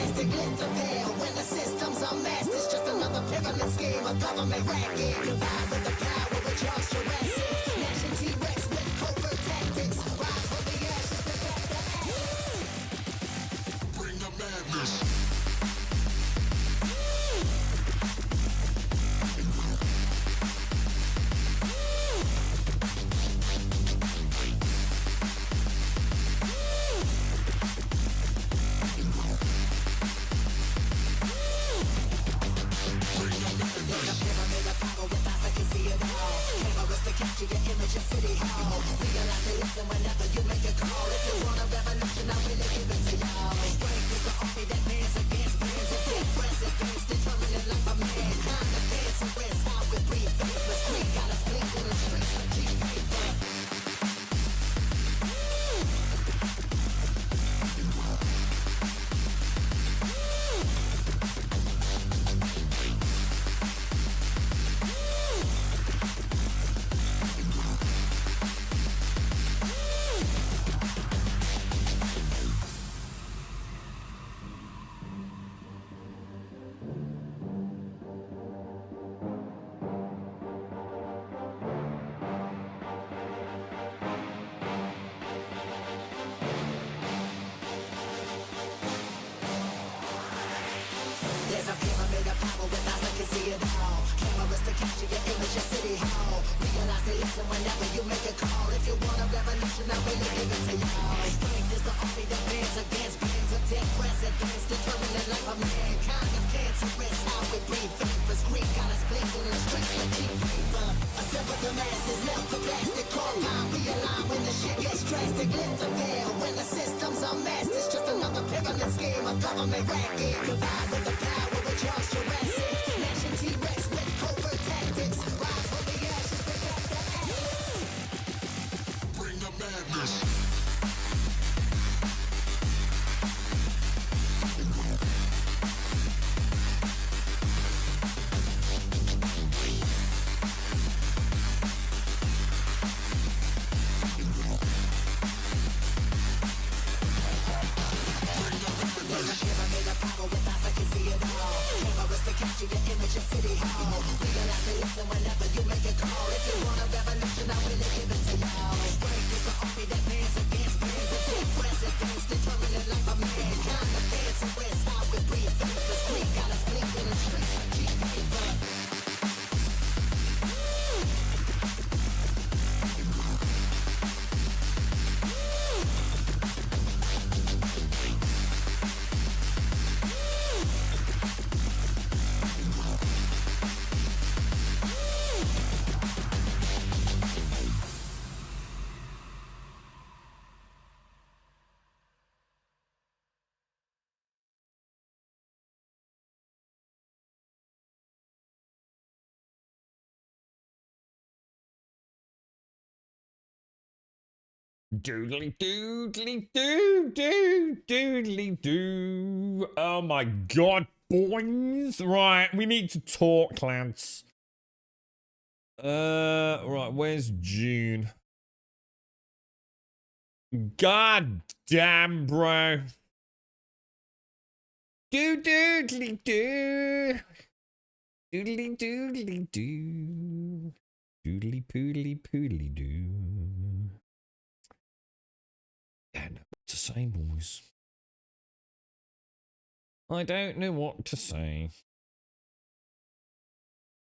drastic, lift the veil. When the system's unmasked, it's just another pyramid scheme, a government racket. Combined with the power of Charles Jurassic, gnashing T-Rex with covert tactics. Rise from the ashes to back the atlas. Bring the madness. Capture your image of City Hall. Realize they listen whenever you make a call. If you want a revolution, I really give it to y'all. Strength is the army that bands against bands and dead presidents, determining life of mankind. The dance and rest, how we breathe, faithless creed. Got us blinking in the streets like G-Paper. There's a pyramid of power with eyes that can see it all. Cameras to capture your image of City Hall. Realize they listen whenever you make a call. If you want a revolution, I really give it to y'all. Strength is the army that bands against bands of dead presidents, determining life of mankind. Of cancerous, how we breathe, vapors. Greek got us blinking in the streets like G-Paper. Assemble the masses, melt the plastic compound. Realign when the shit gets drastic, lift the veil. When the system's unmasked, it's just another pyramid scheme, a government racket. Combined with the power of Charles Jurassic, gnashing T-Rex with covert tactics. Rise from the ashes to back the atlas. Bring the madness. Capture your image of City Hall. Realize they listen whenever you make a call. If you want a revolution, I really give it to y'all. Strength is the army that bands against bands and dead presidents, determining life of mankind. The dance and rest, how we breathe, faithless creed. Got us blinking in the streets like G-Paper. Doodly doodly doo doo doodly doo. Oh my god, boys. Right, we need to talk, lads. Right, where's June? God damn, bro. Doo doodly doo. Doodly doodly doo. Doodly poodly poodly doo. I don't know what to say, boys. I don't know what to say.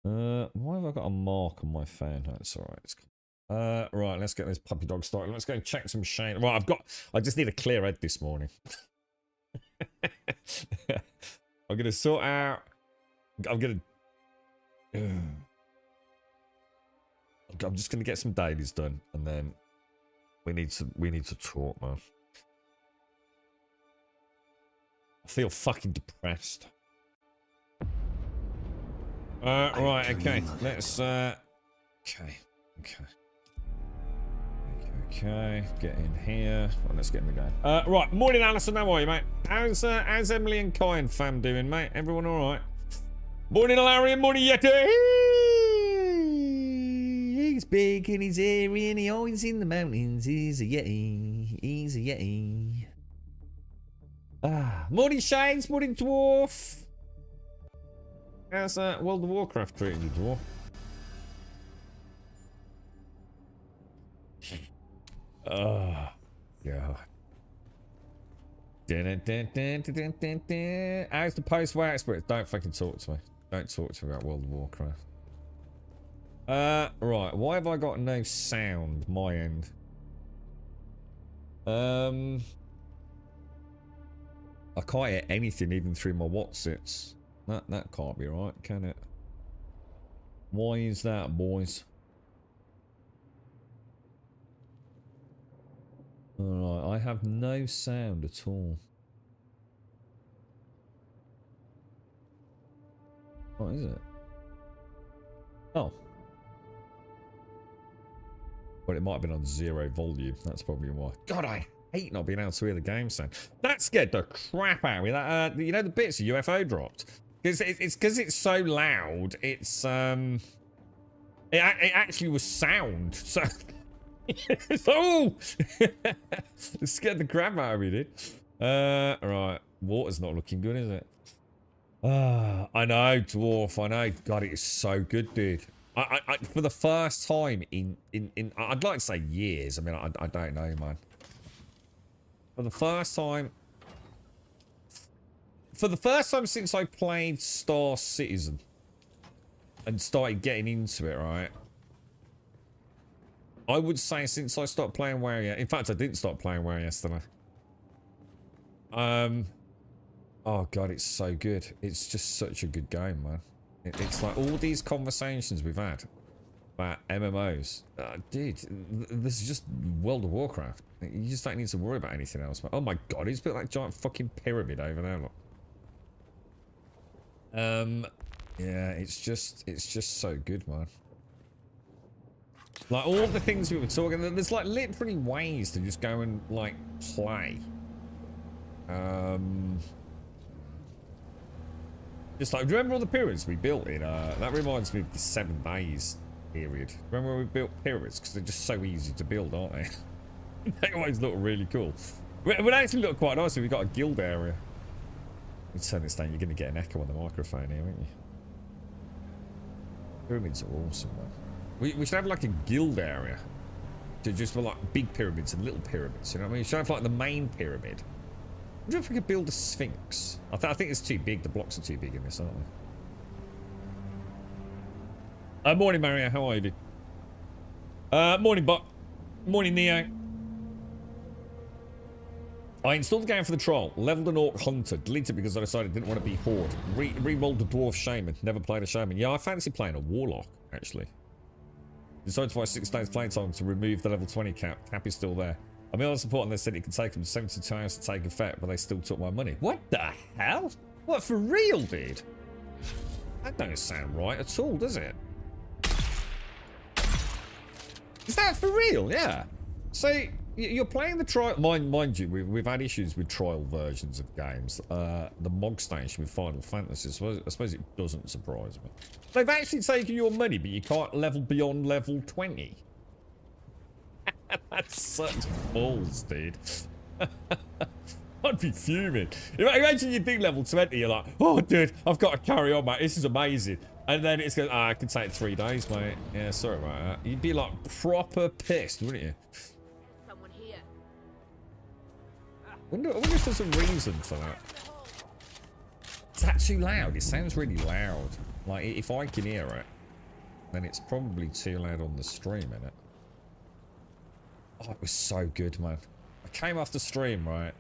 Why have I got a mark on my phone? That's all right. It's cool. Right, let's get this puppy dog started. Let's go and check some Shane. Right, I just need a clear head this morning. I'm gonna sort out. I'm just gonna get some dailies done, and then we need to talk, man. I feel fucking depressed. Right, okay. Let's okay. Get in here. Well, let's get in the game. Right, morning, Alison. How are you, mate? How's Emily and Kyan fam doing, mate? Everyone all right? Morning, Larry, and morning, Yeti. He's big and he's airy and he always in the mountains. He's a Yeti. He's a Yeti. Ah. Morning Shades, morning Dwarf. How's World of Warcraft treating you, Dwarf? Oh, God. How's the post-war experience? Don't fucking talk to me. Don't talk to me about World of Warcraft. Right. Why have I got no sound? My end. I can't hear anything even through my Watsits. That can't be right, can it? Why is that, boys? Alright, I have no sound at all. What is it? Oh. Well, it might have been on 0 volume. That's probably why. God, I hate not being able to hear the game sound. That scared the crap out of me. That, you know, the bits the UFO dropped. It's because it's so loud. It's it actually was sound. So, oh, it scared the crap out of me, dude. Right, water's not looking good, is it? I know, Dwarf. I know. God, it is so good, dude. I for the first time in I'd like to say years. I mean, I don't know, man. For the first time since I played Star Citizen and started getting into it, right? I would say since I stopped playing WoW, in fact, I didn't stop playing WoW yesterday. Oh God, it's so good. It's just such a good game, man. It's like all these conversations we've had about MMOs. Dude, this is just World of Warcraft. You just don't need to worry about anything else, man. Oh my God, he's built that giant fucking pyramid over there, look. Yeah, it's just so good, man. Like all the things we were talking, there's like literally ways to just go and like play. Just like, remember all the pyramids we built in, that reminds me of the 7 days period. Remember when we built pyramids? Because they're just so easy to build, aren't they? They always look really cool. It would actually look quite nice if we got a guild area. Let's turn this down, you're going to get an echo on the microphone here, aren't you? Pyramids are awesome, man. We should have like a guild area. To just for like big pyramids and little pyramids, you know what I mean? We should have like the main pyramid. I wonder if we could build a sphinx. I think it's too big. The blocks are too big in this, aren't they? Morning, Mario. How are you, dude? Morning, Buck. Morning, Neo. I installed the game for the trial. Leveled an Orc Hunter. Deleted it because I decided I didn't want to be Horde. Re-rolled the Dwarf Shaman. Never played a Shaman. Yeah, I fancy playing a Warlock, actually. Decided to buy 6 days playtime to remove the level 20 cap. Cap is still there. I mean, I was supporting they said it could take them 72 hours to take effect, but they still took my money. What the hell? What, for real, dude? That don't sound right at all, does it? Is that for real? Yeah. So, you're playing the trial... Mind you, we've had issues with trial versions of games. The Mog Station with Final Fantasy, I suppose it doesn't surprise me. They've actually taken your money, but you can't level beyond level 20. That's such balls, dude. I'd be fuming. Imagine you do level 20, you're like, oh, dude, I've got to carry on, mate. This is amazing. And then it's going, it can take 3 days, mate. Yeah, sorry about that. You'd be like proper pissed, wouldn't you? Someone here. I wonder if there's a reason for that. Is that too loud? It sounds really loud. Like, if I can hear it, then it's probably too loud on the stream, innit? Oh, it was so good, man. I came off the stream, right?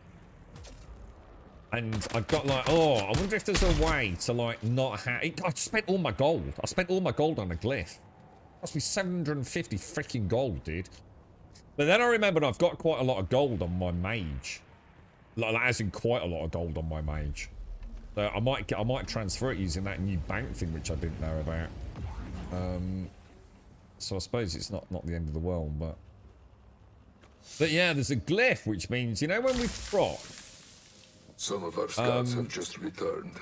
And I got like, oh, I wonder if there's a way to like not have... I spent all my gold. I spent all my gold on a glyph. Must be 750 freaking gold, dude. But then I remembered I've got quite a lot of gold on my mage. Like, as in quite a lot of gold on my mage. So I might transfer it using that new bank thing, which I didn't know about. So I suppose it's not the end of the world, but yeah, there's a glyph, which means, you know, when we prop. Some of our scouts have just returned.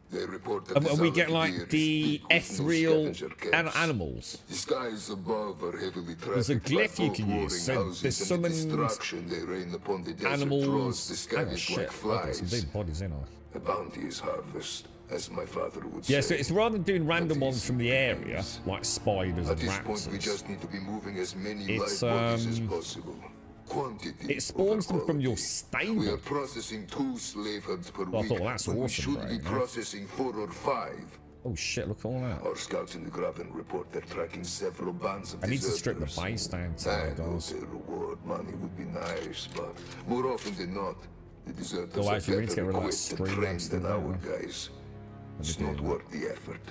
They report that And we get Zalak like deer the speak with no ethereal scavenger camps. animals. The skies above are heavily There's a trafficked glyph by you both can warring use. So houses there's and the summoned destruction they rain upon the desert animals. draws the Oh scabies shit! like I've got some flies. big bodies in I. A bounty is harvest, as my father would Yeah, say. so it's rather than doing random But ones from the easy area, begins. like spiders At and this point, we raptors. just need to be moving as many It's, live bodies as possible. Quantity It spawns them from your quality. We are stable. processing 2 slave heads per Well, I week, thought, well, that's when we awesome, should be Brian, yeah. processing 4 or 5. Oh shit! Look at all that. Our scouts in the Graben report they're tracking several bands of I need to strip the deserters. base down to I that, know guys. the reward money would be nice, but more often than not, the deserters Oh, are actually, we need to better get rid of that equipped and screen trained next to than that our one. guys. It's do not that. worth the effort.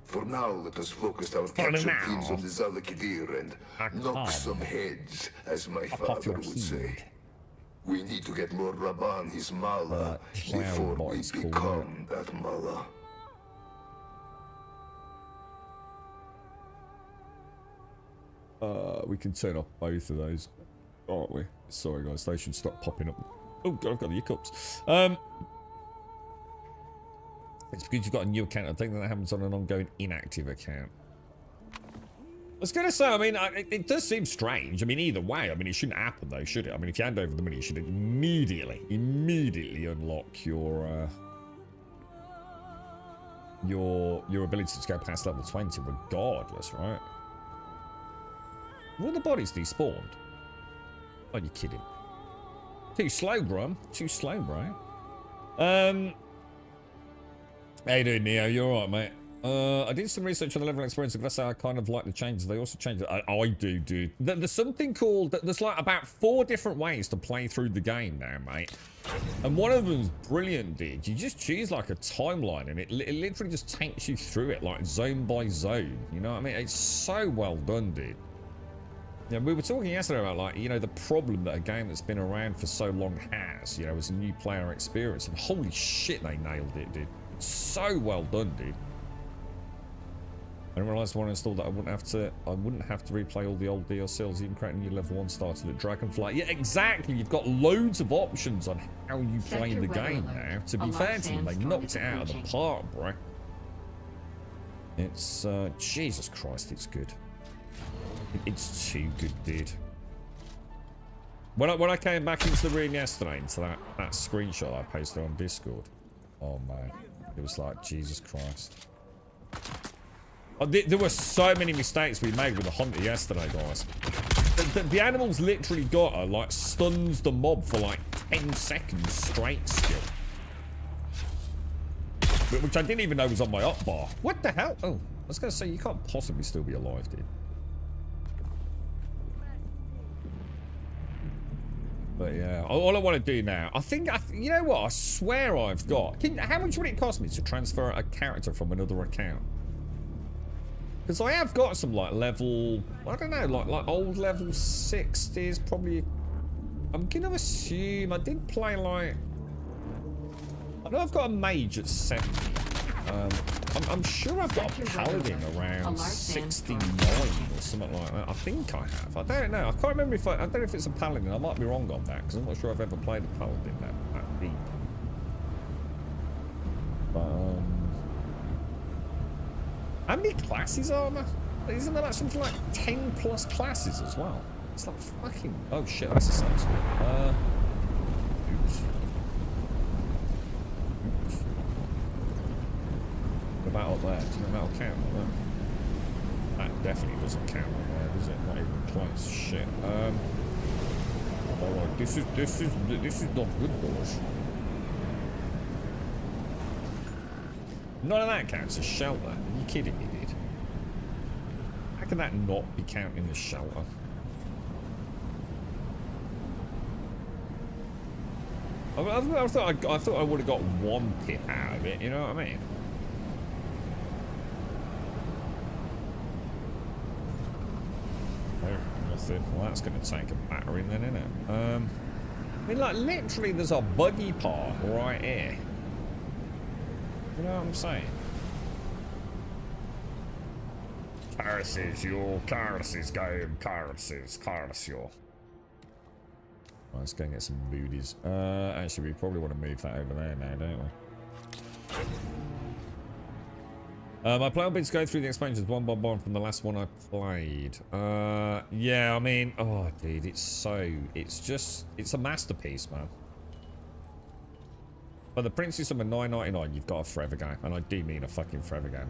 For now, let us focus our For capture now. teams on the Zalakidir and knock some heads, as my off father your would say. head. We need to get Lord Raban his mala clown before we boy's called become that mala. We can turn off both of those, aren't we? Sorry, guys. They should stop popping up. Oh god, I've got the hiccups. It's because you've got a new account. I think that happens on an ongoing inactive account. I was going to say, I mean, it does seem strange. I mean, either way, I mean, it shouldn't happen though, should it? I mean, if you hand over the money, you should immediately unlock your ability to go past level 20 regardless, right? Were all the bodies despawned? Oh, you're kidding. Too slow, Grum. Too slow, bro. How you doing, Neo? You alright, mate? I did some research on the level experience. I guess I kind of like the changes. They also changed it. I do, dude. There's something called... There's like about 4 different ways to play through the game now, mate. And one of them's brilliant, dude. You just choose like a timeline and it literally just takes you through it, like zone by zone. You know what I mean? It's so well done, dude. Yeah, we were talking yesterday about, like, you know, the problem that a game that's been around for so long has, you know, as a new player experience. And holy shit, they nailed it, dude. So well done, dude. I didn't realise when I installed that I wouldn't have to replay all the old DLCs, even creating a new level 1 started at Dragonfly. Yeah, exactly. You've got loads of options on how you play the game now. To be fair to them, they knocked it out of the park, bro. It's Jesus Christ, it's good. It's too good, dude. When I came back into the room yesterday, into that screenshot I posted on Discord, oh man, it was like Jesus Christ. Oh, there were so many mistakes we made with the hunter yesterday, guys. The animals literally got her, like, stuns the mob for like 10 seconds straight still. Which I didn't even know was on my up bar. What the hell? Oh, I was going to say, you can't possibly still be alive, dude. But yeah, all I want to do now, I think, you know what, I swear I've got... how much would it cost me to transfer a character from another account? Because I have got some, like, level... I don't know, like old level 60s, probably... I'm going to assume... I did play, like... I know I've got a mage at 70. I'm sure I've got a paladin around 69 or something like that. I think I have. I don't know. I can't remember if I don't know if it's a paladin. I might be wrong on that, because I'm not sure I've ever played a paladin that deep. But, how many classes are there? Isn't there like something like 10 plus classes as well? It's like fucking... Oh shit, that's a sandstorm. Oops. What about up there? Does that'll count on that? That definitely doesn't count on there, does it? Not even close. Shit. Alright, this is not good, boys. None of that counts as shelter. Are you kidding me, dude? How can that not be counting as shelter? I thought I would have got 1 pip out of it, you know what I mean? Nothing. Well, that's going to take a battering then, isn't it? I mean, like, literally, there's a buggy part right here. You know what I'm saying? Curses, your curses, go, curses, yo. Right, let's go and get some booties. Actually, we probably want to move that over there now, don't we? My plan been to go through the expansions one by one from the last one I played. Yeah, I mean, oh, dude, it's a masterpiece, man. But the Princess Summer 9.99, you've got a forever game, and I do mean a fucking forever game,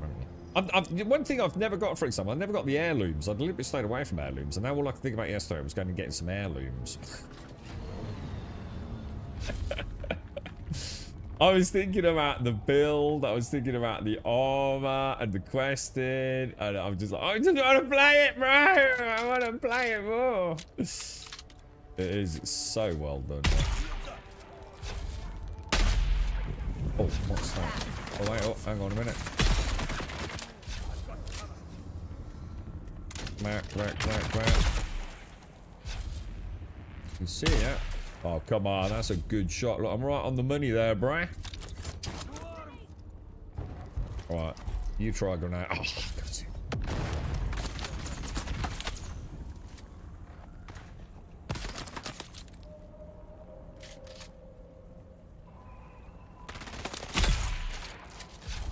haven't you? One thing I've never got, for example, I never got the heirlooms. I'd deliberately stayed away from heirlooms, and now all I could think about yesterday was going and getting some heirlooms. I was thinking about the build, I was thinking about the armor and the questing, and I'm just like, I just want to play it, bro! I want to play it more! It is, it's so well done. Oh, what's that? Oh, wait, oh, hang on a minute. You can see it. Oh, come on, that's a good shot. Look, I'm right on the money there, bruh. Alright, you try a grenade. Oh, God.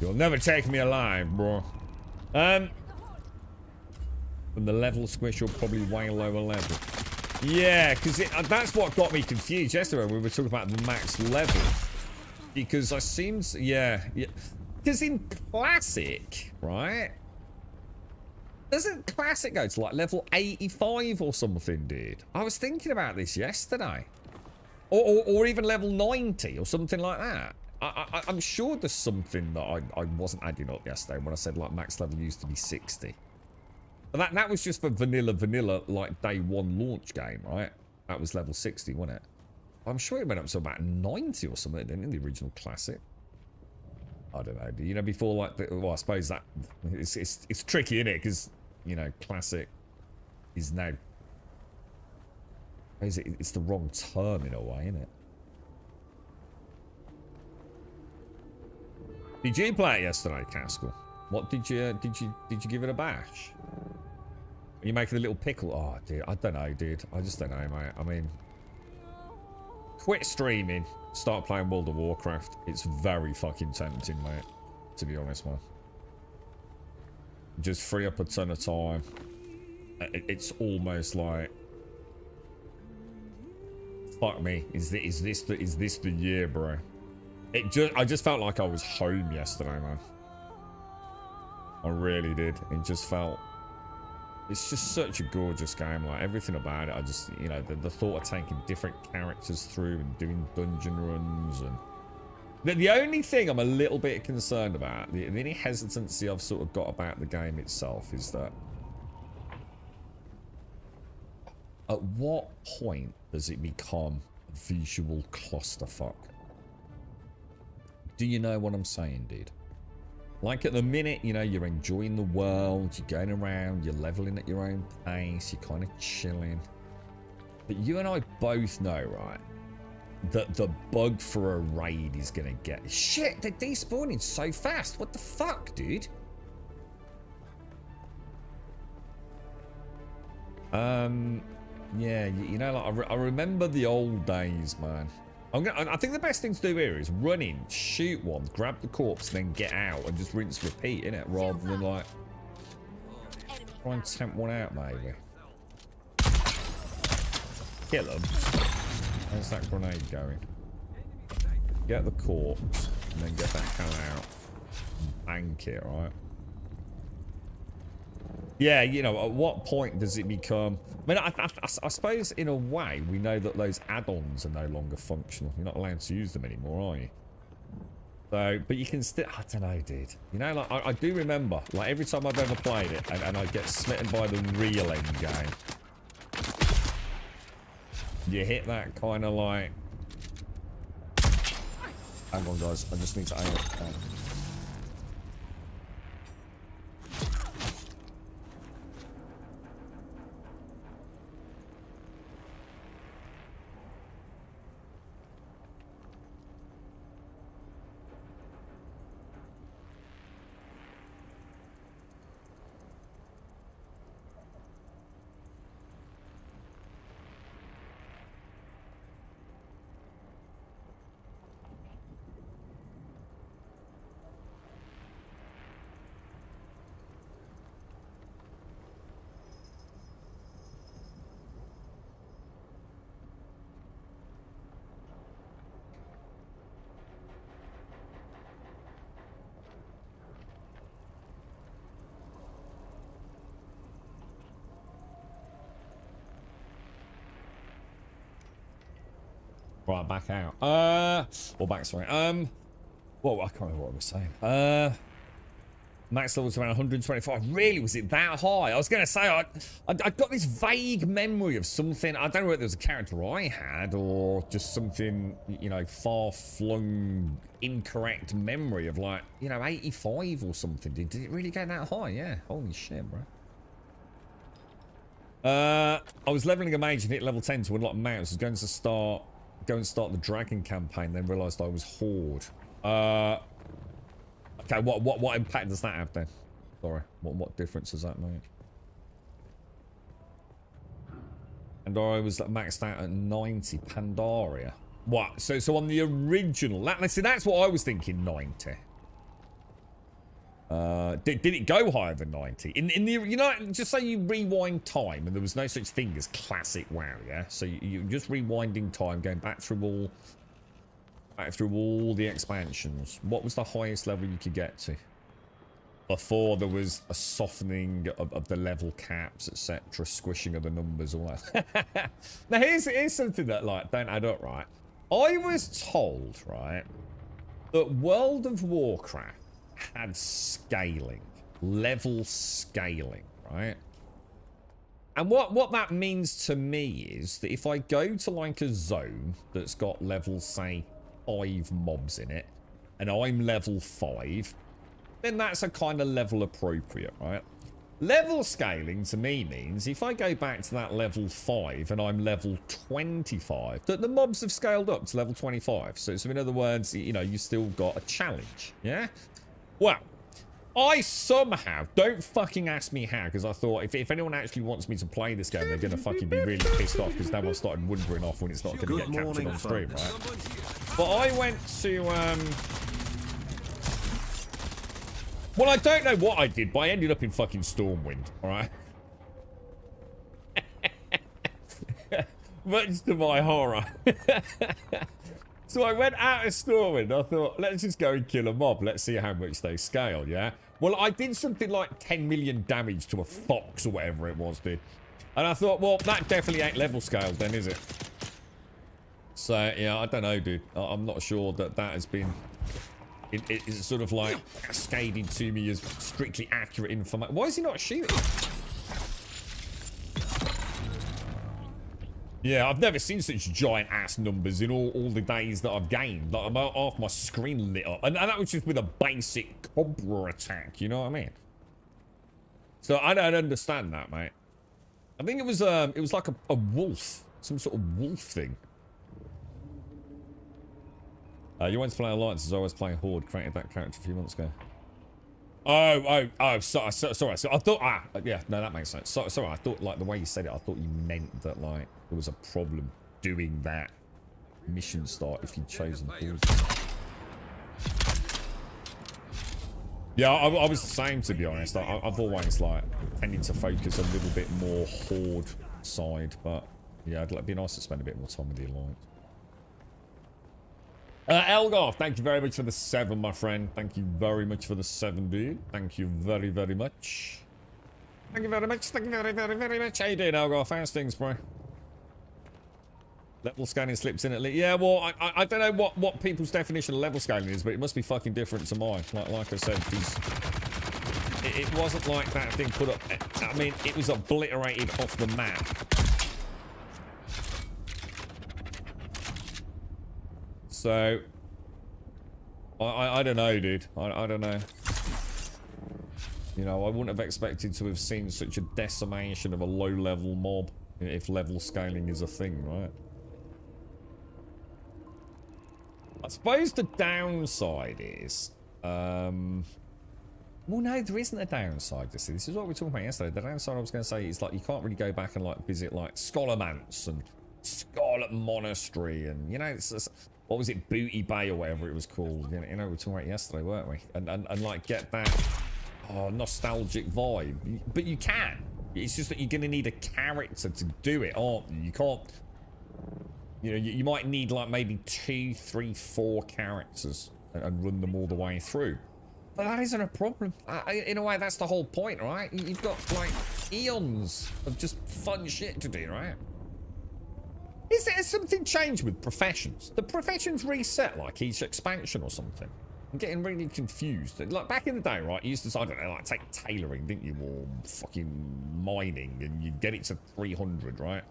You'll never take me alive, bro. From the level squish, you're probably way lower level. Yeah, because that's what got me confused yesterday when we were talking about the max level. Because I seemed, yeah. Because in Classic, right? Doesn't Classic go to like level 85 or something, dude? I was thinking about this yesterday. Or even level 90 or something like that. I'm sure there's something that I wasn't adding up yesterday when I said like max level used to be 60. But that was just for vanilla, like day one launch game, right? That was level 60, wasn't it? I'm sure it went up to about 90 or something, didn't it, in the original Classic? I don't know. You know, before like, well, I suppose that it's tricky, isn't it? Because, you know, Classic is now, it's the wrong term in a way, isn't it? Did you play it yesterday, Caskell? What did you give it a bash? Are you making a little pickle? Oh, dude, I don't know, dude. I just don't know, mate. I mean, quit streaming, start playing World of Warcraft. It's very fucking tempting, mate. To be honest, man. Just free up a ton of time. It's almost like, fuck me. Is this the year, bro? I just felt like I was home yesterday, man. I really did. It just felt. It's just such a gorgeous game, like everything about it. I just, you know, the thought of taking different characters through and doing dungeon runs, and the only thing I'm a little bit concerned about, the only hesitancy I've sort of got about the game itself is that at what point does it become a visual clusterfuck? Do you know what I'm saying, dude? Like at the minute, you know, you're enjoying the world, you're going around, you're leveling at your own pace, you're kind of chilling. But you and I both know, right, that the bug for a raid is going to get... Shit, they're despawning so fast. What the fuck, dude? Yeah, you know, like, I remember the old days, man. I think the best thing to do here is run in, shoot one, grab the corpse, then get out and just rinse repeat, innit? Rather than like try and tempt one out, maybe. Kill them. How's that grenade going? Get the corpse and then get the hell out. Bank it, right? Yeah, you know, at what point does it become... I mean, I suppose in a way we know that those add-ons are no longer functional. You're not allowed to use them anymore, are you? So, but you can still... I don't know, dude. You know, like, I do remember, like, every time I've ever played it, and I get smitten by the real end game. You hit that kind of like... Hang on, guys. I just need to aim it. Right, back out. Or back, sorry. Well, I can't remember what I was saying. Max level's around 125. Really? Was it that high? I was going to say, I got this vague memory of something. I don't know whether it was a character I had or just something, you know, far-flung, incorrect memory of like, you know, 85 or something. Did it really get that high? Yeah. Holy shit, bro. I was leveling a mage and hit level 10 to unlock mounts. I was going to start the dragon campaign, then realised I was horde. Okay, what impact does that have then? Sorry, what difference does that make? And I was maxed out at 90 Pandaria. What? So on the original, let's see, that's what I was thinking. 90. Did it go higher than 90? In the, you know, just say you rewind time and there was no such thing as classic WoW, yeah? So you're just rewinding time, going back through all the expansions. What was the highest level you could get to before there was a softening of the level caps, etc., squishing of the numbers, all that? Now here's something that like don't add up, right? I was told, right, that World of Warcraft had scaling, level scaling, right? And what that means to me is that if I go to like a zone that's got level, say, 5 mobs in it, and I'm level 5, then that's a kind of level appropriate, right? Level scaling to me means if I go back to that level 5 and I'm level 25, that the mobs have scaled up to level 25. So in other words, you know, you still got a challenge, yeah? Well, I somehow, don't fucking ask me how, because I thought if anyone actually wants me to play this game, they're going to fucking be really pissed off, because now I've started wondering off when it's not going to get captured on stream, right? But I went to, well, I don't know what I did, but I ended up in fucking Stormwind, alright? Much to my horror. So I went out of Stormwind. I thought, let's just go and kill a mob. Let's see how much they scale, yeah? Well, I did something like 10 million damage to a fox or whatever it was, dude. And I thought, well, that definitely ain't level scaled then, is it? So, yeah, I don't know, dude. I'm not sure that has been... It's sort of like cascading to me as strictly accurate information. Why is he not shooting? Yeah, I've never seen such giant ass numbers in all the days that I've gamed. Like, I'm half my screen lit up. And that was just with a basic Cobra attack, you know what I mean? So I don't understand that, mate. I think it was like a wolf. Some sort of wolf thing. You went to play Alliance as I was playing Horde, created that character a few months ago. Oh, sorry. So I thought, yeah, no, that makes sense. Sorry, I thought, like, the way you said it, I thought you meant that, like, there was a problem doing that mission start if you'd chosen Horde. Yeah, I was the same, to be honest. I've always, like, tended to focus a little bit more Horde side, but, yeah, it'd be nice to spend a bit more time with the Alliance. Elgar, thank you very much for the 7, my friend. Thank you very much for the 7, dude. Thank you very, very much. Thank you very much. Thank you very, very, very much. How you doing, Elgar? Fast things, bro. Level scaling slips in at least. Yeah, well, I don't know what people's definition of level scaling is, but it must be fucking different to mine. Like I said, it wasn't like that thing put up. I mean, it was obliterated off the map. So, I don't know, dude. I don't know. You know, I wouldn't have expected to have seen such a decimation of a low-level mob if level scaling is a thing, right? I suppose the downside is... well, no, there isn't a downside. This is what we were talking about yesterday. The downside I was going to say is, like, you can't really go back and, like, visit, like, Scholarmance and Scarlet Monastery and, you know, it's just... What was it, Booty Bay or whatever it was called? You know, we were talking about it yesterday, weren't we? And like get that nostalgic vibe. But you can. It's just that you're going to need a character to do it, aren't you? You can't. You know, you might need like maybe 2, 3, 4 characters and run them all the way through. But that isn't a problem. In a way, that's the whole point, right? You've got like eons of just fun shit to do, right? Is there something changed with professions? The professions reset like each expansion or something. I'm getting really confused. Like back in the day, right? You used to, I don't know, like take tailoring, didn't you? Or fucking mining, and you'd get it to 300, right?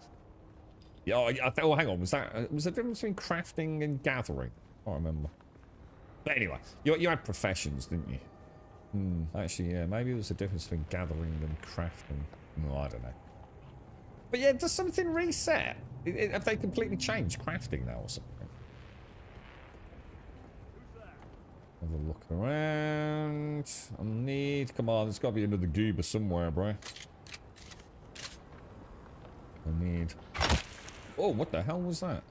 Yeah. Oh, hang on. Was there a difference between crafting and gathering? I can't remember. But anyway, you had professions, didn't you? Actually, yeah. Maybe there was a difference between gathering and crafting. No, I don't know. But yeah, does something reset? Have they completely changed crafting now or something? Have a look around. Come on, there's got to be another goober somewhere, bro. Oh, what the hell was that?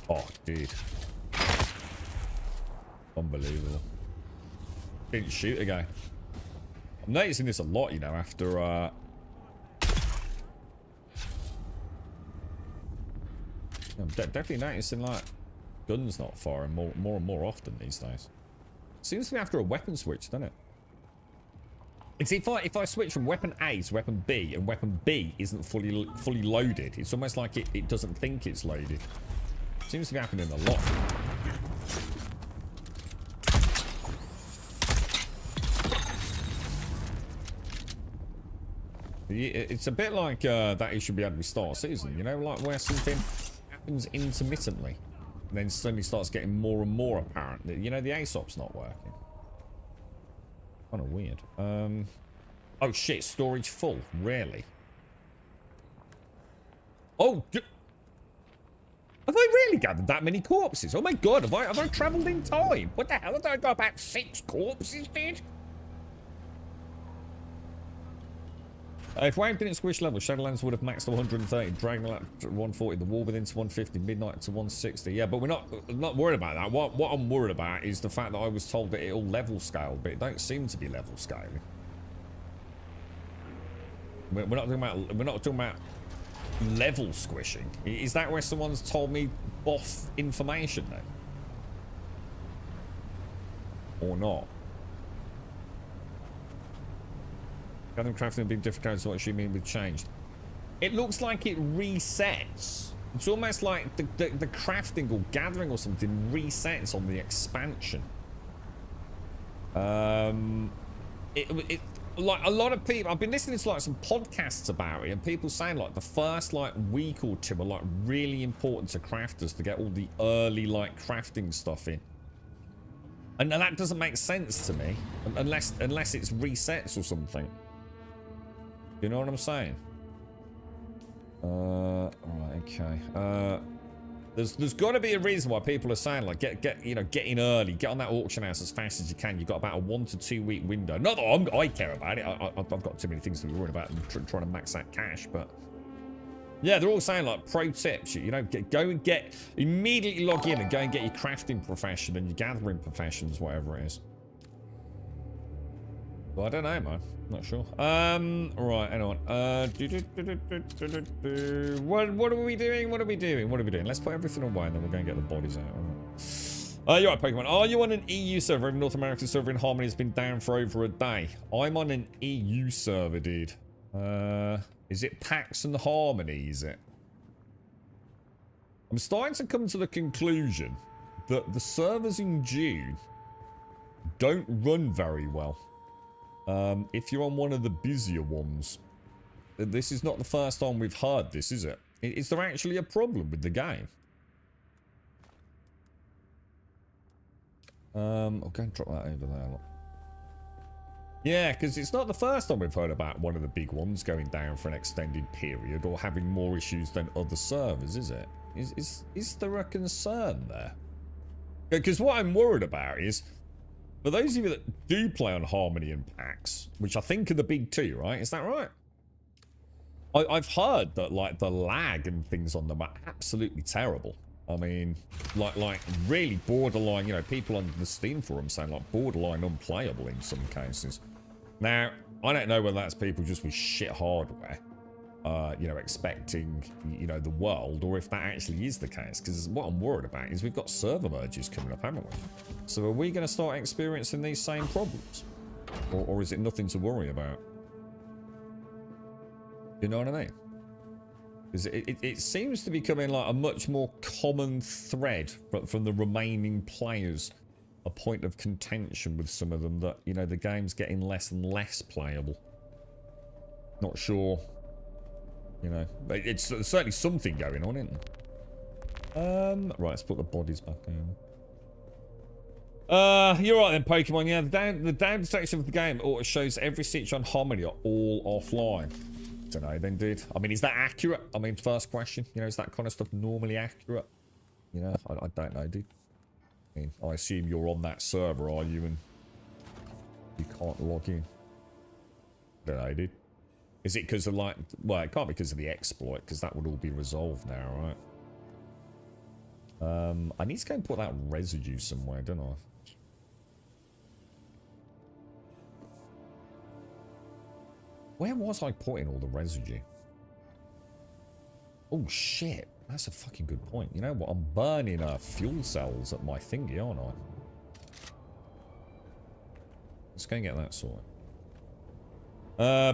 Oh, dude. Unbelievable. Didn't shoot a guy. I'm noticing this a lot, you know, after, I'm definitely noticing, like, guns not firing more and more often these days. Seems to be after a weapon switch, doesn't it? It's if I switch from weapon A to weapon B, and weapon B isn't fully loaded, it's almost like it doesn't think it's loaded. Seems to be happening a lot. It's a bit like that issue we had with Star Citizen, you know, like where something happens intermittently, and then suddenly starts getting more and more apparent. You know, the ASOP's not working. Kind of weird. Oh shit, storage full. Really? Oh, have I really gathered that many corpses? Oh my god, have I travelled in time? What the hell? Have I got about 6 corpses, dude? If WoW didn't squish level, Shadowlands would have maxed to 130, Dragonlance to 140, the War Within to 150, Midnight to 160. Yeah, but we're not worried about that. What I'm worried about is the fact that I was told that it'll level scale, but it don't seem to be level scaling. We're not talking about level squishing. Is that where someone's told me boff information then? Or not? Gathering crafting and being different characters, what do you mean with changed? It looks like it resets. It's almost like the crafting or gathering or something resets on the expansion. Like a lot of people, I've been listening to like some podcasts about it, and people saying like the first like week or two are like really important to crafters to get all the early like crafting stuff in. And that doesn't make sense to me unless it's resets or something. You know what I'm saying? Right, okay. There's got to be a reason why people are saying like get in early, get on that auction house as fast as you can. You've got about a 1 to 2 week window. Not that I care about it. I've got too many things to be worried about and trying to max that cash. But yeah, they're all saying like pro tips. You know, go and immediately log in and go and get your crafting profession and your gathering professions, whatever it is. Well, I don't know, man. Not sure. Right, hang on. What are we doing? Let's put everything away and then we'll go and get the bodies out. You're right, Pokemon. Are you on an EU server? Every North American server in Harmony has been down for over a day. I'm on an EU server, dude. Is it PAX and Harmony, is it? I'm starting to come to the conclusion that the servers in June don't run very well. If you're on one of the busier ones, this is not the first time we've heard this, is it? Is there actually a problem with the game? I'll go and drop that over there. Look. Yeah, because it's not the first time we've heard about one of the big ones going down for an extended period or having more issues than other servers, is it? Is there a concern there? Because what I'm worried about is, for those of you that do play on Harmony and PAX, which I think are the big two, right? Is that right? I've heard that like the lag and things on them are absolutely terrible. I mean, like really borderline, you know, people on the Steam forum saying like borderline unplayable in some cases. Now, I don't know whether that's people just with shit hardware, you know, expecting, you know, the world, or if that actually is the case. Because what I'm worried about is we've got server merges coming up, haven't we? So are we going to start experiencing these same problems? Or is it nothing to worry about? You know what I mean? Because it seems to be becoming like a much more common thread from the remaining players. A point of contention with some of them that, you know, the game's getting less and less playable. Not sure. You know, but it's certainly something going on, isn't it? Right, let's put the bodies back in. You're right then, Pokemon. Yeah, the down section of the game auto shows every stitch on Harmony are all offline. Don't know then, dude. I mean, is that accurate? I mean, first question. You know, is that kind of stuff normally accurate? You know, I don't know, dude. I mean, I assume you're on that server, are you? And you can't log in. Don't know, dude. Is it because of like... Well, it can't be because of the exploit, because that would all be resolved now, right? I need to go and put that residue somewhere, don't I? Where was I putting all the residue? Oh, shit. That's a fucking good point. You know what? I'm burning fuel cells at my thingy, aren't I? Let's go and get that sorted.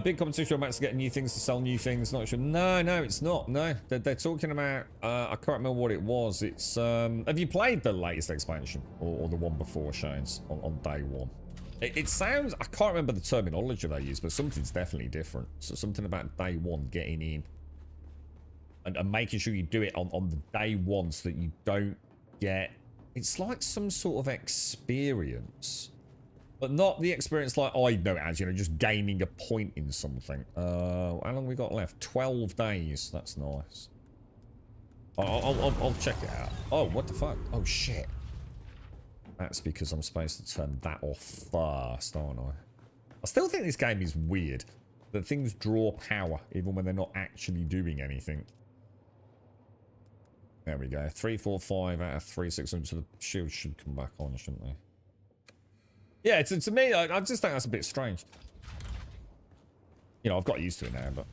Big competition about to get new things to sell new things. Not sure. No, it's not. No, they're talking about. I can't remember what it was. It's. Have you played the latest expansion or the one before Shane's on day one? It sounds. I can't remember the terminology they use, but something's definitely different. So something about day one getting in and making sure you do it on the day one so that you don't get. It's like some sort of experience. But not the experience like I know it as, you know, just gaining a point in something. How long we got left? 12 days. That's nice. I'll check it out. Oh, what the fuck? Oh, shit. That's because I'm supposed to turn that off first, aren't I? I still think this game is weird. That things draw power, even when they're not actually doing anything. There we go. 3, 4, 5 out of 3, 600. So the shield should come back on, shouldn't they? Yeah, to me, I just think that's a bit strange. You know, I've got used to it now, but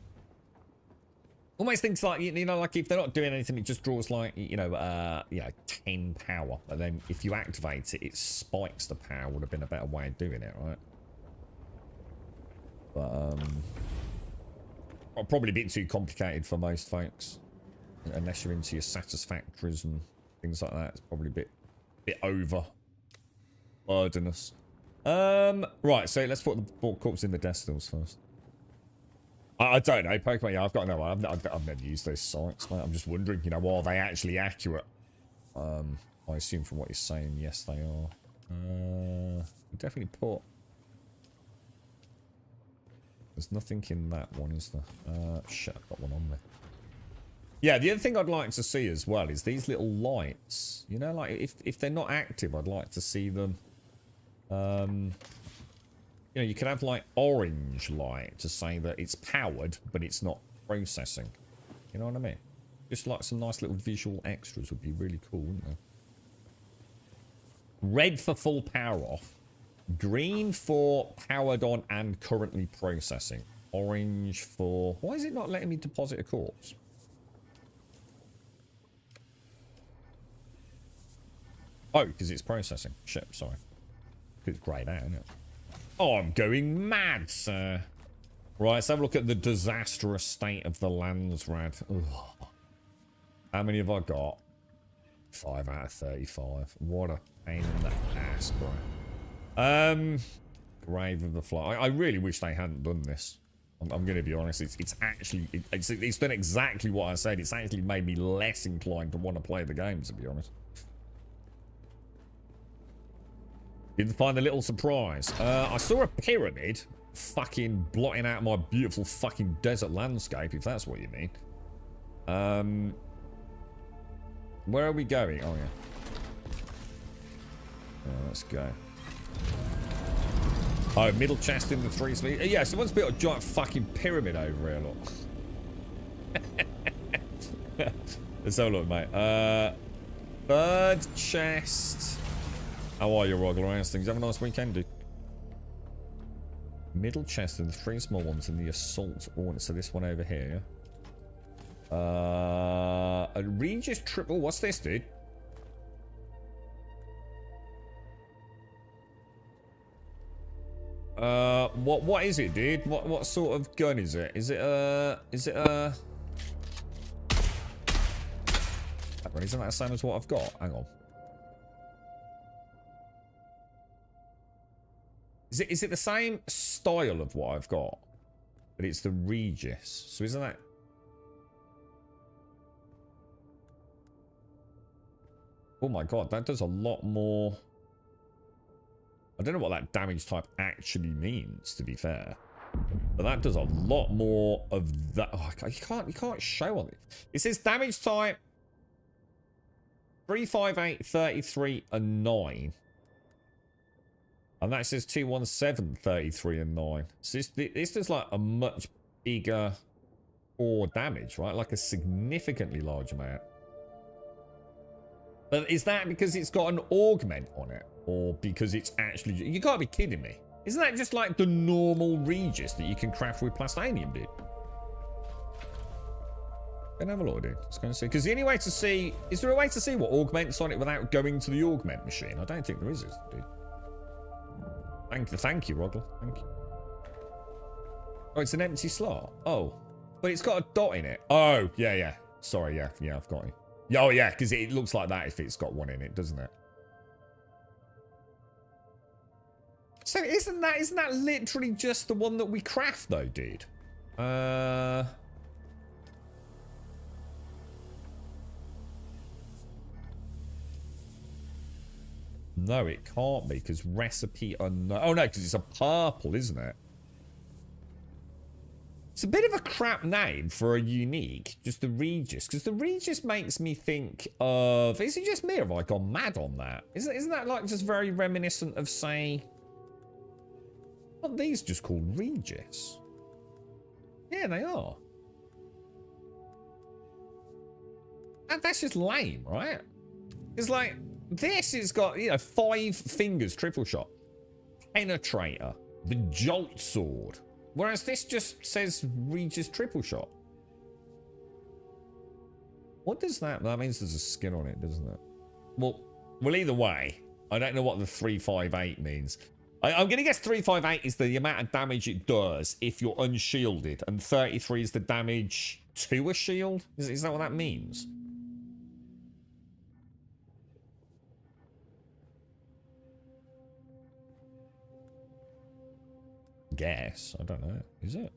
almost things like, you know, like if they're not doing anything, it just draws like, you know, 10 power. But then if you activate it, it spikes the power. Would have been a better way of doing it, right? But probably a bit too complicated for most folks, unless you're into your satisfactories and things like that. It's probably a bit over burdenous. Right, so let's put the corpse in the destils first. I don't know, Pokemon, yeah, I've got no idea. I've never used those sites, mate. I'm just wondering, you know, are they actually accurate? I assume from what you're saying, yes, they are. Definitely put... There's nothing in that one, is there? Shit, I've got one on there. Yeah, the other thing I'd like to see as well is these little lights. You know, like, if they're not active, I'd like to see them... you know, you could have like orange light to say that it's powered, but it's not processing. You know what I mean? Just like some nice little visual extras would be really cool, wouldn't they? Red for full power off. Green for powered on and currently processing. Orange for... Why is it not letting me deposit a corpse? Oh, because it's processing. Shit, sorry. It's greyed out, isn't it? Oh, I'm going mad, sir. Right, let's have a look at the disastrous state of the lands, Rad. Ugh. How many have I got? 5 out of 35. What a pain in the ass, bro. Grave of the Fly. I really wish they hadn't done this. I'm going to be honest. It's actually... It's done exactly what I said. It's actually made me less inclined to want to play the game, to be honest. Didn't find a little surprise. I saw a pyramid fucking blotting out my beautiful fucking desert landscape, if that's what you mean. Where are we going? Oh, yeah. Let's go. Oh, middle chest in the 3 speed. Yeah, someone's built a giant fucking pyramid over here, look. Let's have a look, mate. Third chest... How are you, Rogler? Things have a nice weekend, dude. Middle chest and the 3 small ones in the assault ornament. So this one over here. A Regis triple. What's this, dude? What is it, dude? What sort of gun is it? Is it a... Isn't that the same as what I've got? Hang on. Is it the same style of what I've got? But it's the Regis. So isn't that... Oh my god, that does a lot more... I don't know what that damage type actually means, to be fair. But that does a lot more of that. Oh, you can't show on it. It says damage type 358, 33, and 9. And that says 217, 33, and 9. So this does like a much bigger core damage, right? Like a significantly large amount. But is that because it's got an augment on it? Or because it's actually... You can't be kidding me. Isn't that just like the normal Regis that you can craft with Plastanium, dude? Go and have a look, dude. I was going to see... Because the only way to see... Is there a way to see what augments on it without going to the augment machine? I don't think there is, dude. Thank you, Roggle. Thank you. Oh, it's an empty slot. Oh. But it's got a dot in it. Oh, yeah. Sorry, yeah, I've got it. Oh, yeah, because it looks like that if it's got one in it, doesn't it? So isn't that literally just the one that we craft, though, dude? No, it can't be, because recipe unknown. Oh, no, because it's a purple, isn't it? It's a bit of a crap name for a unique, just the Regis, because the Regis makes me think of... Is it just me, or have I gone mad on that? Isn't that, like, just very reminiscent of, say... Aren't these just called Regis? Yeah, they are. And that's just lame, right? It's like... This has got, 5 fingers, triple shot. Penetrator. The Jolt Sword. Whereas this just says Regis triple shot. What does that... That means there's a skin on it, doesn't it? Well, either way, I don't know what the 358 means. I'm going to guess 358 is the amount of damage it does if you're unshielded. And 33 is the damage to a shield? Is that what that means? Guess. I don't know. Is it?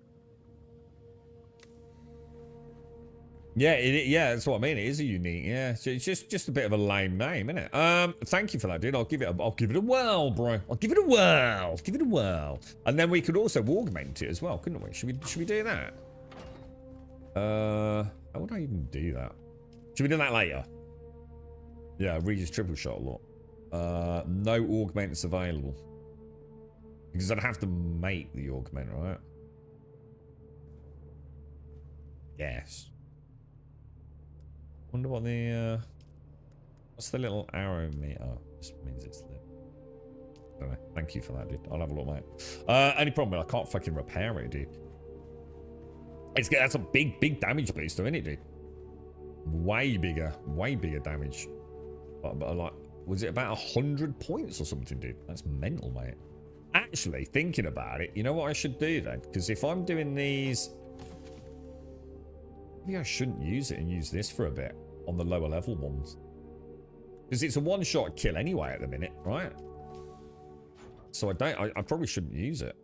Yeah, yeah, that's what I mean. It is a unique, yeah. So it's just a bit of a lame name, isn't it? Thank you for that, dude. I'll give it a whirl, bro. I'll give it a whirl. Give it a whirl. And then we could also augment it as well, couldn't we? Should we do that? How would I even do that? Should we do that later? Yeah, Regis triple shot a lot. No augments available. Because I'd have to make the augment, right? Yes. Wonder what the what's the little arrow meter? Oh, this means it's lit. I don't know. Thank you for that, dude. I'll have a look, mate. Only problem is I can't fucking repair it, dude. That's a big damage booster, isn't it, dude? Way bigger damage. But like, was it about 100 points or something, dude? That's mental, mate. Actually, thinking about it, you know what I should do then? Because if I'm doing these... Maybe I shouldn't use it and use this for a bit on the lower level ones. Because it's a one-shot kill anyway at the minute, right? So I probably shouldn't use it.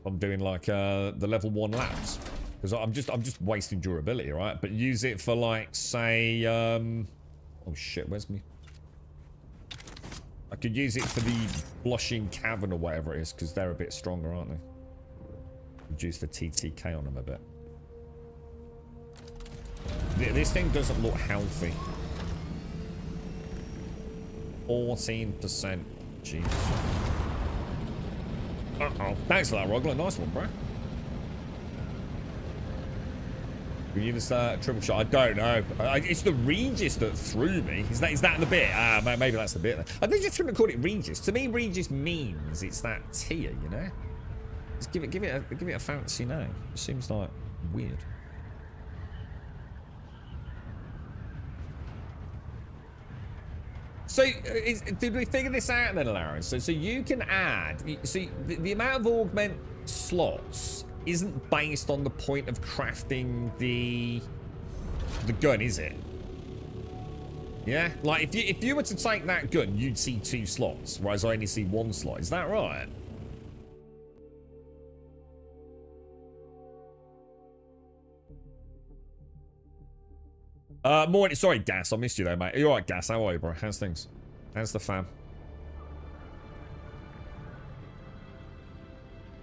I'm doing like the level 1 laps. Because I'm just wasting durability, right? But use it for like, say... Oh shit, where's me? I could use it for the Blushing Cavern or whatever it is, because they're a bit stronger, aren't they? Reduce the TTK on them a bit. This thing doesn't look healthy. 14%. Jeez. Uh-oh. Thanks for that, Rogler. Nice one, bro. We use triple shot. I don't know. It's the Regis that threw me. Is that the bit? Maybe that's the bit. I think you shouldn't have called it Regis. To me, Regis means it's that tier, you know. Just give it a fancy name. It seems like weird. So, did we figure this out then, Larry? So you can add... See, the amount of augment slots isn't based on the point of crafting the gun, is it? Yeah? Like, if you were to take that gun, you'd see 2 slots, whereas I only see 1 slot. Is that right? Morning. Sorry, Gas. I missed you though, mate. You alright, Gas? How are you, bro? How's things? How's the fam?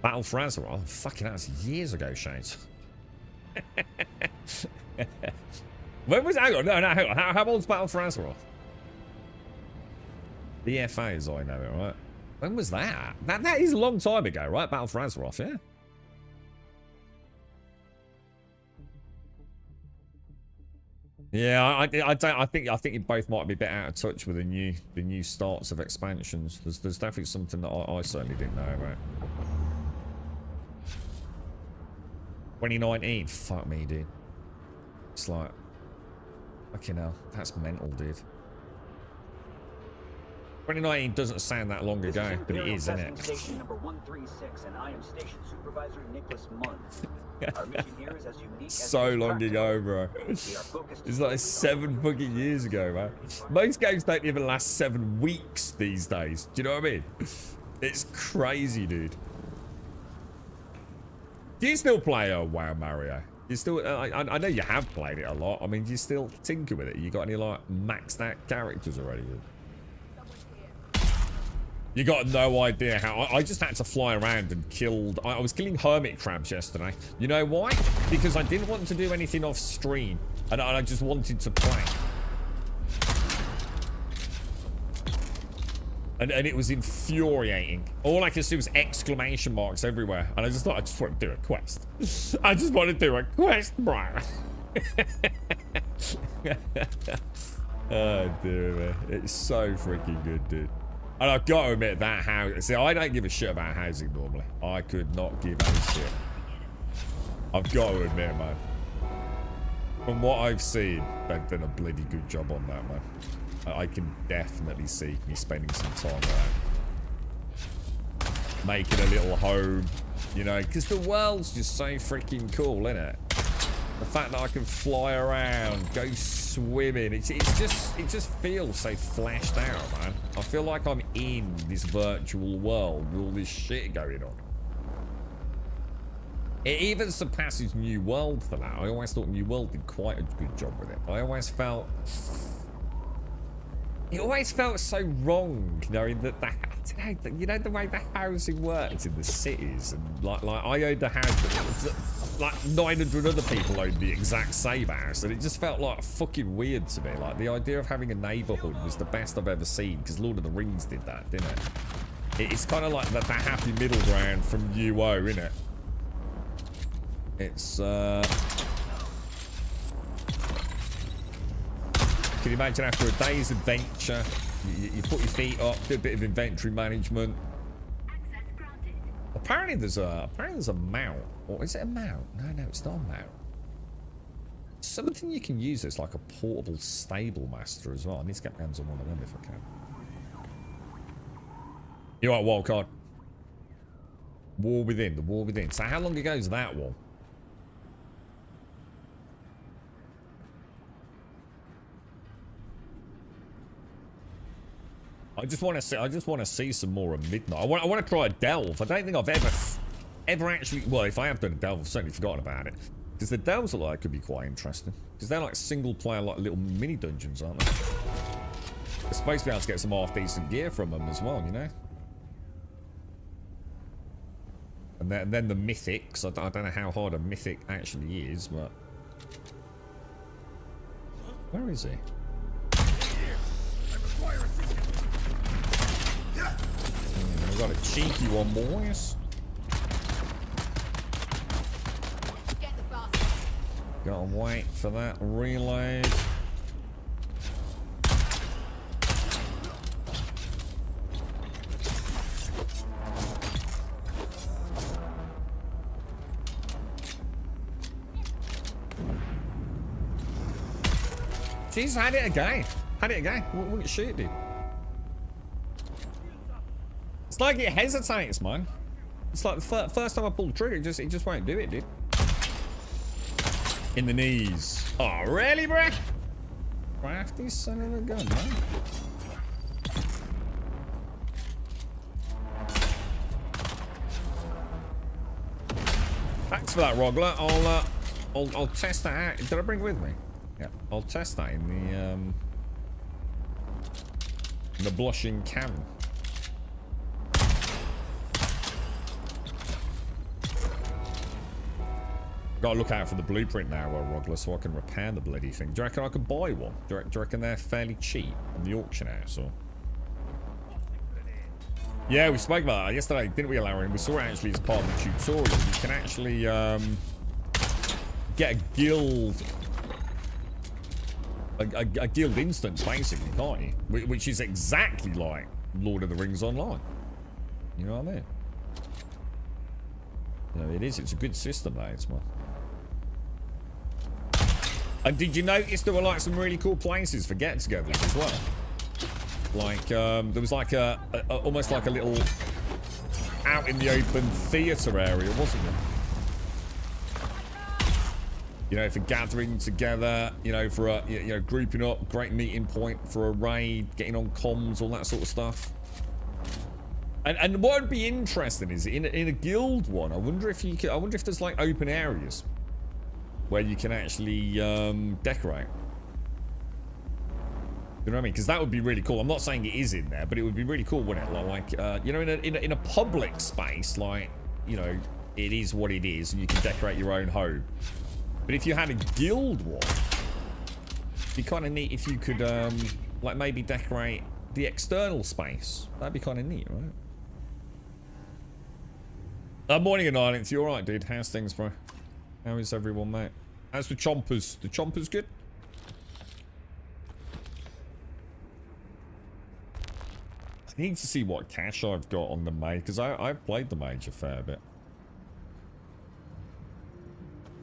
Battle for Azeroth? Oh, fucking hell, that's years ago, Shades. When was... Hang on, no, hang on. How old's Battle for Azeroth? BFA, as I know it, right? When was that? That is a long time ago, right? Battle for Azeroth, yeah? Yeah, I think you both might be a bit out of touch with the new starts of expansions. There's definitely something that I certainly didn't know about. 2019, fuck me, dude. It's like, fucking hell, that's mental, dude. 2019 doesn't sound that long ago, but it is, isn't it? Station number 136, and I am station supervisor Nicholas Munn. Our mission here is as unique as So long ago, bro. It's like 7 fucking years ago, man. Most games don't even last 7 weeks these days. Do you know what I mean? It's crazy, dude. Do you still play WoW, Mario? You still? I know you have played it a lot. I mean, do you still tinker with it? You got any like maxed out characters already? You got no idea how. I just had to fly around and killed... I was killing hermit crabs yesterday. You know why? Because I didn't want to do anything off stream. And I just wanted to play. And it was infuriating. All I could see was exclamation marks everywhere. And I just thought, I just want to do a quest. I just want to do a quest, bro. Oh, dear, man. It's so freaking good, dude. And I've got to admit that house. See, I don't give a shit about housing normally. I could not give a shit. I've got to admit, man. From what I've seen, they've done a bloody good job on that, man. I can definitely see me spending some time around. Making a little home, you know, because the world's just so freaking cool, isn't it? The fact that I can fly around, go swimming, it just feels so fleshed out, man. I feel like I'm in this virtual world with all this shit going on. It even surpasses New World for that. I always thought New World did quite a good job with it. I always felt... It always felt so wrong, knowing that you know the way the housing works in the cities, and like I owned a house that like 900 other people owned the exact same house, and it just felt like fucking weird to me. Like the idea of having a neighborhood was the best I've ever seen, because Lord of the Rings did that, didn't it? It's kind of like the happy middle ground from UO, isn't it? It's can you imagine after a day's adventure, you put your feet up, do a bit of inventory management. Apparently there's a mount. Or is it a mount? No, it's not a mount. Something you can use as like a portable stable master as well. I need to get my hands on one of them if I can. You are wildcard. War Within, the War Within. So how long ago is that one? I just want to see some more of Midnight. I want to try a delve. I don't think I've ever actually. Well, if I have done a delve, I've certainly forgotten about it. Because the delves look like could be quite interesting. Because they're like single player, like little mini dungeons, aren't they? They're supposed to be able to get some half decent gear from them as well, you know. And then the mythics. I don't know how hard a mythic actually is, but where is he? We got a cheeky one, boys. Gotta wait for that reload. Jeez, had it again. Had it again. Wouldn't shoot, dude. like it hesitates, man. It's like the first time I pulled the trigger, it just won't do it, dude. In the knees. Oh, really, bruh? Crafty son of a gun, man. Thanks for that, Rogler. I'll test that out. Did I bring it with me? Yeah, I'll test that in the blushing cavern. Gotta look out for the blueprint now, Rogler, so I can repair the bloody thing. Do you reckon I could buy one? Do you reckon they're fairly cheap on the auction house? Or? Yeah, we spoke about that yesterday, didn't we, Larry? We saw it actually as part of the tutorial. You can actually get a guild, a guild instance, basically, can't you? Which is exactly like Lord of the Rings Online. You know what I mean? No, it is. It's a good system, that is, man. And did you notice there were like some really cool places for get-togethers as well? Like, there was like almost like a little out in the open theatre area, wasn't there? You know, for gathering together, you know, for a, you know, grouping up, great meeting point for a raid, getting on comms, all that sort of stuff. And what would be interesting is in a guild one, I wonder if you could, I wonder if there's like open areas where you can actually decorate. You know what I mean? Because that would be really cool. I'm not saying it is in there, but it would be really cool, wouldn't it? Like, you know, in a public space, like, you know, it is what it is, and you can decorate your own home. But if you had a guild one, it'd be kind of neat if you could, like, maybe decorate the external space. That'd be kind of neat, right? Morning, Annihilance. You alright, dude? How's things, bro? How is everyone, mate? How's the chompers? The chompers good? I need to see what cash I've got on the mage, because I've played the mage a fair bit.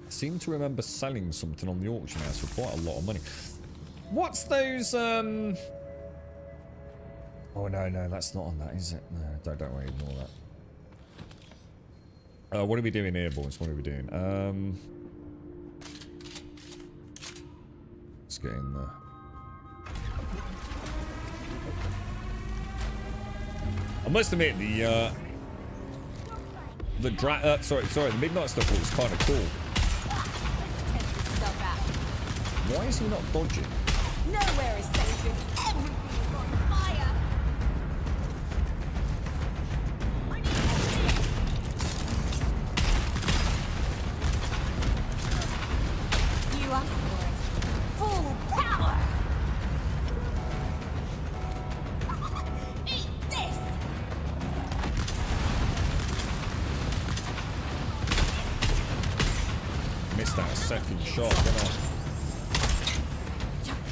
I seem to remember selling something on the auction house for quite a lot of money. What's those, Oh, no, that's not on that, is it? No, don't worry, ignore that. What are we doing here, boys? What are we doing? Let's get in there. I must admit, the midnight stuff looks kind of cool. Why is he not dodging? Nowhere is safe if everything's on fire. You are for it. Full power. Eat this. Missed that second shot, didn't I?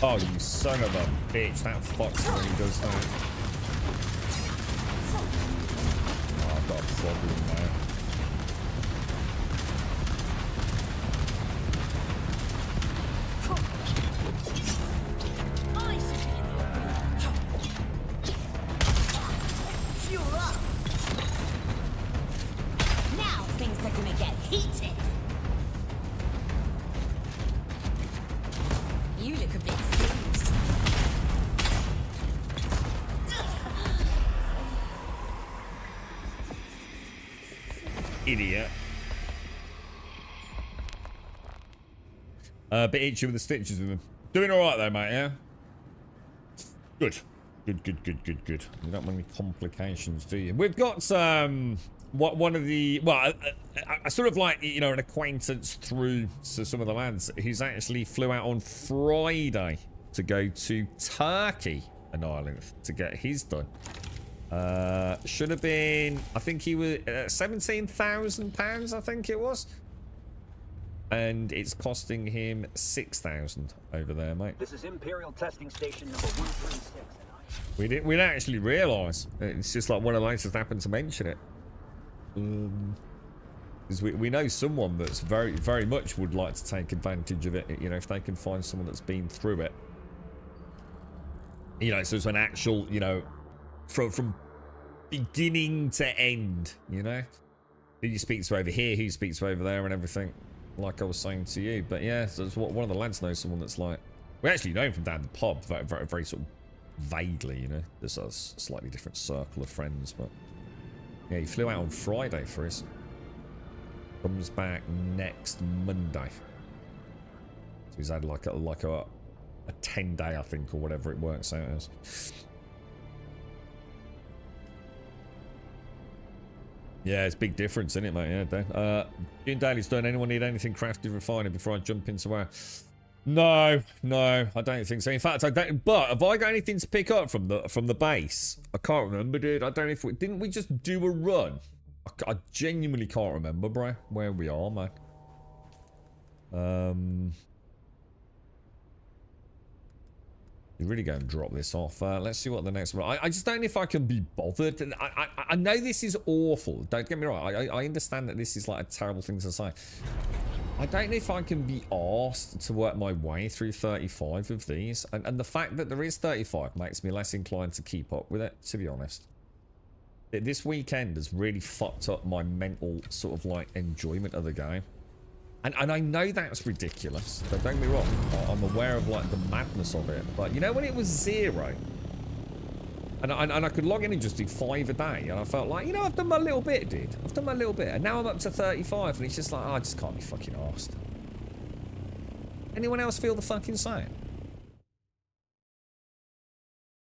Oh, you son of a bitch. That fucks when he does that. Oh, I've got a problem now. Fuel up. Now things are gonna get heated. You look a bit serious. Idiot. Bit itchy with the stitches in them. Doing alright though, mate, yeah? Good. Good. You don't want any complications, do you? We've got one of the, well, I sort of like, you know, an acquaintance through some of the lads who's actually flew out on Friday to go to Turkey and Ireland to get his done. Should have been, I think he was £17,000, I think it was. And it's costing him 6,000 over there, mate. This is Imperial Testing Station number 136. We didn't actually realise. It's just like one of those just happened to mention it. Because we know someone that's very much would like to take advantage of it, you know, if they can find someone that's been through it. You know, so it's an actual, you know, from beginning to end, you know? Who you speak to over here, who you speak to over there and everything, like I was saying to you. But yeah, so one of the lads knows someone that's like, we actually know him from down the pub, very sort of vaguely, you know? There's a slightly different circle of friends, but yeah, he flew out on Friday for his. Comes back next Monday. So he's had like a 10-day, I think, or whatever it works out as. Yeah, it's a big difference, isn't it, mate? Yeah, Dan. June Daly's done. Anyone need anything crafted refining before I jump into WoW? No, I don't think so. In fact, I don't. But have I got anything to pick up from the base? I can't remember, dude. I don't know if didn't we just do a run? I genuinely can't remember, bro, where we are, man. You really go and drop this off. Let's see what the next one. I just don't know if I can be bothered. I know this is awful. Don't get me wrong. I understand that this is like a terrible thing to say. I don't know if I can be asked to work my way through 35 of these. And the fact that there is 35 makes me less inclined to keep up with it, to be honest. This weekend has really fucked up my mental sort of like enjoyment of the game. And I know that's ridiculous. Don't get me wrong. I'm aware of like the madness of it. But you know when it was 0? And I could log in and just do 5 a day. And I felt like, you know, I've done my little bit, dude. I've done my little bit. And now I'm up to 35. And it's just like, oh, I just can't be fucking arsed. Anyone else feel the fucking same?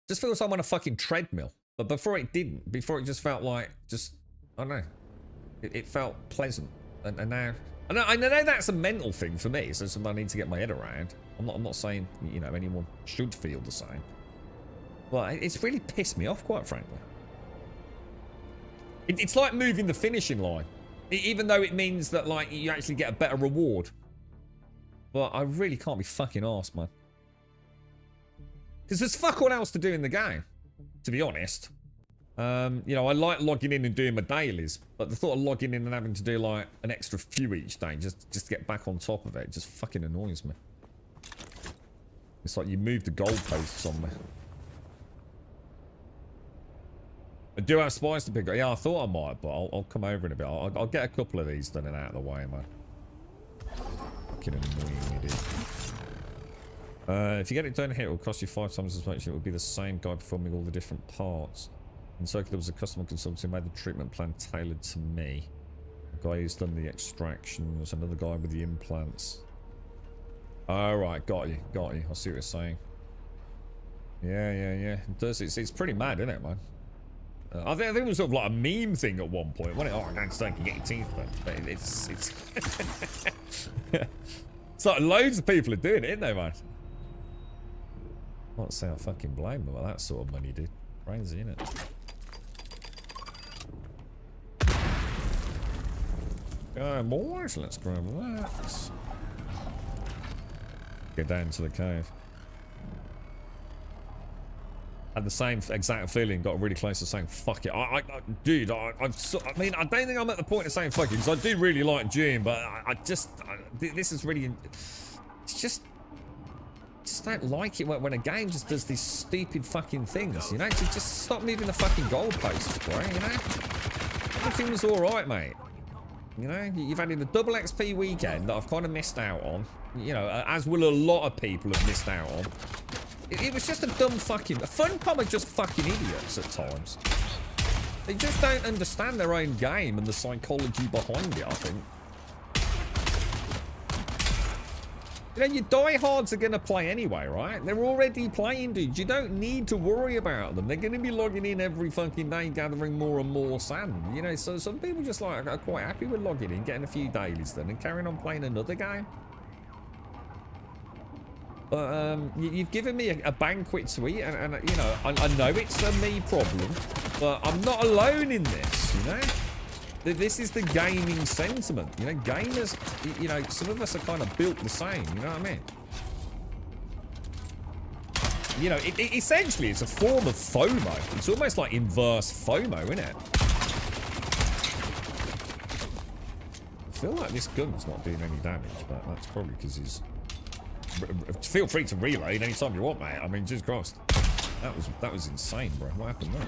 Just feels like I'm on a fucking treadmill. But before it didn't. Before it just felt like, I don't know. It felt pleasant. And now... I know that's a mental thing for me, so something I need to get my head around. I'm not saying, you know, anyone should feel the same. But it's really pissed me off, quite frankly. It's like moving the finishing line. Even though it means that, like, you actually get a better reward. But I really can't be fucking arsed, man. Because there's fuck all else to do in the game, to be honest. You know, I like logging in and doing my dailies, but the thought of logging in and having to do like an extra few each day just to get back on top of it just fucking annoys me. It's like you move the goalposts on me. I do have spies to pick up. Yeah, I thought I might, but I'll come over in a bit. I'll get a couple of these done and out of the way, man. Fucking annoying idiot. If you get it done here, it will cost you 5 times as much. It will be the same guy performing all the different parts. In Circle, there was a customer consultant who made the treatment plan tailored to me. A guy who's done the extractions, another guy with the implants. Alright, got you. I see what you're saying. Yeah. It does. It's pretty mad, isn't it, man? I think it was sort of like a meme thing at one point, wasn't it? Oh, don't stink, you get your teeth, but it's... it's like loads of people are doing it, isn't they, man? I can't say I fucking blame them about that sort of money, dude. Crazy, isn't it? Boys, let's grab that. Get down to the cave. Had the same exact feeling, got really close to saying fuck it. Dude, I mean, I don't think I'm at the point of saying fuck it, because I do really like June, but this is really, it's just don't like it when a game just does these stupid fucking things, you know? Just stop moving the fucking goalposts, bro, you know? Everything was alright, mate. You know, you've had a double XP weekend that I've kind of missed out on. You know, as will a lot of people have missed out on. It was just a dumb fucking... Funcom are just fucking idiots at times. They just don't understand their own game and the psychology behind it, I think. You know, your diehards are going to play anyway, right? They're already playing, dude. You don't need to worry about them. They're going to be logging in every fucking day, gathering more and more sand. You know, so some people just like are quite happy with logging in, getting a few dailies done, and carrying on playing another game. But you've given me a banquet to eat, and you know, I know it's a me problem, but I'm not alone in this, you know? This is the gaming sentiment. You know, gamers, you know, some of us are kind of built the same, you know what I mean? You know, essentially it's a form of FOMO. It's almost like inverse FOMO, isn't it? I feel like this gun's not doing any damage, but that's probably because he's... Feel free to reload anytime you want, mate. I mean, just crossed. That was insane, bro. What happened there?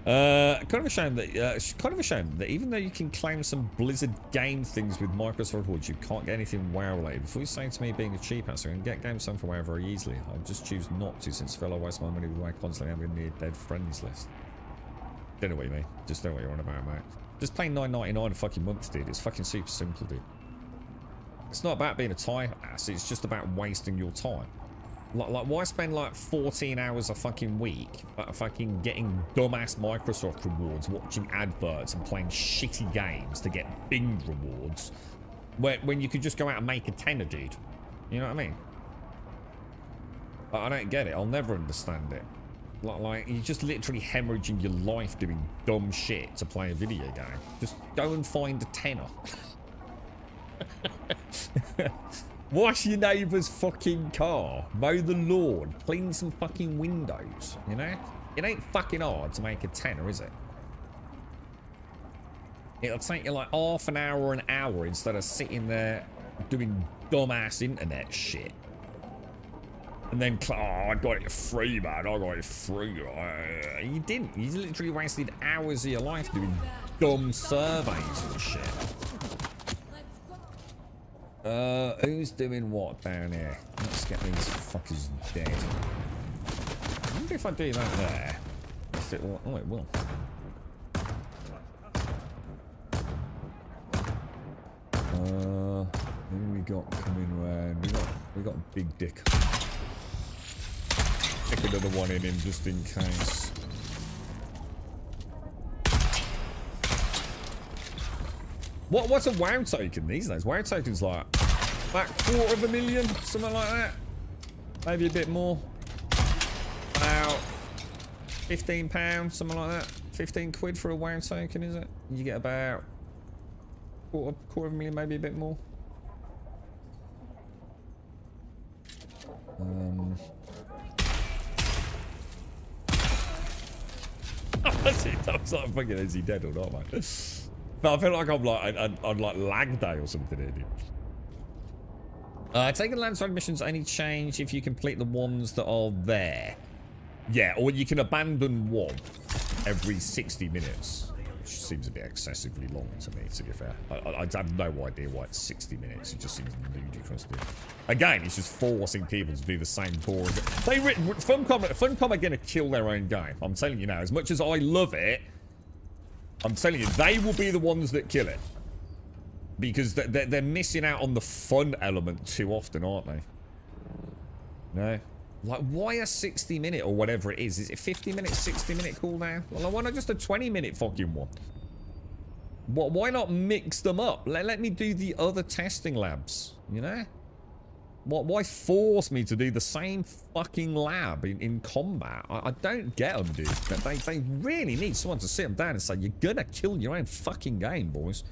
Kind of a shame that even though you can claim some Blizzard game things with Microsoft rewards, you can't get anything WoW related. Before you say to me being a cheap ass, I can get games done for WoW very easily. I just choose not to, since I feel I waste my money with WoW constantly having a near dead friends list. Don't know what you mean. Just know what you're on about, mate. Just paying $9.99 a fucking month, dude. It's fucking super simple, dude. It's not about being a tie ass. It's just about wasting your time. Like, why spend like 14 hours a fucking week fucking getting dumbass Microsoft rewards, watching adverts and playing shitty games to get Bing rewards, when you could just go out and make a tenner, dude? You know what I mean? I don't get it. I'll never understand it. Like, you're just literally hemorrhaging your life doing dumb shit to play a video game. Just go and find a tenner. Wash your neighbour's fucking car. Mow the lawn. Clean some fucking windows. You know? It ain't fucking hard to make a tenner, is it? It'll take you like half an hour or an hour instead of sitting there doing dumbass internet shit. And then, oh, I got it free, man. I got it free. You didn't. You literally wasted hours of your life doing dumb surveys and shit. Who's doing what down here? Let's get these fuckers dead. I wonder if I do that there. If it will. Oh, it will. Who we got coming round? We got Big Dick. Stick another one in him just in case. What's a WoW token these days? WoW token's like about $250,000, something like that. Maybe a bit more. About £15, something like that. 15 quid for a WoW token, is it? You get about quarter of a million, maybe a bit more. That was like fucking, is he dead or not, man? But I feel like I'm like on like lag day or something here, dude. Taking landslide missions only change if you complete the ones that are there. Yeah, or you can abandon one every 60 minutes. Which seems a bit excessively long to me, to be fair. I have no idea why it's 60 minutes. It just seems ludicrous, dude. Again, it's just forcing people to do the same boring. Funcom are going to kill their own game. I'm telling you now. As much as I love it, I'm telling you, they will be the ones that kill it. Because they're missing out on the fun element too often, aren't they? No? Like, why a 60-minute or whatever it is? Is it 50-minute, 60-minute cooldown? Well, why not just a 20-minute fucking one? Why not mix them up? Let me do the other testing labs, you know? Why force me to do the same fucking lab in combat? I don't get them, dude. They really need someone to sit them down and say, you're gonna kill your own fucking game, boys.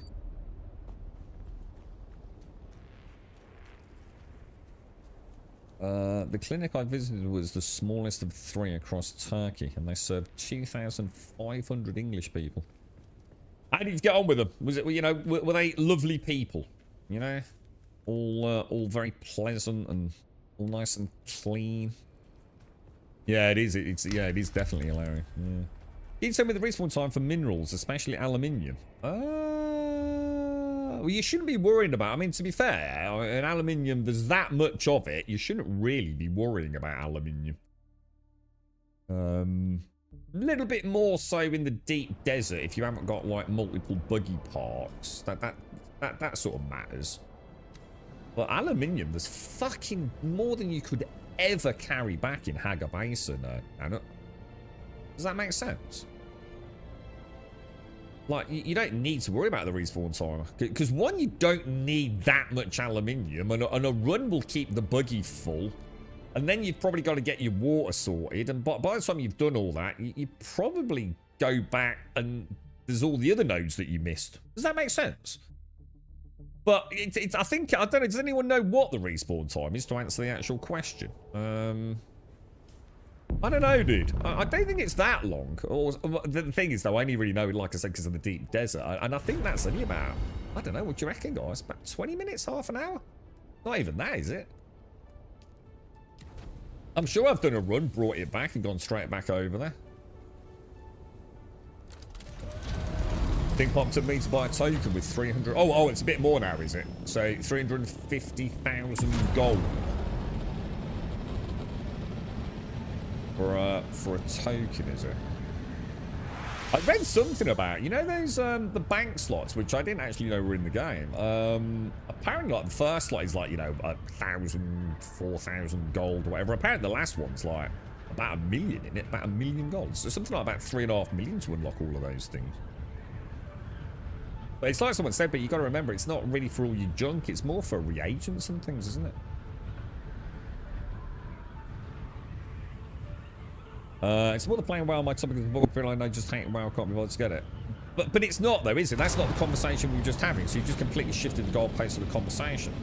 The clinic I visited was the smallest of 3 across Turkey, and they served 2,500 English people. How did you get on with them? Was it, you know, were they lovely people? You know? All very pleasant and all nice and clean. Yeah, it is. Yeah, it is definitely hilarious. Yeah. You can tell me the respawn time for minerals, especially aluminium. Well, you shouldn't be worrying about. I mean, to be fair, in aluminium, there's that much of it. You shouldn't really be worrying about aluminium. A little bit more so in the deep desert if you haven't got like multiple buggy parks. That sort of matters. But aluminium, there's fucking more than you could ever carry back in Haga Basin, Anna. Does that make sense? Like, you don't need to worry about the respawn time. Because one, you don't need that much aluminium, and a run will keep the buggy full. And then you've probably got to get your water sorted, and by the time you've done all that, you probably go back and there's all the other nodes that you missed. Does that make sense? But I think, I don't know, does anyone know what the respawn time is to answer the actual question? I don't know, dude. I don't think it's that long. Or the thing is, though, I only really know, like I said, because of the deep desert. And I think that's only about, I don't know, what do you reckon, guys? About 20 minutes, half an hour? Not even that, is it? I'm sure I've done a run, brought it back, and gone straight back over there. Thing popped up me to buy a token with 300. Oh, it's a bit more now, is it? So 350,000 gold for a token, is it? I read something about, you know, those the bank slots, which I didn't actually know were in the game. Apparently, like the first slot is like, you know, 1,000, 4,000 gold, or whatever. Apparently, the last one's like about 1 million in it, about 1 million gold. So something like about 3.5 million to unlock all of those things. But it's like someone said, but you got to remember, it's not really for all your junk. It's more for reagents and things, isn't it? It's more the playing WoW. My topic is the I know just hate WoW, can't be bothered to get it. But it's not though, is it? That's not the conversation we were just having. So you just completely shifted the goalpost of the conversation.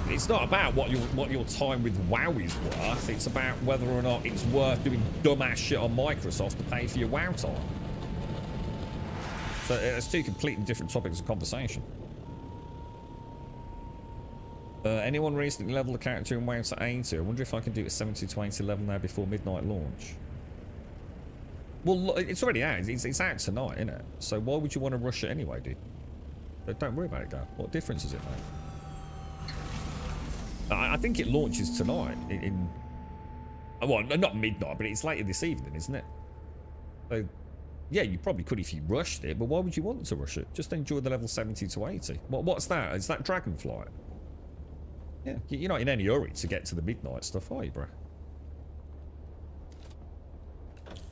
It's not about what your time with WoW is worth. It's about whether or not it's worth doing dumbass shit on Microsoft to pay for your WoW time. So it's two completely different topics of conversation. Anyone recently leveled the character in WoW to 80? I wonder if I can do a 70 to 80 level now before midnight launch. Well, it's already out. It's out tonight, isn't it? So why would you want to rush it anyway, dude? Don't worry about it, guy. What difference does it make? I think it launches tonight well, not midnight, but it's later this evening, isn't it? So, yeah, you probably could if you rushed it, but why would you want to rush it? Just enjoy the level 70 to 80. What's that? Is that Dragonflight? Yeah, you're not in any hurry to get to the midnight stuff, are you, bro?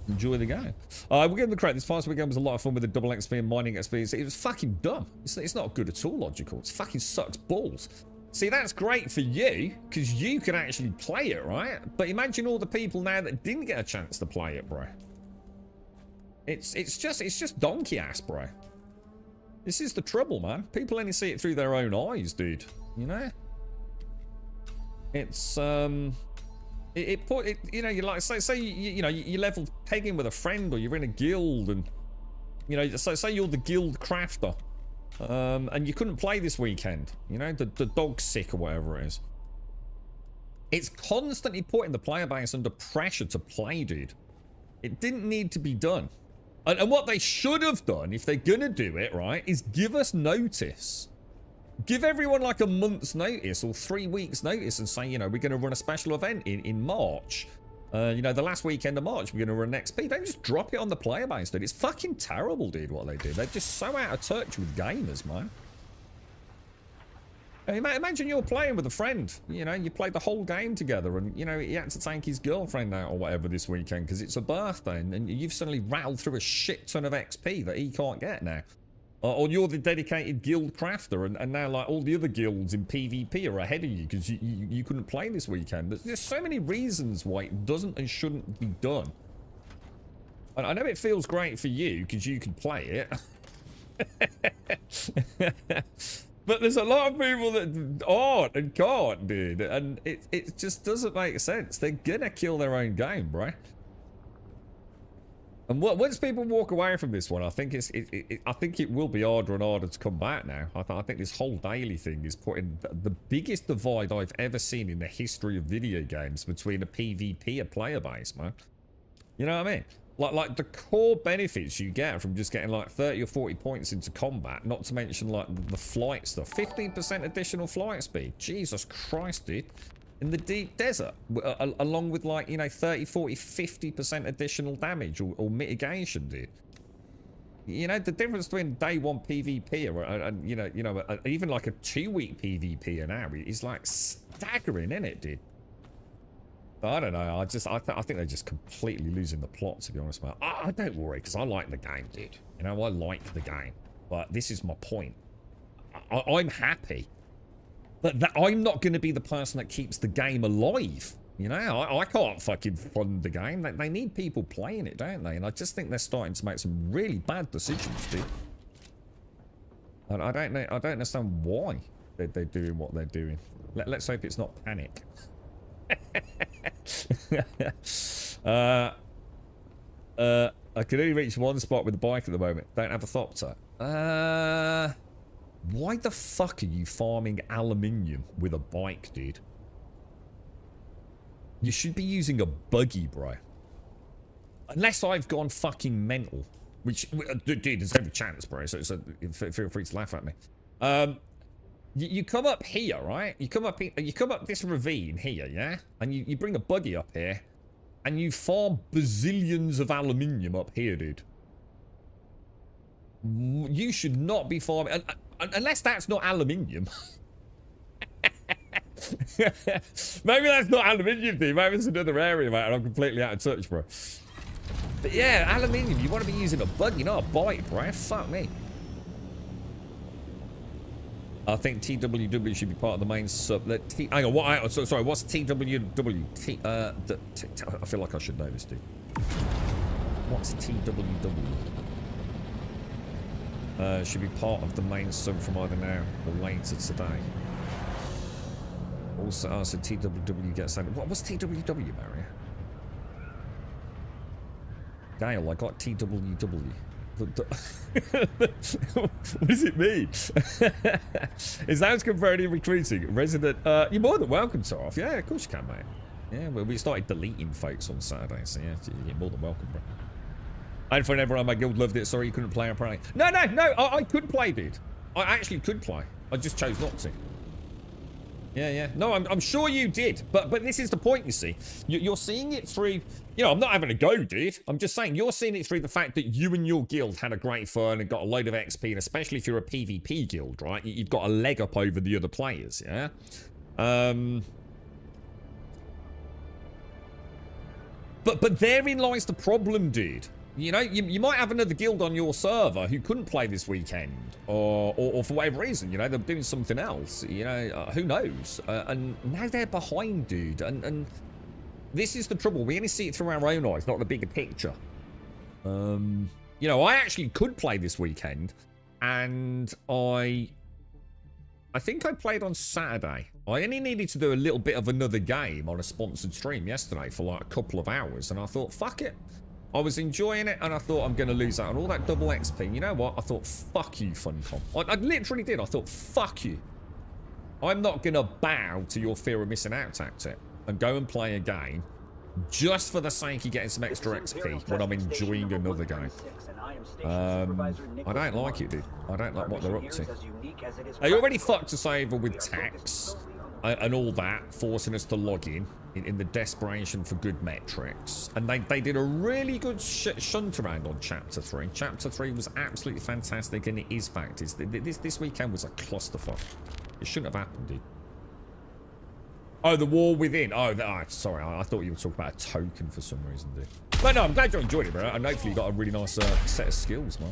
Enjoy the game. We'll give them the credit. This past weekend was a lot of fun with the double XP and mining XP. It was fucking dumb. It's not good at all logical. It's fucking sucks balls. See, that's great for you, because you can actually play it, right? But imagine all the people now that didn't get a chance to play it, bro. It's just donkey ass, bro. This is the trouble, man. People only see it through their own eyes, dude. You know? It's you know, you like say you know, you level pegging with a friend, or you're in a guild, and you know, so say you're the guild crafter, and you couldn't play this weekend. You know, the dog's sick or whatever it is. It's constantly putting the player base under pressure to play, dude. It didn't need to be done. And what they should have done, if they're gonna do it, right, is give us notice. Give everyone like a month's notice or 3 weeks notice and say, you know, we're going to run a special event in March. You know, the last weekend of March, we're going to run an XP. Don't just drop it on the player base, dude. It's fucking terrible, dude, what they do. They're just so out of touch with gamers, man. Imagine you're playing with a friend. You know, you played the whole game together and, you know, he had to take his girlfriend out or whatever this weekend because it's a birthday, and you've suddenly rattled through a shit ton of XP that he can't get now. Or you're the dedicated guild crafter, and now like all the other guilds in PvP are ahead of you because you couldn't play this weekend. There's so many reasons why it doesn't and shouldn't be done. And I know it feels great for you because you can play it. But there's a lot of people that aren't and can't, dude. And it just doesn't make sense. They're gonna kill their own game, bro. And once people walk away from this one, I think I think it will be harder and harder to come back now. I think this whole daily thing is putting the biggest divide I've ever seen in the history of video games between a PvP and player base, man. You know what I mean? Like the core benefits you get from just getting like 30 or 40 points into combat, not to mention like the flight stuff. 15% additional flight speed. Jesus Christ, dude. In the deep desert, along with like, you know, 30, 40, 50% additional damage or mitigation, dude. You know, the difference between day one PvP and you know, even like a 2-week PvP an hour is like staggering, isn't it, dude? But I don't know. I think they're just completely losing the plot, to be honest, man. I don't worry, because I like the game, dude. You know, I like the game. But this is my point. I'm happy. But I'm not going to be the person that keeps the game alive. You know, I can't fucking fund the game. They need people playing it, don't they? And I just think they're starting to make some really bad decisions, dude. And I don't know. I don't understand why they're doing what they're doing. Let's hope it's not panic. I can only reach one spot with the bike at the moment. Don't have a thopter. Why the fuck are you farming aluminium with a bike, dude? You should be using a buggy, bro. Unless I've gone fucking mental. Which, dude, there's every chance, bro. So feel free to laugh at me. You come up here, right? You come up this ravine here, yeah? And you bring a buggy up here, and you farm bazillions of aluminium up here, dude. You should not be farming, unless that's not aluminium. Maybe that's not aluminium, dude. Maybe it's another area, mate, and I'm completely out of touch, bro. But yeah, aluminium, you want to be using a buggy, not a bike, bro. Fuck me. I think TWW should be part of the main sub. Hang on, what? Sorry, what's TWW? I feel like I should know this, dude. What's TWW? Should be part of the main sub from either now or later today. Also, so TWW gets that. What's TWW, Mario? Gail, I got TWW. What does it mean? Is that comparative recruiting? Resident, you're more than welcome to off. Yeah, of course you can, mate. Yeah, well, we started deleting folks on Saturday, so yeah, you're more than welcome, bro. And for everyone, my guild loved it. Sorry you couldn't play, apparently. No, I could play, dude. I actually could play. I just chose not to. Yeah. No, I'm sure you did. But this is the point, you see. You're seeing it through... You know, I'm not having a go, dude. I'm just saying, you're seeing it through the fact that you and your guild had a great fun and got a load of XP, and especially if you're a PvP guild, right? You've got a leg up over the other players, yeah? But therein lies the problem, dude. You know, you might have another guild on your server who couldn't play this weekend, or for whatever reason, you know, they're doing something else, you know, who knows? And now they're behind, dude, and this is the trouble. We only see it through our own eyes, not the bigger picture. You know, I actually could play this weekend, and I think I played on Saturday. I only needed to do a little bit of another game on a sponsored stream yesterday for like a couple of hours, and I thought, fuck it. I was enjoying it, and I thought I'm going to lose out on all that double XP. You know what? I thought, fuck you, Funcom. I literally did. I thought, fuck you. I'm not going to bow to your fear of missing out tactic and go and play a game just for the sake of getting some extra XP when I'm enjoying another game. I don't like it, dude. I don't like what they're up to. They already fucked us over with tax and all that, forcing us to log in the desperation for good metrics. And they did a really good shunt around on Chapter 3. Chapter 3 was absolutely fantastic, and it is fact. This weekend was a clusterfuck. It shouldn't have happened, dude. Oh, the war within. Oh, sorry. I thought you were talking about a token for some reason, dude. But no, I'm glad you enjoyed it, bro. And hopefully you got a really nice set of skills, man.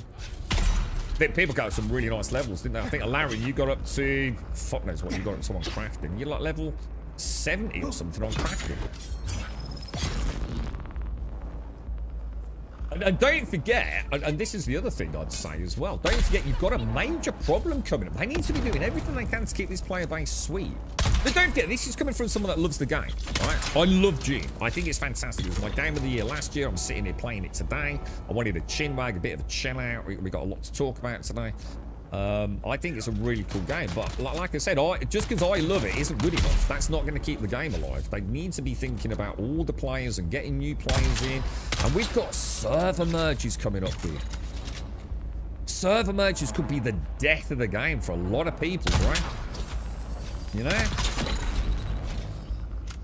People got some really nice levels, didn't they? I think, Larry, you got up to... Fuck knows what you got up to on crafting. You're like level 70 or something on crafting. And don't forget, and this is the other thing I'd say as well, don't forget you've got a major problem coming up. They need to be doing everything they can to keep this player base sweet. But don't forget, this is coming from someone that loves the game, right? I love June. I think it's fantastic. It was my game of the year last year. I'm sitting here playing it today. I wanted a chinwag, a bit of a chill out. We got a lot to talk about today. I think it's a really cool game, but like I said, just because I love it isn't good enough. That's not going to keep the game alive. They need to be thinking about all the players and getting new players in. And we've got server merges coming up, dude. Server merges could be the death of the game for a lot of people, right? You know?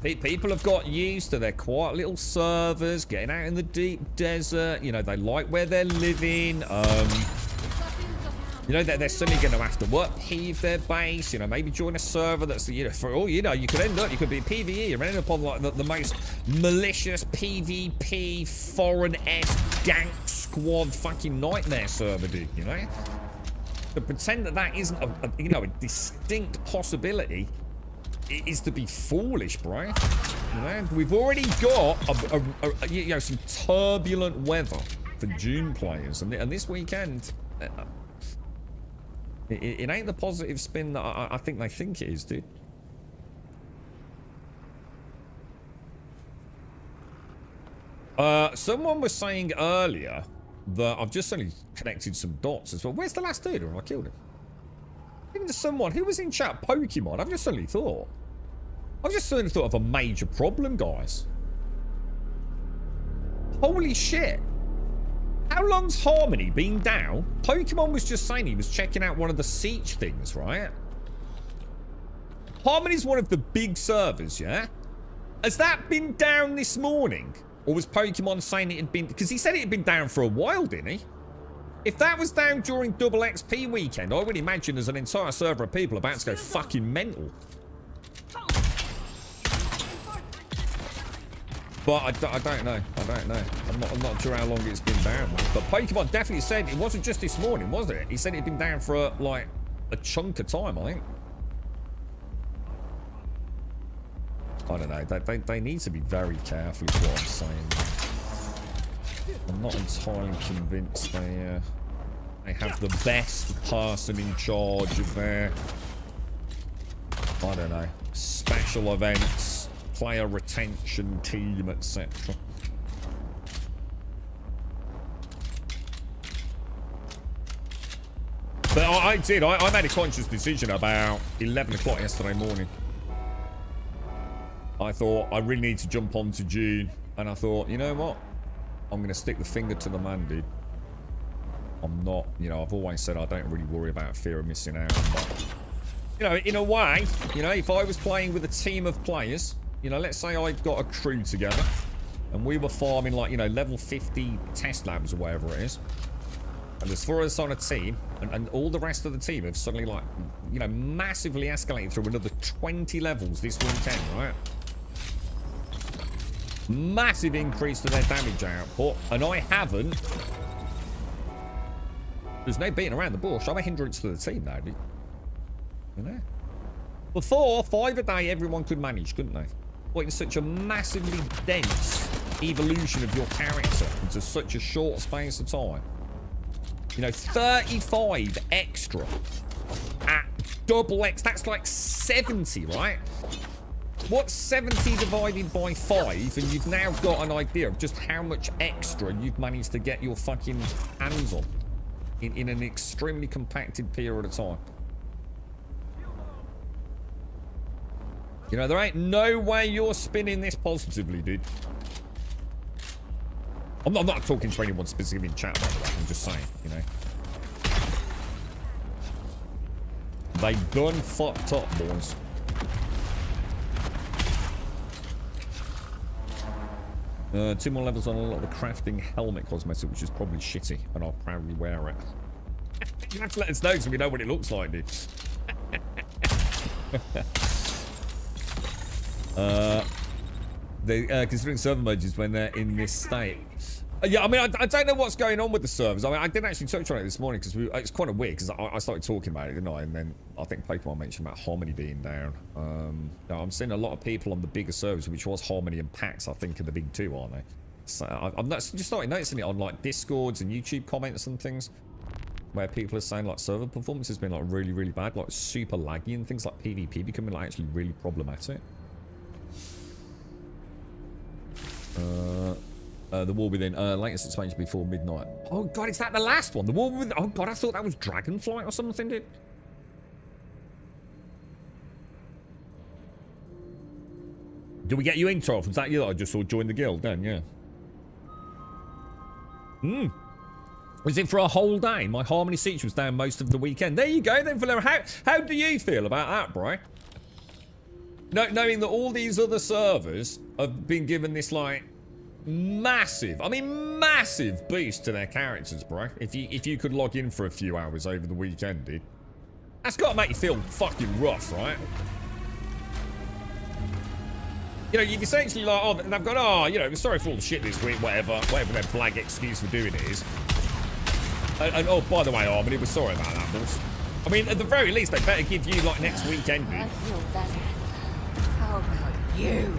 People have got used to their quiet little servers, getting out in the deep desert. You know, they like where they're living. You know, they're suddenly going to have to work, heave their base, you know, maybe join a server that's, you know, for all you know, you could end up, you could be PvE, you're ending up on like the most malicious PvP, foreign-esque gank squad fucking nightmare server, dude, you know? To pretend that isn't, you know, a distinct possibility is to be foolish, bro. You know, we've already got, you know, some turbulent weather for June players, and this weekend... It ain't the positive spin that I think they think it is, dude. Someone was saying earlier that I've just suddenly connected some dots as well. Where's the last dude, or have I killed him? Even to someone who was in chat, Pokemon. I've just suddenly thought of a major problem, guys. Holy shit. How long's Harmony been down? Pokemon was just saying he was checking out one of the Siege things, right? Harmony's one of the big servers, yeah? Has that been down this morning? Or was Pokemon saying it had been... Because he said it had been down for a while, didn't he? If that was down during Double XP weekend, I would imagine there's an entire server of people about to go fucking mental. But I don't know. I don't know. I'm not sure how long it's been down. But Pokemon definitely said it wasn't just this morning, was it? He said it'd been down for like a chunk of time, I think. I don't know. They need to be very careful is what I'm saying. I'm not entirely convinced they have the best person in charge of their, I don't know, special events, player retention team, etc. But I made a conscious decision about 11 o'clock yesterday morning. I thought I really need to jump onto June, and I thought, you know what? I'm going to stick the finger to the man, dude. I'm not, you know, I've always said I don't really worry about fear of missing out. But, you know, in a way, you know, if I was playing with a team of players, you know, let's say I got a crew together and we were farming like, you know, level 50 test labs or whatever it is. And there's 4 of us on a team and all the rest of the team have suddenly like, you know, massively escalated through another 20 levels this weekend, right? Massive increase to their damage output, and I haven't. There's no beating around the bush. I'm a hindrance to the team now, dude. You know? Before, 5 a day, everyone could manage, couldn't they? But in such a massively dense evolution of your character into such a short space of time. You know, 35 extra at double X. That's like 70, right? What's 70 divided by 5? And you've now got an idea of just how much extra you've managed to get your fucking hands on in an extremely compacted period of time. You know, there ain't no way you're spinning this positively, dude. I'm not talking to anyone specifically in chat, by the way. I'm just saying, you know. They done fucked up, boys. Two more levels on a lot of the crafting helmet cosmetic, which is probably shitty, and I'll proudly wear it. You have to let us know so we know what it looks like, dude. Considering server merges when they're in this state. Yeah, I mean, I don't know what's going on with the servers. I mean, I didn't actually touch on it this morning because it's kind of weird because I started talking about it, didn't I? And then I think Pokemon mentioned about Harmony being down. Now I'm seeing a lot of people on the bigger servers, which was Harmony and PAX, I think, are the big two, aren't they? So I'm just started noticing it on like Discords and YouTube comments and things, where people are saying like server performance has been like really, really bad, like super laggy and things like PvP becoming like actually really problematic. The War Within, latest expansion before midnight. Oh god, is that the last one? The War Within, oh god, I thought that was Dragonflight or something, dude. Did we get you in, Torf? Was that you that I just saw join the guild then? Yeah. Was it for a whole day? My Harmony Siege was down most of the weekend. There you go then, Valera. How do you feel about that, bro? Knowing that all these other servers have been given this, like, massive boost to their characters, bro. If you could log in for a few hours over the weekend, dude. That's got to make you feel fucking rough, right? You know, you've essentially like, oh, and I've gone, oh, you know, sorry for all the shit this week, whatever their blag excuse for doing it is. And oh, by the way, Harmony, we're sorry about that, boss. I mean, at the very least, they better give you, like, next weekend, dude. I feel better. How about you?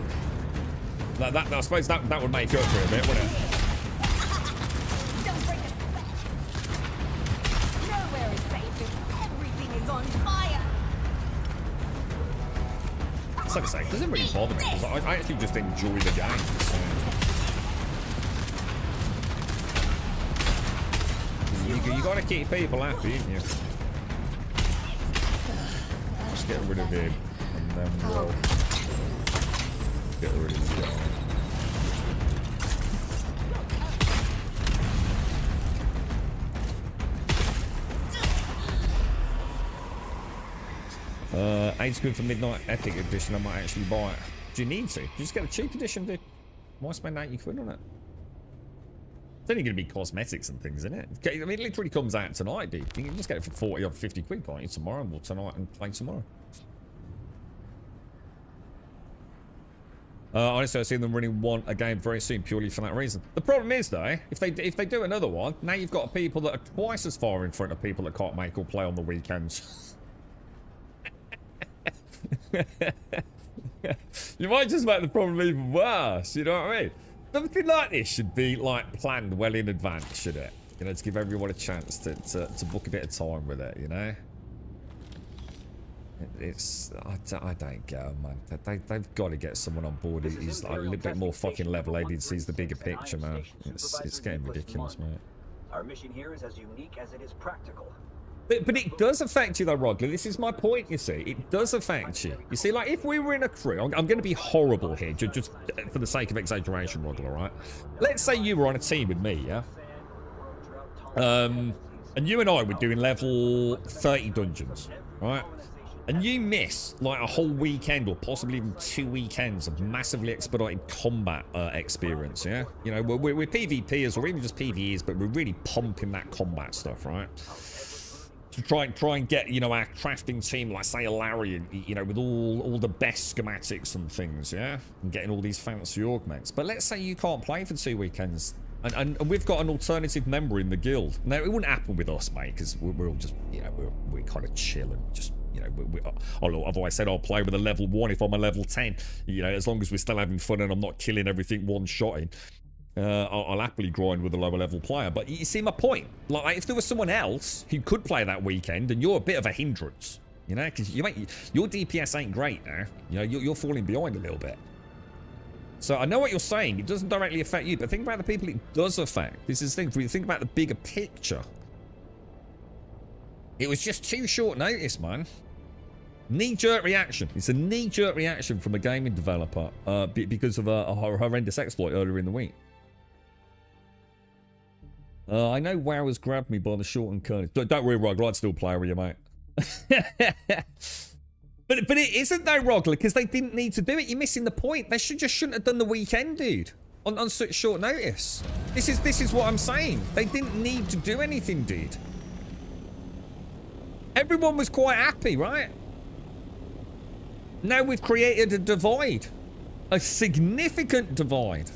I suppose that would make up for it a bit, wouldn't it? Don't bring us back. Nowhere is safe if everything is on fire. It's like I say, it doesn't really bother me because I actually just enjoy the game. So. You gotta keep people happy, ain't you? Just get rid of him, and then we'll get rid of the guy. £8 for Midnight Epic Edition. I might actually buy it. Do you need to? Just get a cheap edition, dude. Why spend £80 on it? It's only going to be cosmetics and things, isn't it? I mean, it literally comes out tonight, dude. You can just get it for 40 or 50 quid, can't you? Tomorrow, or tonight, and play tomorrow. Honestly, I see them running a game very soon purely for that reason. The problem is, though, if they do another one, now you've got people that are twice as far in front of people that can't make or play on the weekends. You might just make the problem even worse, you know what I mean? Something like this should be like planned well in advance, should it? You know, to give everyone a chance to book a bit of time with it, you know? I don't get it, man. They've got to get someone on board who's like a little bit more fucking level-headed, sees the bigger picture, man. It's getting ridiculous, mate. Our mission here is as unique as it is practical. But it does affect you though, Rogler. This is my point, you see. It does affect you. You see, like, if we were in a crew, I'm going to be horrible here, just for the sake of exaggeration, Rogler, right? Let's say you were on a team with me, yeah? And you and I were doing level 30 dungeons, right? And you miss, like, a whole weekend or possibly even 2 weekends of massively expedited combat experience, yeah? You know, we're PvPers or even just PvEs, but we're really pumping that combat stuff, right? To try and get, you know, our crafting team, like, say, a Larian, you know, with all the best schematics and things, yeah? And getting all these fancy augments. But let's say you can't play for 2 weekends. And we've got an alternative member in the guild. Now, it wouldn't happen with us, mate, because we're all just, you know, we're kind of chill and just, you know, I've always said I'll play with a level 1 if I'm a level 10. You know, as long as we're still having fun and I'm not killing everything one-shotting. I'll happily grind with a lower level player. But you see my point. Like, if there was someone else who could play that weekend, and you're a bit of a hindrance, you know, because your DPS ain't great now. You know, you're falling behind a little bit. So I know what you're saying. It doesn't directly affect you, but think about the people it does affect. This is the thing. If you think about the bigger picture, it was just too short notice, man. Knee-jerk reaction. It's a knee-jerk reaction from a gaming developer because of a horrendous exploit earlier in the week. I know WoW has grabbed me by the short and curly. Don't worry, Rogler. I'd still play with you, mate. But it isn't though, Rogler, because they didn't need to do it. You're missing the point. They shouldn't have done the weekend, dude. On such short notice. This is what I'm saying. They didn't need to do anything, dude. Everyone was quite happy, right? Now we've created a divide. A significant divide.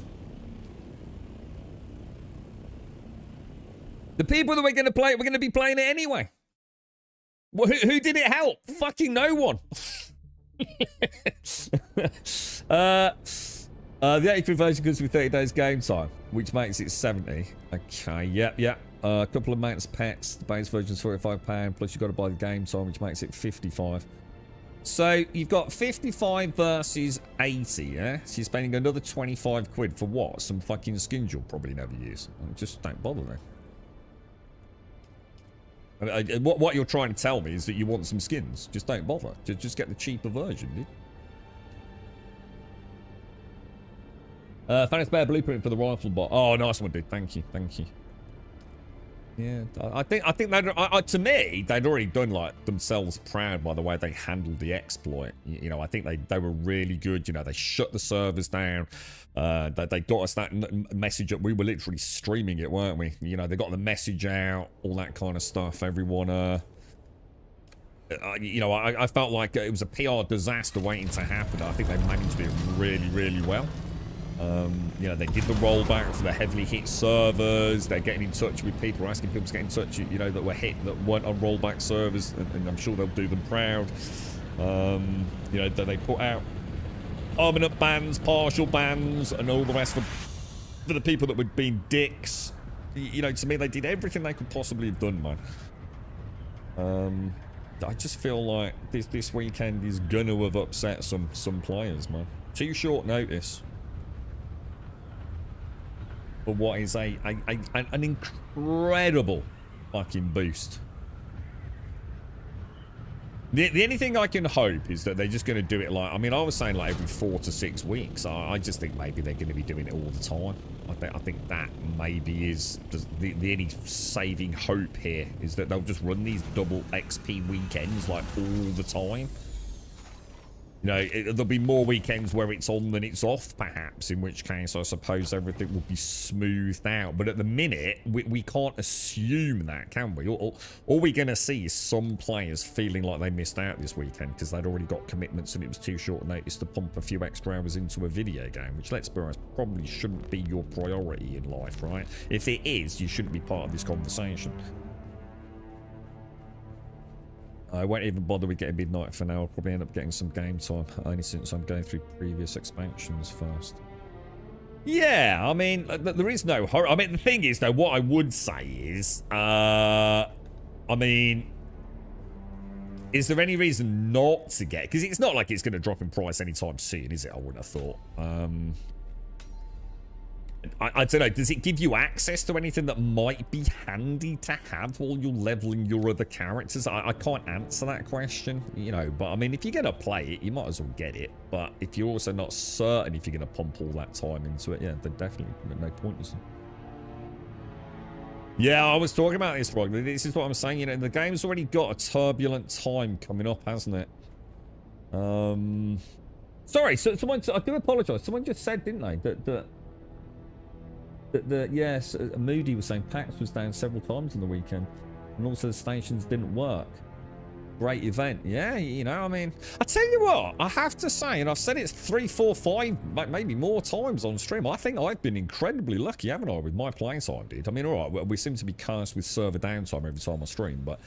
The people that we're going to play, we're going to be playing it anyway. Well, who did it help? Fucking no one. The 80 version gives me 30 days game time, which makes it 70. Okay, yep. A couple of maintenance packs. The base version's £45, plus you've got to buy the game time, which makes it 55. So you've got 55 versus 80, yeah? So you're spending another 25 quid for what? Some fucking skins you'll probably never use. Just don't bother then. What you're trying to tell me is that you want some skins. Just don't bother. Just get the cheaper version, dude. Fanny's Bear blueprint for the rifle bot. Oh, nice one, dude. Thank you. Yeah, I think to me, they'd already done, like, themselves proud by the way they handled the exploit. You know, I think they were really good. You know, they shut the servers down. They got us that message up. We were literally streaming it, weren't we? You know, they got the message out, all that kind of stuff. Everyone, you know, I felt like it was a PR disaster waiting to happen. I think they managed it really, really well. You know, they did the rollback for the heavily hit servers. They're getting in touch with people, asking people to get in touch, you know, that were hit, that weren't on rollback servers, and I'm sure they'll do them proud. You know, they put out permanent bans, partial bans, and all the rest for the people that were being dicks. You know, to me, they did everything they could possibly have done, man. I just feel like this weekend is gonna have upset some players, man. Too short notice. For what is an incredible fucking boost. The only thing I can hope is that they're just going to do it like, I mean, I was saying like every 4 to 6 weeks. I just think maybe they're going to be doing it all the time. I think that maybe is the only saving hope here, is that they'll just run these double XP weekends like all the time. You know, there'll be more weekends where it's on than it's off, perhaps, in which case I suppose everything will be smoothed out. But at the minute, we can't assume that, can we? All we're going to see is some players feeling like they missed out this weekend because they'd already got commitments and it was too short notice to pump a few extra hours into a video game, which, let's be honest, probably shouldn't be your priority in life, right? If it is, you shouldn't be part of this conversation. I won't even bother with getting midnight for now. I'll probably end up getting some game time, only since I'm going through previous expansions first. Yeah, I mean, there is no hurry. I mean, the thing is, though, what I would say is, I mean, is there any reason not to get? Because it's not like it's going to drop in price anytime soon, is it? I would have thought. I don't know, does it give you access to anything that might be handy to have while you're leveling your other characters? I can't answer that question, you know, but I mean, if you're going to play it, you might as well get it. But if you're also not certain if you're going to pump all that time into it, yeah, then definitely no point, is there? Yeah, I was talking about this, Rog. This is what I'm saying, you know, the game's already got a turbulent time coming up, hasn't it? Sorry, so someone, I do apologise, someone just said, didn't they, yes, Moody was saying PAX was down several times in the weekend, and also the stations didn't work. Great event. Yeah, you know, I mean, I tell you what, I have to say, and I've said it 3, 4, 5, maybe more times on stream, I think I've been incredibly lucky, haven't I, with my playing time, dude? I mean, all right, we seem to be cursed with server downtime every time I stream, but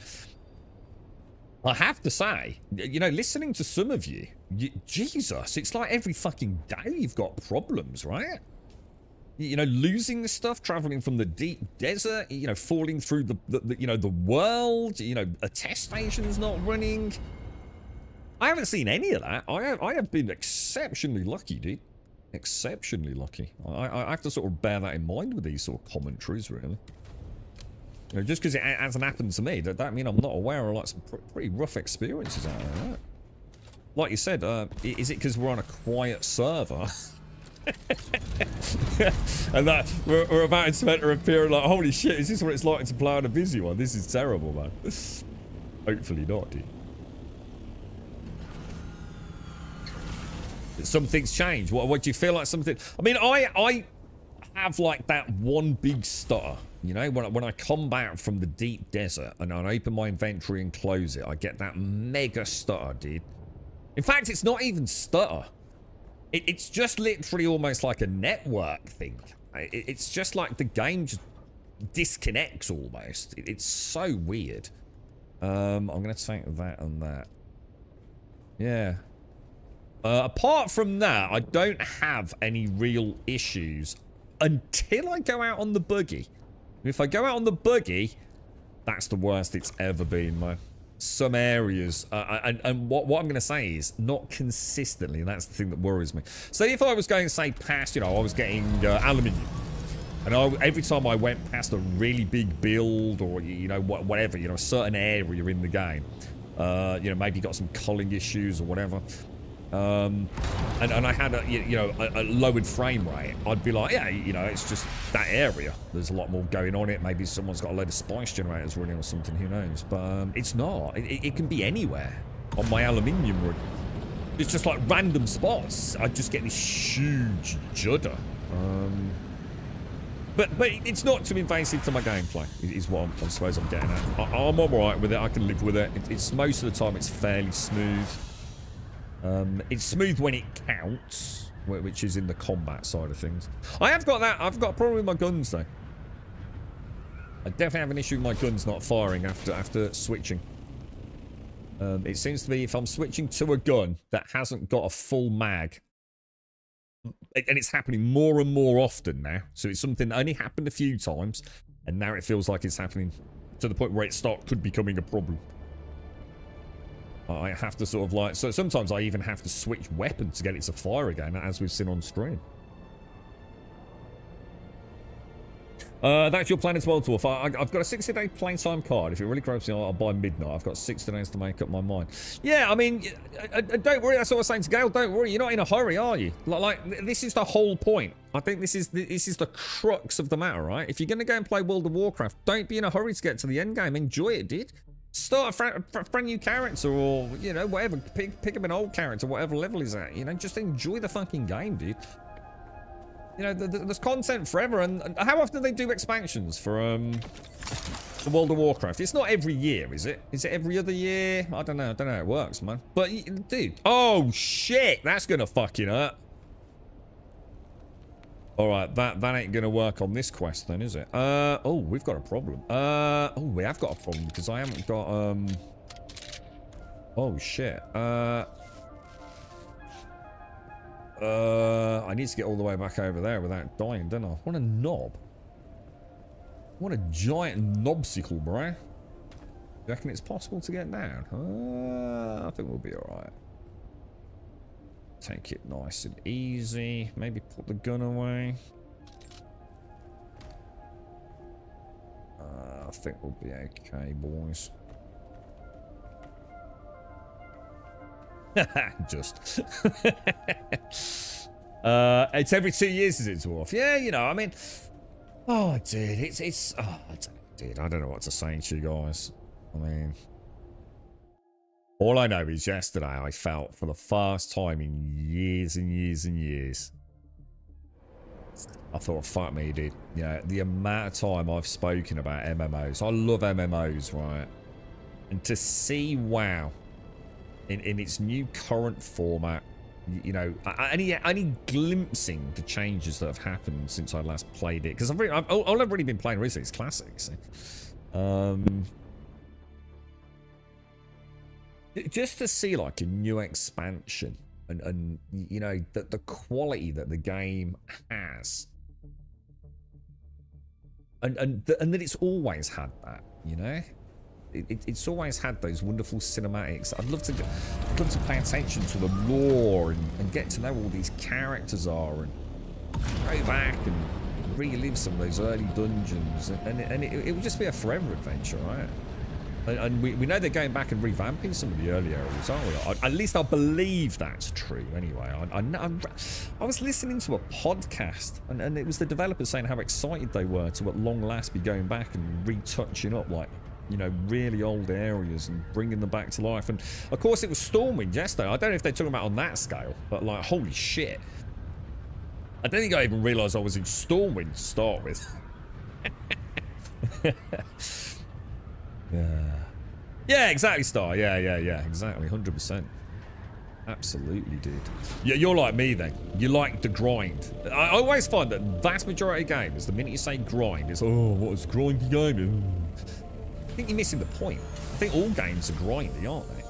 I have to say, you know, listening to some of you, Jesus, it's like every fucking day you've got problems, right? You know, losing the stuff, traveling from the deep desert, you know, falling through the you know, the world, you know, a test station's not running. I haven't seen any of that. I have been exceptionally lucky, dude. Exceptionally lucky. I have to sort of bear that in mind with these sort of commentaries, really. You know, just because it hasn't happened to me, that mean I'm not aware of like some pretty rough experiences out of that. Like you said, is it because we're on a quiet server? And that we're about to enter a period like, holy shit, is this what it's like to play on a busy one? This is terrible, man. Hopefully not, dude. Something's changed. What do you feel like something? I mean, I have like that one big stutter, you know, when I come back from the deep desert and I open my inventory and close it, I get that mega stutter, dude. In fact, it's not even stutter. It's just literally almost like a network thing. It's just like the game just disconnects almost. It's so weird. I'm going to take that and that. Yeah. Apart from that, I don't have any real issues until I go out on the buggy. If I go out on the buggy, that's the worst it's ever been, man. Some areas, and what I'm going to say is not consistently, and that's the thing that worries me. So if I was going to say past, you know, I was getting aluminium, and every time I went past a really big build or, you know, whatever, you know, a certain area in the game, you know, maybe got some culling issues or whatever, and I had a lowered frame rate, I'd be like, yeah, you know, it's just that area, there's a lot more going on it, maybe someone's got a load of spice generators running or something, who knows, but it's not, it can be anywhere on my aluminium run. It's just like random spots. I just get this huge judder, but it's not too invasive to my gameplay, is what I suppose I'm getting at. I'm alright with it, I can live with it. It's most of the time it's fairly smooth. It's smooth when it counts, which is in the combat side of things. I've got a problem with my guns though. I definitely have an issue with my guns not firing after switching. It seems to be if I'm switching to a gun that hasn't got a full mag, and it's happening more and more often now, so it's something that only happened a few times, and now it feels like it's happening to the point where it could becoming a problem. I have to sort of like, so sometimes I even have to switch weapon to get it to fire again, as we've seen on stream. That's your plan as well, Dwarf. I've got a 60-day playtime card. If it really grabs me, I'll buy midnight. I've got 60 days to make up my mind. Yeah, I mean, don't worry. That's what I was saying to Gail. Don't worry. You're not in a hurry, are you? Like this is the whole point. I think this is the crux of the matter, right? If you're going to go and play World of Warcraft, don't be in a hurry to get to the end game. Enjoy it, dude. Start a brand new character, or you know, whatever. Pick up an old character, whatever level he's at. You know, just enjoy the fucking game, dude. You know, there's content forever, and how often do they do expansions for the World of Warcraft? It's not every year, is it? Is it every other year? I don't know. I don't know how it works, man. But dude, oh shit, that's gonna fucking hurt. All right, that ain't gonna work on this quest then, is it? Oh, we've got a problem. Oh, we have got a problem because I haven't got oh shit. I need to get all the way back over there without dying, don't I? What a knob. What a giant knobsicle, bro. You reckon it's possible to get down? I think we'll be alright. Take it nice and easy. Maybe put the gun away. I think we'll be okay, boys. Just. It's every 2 years, is it, Dwarf? Yeah, you know, I mean... Oh, dude, it's... Oh, dude, I don't know what to say to you guys. I mean... All I know is yesterday I felt for the first time in years and years and years. I thought, fuck me, dude. You know, the amount of time I've spoken about MMOs. I love MMOs, right? And to see WoW in its new current format, you know, only glimpsing the changes that have happened since I last played it. Because all I've really been playing recently is classics. Just to see like a new expansion and you know the quality that the game has, and that it's always had that, you know, it's always had those wonderful cinematics. I'd love to pay attention to the lore and get to know all these characters are, and go back and relive some of those early dungeons, and it would just be a forever adventure, right? And we know they're going back and revamping some of the early areas, aren't we? At least I believe that's true anyway. I was listening to a podcast, and it was the developers saying how excited they were to at long last be going back and retouching up, like, you know, really old areas and bringing them back to life. And of course it was Stormwind yesterday. I don't know if they're talking about on that scale, but like, holy shit. I don't think I even realised I was in Stormwind to start with. Yeah, exactly, Star. Yeah, exactly, 100%. Absolutely, dude. Yeah, you're like me then. You like the grind. I always find that vast majority of games, the minute you say grind, it's, oh, what is grindy game? I think you're missing the point. I think all games are grindy, aren't they?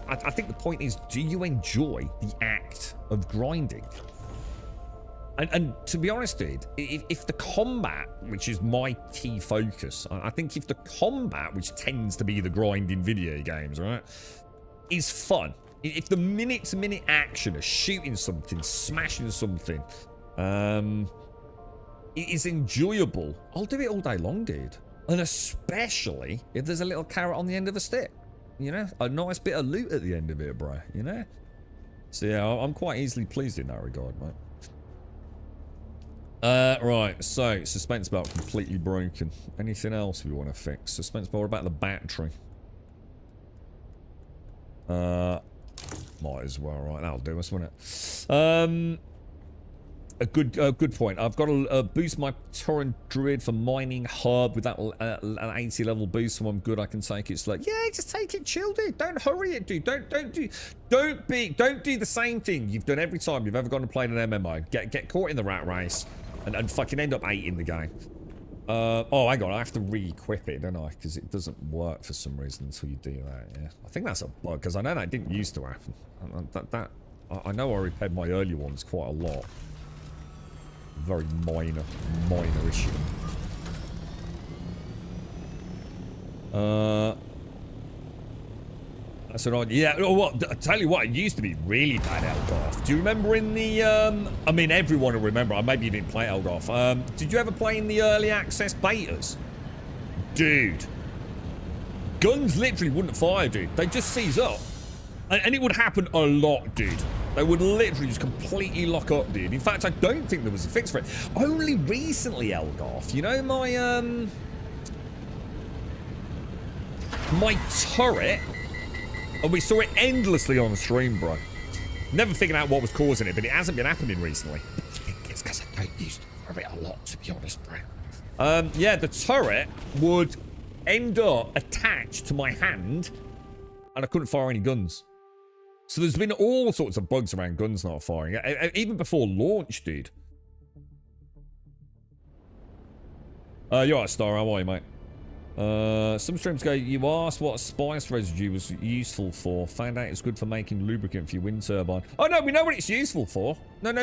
I think the point is, do you enjoy the act of grinding? And to be honest, dude, if the combat, which is my key focus, I think if the combat, which tends to be the grind in video games, right, is fun, if the minute-to-minute action of shooting something, smashing something, is enjoyable, I'll do it all day long, dude. And especially if there's a little carrot on the end of a stick, you know, a nice bit of loot at the end of it, bro, you know? So yeah, I'm quite easily pleased in that regard, mate. Right, so suspense belt completely broken. Anything else we want to fix? Suspense belt, what about the battery? Might as well, right? That'll do us, won't it? A good point. I've got to boost my Torrent Druid for mining hub with that an 80 level boost, so I'm good. I can take it slow. Yeah, just take it chill, dude. Don't hurry it, dude. Don't do the same thing you've done every time you've ever gone and played an MMO. Get caught in the rat race and fucking end up 8 in the game. Oh, hang on. I have to re-equip it, don't I? Because it doesn't work for some reason until you do that. Yeah, I think that's a bug because I know that didn't used to happen. I know I repaired my early ones quite a lot. Very minor issue. That's an idea. Yeah, well, I tell you what, it used to be really bad Elgarth. Do you remember in the, I mean, everyone will remember. Maybe you didn't play Elgarth. Did you ever play in the early access betas? Dude. Guns literally wouldn't fire, dude. They just seize up. And it would happen a lot, dude. They would literally just completely lock up, dude. In fact, I don't think there was a fix for it. Only recently, Elgarth. You know, My turret, and we saw it endlessly on stream, bro. Never figured out what was causing it, but it hasn't been happening recently. I think it's because I don't use the turret a lot, to be honest, bro. Yeah, the turret would end up attached to my hand, and I couldn't fire any guns. So there's been all sorts of bugs around guns not firing, even before launch, dude. You're right, Star. How are you, mate? Some streams go, you asked what spice residue was useful for. Found out it's good for making lubricant for your wind turbine. Oh, no, we know what it's useful for. No.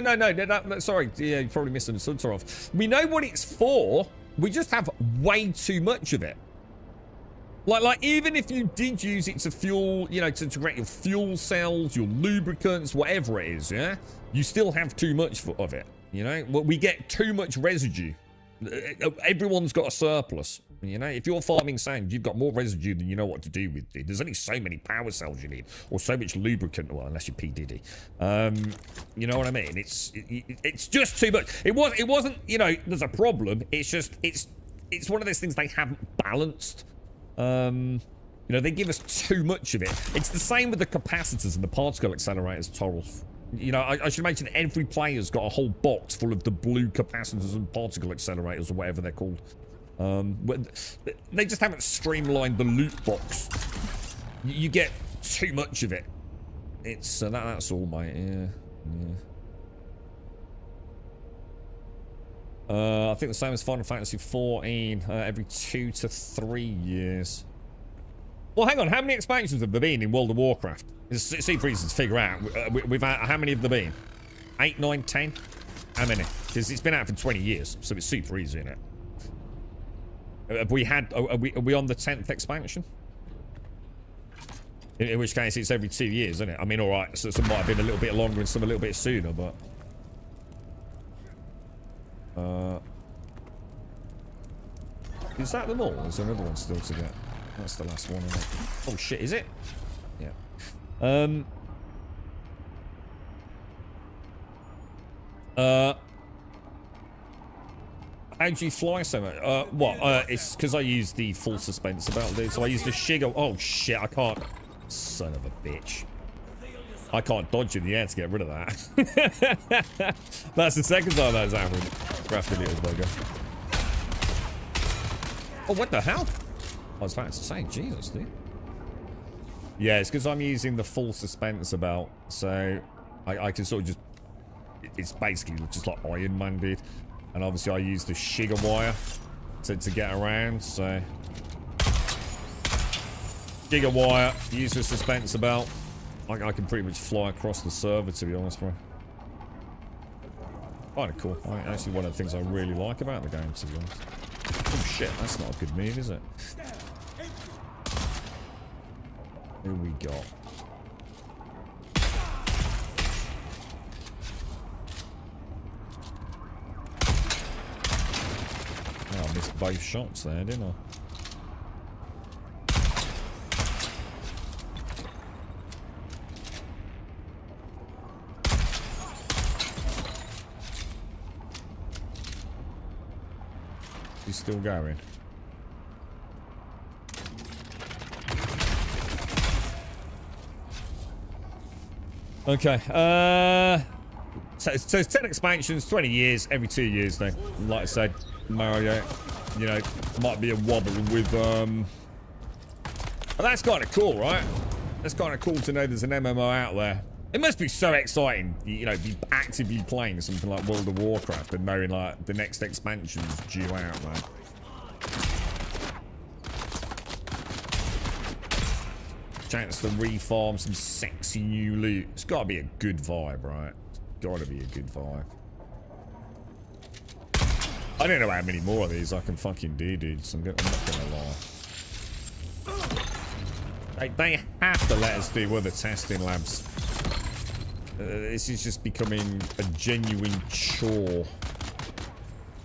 Sorry, yeah, you probably misunderstood, off. We know what it's for. We just have way too much of it. Like, even if you did use it to fuel, you know, to create your fuel cells, your lubricants, whatever it is, yeah? You still have too much of it, you know? We get too much residue. Everyone's got a surplus, you know? If you're farming sand, you've got more residue than you know what to do with it. There's only so many power cells you need, or so much lubricant, well, unless you're P. Diddy. You know what I mean? It's just too much. It wasn't, you know, there's a problem. It's just, it's one of those things they haven't balanced. You know, they give us too much of it. It's the same with the capacitors and the particle accelerators, Torrelf. You know, I should mention every player's got a whole box full of the blue capacitors and particle accelerators, or whatever they're called. They just haven't streamlined the loot box. You get too much of it. It's that's all, mate. Yeah. I think the same as Final Fantasy 14, every 2 to 3 years. Well, hang on, how many expansions have there been in World of Warcraft? It's super easy to figure out. We've had, how many have there been? 8, 9, 10? How many? Because it's been out for 20 years, so it's super easy, isn't it? Have we had, are we on the 10th expansion? In which case, it's every 2 years, isn't it? I mean, alright, so some might have been a little bit longer and some a little bit sooner, but... is that them all? Is there another one still to get? That's the last one, isn't it? Oh shit, is it? Yeah. How do you fly so much? It's because I use the full suspense belt, dude. So I use the Shiga. Oh shit, I can't. Son of a bitch. I can't dodge in the air to get rid of that. That's the second time that's happened. Crafty little bugger. Oh, what the hell? I was about to say, Jesus, dude. Yeah, it's because I'm using the full suspense belt, so I can sort of just... It's basically just like Iron Man, dude. And obviously I use the Shiga wire to get around, so... Shiga wire, use the suspense belt. I can pretty much fly across the server, to be honest, bro. Kind of cool. Actually, one of the things I really like about the game, to be honest. Oh shit, that's not a good move, is it? Who we got? Oh, I missed both shots there, didn't I? He's still going. Okay, so it's 10 expansions, 20 years, every 2 years though. Like I said, Mario, you know, might be a wobble with, well, that's kind of cool, right? That's kind of cool to know there's an MMO out there. It must be so exciting, you know, be actively playing something like World of Warcraft and knowing, like, the next expansion's due out, man. Chance to reform some sexy new loot. It's gotta be a good vibe, right? It's gotta be a good vibe. I don't know how many more of these I can fucking do, dude, so I'm not gonna lie. They have to let us do other testing labs. This is just becoming a genuine chore.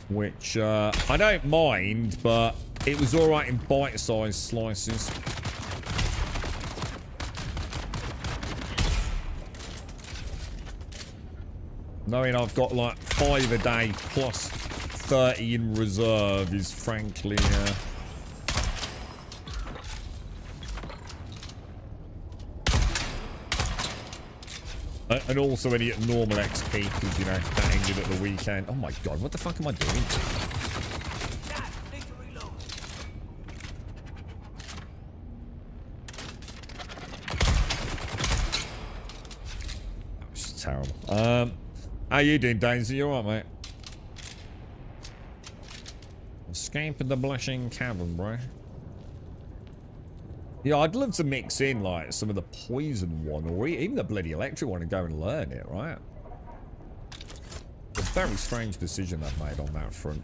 Which, I don't mind, but it was alright in bite-sized slices. Knowing I've got like 5 a day plus 30 in reserve is frankly, And also any at normal XP, because, you know, that ended at the weekend. Oh my god, what the fuck am I doing? That was just terrible. How you doing, Daisy? You alright, mate? Escaping the blushing cavern, bro. Yeah, I'd love to mix in, like, some of the poison one, or even the bloody electric one and go and learn it, right? It's a very strange decision I've made on that front.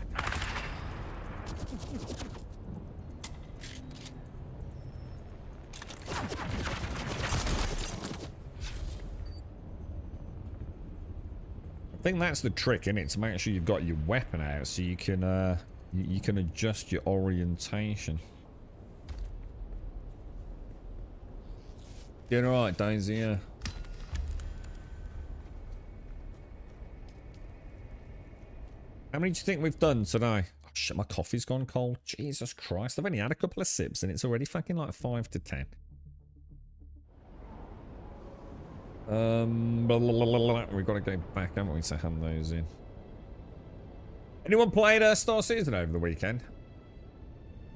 I think that's the trick, isn't it? To make sure you've got your weapon out so you can, you can adjust your orientation. Doing alright, Daisy, yeah. How many do you think we've done today? Oh shit, my coffee's gone cold. Jesus Christ, I've only had a couple of sips and it's already fucking like 5 to 10. Blah, blah, blah, blah. We've got to go back, haven't we, to hand those in. Anyone played Star Citizen over the weekend?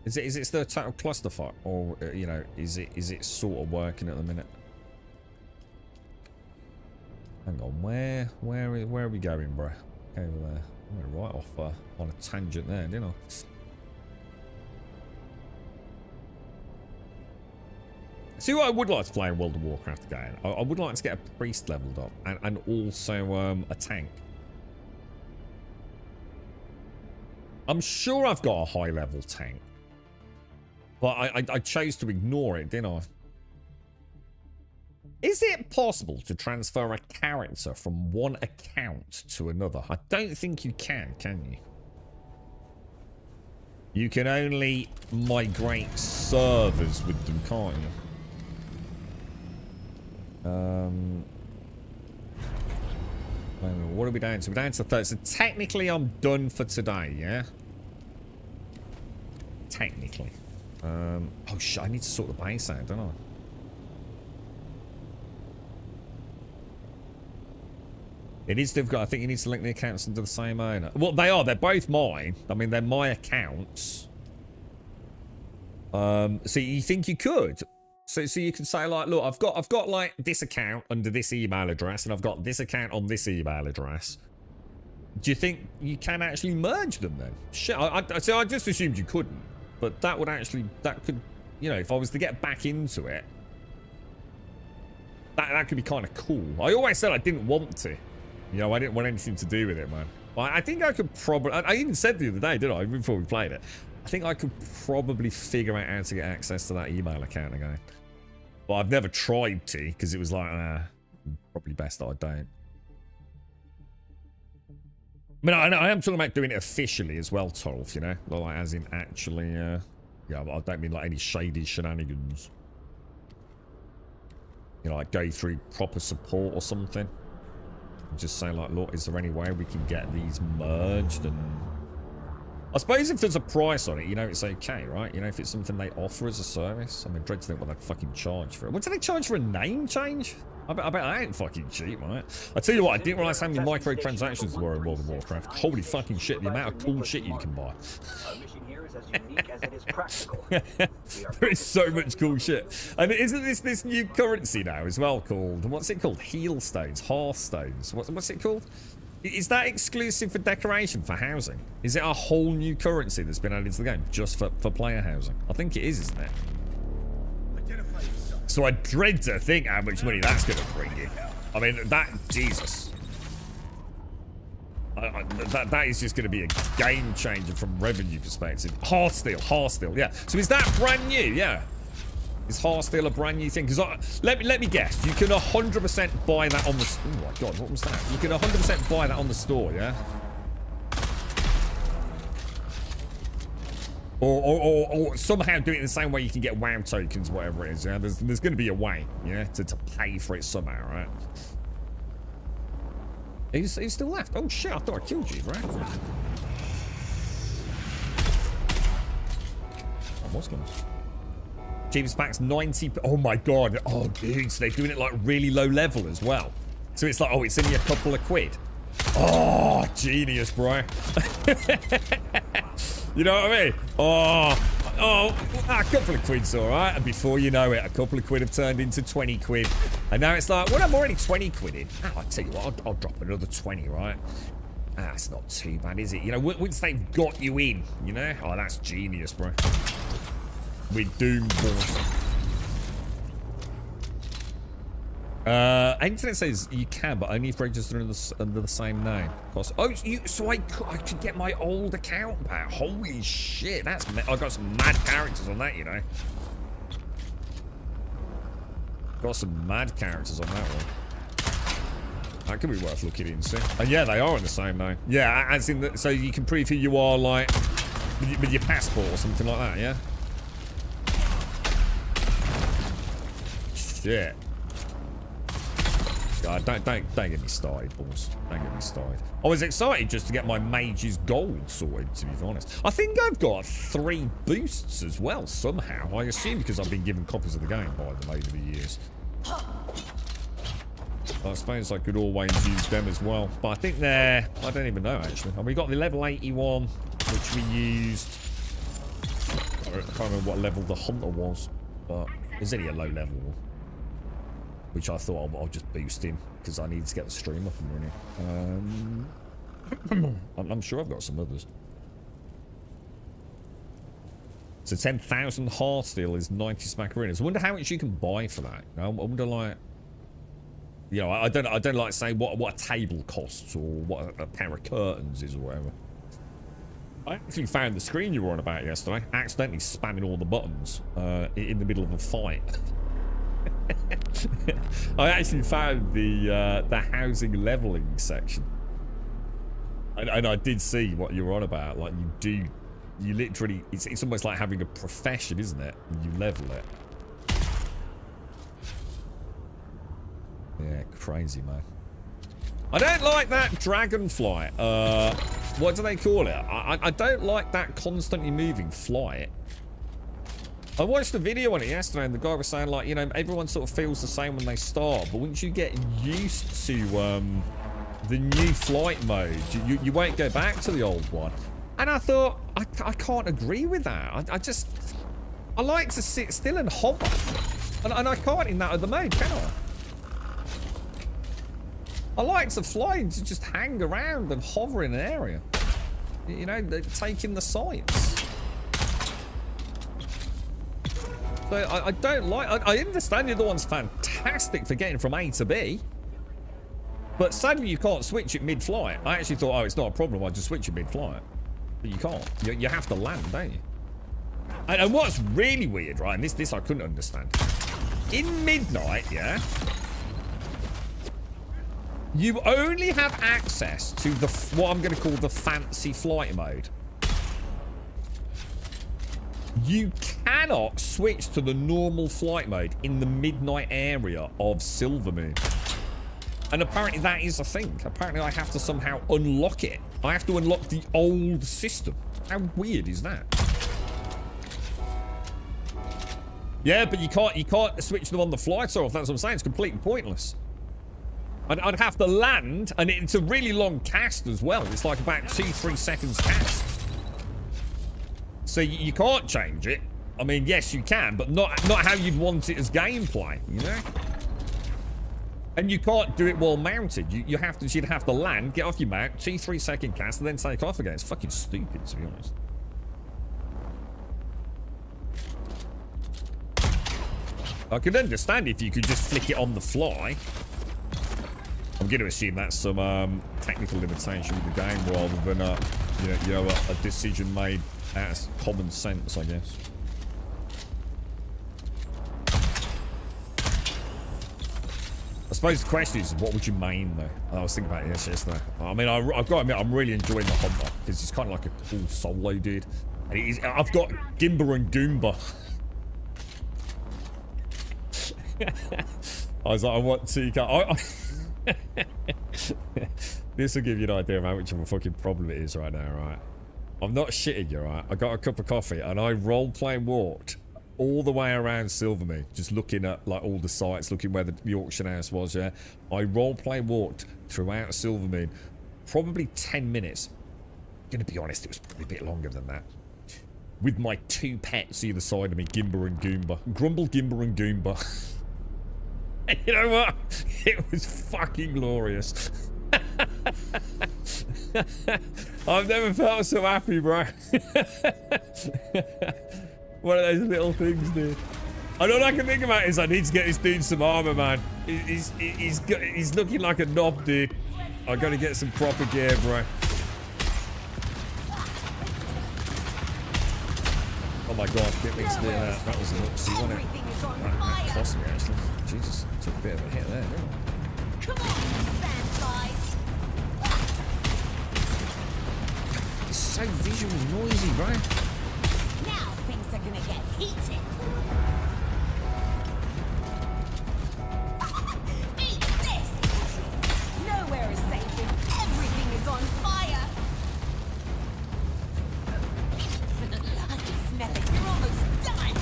Is it still a total clusterfuck, or you know, is it sort of working at the minute? Hang on, where are we going, bro? Over there. I went right off on a tangent there, didn't I? See what I would like to play in World of Warcraft again. I would like to get a priest leveled up and also a tank. I'm sure I've got a high level tank. But I chose to ignore it, didn't I? Is it possible to transfer a character from one account to another? I don't think you can you? You can only migrate servers with them, can't you? What are we down to? We're down to 30. So technically I'm done for today, yeah? Technically. Oh shit, I need to sort the base out, don't I? It is difficult. I think you need to link the accounts into the same owner. Well, they are. They're both mine. I mean, they're my accounts. So you think you could? So you can say, like, look, I've got like this account under this email address, and I've got this account on this email address. Do you think you can actually merge them then? Shit, I just assumed you couldn't. But that would actually, that could, you know, if I was to get back into it, that could be kind of cool. I always said I didn't want to. You know, I didn't want anything to do with it, man. But I think I could probably, I even said the other day, didn't I, before we played it, I think I could probably figure out how to get access to that email account again. But I've never tried to, because it was like, probably best that I don't. I mean, I am talking about doing it officially as well, Torf, you know? Like, as in actually, yeah, I don't mean like any shady shenanigans. You know, like go through proper support or something. Just say like, look, is there any way we can get these merged? And I suppose if there's a price on it, you know, it's okay, right? You know, if it's something they offer as a service. I mean, dread to think what they fucking charge for it. What do they charge for a name change? I bet I ain't fucking cheap, right? I tell you what, I didn't realize how many microtransactions there were in World of Warcraft. Holy fucking shit, the amount of cool shit you can buy. There is so much cool shit. And isn't this new currency now as well called, what's it called? Healstones, Hearthstones. What's it called? Is that exclusive for decoration, for housing? Is it a whole new currency that's been added to the game just for player housing? I think it is, isn't it? So I dread to think how much money that's going to bring you. I mean, that, Jesus. That is just going to be a game changer from revenue perspective. Hearthsteel, yeah. So is that brand new? Yeah. Is Hearthsteel a brand new thing? Because let me guess. You can 100% buy that on the... Oh my God, what was that? You can 100% buy that on the store, yeah? Or somehow do it in the same way you can get WoW tokens, whatever it is, yeah? There's going to be a way, yeah, to pay for it somehow, right? He's still left. Oh shit, I thought I killed you, right? Oh, Muslims. Cheapest pack's 90... Oh my God. Oh, dude, so they're doing it like really low level as well. So it's like, oh, it's only a couple of quid. Oh, genius, bro. You know what I mean? Oh, a couple of quid's all right. And before you know it, a couple of quid have turned into 20 quid. And now it's like, well, I'm already 20 quid in. Oh, I'll tell you what, I'll drop another 20, right? That's not too bad, is it? You know, once they've got you in, you know? Oh, that's genius, bro. We're doomed, boys. Internet says you can, but only if registered under the same name. Oh, so I could get my old account back. Holy shit, I got some mad characters on that, you know. Got some mad characters on that one. That could be worth looking into. And yeah, they are on the same name. Yeah, as in, so you can prove who you are, like with your passport or something like that. Yeah. Shit. God, don't get me started, boys. Don't get me started. I was excited just to get my mage's gold sorted, to be honest. I think I've got 3 boosts as well, somehow. I assume because I've been given copies of the game by them over the years. I suppose I could always use them as well. But I think they're... I don't even know, actually. And we got the level 81, which we used... I can't remember what level the hunter was. But it's only a low level one. Which I thought I'll just boost in because I need to get the stream up and running. I'm sure I've got some others. So 10,000 Heartsteel is 90 Smackerinas. I wonder how much you can buy for that. I wonder, like, you know, I don't like say what a table costs or what a pair of curtains is or whatever. I actually found the screen you were on about yesterday, accidentally spamming all the buttons in the middle of a fight. I actually found the housing leveling section, and I did see what you were on about. Like you literally, it's almost like having a profession, isn't it? You level it. Yeah, crazy, man. I don't like that dragonfly. What do they call it? I don't like that constantly moving flight. I watched a video on it yesterday and the guy was saying, like, you know, everyone sort of feels the same when they start, but once you get used to the new flight mode, you won't go back to the old one. And I thought, I can't agree with that. I like to sit still and hover. And I can't in that other mode, can I? I like to fly and to just hang around and hover in an area. You know, taking the sights. So I don't like... I understand the other one's fantastic for getting from A to B. But sadly, you can't switch it mid-flight. I actually thought, oh, it's not a problem. I'll just switch it mid-flight. But you can't. You have to land, don't you? And what's really weird, right? And this I couldn't understand. In Midnight, yeah? You only have access to what I'm going to call the fancy flight mode. You cannot switch to the normal flight mode in the midnight area of Silvermoon. And apparently that is a thing. Apparently I have to somehow unlock it. I have to unlock the old system. How weird is that? Yeah, but you can't switch them on the flight off. That's what I'm saying. It's completely pointless. I'd have to land, and it's a really long cast as well. It's like about 2-3 seconds cast. So you can't change it. I mean, yes, you can, but not how you'd want it as gameplay, you know? And you can't do it while mounted. You'd have to land, get off your mount, 2-3 second cast, and then take off again. It's fucking stupid, to be honest. I could understand if you could just flick it on the fly. I'm going to assume that's some technical limitation with the game rather than a decision made out of common sense, I guess. I suppose the question is, what would you main though? I was thinking about this yesterday. I mean, I've got to admit, I'm really enjoying the Hunter because it's kind of like a cool solo dude. And I've got Gimba and Goomba. I was like, I want to. This will give you an idea of how much of a fucking problem it is right now, right? I'm not shitting you, right? I got a cup of coffee and I role-play walked all the way around Silvermead, just looking at like all the sites, looking where the auction house was. Yeah, I roleplay walked throughout Silvermead, probably 10 minutes. Gonna be honest, it was probably a bit longer than that. With my 2 pets either side of me, Gimba and Goomba. Grumble, Gimba and Goomba. And you know what? It was fucking glorious. I've never felt so happy, bro. One of those little things, dude. And all I can think about is I need to get this dude some armor, man. He's looking like a knob, dude. I gotta get some proper gear, bro. Oh my god, didn't mean to do that. That was an upsie, wasn't it? That cost me, actually. Jesus, took a bit of a hit there, didn't I? Come on, sandflies. It's so visually noisy, bro. Now things are gonna get heated. Eat this. Nowhere is safe and everything is on fire. I can smell it. You're almost done.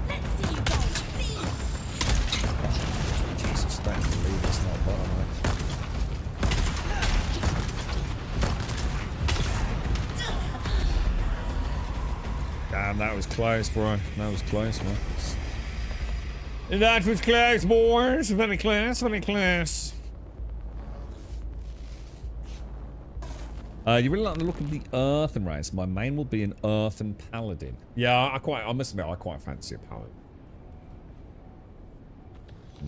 Let's see you guys feast. Jesus, don't believe it's not bottom, mate. Damn, that was close, bro. That was close, man. That was close, boys. Very close, very close. You really like the look of the Earthen race. My main will be an Earthen Paladin. Yeah, I must admit, I quite fancy a Paladin.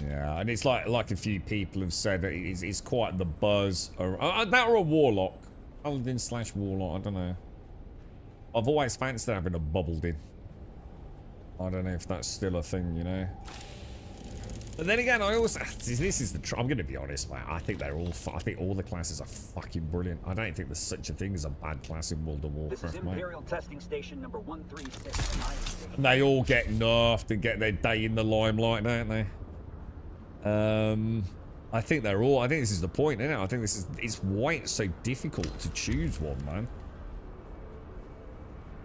Yeah, and it's like a few people have said that it's quite the buzz. That or a Warlock. Paladin / Warlock, I don't know. I've always fancied having a bubbled in. I don't know if that's still a thing, you know. But then again, I also this is the I'm going to be honest, mate. I think they're all. I think all the classes are fucking brilliant. I don't think there's such a thing as a bad class in World of Warcraft, This is Imperial Testing Station number 136. And I am station. And they all get nerfed and get their day in the limelight, don't they? I think they're all. I think this is the point, isn't it? I think this is. It's why it's so difficult to choose one, man.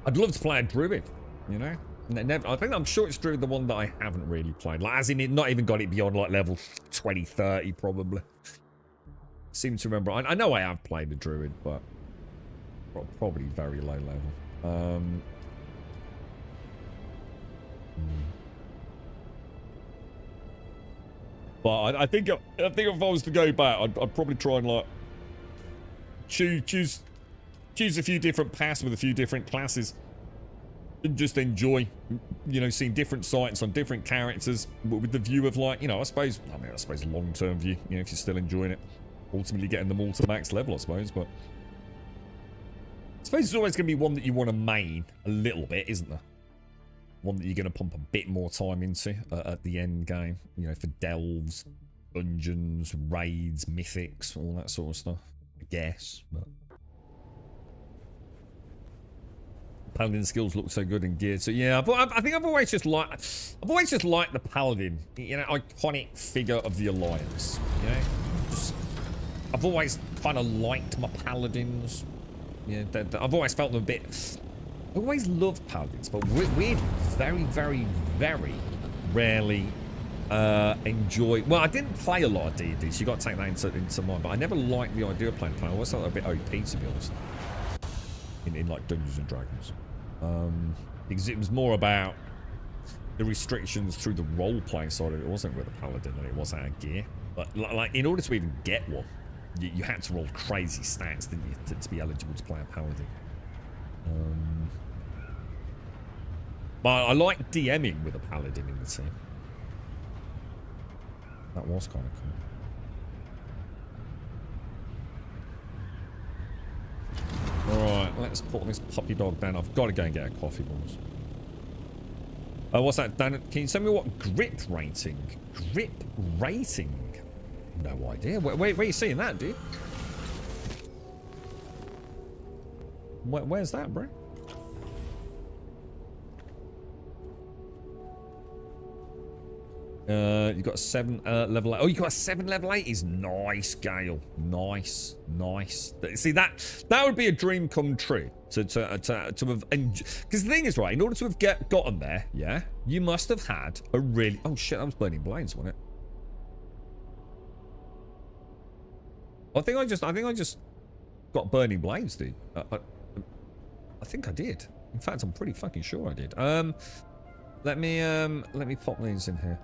I'd love to play a Druid, you know. Never, I'm sure it's Druid, the one that I haven't really played. Like, as in, it not even got it beyond like level 20, 30, probably. Seem to remember. I know I have played a Druid, but probably very low level. But I think if I was to go back, I'd probably try and like choose a few different paths with a few different classes. And just enjoy, you know, seeing different sites on different characters with the view of like, you know, I suppose long-term view, you know, if you're still enjoying it, ultimately getting them all to max level, I suppose. But I suppose it's always going to be one that you want to main a little bit, isn't there? One that you're going to pump a bit more time into at the end game, you know, for delves, dungeons, raids, mythics, all that sort of stuff, I guess. But Paladin skills look so good in gear. So yeah, but I think I've always just liked the Paladin, you know, iconic figure of the Alliance. You know, I've always kind of liked my Paladins. Yeah, I've always felt them a bit. I always loved Paladins, but weird, very, very, very rarely enjoy. Well, I didn't play a lot of D&D, so you got to take that into mind. But I never liked the idea of playing Paladin. I always thought they were a bit OP, to be honest. In like Dungeons and Dragons, because it was more about the restrictions through the role-playing side of it. It wasn't with a Paladin than it was out of gear. But like, in order to even get one, you had to roll crazy stats, didn't you, to be eligible to play a Paladin. But I like DMing with a Paladin in the team. That was kind of cool. Alright, let's put this puppy dog down. I've got to go and get a coffee, boys. What's that, Dan? Can you tell me what grip rating? Grip rating? No idea. Where are you seeing that, dude? Where's that, bro? You got a 7 level 8. Oh, you got a 7 level 80s. Nice, Gale. Nice, nice. See, that would be a dream come true to have. Because the thing is, right, in order to have gotten there, yeah, you must have had a really. Oh shit, that was burning blades, wasn't it? I think I just got burning blades, dude. I think I did. In fact, I'm pretty fucking sure I did. Let me pop these in here.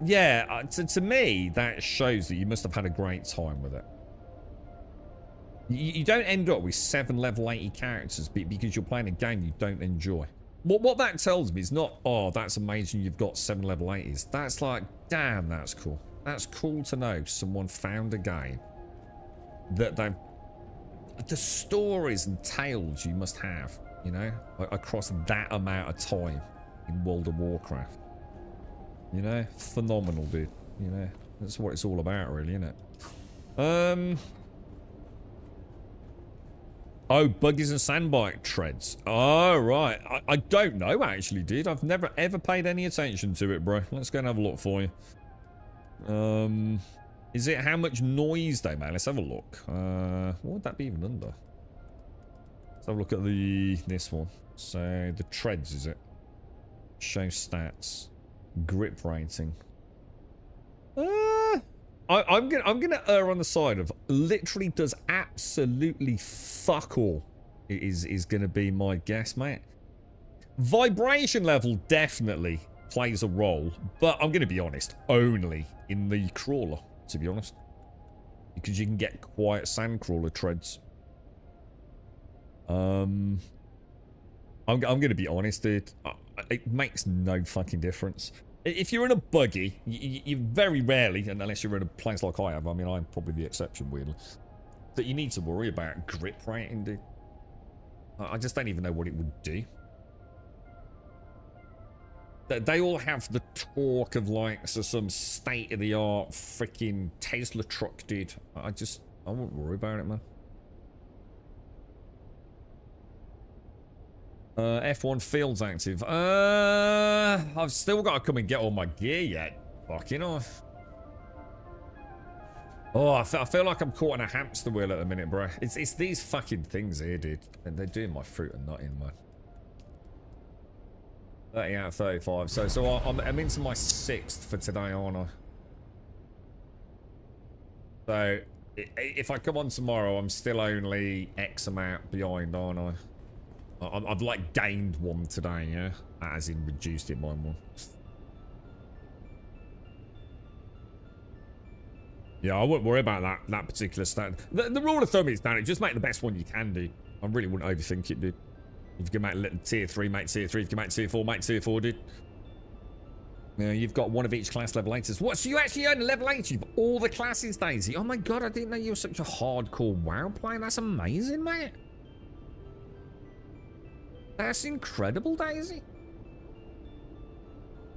Yeah, to me, that shows that you must have had a great time with it. You don't end up with 7 level 80 characters because you're playing a game you don't enjoy. What that tells me is not, oh, that's amazing, you've got 7 level 80s. That's like, damn, that's cool. That's cool to know someone found a game that they've... The stories and tales you must have, you know, across that amount of time in World of Warcraft. You know, phenomenal, dude. You know, that's what it's all about, really, isn't it? Oh, buggies and sandbike treads. Oh, right. I don't know, actually, dude. I've never, ever paid any attention to it, bro. Let's go and have a look for you. Is it how much noise, though, man? Let's have a look. What would that be even under? Let's have a look at this one. So, the treads, is it? Show stats. Grip rating. I'm gonna err on the side of literally does absolutely fuck all. It is gonna be my guess, mate. Vibration level definitely plays a role, but I'm gonna be honest, only in the crawler, to be honest, because you can get quiet sand crawler treads. I'm gonna be honest, dude. It makes no fucking difference. If you're in a buggy, you very rarely, and unless you're in a place like I have, I mean, I'm probably the exception, weirdly, that you need to worry about grip rating, dude. I just don't even know what it would do. They all have the torque of, like, some state-of-the-art freaking Tesla truck, dude. I won't worry about it, man. F1 Field's active. I've still got to come and get all my gear yet. Fucking off. Oh, I feel like I'm caught in a hamster wheel at the minute, bro. It's these fucking things here, dude. And they're doing my fruit and nut in, man. 30 out of 35. So I'm into my 6th for today, aren't I? So if I come on tomorrow, I'm still only X amount behind, aren't I? I've like gained 1 today, yeah? As in reduced it by 1. Yeah, I wouldn't worry about that particular stat. The rule of thumb is, Dan, just make the best one you can do. I really wouldn't overthink it, dude. If you can make little tier 3, make tier 3. If you can make tier 4, make tier 4, dude. Yeah, you've got 1 of each class level 80s. What? So you actually own a level 80 for all the classes, Daisy? Oh my god, I didn't know you were such a hardcore WoW player. That's amazing, mate. That's incredible, Daisy.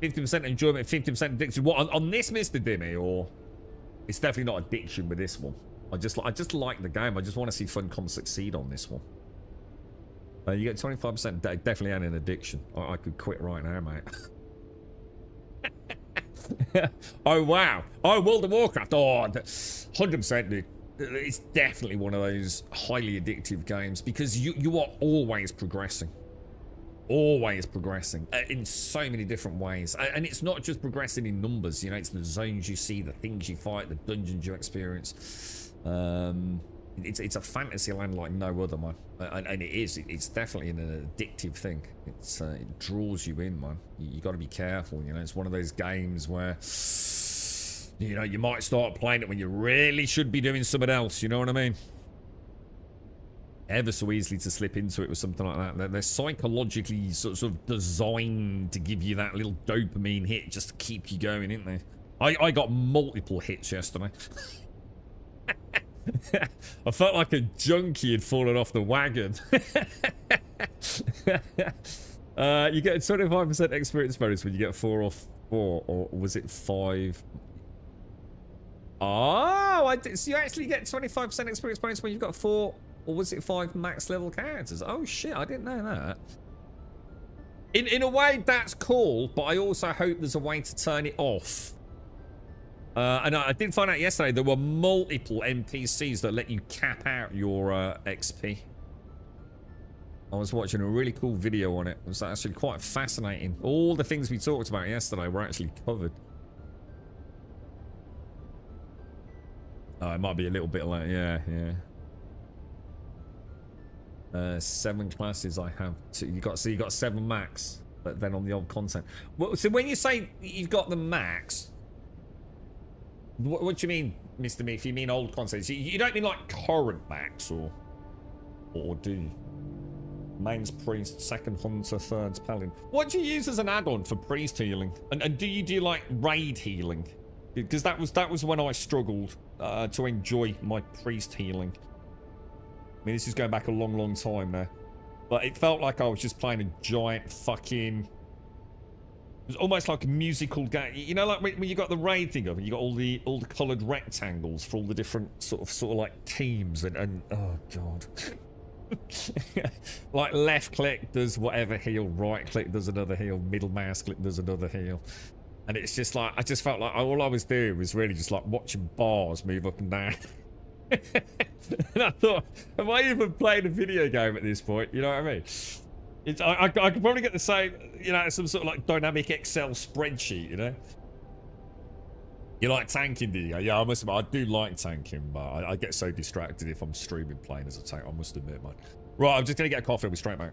50% enjoyment, 50% addiction. What, on this, Mr. Dimmy, or it's definitely not addiction with this one. I just like the game. I just want to see Funcom succeed on this one. You get 25%. Definitely ain't an addiction. I could quit right now, mate. Oh wow. Oh, World of Warcraft. Oh, 100%, dude. It's definitely one of those highly addictive games because you are always progressing. Always progressing in so many different ways, and it's not just progressing in numbers, you know, it's the zones you see, the things you fight, the dungeons you experience. It's a fantasy land like no other, man, and it's definitely an addictive thing. It draws you in, man. You got to be careful, you know. It's one of those games where, you know, you might start playing it when you really should be doing something else, you know what I mean? Ever so easily to slip into it with something like that. They're psychologically sort of designed to give you that little dopamine hit just to keep you going, isn't they? I got multiple hits yesterday. I felt like a junkie had fallen off the wagon. You get a 25% experience bonus when you get 4 off 4, or was it 5? Oh, so you actually get 25% experience bonus when you've got 4, or was it 5 max level characters? Oh shit, I didn't know that. In a way, that's cool, but I also hope there's a way to turn it off. And I did find out yesterday there were multiple NPCs that let you cap out your XP. I was watching a really cool video on it. It was actually quite fascinating. All the things we talked about yesterday were actually covered. Oh, it might be a little bit late. Yeah, yeah. 7 classes I have. So you got 7 max, but then on the old content. Well, so when you say you've got the max, what do you mean, Mr. Me? If you mean old content, you don't mean like current max, or do you? Mains priest, second hunter, third paladin. What do you use as an add-on for priest healing? And do you do like raid healing? Because that was when I struggled to enjoy my priest healing. I mean, this is going back a long, long time now. But it felt like I was just playing a giant fucking... It was almost like a musical game. You know, like when you got the raid thing up and you got all the coloured rectangles for all the different sort of like teams and oh god. Like left click does whatever heal, right click does another heal, middle mouse click does another heal. And it's just like, I just felt like all I was doing was really just like watching bars move up and down. And I thought, am I even playing a video game at this point? You know what I mean? I could probably get the same, you know, some sort of like dynamic Excel spreadsheet, you know? You like tanking, do you? Yeah, I must admit, I do like tanking, but I get so distracted if I'm streaming playing as a tank, I must admit, man. Right, I'm just going to get a coffee, I'll be straight back.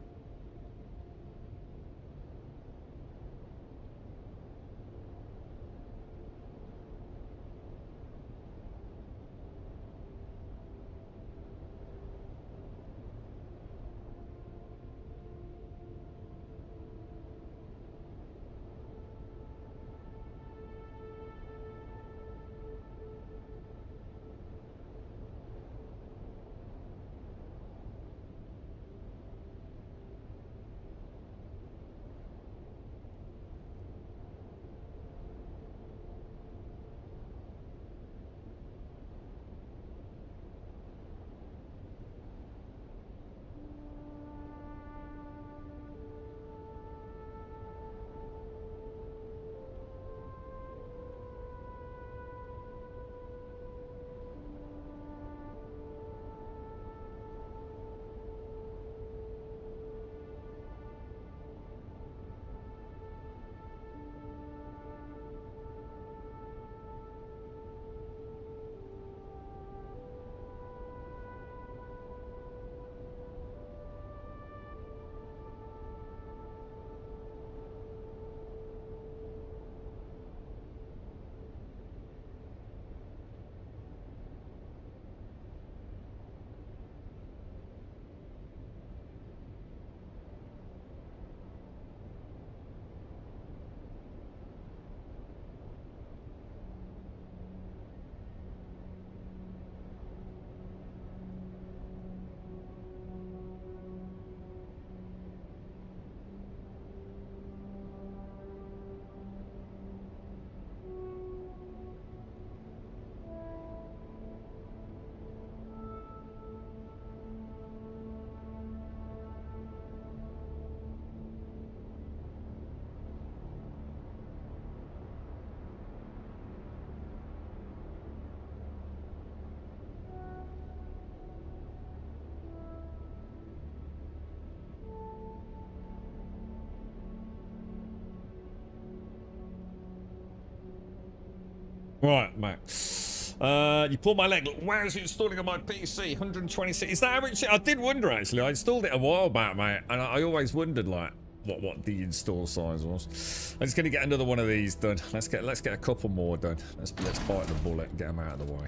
Right, Max. You pulled my leg. Look, where is it installing on my PC? 126. Is that how much? I did wonder actually. I installed it a while back, mate, and I always wondered like what the install size was. I'm just gonna get another one of these done. Let's get a couple more done. Let's bite the bullet and get them out of the way.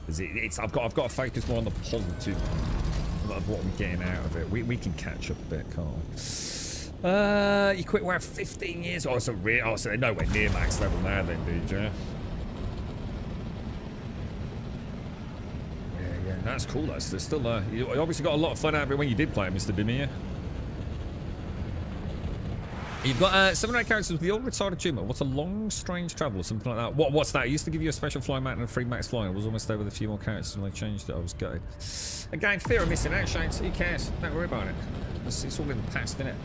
I've got to focus more on the positive of what I'm getting out of it. We can catch up a bit, can't we? You quit WoW 15 years. Oh, so they're nowhere near max level now, then, dude. Yeah. Yeah. That's cool. There's still. You obviously got a lot of fun out of it when you did play it, Mr. Dimir. You've got 700 characters with the old retired achievement. What's a long, strange travel or something like that? What's that? It used to give you a special flying mount and a free max flying. I was almost there with a few more characters when they changed it. I was gutted. Again, fear of missing out, Shane. Who cares? Don't worry about it. It's all in the past, isn't it?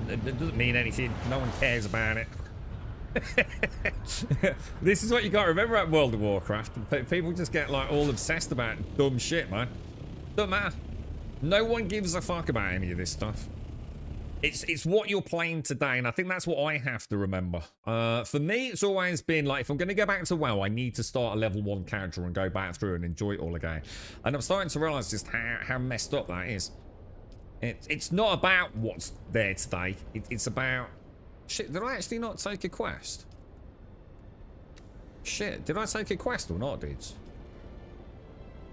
It doesn't mean anything. No one cares about it. This is what you got to remember about World of Warcraft. People just get like all obsessed about dumb shit, man. Doesn't matter. No one gives a fuck about any of this stuff. It's what you're playing today, and I think that's what I have to remember. For me, it's always been like, if I'm going to go back to WoW, I need to start a level 1 character and go back through and enjoy it all again. And I'm starting to realise just how messed up that is. It's not about what's there today. It's about... Shit, did I actually not take a quest? Shit, did I take a quest or not, dudes?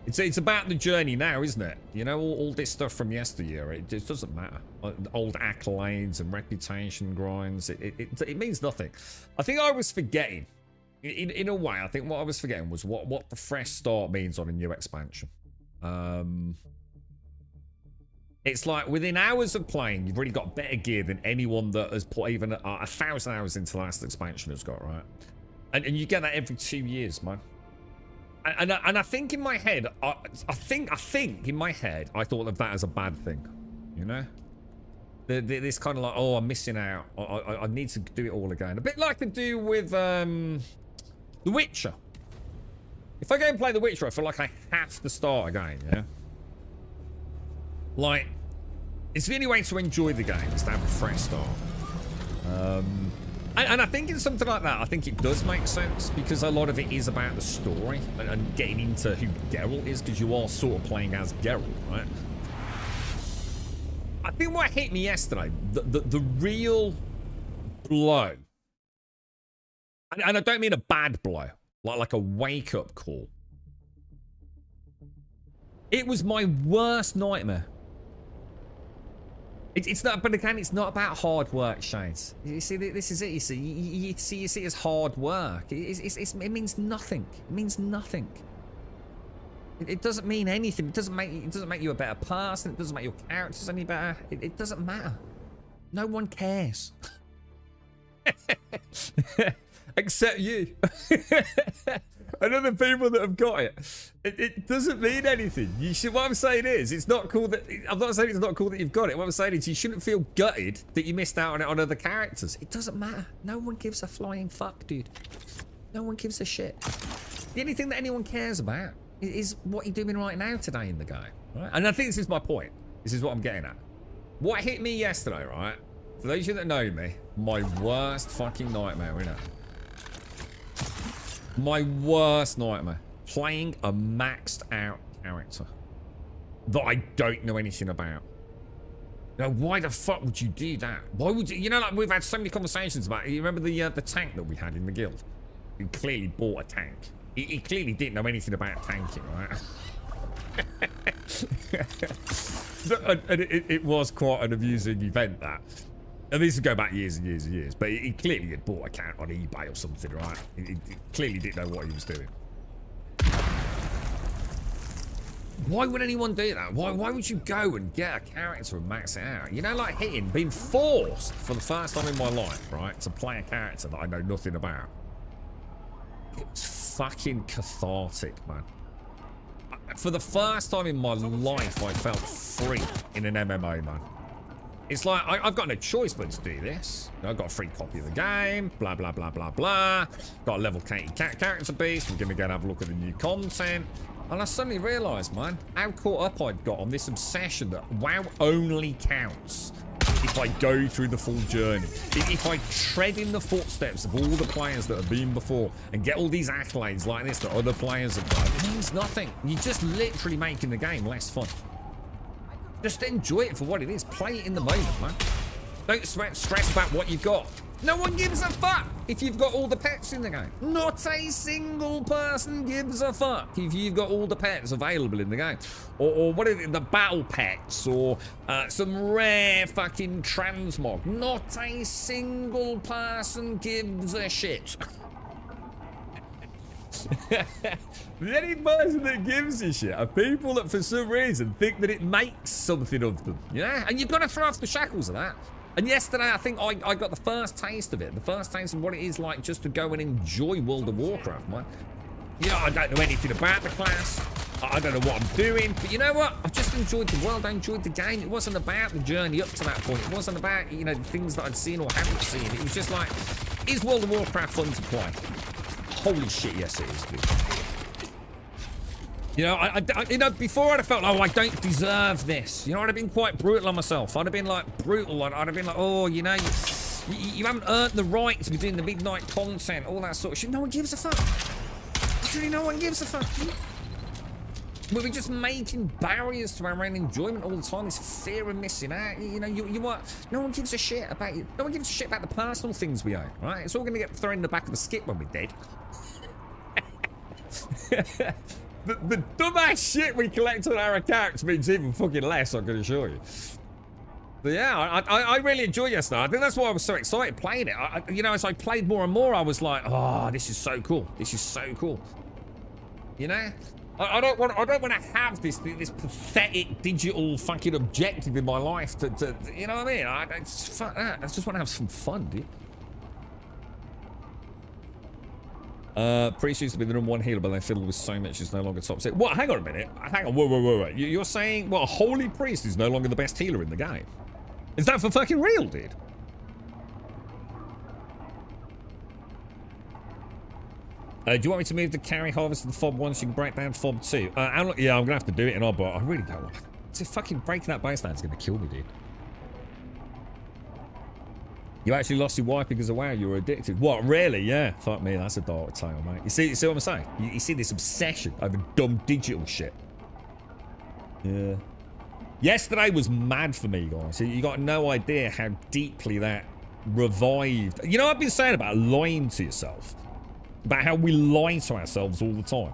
It's about the journey now, isn't it? You know, all this stuff from yesteryear, it just doesn't matter. Old accolades and reputation grinds, it means nothing. I think I was forgetting, in a way, I think what I was forgetting was what the fresh start means on a new expansion. It's like within hours of playing, you've already got better gear than anyone that has put even 1,000 hours into the last expansion has got, right? And you get that every 2 years, man. And I think in my head, I think in my head, I thought of that as a bad thing, you know? This kind of like, oh, I'm missing out. I need to do it all again. A bit like to do with The Witcher. If I go and play The Witcher, I feel like I have to start again, yeah? Like, it's the only way to enjoy the game is to have a fresh start. And I think in something like that, I think it does make sense because a lot of it is about the story and getting into who Geralt is, because you are sort of playing as Geralt, right? I think what hit me yesterday, the real blow, and I don't mean a bad blow, like a wake-up call. It was my worst nightmare. It's not, but again, it's not about hard work, Shades. You see, this is it. You see, you see it as hard work. It means nothing. It means nothing. It doesn't mean anything. It doesn't make you a better person. It doesn't make your characters any better. It doesn't matter. No one cares. Except you. And other people that have got it. It doesn't mean anything. You should. What I'm saying is, it's not cool that. I'm not saying it's not cool that you've got it. What I'm saying is, you shouldn't feel gutted that you missed out on it on other characters. It doesn't matter. No one gives a flying fuck, dude. No one gives a shit. The only thing that anyone cares about is what you're doing right now today in the game. Right? And I think this is my point. This is what I'm getting at. What hit me yesterday, right? For those of you that know me, my worst fucking nightmare, innit? My worst nightmare. Playing a maxed out character that I don't know anything about. Now, why the fuck would you do that? Why would you? You know, like we've had so many conversations about it. You remember the tank that we had in the guild? He clearly bought a tank. He clearly didn't know anything about tanking, right? And it was quite an amusing event, that. And this would go back years and years and years, but he clearly had bought a account on eBay or something, right? He clearly didn't know what he was doing. Why would anyone do that? Why would you go and get a character and max it out? You know, like being forced for the first time in my life, right, to play a character that I know nothing about. It was fucking cathartic, man. For the first time in my life, I felt free in an MMO, man. It's like, I've got no choice but to do this. I've got a free copy of the game, blah, blah, blah, blah, blah. Got a level 80 character beast. We're going to go and have a look at the new content. And I suddenly realised, man, how caught up I'd got on this obsession that WoW only counts if I go through the full journey. If I tread in the footsteps of all the players that have been before and get all these accolades like this that other players have done, it means nothing. You're just literally making the game less fun. Just enjoy it for what it is. Play it in the moment, man. Don't stress about what you've got. No one gives a fuck if you've got all the pets in the game. Not a single person gives a fuck if you've got all the pets available in the game. Or what are the battle pets, or some rare fucking transmog. Not a single person gives a shit. The only person that gives a shit are people that for some reason think that it makes something of them. Yeah? And you've got to throw off the shackles of that. And yesterday, I think I got the first taste of it. The first taste of what it is like just to go and enjoy World of Warcraft, man. You know, I don't know anything about the class. I don't know what I'm doing, but you know what? I just enjoyed the world. I enjoyed the game. It wasn't about the journey up to that point. It wasn't about, you know, things that I'd seen or haven't seen. It was just like, is World of Warcraft fun to play? Holy shit, yes it is, dude. You know, you know, before I'd have felt, oh, I don't deserve this. You know, I'd have been quite brutal on myself. I'd have been like brutal. I'd have been like, oh, you know, you haven't earned the right to be doing the midnight content, all that sort of shit. No one gives a fuck. Literally, no one gives a fuck. We're just making barriers to our own enjoyment all the time. This fear of missing out. You know, you what? No one gives a shit about you. No one gives a shit about the personal things we own, right? It's all going to get thrown in the back of the skip when we're dead. The dumbass shit we collect on our accounts means even fucking less, I can assure you. But yeah, I really enjoyed yesterday. I think that's why I was so excited playing it. You know, as I played more and more, I was like, oh, this is so cool. This is so cool. You know? I don't want to have this pathetic digital fucking objective in my life to you know what I mean? Fuck that. I just want to have some fun, dude. Priest used to be the #1 healer, but they fiddled with so much it's no longer top 6. What? Hang on a minute. Hang on. Wait. You're saying, well, a holy priest is no longer the best healer in the game? Is that for fucking real, dude? Do you want me to move the carry harvest to the fob 1 so you can break down fob 2? Yeah, I'm gonna have to do it, but I really don't want to. Fucking breaking that base down is gonna kill me, dude. You actually lost your wife because of WoW, you were addicted. What, really? Yeah. Fuck me, that's a dark tale, mate. You see what I'm saying? You see this obsession over dumb digital shit. Yeah. Yesterday was mad for me, guys. You got no idea how deeply that revived. You know, I've been saying about lying to yourself. About how we lie to ourselves all the time.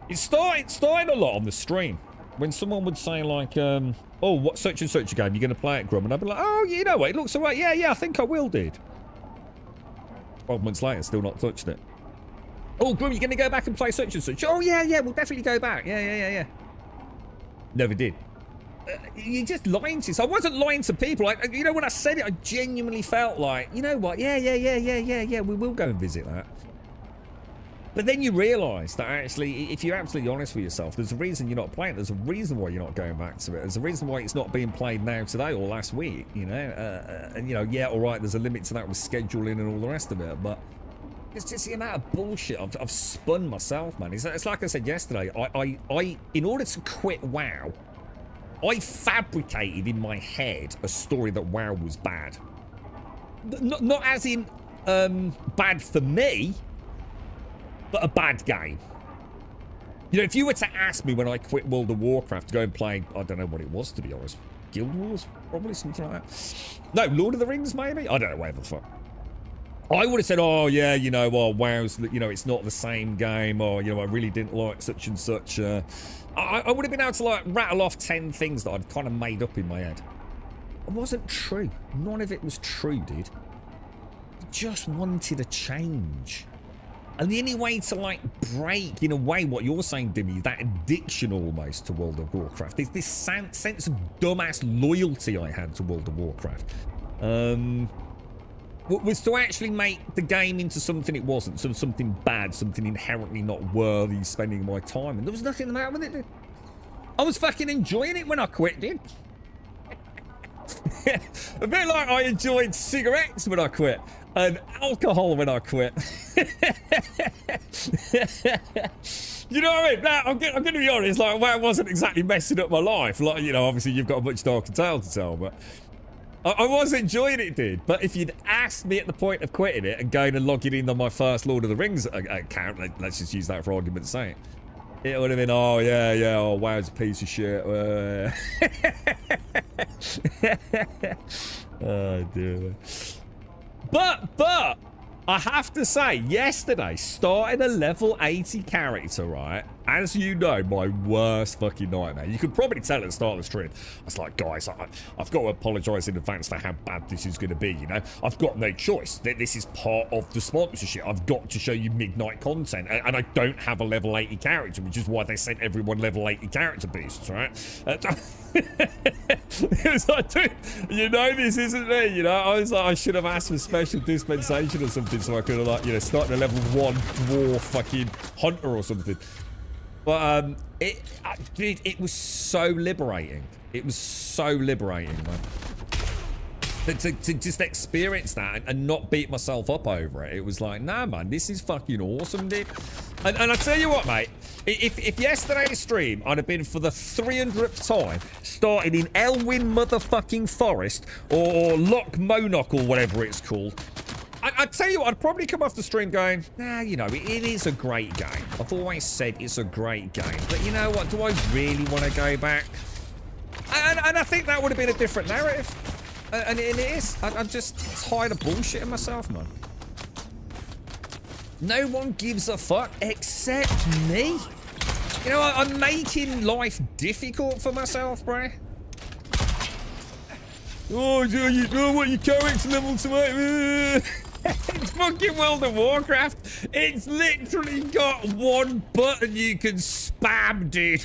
It started a lot on the stream. When someone would say like, oh, what such and such a game, you're going to play it, Grum? And I'd be like, oh, you know what, it looks alright. Yeah, I think I will, dude. 12 months later, still not touched it. Oh, Grum, you're going to go back and play such and such? Oh, yeah, we'll definitely go back. Yeah. Never did. You're just lying to yourself. I wasn't lying to people. You know, when I said it, I genuinely felt like, you know what, yeah, we will go and visit that. But then you realise that actually, if you're absolutely honest with yourself, there's a reason you're not playing it. There's a reason why you're not going back to it. There's a reason why it's not being played now today or last week, you know. And, you know, yeah, all right, there's a limit to that with scheduling and all the rest of it. But it's just the amount of bullshit I've spun myself, man. It's like I said yesterday. I in order to quit WoW, I fabricated in my head a story that WoW was bad. Not as in bad for me, but a bad game. You know, if you were to ask me when I quit World of Warcraft to go and play, I don't know what it was, to be honest. Guild Wars? Probably something like that. No, Lord of the Rings, maybe? I don't know, whatever the fuck. I would have said, oh, yeah, you know, well, WoW's, you know, it's not the same game, or, you know, I really didn't like such and such. I would have been able to, like, rattle off 10 things that I'd kind of made up in my head. It wasn't true. None of it was true, dude. I just wanted a change. And the only way to, like, break, in a way, what you're saying, Dimmy, that addiction almost to World of Warcraft, is this sense of dumbass loyalty I had to World of Warcraft, was to actually make the game into something it wasn't, something bad, something inherently not worthy spending my time. And there was nothing the matter with it, dude. I was fucking enjoying it when I quit, dude. A bit like I enjoyed cigarettes when I quit. And alcohol when I quit. You know what I mean? Now, I'm going to be honest, like, well, it wasn't exactly messing up my life. Like, you know, obviously you've got a much darker tale to tell, but I was enjoying it, dude. But if you'd asked me at the point of quitting it and going and logging in on my first Lord of the Rings account, let's just use that for argument's sake, it would have been, oh, yeah, oh, WoW's a piece of shit. Oh, dear. But, I have to say, yesterday, starting a level 80 character, right? As you know, my worst fucking nightmare. You could probably tell at the start of the stream. I was like, guys, I've got to apologise in advance for how bad this is going to be, you know? I've got no choice. This is part of the sponsorship. I've got to show you midnight content. And I don't have a level 80 character, which is why they sent everyone level 80 character boosts, right? It was like, dude, you know this isn't me, you know? I was like, I should have asked for special dispensation or something so I could have, like, you know, started a level 1 dwarf fucking hunter or something. But dude, it was so liberating. It was so liberating, man. To just experience that and not beat myself up over it. It was like, nah, man, this is fucking awesome, dude. And I tell you what, mate, if yesterday's stream I'd have been for the 300th time starting in Elwyn motherfucking Forest or Loch Monoch or whatever it's called, I'd tell you what, I'd probably come off the stream going, nah, you know, it is a great game. I've always said it's a great game. But you know what, do I really want to go back? And I think that would have been a different narrative. And it is. I'm just tired of bullshitting myself, man. No one gives a fuck except me. You know, I'm making life difficult for myself, bro. Oh, you know what your character level tonight? It's fucking World of Warcraft. It's literally got one button you can spam, dude.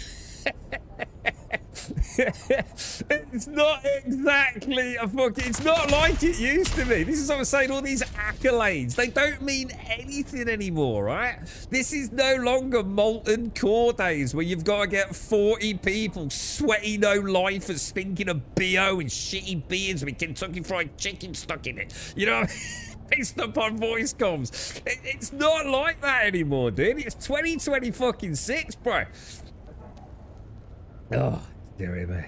It's not exactly a fucking... It's not like it used to be. This is what I'm saying. All these accolades, they don't mean anything anymore, right? This is no longer Molten Core days where you've got to get 40 people sweaty no life and stinking of BO and shitty beards with Kentucky Fried Chicken stuck in it. You know what I mean? Based upon voice comms. It's not like that anymore, dude. It's 2026, bro. Oh, dearie me.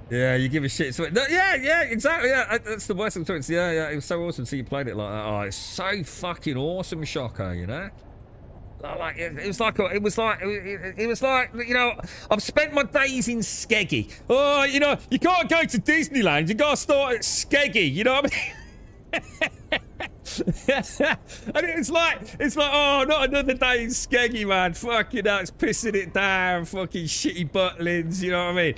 Yeah, you give a shit. So, no, yeah, exactly. Yeah, that's the worst experience. Yeah, it was so awesome to see you played it like that. Oh, it's so fucking awesome, Shoko. You know, like it was like you know, I've spent my days in Skeggy. Oh, you know, you can't go to Disneyland. You gotta start at Skeggy. You know what I mean? And it's like, oh, not another day in Skeggy, man. Fucking hell, it's pissing it down. Fucking shitty Butlins, you know what I mean?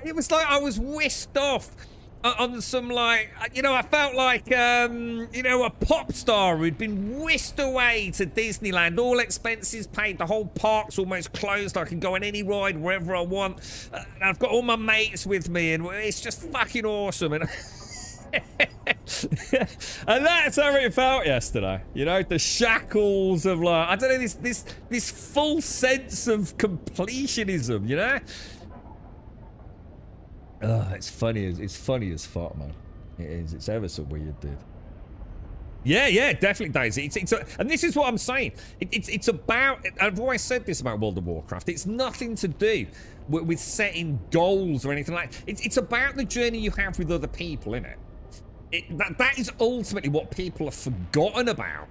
It was like I was whisked off on some, like, you know, I felt like, you know, a pop star who'd been whisked away to Disneyland, all expenses paid, the whole park's almost closed, I can go on any ride wherever I want, and I've got all my mates with me, and it's just fucking awesome, and... And that's how it felt yesterday, you know, the shackles of, like, I don't know, this full sense of completionism, you know. It's funny as fuck, man. It is. It's ever so weird, dude. Yeah, definitely, Daisy. And this is what I'm saying. It's about. I've always said this about World of Warcraft. It's nothing to do with setting goals or anything like that. It's about the journey you have with other people, innit? That is ultimately what people have forgotten about.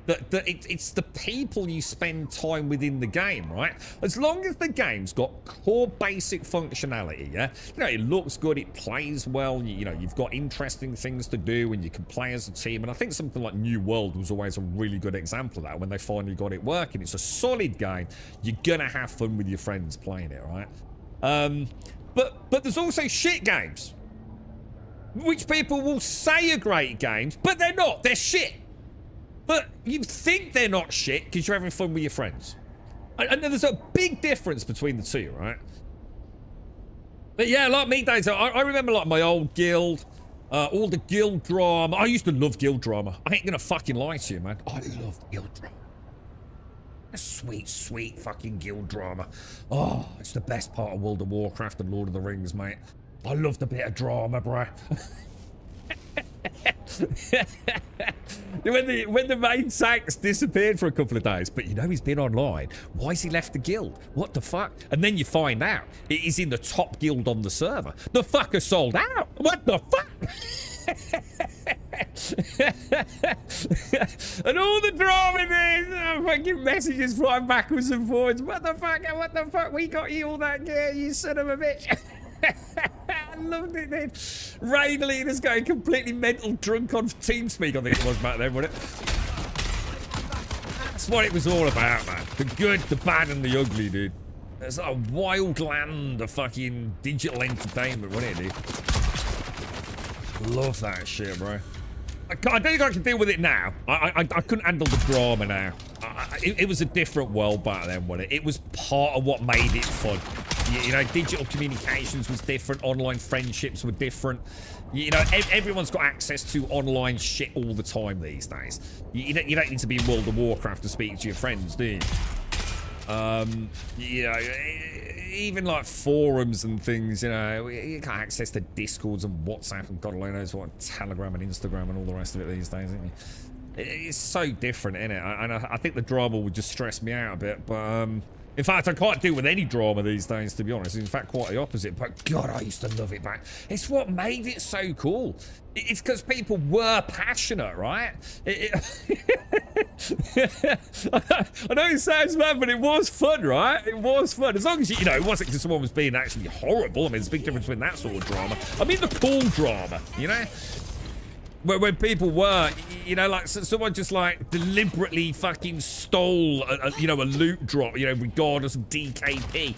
That it's the people you spend time with in the game, right? As long as the game's got core basic functionality, yeah? You know, it looks good, it plays well, you know, you've got interesting things to do and you can play as a team. And I think something like New World was always a really good example of that when they finally got it working. It's a solid game. You're gonna have fun with your friends playing it, right? But there's also shit games, which people will say are great games, but they're not. They're shit. But you think they're not shit because you're having fun with your friends. And there's a big difference between the two, right? But yeah, like me, Days, I remember like my old guild, all the guild drama. I used to love guild drama. I ain't gonna fucking lie to you, man. I love guild drama. Sweet, sweet fucking guild drama. Oh, it's the best part of World of Warcraft and Lord of the Rings, mate. I love the bit of drama, bro. when the main Sax disappeared for a couple of days, but you know he's been online. Why has he left the guild? What the fuck? And then you find out he's in the top guild on the server. The fucker sold out. What the fuck? And all the drama there, fucking messages flying backwards and forwards. What the fuck? What the fuck? We got you all that gear, you son of a bitch. I loved it then. Raid leaders going completely mental drunk on TeamSpeak, I think it was back then, wasn't it? That's what it was all about, man. The good, the bad, and the ugly, dude. There's a wild land of fucking digital entertainment, wasn't it, dude? Love that shit, bro. I don't think I can deal with it now. I couldn't handle the drama now. It was a different world back then, wasn't it? It was part of what made it fun. You know, digital communications was different. Online friendships were different. You know, everyone's got access to online shit all the time these days. You don't need to be in World of Warcraft to speak to your friends, do you? You know, even like forums and things, you know, you can't access to Discords and WhatsApp and God only knows what, Telegram and Instagram and all the rest of it these days, isn't it? It's so different, isn't it? And I think the drama would just stress me out a bit, but in fact, I can't deal with any drama these days, to be honest. In fact, quite the opposite. But God, I used to love it back. It's what made it so cool. It's because people were passionate, right? I know it sounds bad, but it was fun, right? It was fun. As long as you know, it wasn't because someone was being actually horrible. I mean, there's a big difference between that sort of drama. I mean, the cool drama, you know? When people were, you know, like someone just like deliberately fucking stole, you know, a loot drop, you know, regardless of DKP.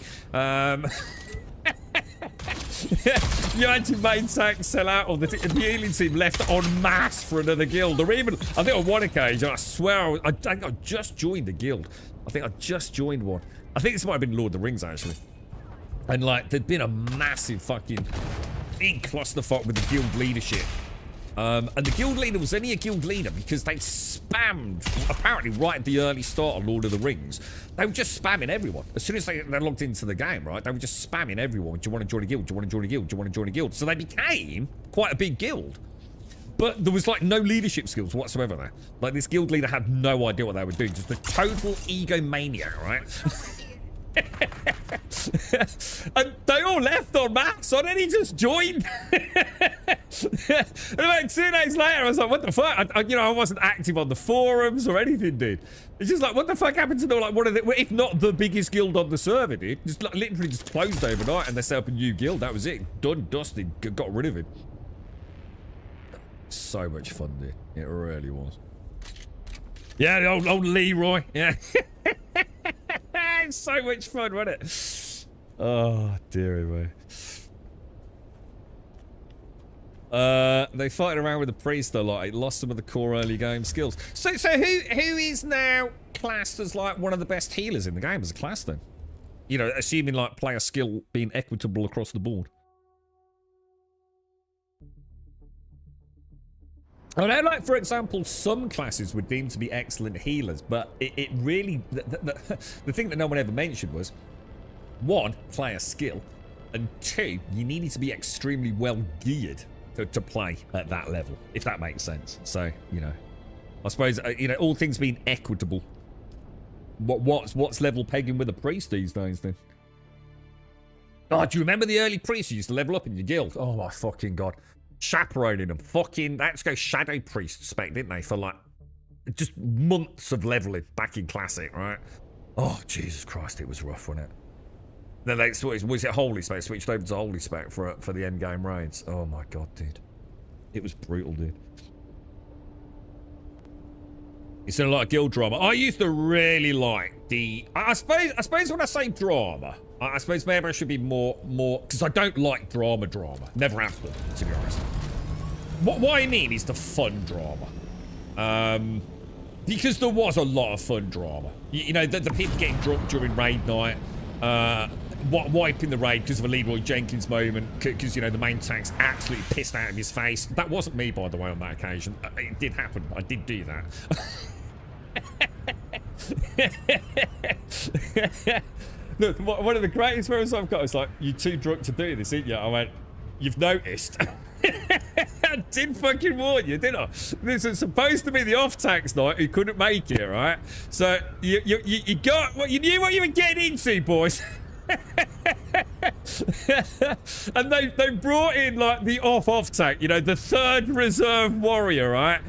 You imagine main tank sell out, or the healing team left en masse for another guild, or even, I think on one occasion, I swear, I think I just joined a guild. I think I just joined one. I think this might have been Lord of the Rings, actually. And like, there'd been a massive fucking big clusterfuck with the guild leadership. And the guild leader was only a guild leader because they spammed, apparently right at the early start of Lord of the Rings, they were just spamming everyone. As soon as they logged into the game, right, they were just spamming everyone. Do you want to join a guild? Do you want to join a guild? Do you want to join a guild? So they became quite a big guild. But there was like no leadership skills whatsoever there. Like this guild leader had no idea what they were doing. Just a total egomaniac, right? And they all left en masse, so then he just joined. And like 2 days later, I was like, what the fuck? You know, I wasn't active on the forums or anything, dude. It's just like, what the fuck happened to like one of the, if not the biggest guild on the server, dude? Just like, literally just closed overnight and they set up a new guild. That was it. Done, dusted, got rid of him. So much fun, dude. It really was. Yeah, the old Leroy. Yeah. It's so much fun, wasn't it? Oh, dearie me. They fighting around with the priest a lot. It lost some of the core early game skills. So who is now classed as like one of the best healers in the game as a class then? You know, assuming like player skill being equitable across the board. I know, like, for example, some classes were deemed to be excellent healers, but it really... The thing that no one ever mentioned was, 1, player skill, and 2, you needed to be extremely well geared to play at that level, if that makes sense. So, you know, I suppose, you know, all things being equitable, what's level pegging with a priest these days, then? Oh, do you remember the early priests who used to level up in your guild? Oh, my fucking God. Chaperoning them. Fucking, they had to go Shadow Priest spec, didn't they? For like, just months of leveling back in Classic, right? Oh, Jesus Christ, it was rough, wasn't it? Then they was it Holy Spec? Switched over to Holy Spec for the end game raids. Oh my God, dude. It was brutal, dude. It's a lot of guild drama. I used to really like the... I suppose when I say drama, I suppose maybe I should be more... Because I don't like drama. Never have done, to be honest. What I mean is the fun drama. Because there was a lot of fun drama. You know, the people getting drunk during raid night. Wiping the raid because of a Leroy Jenkins moment. Because, you know, the main tank's absolutely pissed out of his face. That wasn't me, by the way, on that occasion. It did happen. I did do that. Look, one of the greatest moments I've got is like, you're too drunk to do this, ain't you? I went, you've noticed. I did fucking warn you, didn't I? This is supposed to be the off-tax night who couldn't make it, right? So you got what you knew what you were getting into, boys. And they brought in like the off-tax, you know, the third reserve warrior, right?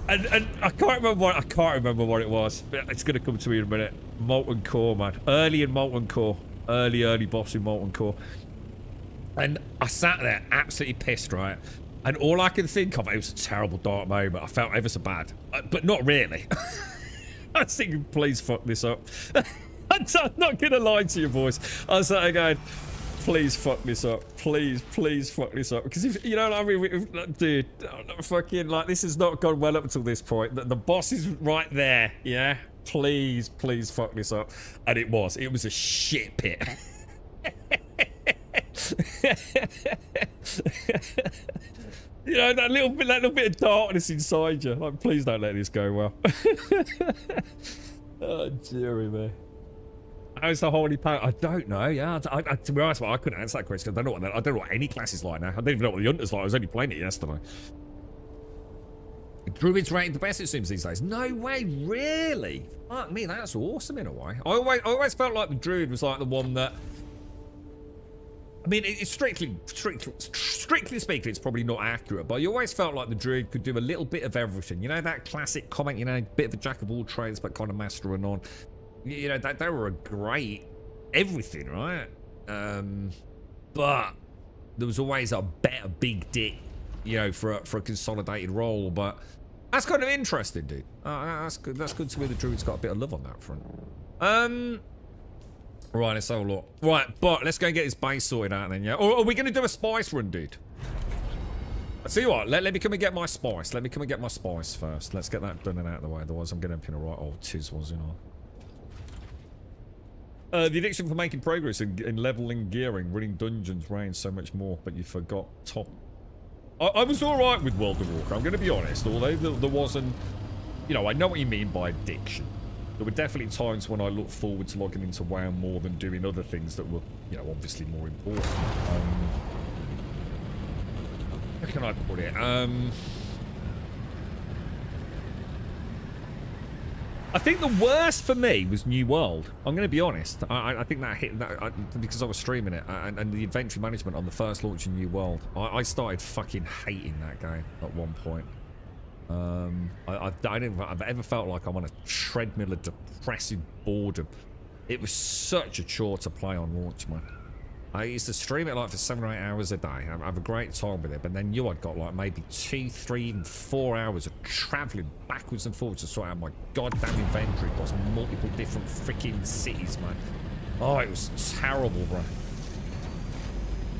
And I can't remember what it was. It's gonna come to me in a minute. Molten Core, man. Early in Molten Core. Early boss in Molten Core. And I sat there absolutely pissed, right? And all I could think of, it was a terrible dark moment. I felt ever so bad. But not really. I was thinking, please fuck this up. I'm not gonna lie to you, boys. I was sat there going, please fuck this up. Please fuck this up. Because if, you know what I mean, dude, fucking, like, this has not gone well up until this point. The boss is right there, yeah? Please fuck this up. And it was a shit pit. You know, that little bit of darkness inside you. Like, please don't let this go well. Oh, dearie me. How's the holy power? I don't know. Yeah, to be honest, I couldn't answer that question. I don't know what any class is like now. I don't even know what the hunter's like. I was only playing it yesterday. Druids rated the best, it seems, these days. No way, really? Fuck me, that's awesome in a way. I always felt like the druid was like the one that. I mean, it's strictly speaking, it's probably not accurate, but I always felt like the druid could do a little bit of everything. You know, that classic comment, you know, bit of a jack of all trades, but kind of master of none. You know, they were a great everything, right? But there was always a better big dick, you know, for a consolidated role. But that's kind of interesting, dude. That's good. That's good to hear the druid's got a bit of love on that front. Right, let's have a look. Right, but let's go and get this base sorted out then, yeah? Or are we going to do a spice run, dude? I'll tell you what, let me come and get my spice. Let me come and get my spice first. Let's get that done and out of the way. Otherwise, I'm going to pin a right old tiz, was, you know. The addiction for making progress in leveling, gearing, running dungeons, reigns so much more, but you forgot top. I was alright with World of Warcraft, I'm going to be honest, although there wasn't, you know, I know what you mean by addiction. There were definitely times when I looked forward to logging into WoW more than doing other things that were, you know, obviously more important. How can I put it? I think the worst for me was New World. I'm going to be honest. I think that hit that because I was streaming it and the inventory management on the first launch of New World. I started fucking hating that game at one point. I don't think I've ever felt like I'm on a treadmill of depressive boredom. It was such a chore to play on launch, man. I used to stream it like for 7 or 8 hours a day. I have a great time with it, but then I'd got like maybe 2, 3, even 4 hours of travelling backwards and forwards to sort out my goddamn inventory across multiple different freaking cities, man. Oh, it was terrible, bro.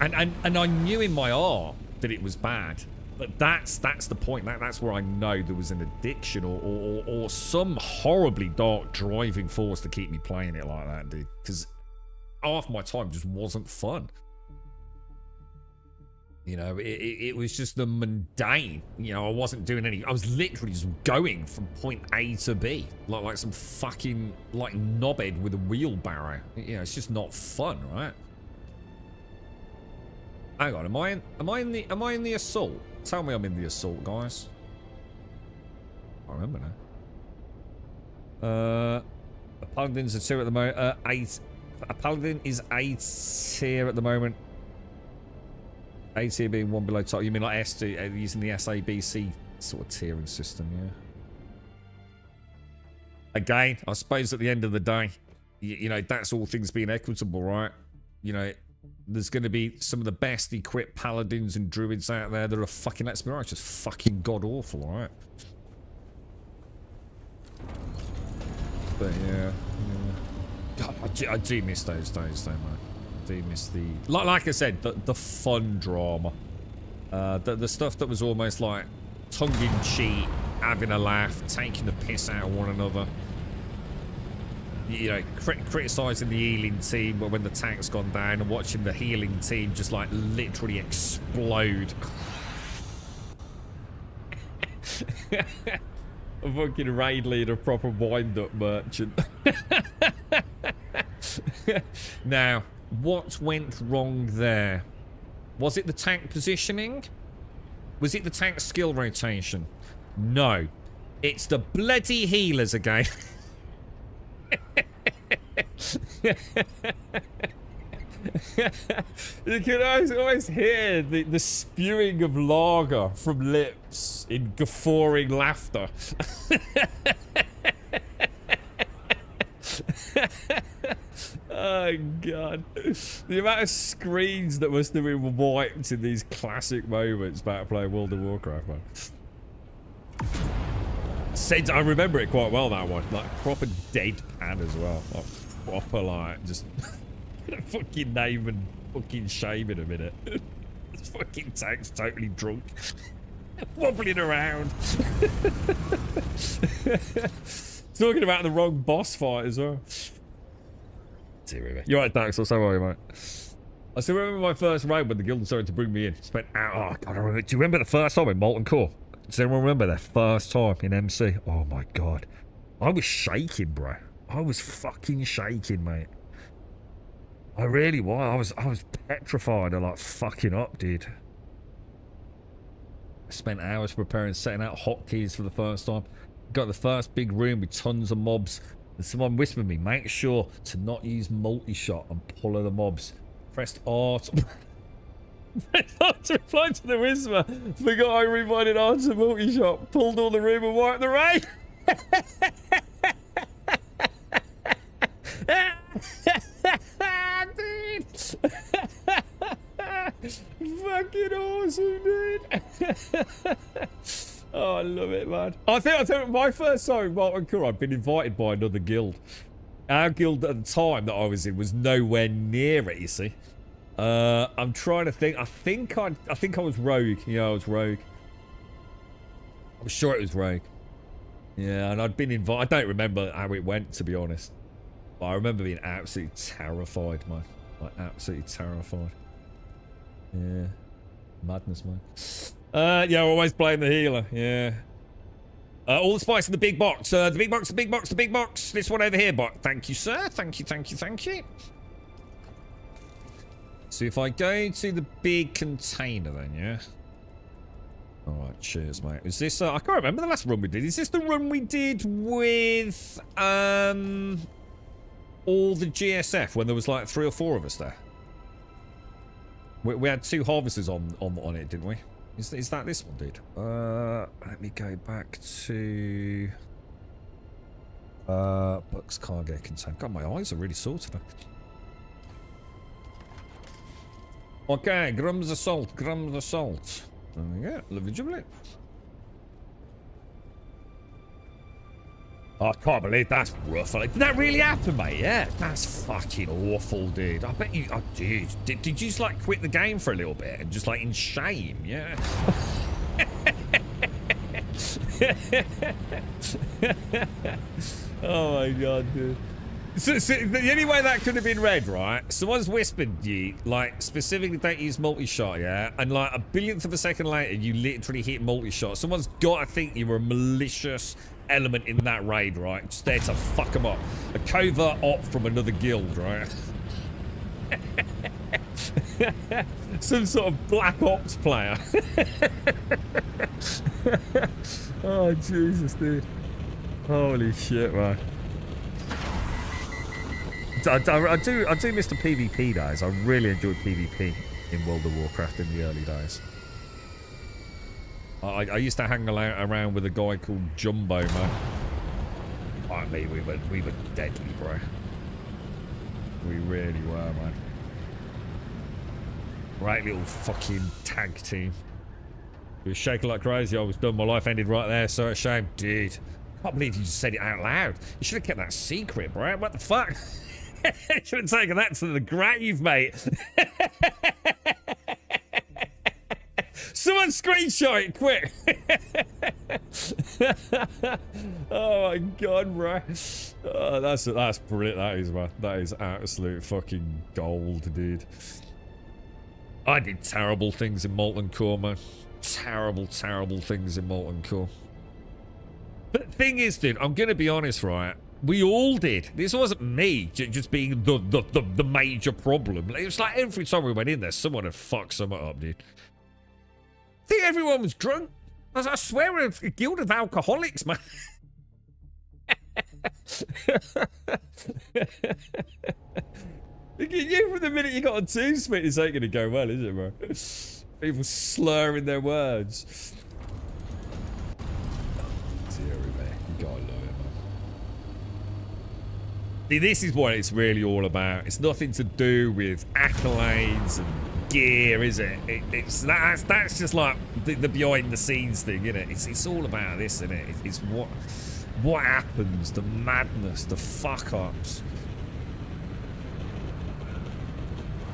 And I knew in my heart that it was bad. But that's the point. That's where I know there was an addiction or some horribly dark driving force to keep me playing it like that, dude. Because half my time just wasn't fun. You know, it was just the mundane. You know, I wasn't doing any. I was literally just going from point A to B, like some fucking like knobhead with a wheelbarrow. You know, it's just not fun, right? Hang on, am I in the assault? Tell me I'm in the assault, guys. I remember now. A paladin's a 2 at the moment. 8. A paladin is 8 tier at the moment. 8 tier being 1 below top. You mean like S tier, using the SABC sort of tiering system, yeah. Again, I suppose at the end of the day, you know, that's all things being equitable, right? You know, there's going to be some of the best equipped paladins and druids out there that are fucking, let's be honest, just fucking god awful, alright? But yeah. God, I do miss those days though, man. I do miss the, like I said, the fun drama. The stuff that was almost like tongue-in-cheek, having a laugh, taking the piss out of one another. You know, criticising the healing team when the tank's gone down and watching the healing team just like literally explode. A fucking raid leader, proper wind-up merchant. Now, what went wrong there? Was it the tank positioning? Was it the tank skill rotation? No. It's the bloody healers again. You can always hear the spewing of lager from lips in guffawing laughter. Oh god, the amount of screens that must have been wiped in these classic moments back playing World of Warcraft, man. I remember it quite well, that one. Like, proper deadpan as well. Like, proper, like, just fucking name and fucking shame in a minute. This fucking tank's totally drunk. Wobbling around. Talking about the wrong boss fight as well. You're right, Dax, so are you, mate? I still remember my first raid when the guild decided to bring me in. Spent out. Oh, God, do you remember the first time in Molten Core? Does anyone remember their first time in MC? Oh my god. I was shaking, bro. I was fucking shaking, mate. I really was. I was petrified of like fucking up, dude. I spent hours preparing, setting out hotkeys for the first time. Got the first big room with tons of mobs. And someone whispered me, make sure to not use multi-shot and pull of the mobs. Pressed R to... Pressed R to reply to the whisper. Forgot I reminded R to multi-shot. Pulled all the room and wiped the rain. Dude. Fucking awesome, dude. Oh, I love it, man. I think my first time with Molten Core, I'd been invited by another guild. Our guild at the time that I was in was nowhere near it, you see. I'm trying to think. I think I was rogue. Yeah, I was rogue. I'm sure it was rogue. Yeah, and I'd been invited. I don't remember how it went, to be honest. But I remember being absolutely terrified, man. Like, absolutely terrified. Yeah. Madness, man. Yeah, always blame the healer. Yeah. All the spice in the big box. The big box, the big box, the big box. This one over here, bot. Thank you, sir. Thank you, thank you, thank you. So if I go to the big container then, yeah? Alright, cheers, mate. Is this, I can't remember the last run we did. Is this the run we did with, all the GSF when there was like 3 or 4 of us there? We had 2 harvesters on it, didn't we? Is that this one, dude? Let me go back to... Bucks cargo container. God, my eyes are really sore today. Okay, grams of salt, grams of salt. There we go, lovely jubilee. Oh, I can't believe that's rough. Like, did that really happen, mate? Yeah, that's fucking awful, dude. I bet you, oh, dude, did you just like quit the game for a little bit and just like in shame? Yeah. Oh my god, dude. So the only way that could have been read, right? Someone's whispered you, like, specifically don't use multi-shot, yeah? And like a billionth of a second later, you literally hit multi-shot. Someone's got to think you were a malicious element in that raid, right? Just there to fuck them up. A covert op from another guild, right? Some sort of black ops player. Oh, Jesus, dude. Holy shit, man. I do miss the PvP days. I really enjoyed PvP in World of Warcraft in the early days. I used to hang around with a guy called Jumbo, man. I mean, we were deadly, bro. We really were, man. Right little fucking tag team. We were shaking like crazy. I was done. My life ended right there. So a shame, dude. I can't believe you just said it out loud. You should have kept that secret, bro. What the fuck? Should have taken that to the grave, mate. Someone screenshot it quick. Oh my god, bro. Oh, that's brilliant. That is, man. That is absolute fucking gold, dude. I did terrible things in Molten Core, man. Terrible, terrible things in Molten Core. But the thing is, dude, I'm gonna be honest, right? We all did. This wasn't me just being the major problem. It was like every time we went in there, someone had fucked something up, dude. I think everyone was drunk. I swear we're a guild of alcoholics, man. Look at you from the minute you got on Team Spit, this ain't going to go well, is it, bro? People slurring their words. See, this is what it's really all about. It's nothing to do with accolades and gear, is it? That's just like the behind the scenes thing, isn't it? It's all about this, isn't it? It's what happens, the madness, the fuck ups.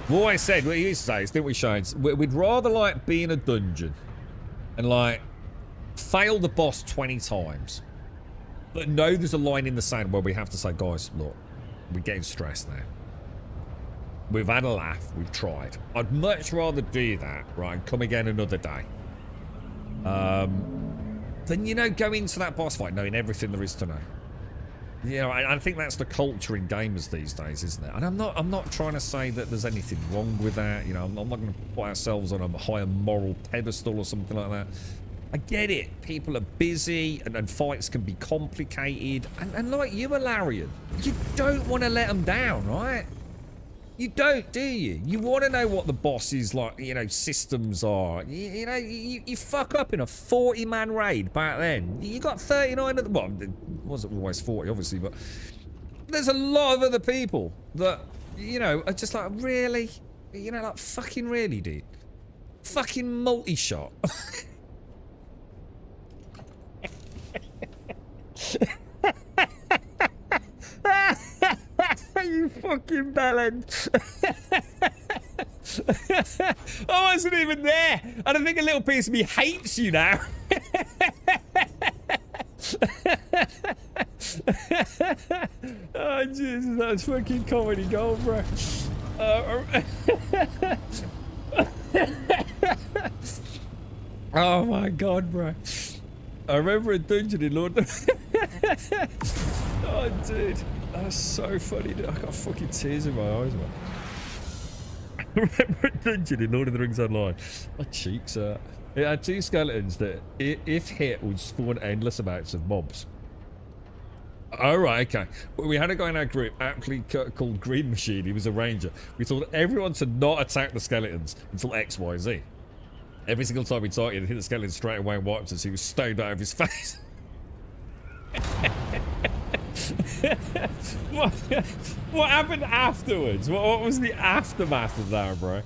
What I said, what you used to say is, didn't we, Shades? We'd rather like be in a dungeon and like fail the boss 20 times, but know there's a line in the sand where we have to say, guys, look, we're getting stressed now. We've had a laugh. We've tried. I'd much rather do that, right, and come again another day. Than, you know, go into that boss fight knowing everything there is to know. You know, I think that's the culture in gamers these days, isn't it? And I'm not trying to say that there's anything wrong with that. You know, I'm not going to put ourselves on a higher moral pedestal or something like that. I get it. People are busy and fights can be complicated. And like you, Alarian, you don't want to let them down, right? You don't, do you? You want to know what the boss's, like, you know, systems are. You know, you fuck up in a 40-man raid back then. You got 39 at the... Well, it wasn't always 40, obviously, but... There's a lot of other people that, you know, are just like, really? You know, like, fucking really, dude? Fucking multi-shot. You fucking bellend. I wasn't even there. And I think a little piece of me hates you now. Oh, Jesus, that's fucking comedy gold, bro. Oh, my God, bro. I remember a dungeon in Lord of the... Oh, dude. That's so funny, dude. I got fucking tears in my eyes, man. I remember a dungeon in Lord of the Rings Online. My cheeks hurt. It had 2 skeletons that, if hit, would spawn endless amounts of mobs. Oh, right, okay. We had a guy in our group actually called Green Machine. He was a ranger. We told everyone to not attack the skeletons until X, Y, Z. Every single time we targeted, he hit the skeleton straight away and wiped us. He was stoned out of his face. What happened afterwards? What was the aftermath of that, bro?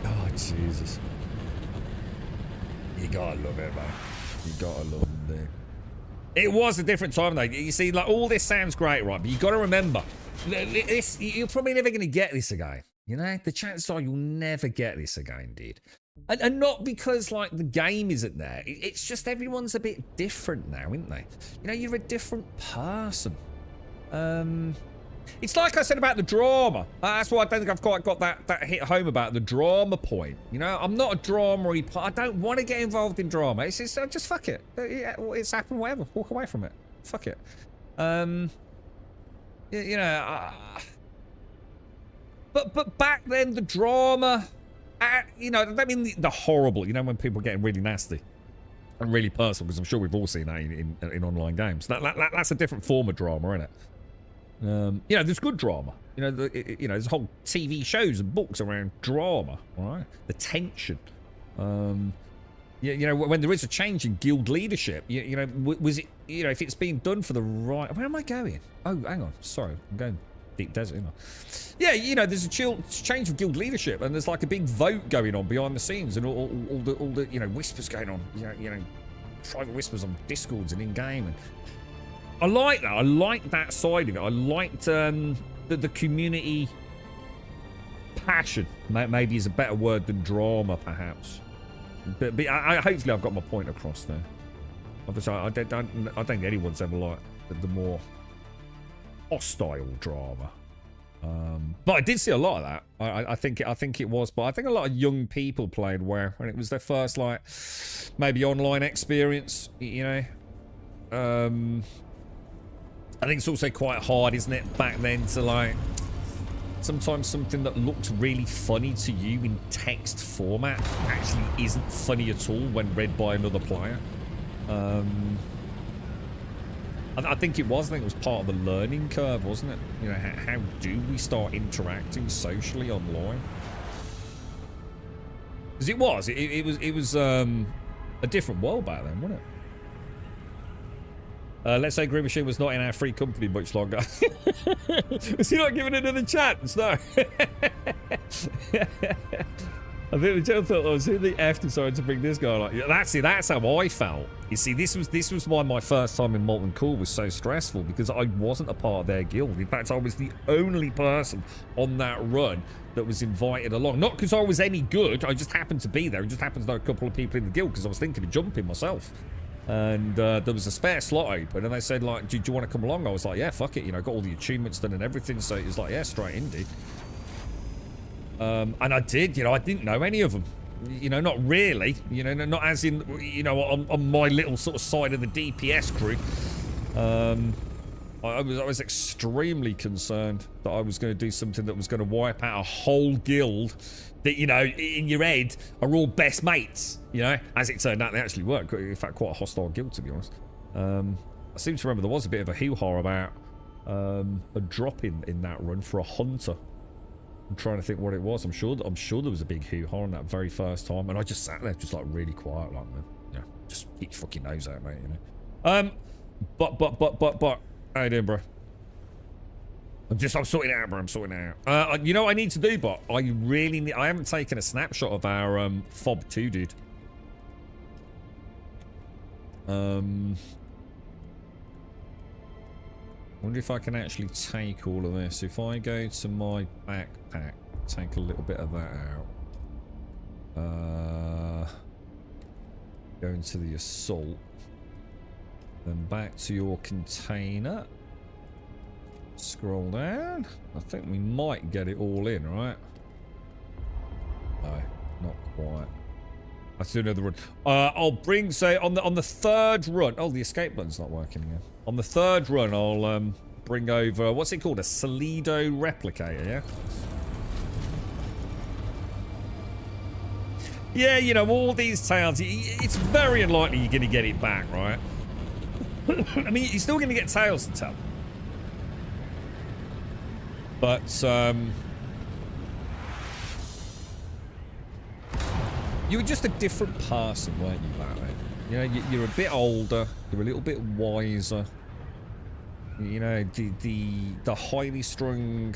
Oh, Jesus. You gotta love it, man. You gotta love it, dude. It was a different time, though. You see, like, all this sounds great, right? But you gotta remember, this, you're probably never gonna get this again. You know? The chances are you'll never get this again, dude. And not because, like, the game isn't there. It's just everyone's a bit different now, isn't they? You know, you're a different person. It's like I said about the drama. That's why I don't think I've quite got that hit home about the drama point. You know, I'm not a drama-y I don't want to get involved in drama. It's just fuck it. It's happened, whatever. Walk away from it. Fuck it. You know, but back then, the drama... you know, I don't mean the horrible, you know, when people are getting really nasty and really personal, because I'm sure we've all seen that in online games. That's a different form of drama, isn't it? You know, there's good drama. You know, you know, there's whole TV shows and books around drama, all right? The tension. You know, when there is a change in guild leadership, you know, was it, you know, if it's being done for the right... Where am I going? Oh, hang on. Sorry, I'm going... deep desert, isn't it? Yeah, you know, there's a change of guild leadership, and there's like a big vote going on behind the scenes, and all the you know, whispers going on, you know, private whispers on Discords and in game, and I like that. I like that side of it. I liked the community passion. Maybe is a better word than drama, perhaps. But hopefully I've got my point across there. Obviously, I don't think anyone's ever liked the more hostile drama, but I did see a lot of that. I think it was, but I think a lot of young people played WoW when it was their first, like, maybe online experience. You know, I think it's also quite hard, isn't it, back then to, like, sometimes something that looked really funny to you in text format actually isn't funny at all when read by another player. I think it was. I think it was part of the learning curve, wasn't it? You know, how do we start interacting socially online? Because it was a different world back then, wasn't it? Let's say Green Machine was not in our free company much longer. Was he not given another chance? No. I think the general thought was, who the F decided to bring this guy? Like, yeah, that's how I felt. You see, this was why my first time in Molten Core was so stressful, because I wasn't a part of their guild. In fact, I was the only person on that run that was invited along. Not because I was any good, I just happened to be there. I just happened to know a couple of people in the guild, because I was thinking of jumping myself. And there was a spare slot open, and they said, like, do you want to come along? I was like, yeah, fuck it, you know, got all the achievements done and everything, so it was like, yeah, straight in, dude. And I did, you know, I didn't know any of them. You know, not really. You know, not as in, you know, on my little sort of side of the DPS group. I was extremely concerned that I was going to do something that was going to wipe out a whole guild that, you know, in your head are all best mates, you know. As it turned out, they actually were. In fact, quite a hostile guild, to be honest. I seem to remember there was a bit of a hoo-ha about a drop in that run for a hunter. I'm trying to think what it was. I'm sure there was a big hoo-ha on that very first time, and I just sat there just like really quiet, like, man, you know, just keep your fucking nose out, mate, you know. But how you doing, bro? I'm sorting it out, bro. I'm sorting it out. You know what I need to do, but I really need, I haven't taken a snapshot of our fob 2, dude. Wonder if I can actually take all of this. If I go to my backpack, take a little bit of that out. Go into the assault. Then back to your container. Scroll down. I think we might get it all in, right? No, not quite. Let's do another run. I'll bring, say, on the third run. Oh, the escape button's not working again. On the third run, I'll bring over, what's it called? A Solido replicator, yeah? Yeah, you know, all these tails, it's very unlikely you're going to get it back, right? I mean, you're still going to get tails to tell. But, you were just a different person, weren't you, back then? You know, you're a bit older, you're a little bit wiser. You know, the highly strung...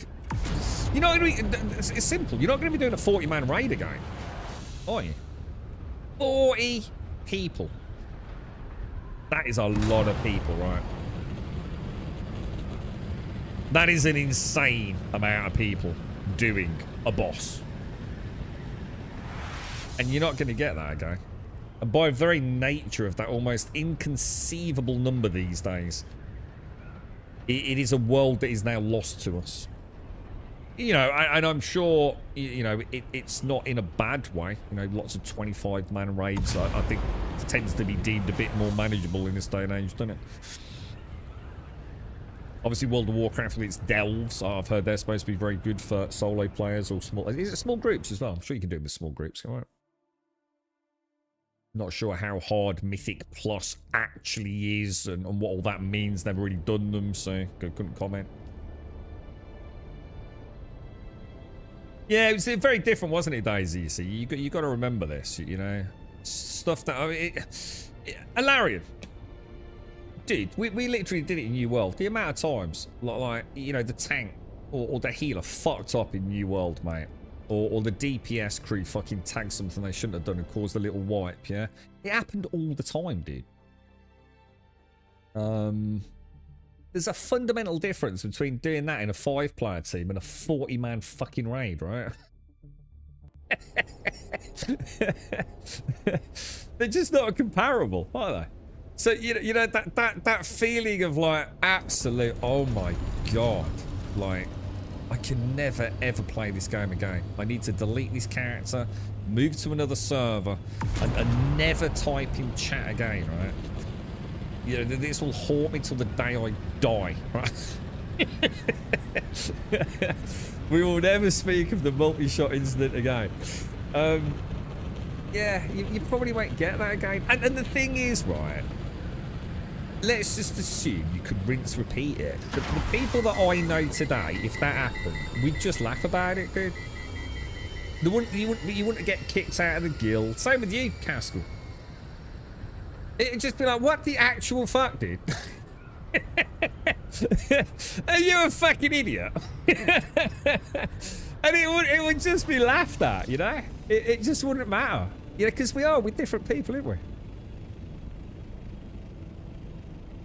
You're not going to be... It's simple. You're not going to be doing a 40-man raid again, are you? 40 people. That is a lot of people, right? That is an insane amount of people doing a boss. And you're not going to get that again. And by very nature of that almost inconceivable number these days, it is a world that is now lost to us. You know, and I'm sure, you know, it's not in a bad way. You know, lots of 25-man raids, I think, tends to be deemed a bit more manageable in this day and age, doesn't it? Obviously, World of Warcraft with its delves, I've heard they're supposed to be very good for solo players or small... Is it small groups as well? I'm sure you can do it with small groups, all right? Not sure how hard Mythic Plus actually is and what all that means. Never really done them, so couldn't comment. Yeah, it was very different, wasn't it, Daisy? You see, you got to remember this. You know, stuff that I mean, Alarian, dude, we literally did it in New World. The amount of times, like you know, the tank or the healer fucked up in New World, mate. Or the DPS crew fucking tagged something they shouldn't have done and caused a little wipe, yeah? It happened all the time, dude. There's a fundamental difference between doing that in a 5-player team and a 40-man fucking raid, right? They're just not comparable, are they? So, you know that feeling of like absolute, oh my god, like... I can never, ever play this game again. I need to delete this character, move to another server, and never type in chat again, right? You know, this will haunt me till the day I die, right? We will never speak of the multi-shot incident again. Yeah, you probably won't get that again. And the thing is, right, let's just assume you could rinse repeat it. The people that I know today, if that happened, we'd just laugh about it, dude. You wouldn't get kicked out of the guild. Same with you, Caskell. It'd just be like, what the actual fuck, dude? Are you a fucking idiot? And it would just be laughed at, you know? It just wouldn't matter. You know, because we're different people, aren't we?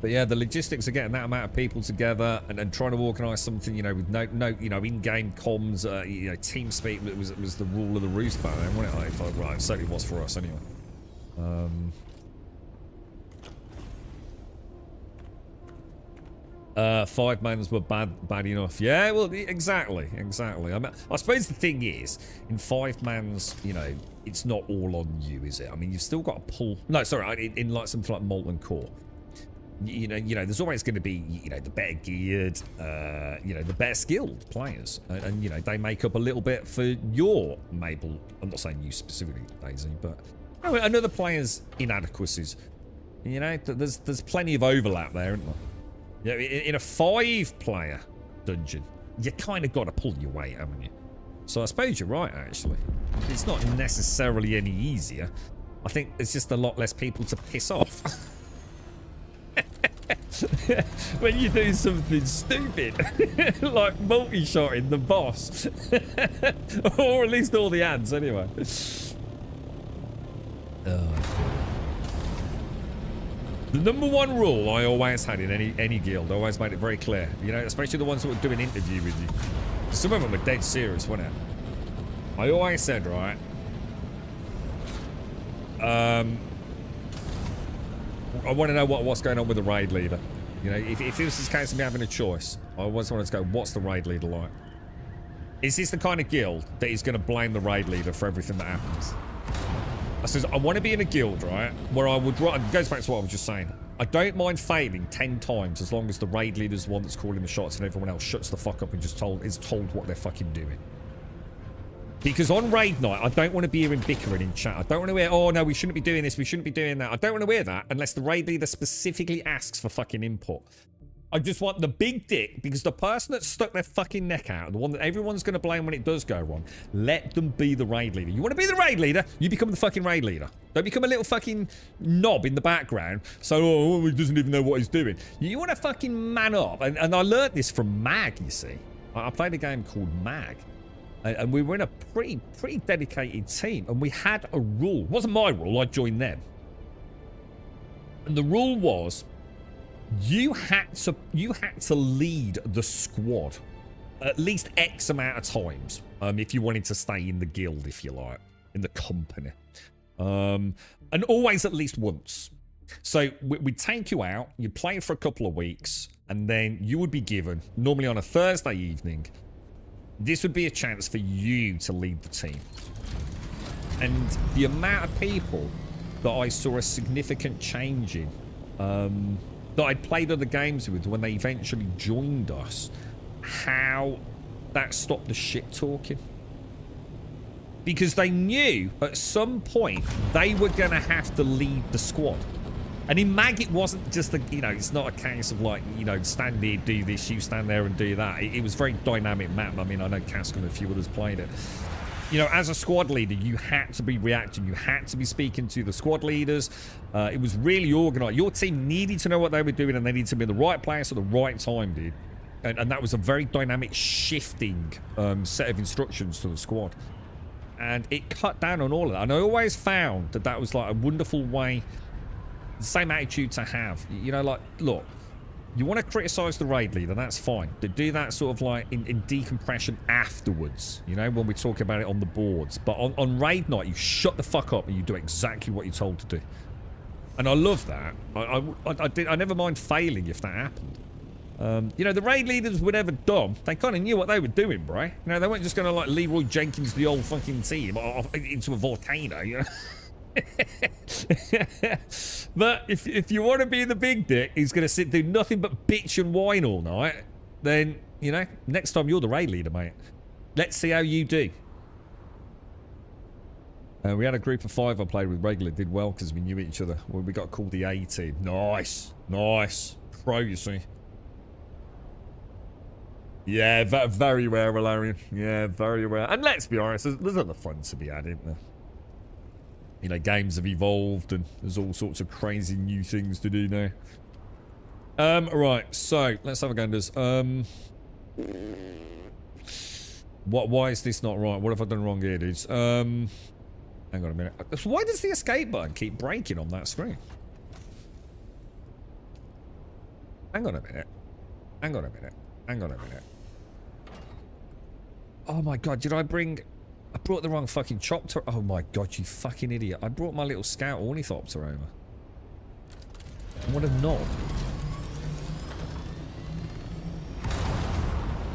But yeah, the logistics of getting that amount of people together and trying to organise something, you know, with no you know, in-game comms, you know, TeamSpeak was the rule of the roost back then, wasn't it? Right, it certainly was for us anyway. 5-mans were bad enough. Yeah, well, exactly. I mean, I suppose the thing is, in 5-mans, you know, it's not all on you, is it? I mean, you've still got to pull. No, sorry, in like something like Molten Core. You know, there's always going to be, you know, the better geared, you know, the better skilled players, and you know, they make up a little bit for your Mabel. I'm not saying you specifically, Daisy, but you know, and other players' inadequacies. You know, there's plenty of overlap there, isn't there? You know, in a 5-player dungeon, you kind of got to pull your weight, haven't you? So I suppose you're right, actually. It's not necessarily any easier. I think there's just a lot less people to piss off. When you do something stupid, like multi-shotting the boss. Or at least all the ads, anyway. The number one rule I always had in any guild, I always made it very clear, you know, especially the ones that would do an interview with you. Some of them were dead serious, weren't it? I always said, right, I want to know what's going on with the raid leader. You know, if it was this case of me having a choice, I always wanted to go, what's the raid leader like? Is this the kind of guild that is going to blame the raid leader for everything that happens? I says, I want to be in a guild, right, where I would, it goes back to what I was just saying. I don't mind failing 10 times as long as the raid leader's the one that's calling the shots and everyone else shuts the fuck up and just is told what they're fucking doing. Because on raid night, I don't want to be hearing bickering in chat. I don't want to hear, oh no, we shouldn't be doing this, we shouldn't be doing that. I don't want to hear that unless the raid leader specifically asks for fucking input. I just want the big dick, because the person that stuck their fucking neck out, the one that everyone's going to blame when it does go wrong, let them be the raid leader. You want to be the raid leader? You become the fucking raid leader. Don't become a little fucking knob in the background. So, oh, he doesn't even know what he's doing. You want to fucking man up. And I learned this from Mag, you see. I played a game called Mag. And we were in a pretty dedicated team. And we had a rule. It wasn't my rule. I joined them. And the rule was, you had to lead the squad at least X amount of times if you wanted to stay in the guild, if you like, in the company, and always at least once. So we'd take you out, you'd play for a couple of weeks, and then you would be given, normally on a Thursday evening, this would be a chance for you to lead the team. And the amount of people that I saw a significant change in, that I'd played other games with when they eventually joined us, how that stopped the shit talking. Because they knew at some point they were going to have to lead the squad. And in Mag, it wasn't just a, you know, it's not a case of like, you know, stand here, do this, you stand there and do that. It was very dynamic map. I mean, I know Casca and a few others played it. You know, as a squad leader, you had to be reacting. You had to be speaking to the squad leaders. It was really organised. Your team needed to know what they were doing, and they needed to be in the right place at the right time, dude. And that was a very dynamic, shifting set of instructions to the squad. And it cut down on all of that. And I always found that that was like a wonderful way, the same attitude to have. You know, like, look, you want to criticize the raid leader, that's fine. But do that sort of like in decompression afterwards, you know, when we talk about it on the boards. But on raid night, you shut the fuck up and you do exactly what you're told to do. And I love that. I never mind failing if that happened. You know, the raid leaders were never dumb. They kind of knew what they were doing, bro. You know, they weren't just going to like Leroy Jenkins the old fucking team into a volcano, you know. But if you want to be the big dick who's going to do nothing but bitch and whine all night, then, you know, next time you're the raid leader, mate. Let's see how you do. We had a group of 5 I played with regularly, did well because we knew each other. Well, we got called the A team. Nice. Nice. Pro, you see. Yeah, very rare, Valerian. Yeah, very rare. And let's be honest, there's other fun to be had, isn't there? You know, games have evolved and there's all sorts of crazy new things to do now. Right, so let's have a go at this. Why is this not right? What have I done wrong here, dudes? Hang on a minute. Why does the escape button keep breaking on that screen? Hang on a minute. Hang on a minute. Hang on a minute. Oh my god, did I brought the wrong fucking chopper. Oh my god, you fucking idiot. I brought my little scout ornithopter over. What a knob.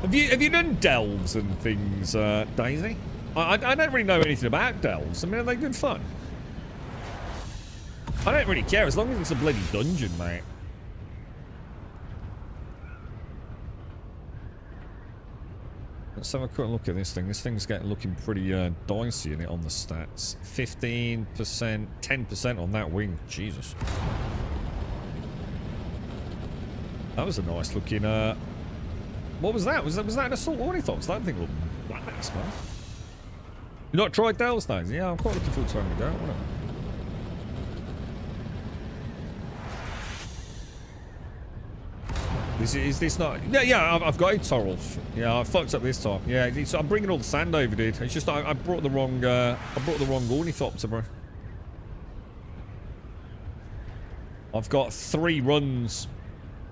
Have you done delves and things, Daisy? I don't really know anything about delves. I mean, are they good fun? I don't really care as long as it's a bloody dungeon, mate. Let's have a quick look at this thing. This thing's looking pretty dicey in it on the stats. 15%, 10% on that wing. Jesus. That was a nice looking. What was that? Was that an assault ornithopter? That thing looked badass, man. You not tried Dalestones? Yeah, I'm quite looking forward to having a go. Whatever. Is this not? Yeah, I've got a Torrel. Yeah, I fucked up this time. Yeah, I'm bringing all the sand over, dude. It's just I brought the wrong. I brought the wrong ornithopter, bro. I've got 3 runs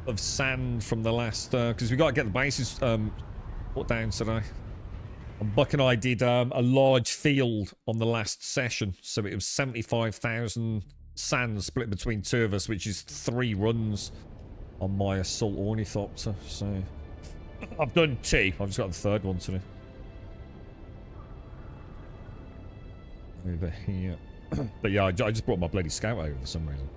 of sand from the last because we got to get the bases put down today. And Buck and I did a large field on the last session, so it was 75,000 sand split between 2 of us, which is 3 runs on my assault ornithopter. So I've done 2. I've just got the 3rd one today. Over here. But yeah, I just brought my bloody scout over for some reason.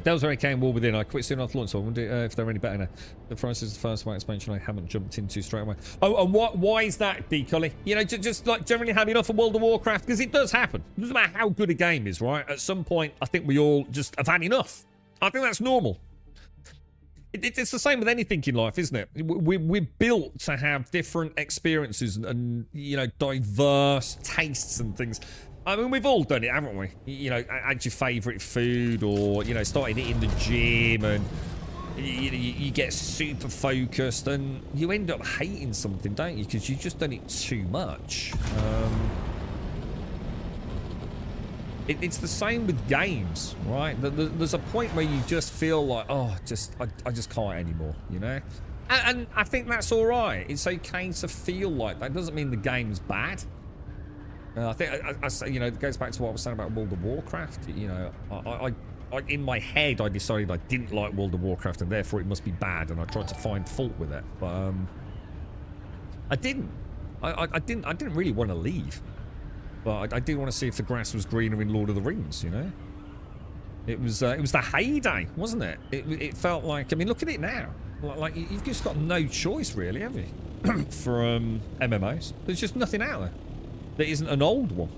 Dells already came war within. I quit soon after launch, so I wonder if they're any better now. The price is the first WoW expansion I haven't jumped into straight away. Oh, and why is that, D. Cully? You know, just like generally had enough of World of Warcraft, because it does happen. It doesn't matter how good a game is, right? At some point, I think we all just have had enough. I think that's normal. It's the same with anything in life, isn't it? We're built to have different experiences and, you know, diverse tastes and things. I mean, we've all done it, haven't we? You know, add your favourite food, or, you know, starting it in the gym, and you get super focused and you end up hating something, don't you? Because you've just done it too much. It's the same with games, right? There's a point where you just feel like, oh, I just can't anymore, you know? And I think that's all right. It's okay to feel like that. Doesn't mean the game's bad. I think, you know, it goes back to what I was saying about World of Warcraft. You know, I in my head, I decided I didn't like World of Warcraft, and therefore it must be bad, and I tried to find fault with it. But I didn't. I didn't really want to leave. But I did want to see if the grass was greener in Lord of the Rings, you know? It was the heyday, wasn't it? It felt like, I mean, look at it now. Like you've just got no choice, really, have you? For MMOs. There's just nothing out there that isn't an old one.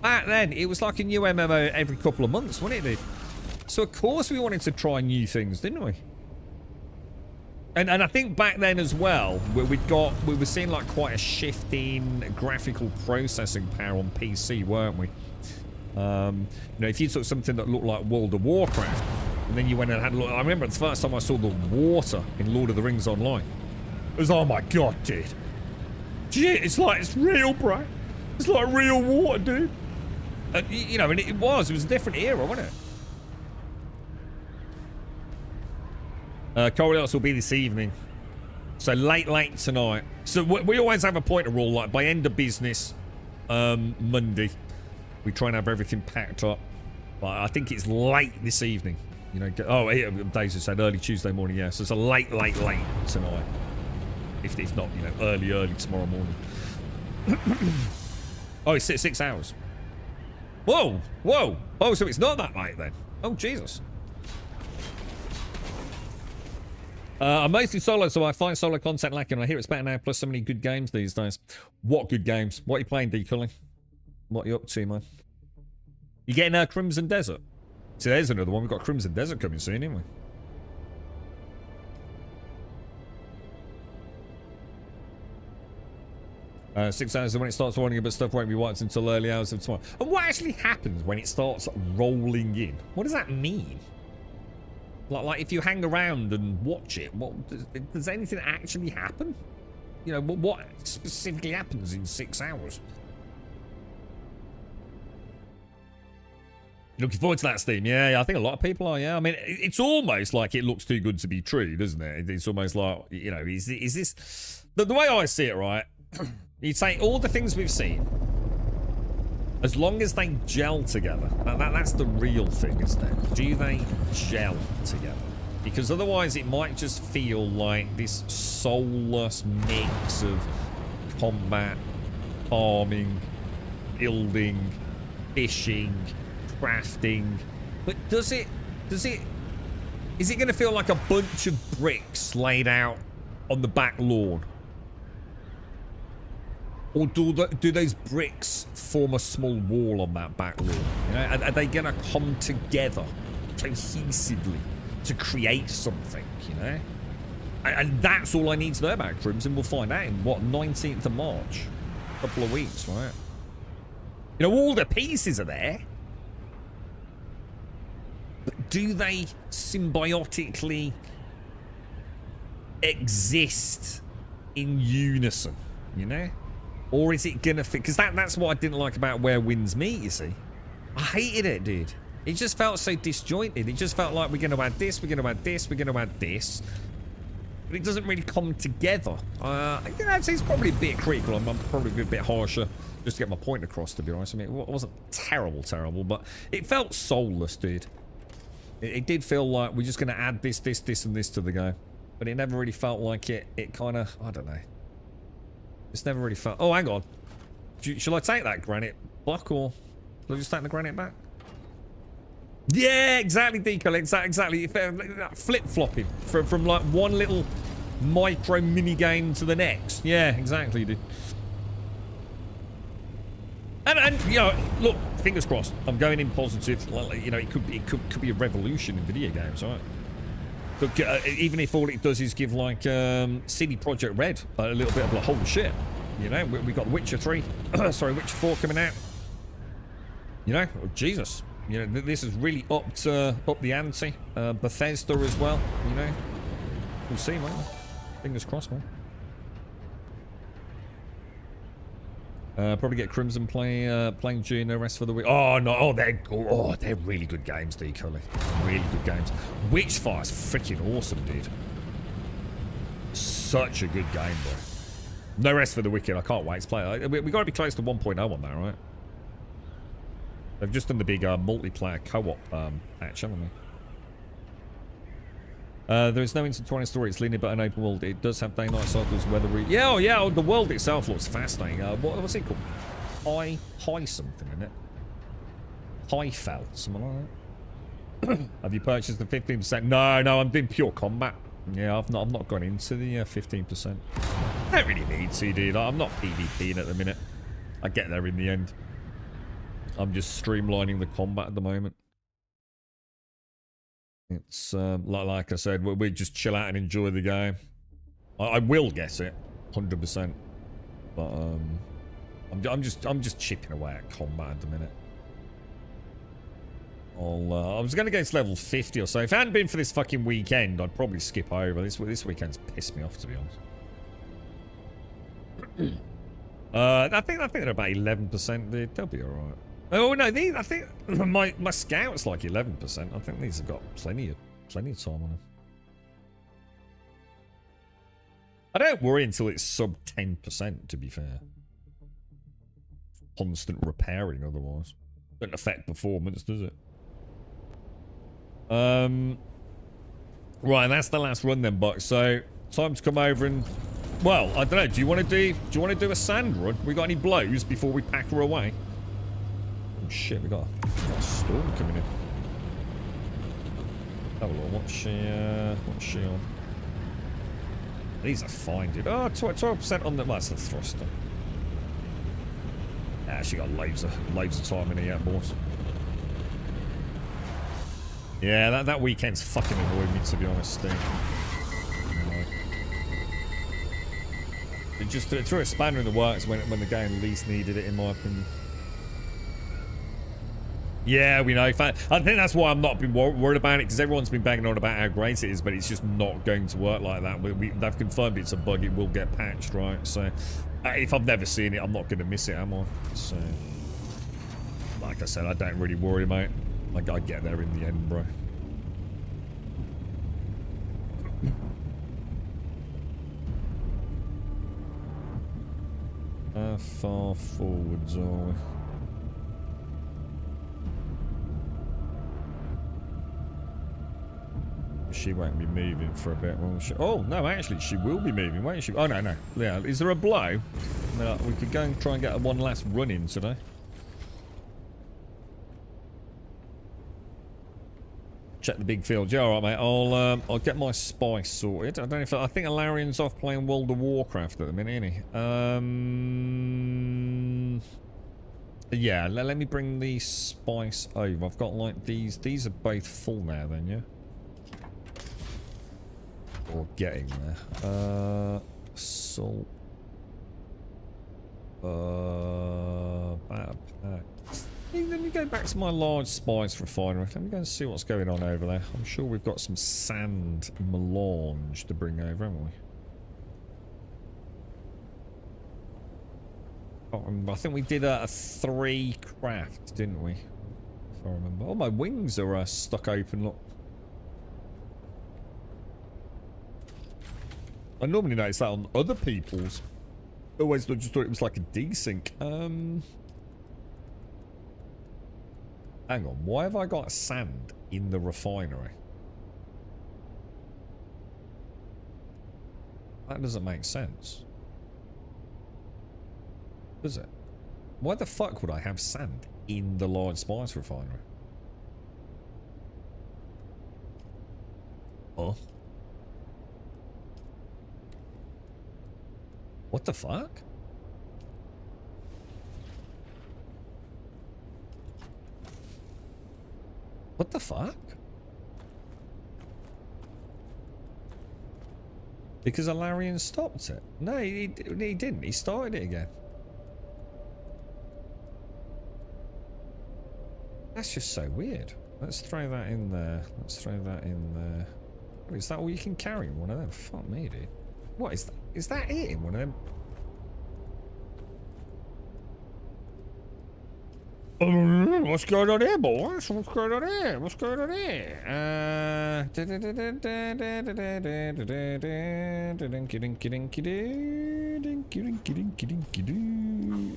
Back then, it was like a new MMO every couple of months, wasn't it, dude? So, of course, we wanted to try new things, didn't we? And I think back then as well, we were seeing like quite a shift in graphical processing power on PC, weren't we? You know, if you took something that looked like World of Warcraft, and then you went and had a look, I remember the first time I saw the water in Lord of the Rings Online. It was, oh my god, dude. Shit, it's like, it's real, bro. It's like real water, dude. And, you know, and it was a different era, wasn't it? Coriolis will be this evening. So late tonight. So we always have a pointer rule, like by end of business, Monday, we try and have everything packed up. But I think it's late this evening. You know, Days have said early Tuesday morning, yeah. So it's a late tonight. If not, you know, early tomorrow morning. Oh, it's 6 hours. Whoa. Oh, so it's not that late then. Oh, Jesus. I'm mostly solo, so I find solo content lacking. I hear it's better now, plus so many good games these days. What good games? What are you playing, D. Cully? What are you up to, man? You getting Crimson Desert? See, there's another one. We've got Crimson Desert coming soon, haven't we? 6 hours when it starts rolling, but stuff won't be wiped until early hours of tomorrow. And what actually happens when it starts rolling in? What does that mean? Like if you hang around and watch it, does anything actually happen? You know, what specifically happens in 6 hours? Looking forward to that, Steam. Yeah, I think a lot of people are, yeah. I mean, it's almost like it looks too good to be true, doesn't it? It's almost like, you know, is this... The way I see it, right, you take all the things we've seen, as long as they gel together, that's the real thing, isn't it? Do they gel together? Because otherwise it might just feel like this soulless mix of combat, farming, building, fishing, crafting. But is it going to feel like a bunch of bricks laid out on the back lawn? Or do those bricks form a small wall on that back lawn? You know, are they going to come together cohesively to create something, you know? And that's all I need to know about Crimson. We'll find out in, what, 19th of March? A couple of weeks, right? You know, all the pieces are there. But do they symbiotically exist in unison, you know? Or is it gonna fit? Because that's what I didn't like about Where Winds Meet, you see. I hated it, dude. It just felt so disjointed. It just felt like we're gonna add this, we're gonna add this, we're gonna add this. But it doesn't really come together. You know, it's probably a bit critical. I'm probably a bit harsher just to get my point across, to be honest. I mean, it wasn't terrible, but it felt soulless, dude. It did feel like we're just gonna add this, and this to the game. But it never really felt like it kind of, I don't know. It's never really felt... Oh, hang on. Shall I take that granite block, or... Shall I just take the granite back? Yeah, exactly, Decal. Exactly. Flip-flopping from like one little micro mini-game to the next. Yeah, exactly, dude. And you know, look, fingers crossed. I'm going in positive. You know, it could be a revolution in video games, right? Look, even if all it does is give like CD Projekt Red a little bit of like, holy shit, you know, we got Witcher 3, sorry, Witcher 4 coming out. You know, oh, Jesus, you know, this is really up the ante. Bethesda as well, you know. We'll see, man. Fingers crossed, man. Probably get Crimson playing during the rest for the week. Oh no! Oh, they're really good games, D. Cully. Really good games. Witchfire's freaking awesome, dude. Such a good game, bro. No rest for the wicked. I can't wait to play. We got to be close to 1.0 on that, right? They've just done the big multiplayer co-op patch, haven't they? There is no intertwining story. It's linear but an open world. It does have day-night cycles, weather... Yeah, oh yeah, the world itself looks fascinating. What's it called? High something, isn't it? Highfell, something like that. Have you purchased the 15%? No, I'm doing pure combat. Yeah, I've not gone into the 15%. I don't really need to, dude. I'm not PvPing at the minute. I get there in the end. I'm just streamlining the combat at the moment. It's like I said, we just chill out and enjoy the game. I will get it, 100%. But I'm just chipping away at combat at the minute. I was gonna go to level 50 or so. If it hadn't been for this fucking weekend, I'd probably skip over. This weekend's pissed me off, to be honest. I think they're about 11%. They'll be all right. Oh no, I think my scout's like 11%. I think these have got plenty of time on them. I don't worry until it's sub 10%. To be fair, constant repairing otherwise doesn't affect performance, does it? Right, that's the last run then, Buck. So time to come over and, well, I don't know. Do you want to do a sand run? We got any blows before we pack her away? Oh shit, we got a storm coming in. Have a look. What's she on? These are fine, dude. Oh, 12% on the... Well, that's the thruster. Ah, she got loads of time in here, boss. Yeah, that weekend's fucking annoyed me, to be honest, Steve. It just threw a spanner in the works when the game least needed it, in my opinion. Yeah, we know. I think that's why I'm not been worried about it, because everyone's been banging on about how great it is, but it's just not going to work like that. They've confirmed it's a bug. It will get patched, right? So, if I've never seen it, I'm not going to miss it, am I? So, like I said, I don't really worry, mate. I get there in the end, bro. How far forwards are we? She won't be moving for a bit, will she? Oh, no, actually, she will be moving, won't she? Oh, no. Yeah, is there a blow? No, we could go and try and get one last run in today. check the big field. Yeah, all right, mate. I'll get my spice sorted. I don't know if I think Alarian's off playing World of Warcraft at the minute, isn't he? Yeah, let me bring the spice over. I've got like these. These are both full now, then, yeah. Or getting there. Salt. Backpack. Let me go back to my large spice refinery. Let me go and see what's going on over there. I'm sure we've got some sand melange to bring over, haven't we? I think we did a 3 craft, didn't we? If I remember. Oh, my wings are stuck open, look. I normally notice that on other people's. Always just thought it was like a desync. Hang on, why have I got sand in the refinery? That doesn't make sense. Does it? Why the fuck would I have sand in the large spice refinery? Huh? What the fuck? What the fuck? Because Alarian stopped it. No, he didn't. He started it again. That's just so weird. Let's throw that in there. Let's throw that in there. What, is that all you can carry in one of them? Fuck me, dude. What is that? Is that it in one of them? What's going on here, boys? What's going on here? What's going on here?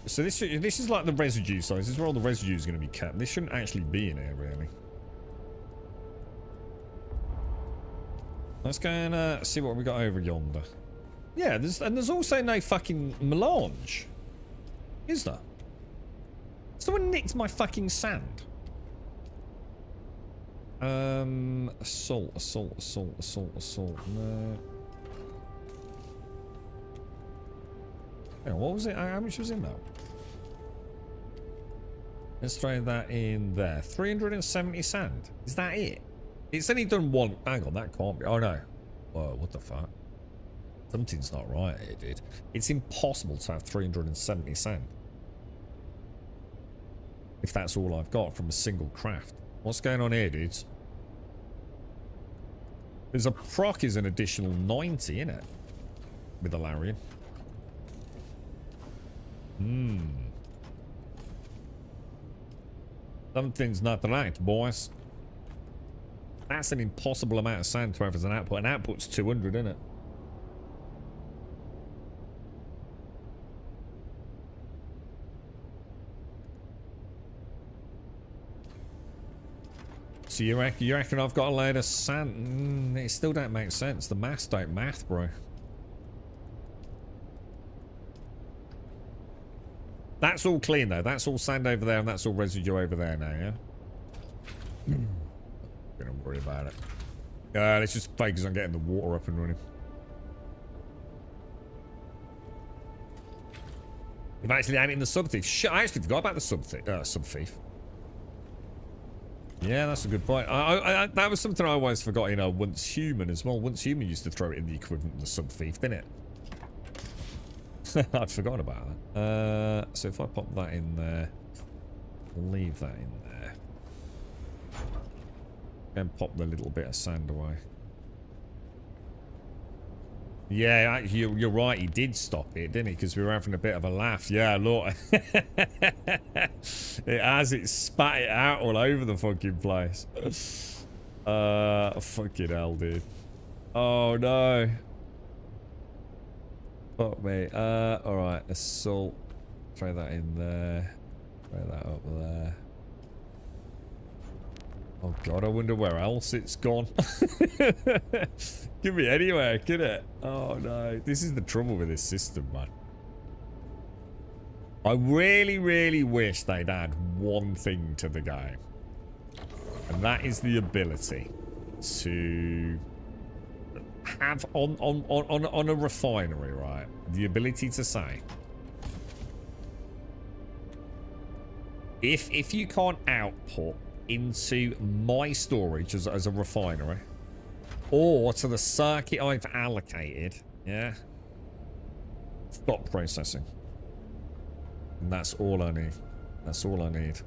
So this is like the residue size. This is where all the residue is going to be kept. This shouldn't actually be in here, really. Let's go and see what we got over yonder. Yeah, there's also no fucking melange. Is there? Someone nicked my fucking sand. Assault. No. Yeah, what was it? How much was in that? Let's throw that in there. 370 sand. Is that it? It's only done one. Hang on, that can't be. Oh no. Whoa, what the fuck? Something's not right here, dude. It's impossible to have 370 sand. If that's all I've got from a single craft. What's going on here, dudes? There's a proc is an additional 90, innit? With Alarian. Something's not right, boys. That's an impossible amount of sand to have as an output. An output's 200, isn't it? So you reckon I've got a load of sand? It still don't make sense. The maths don't math, bro. That's all clean though. That's all sand over there and that's all residue over there now, yeah? Don't worry about it. Let's just focus on getting the water up and running. We've actually added in the sub-thief. Shit, I actually forgot about the sub-thief. Yeah, that's a good point. That was something I always forgot, you know, Once Human as well. Once Human used to throw it in the equivalent of the sub-thief, didn't it? I'd forgotten about that. So if I pop that in there, leave that in there. And pop the little bit of sand away. Yeah, you're right. He did stop it, didn't he? Because we were having a bit of a laugh. Yeah, look. It spat it out all over the fucking place. Fucking hell, dude. Oh, no. Fuck me. Alright, assault. Throw that in there. Throw that up there. Oh god, I wonder where else it's gone. Could be anywhere, could it? Oh no, this is the trouble with this system, man. I really, really wish they'd add one thing to the game. And that is the ability to have on a refinery, right? The ability to say, if you can't output into my storage as a refinery or to the circuit I've allocated, yeah, stop processing. And that's all I need. That's all I need.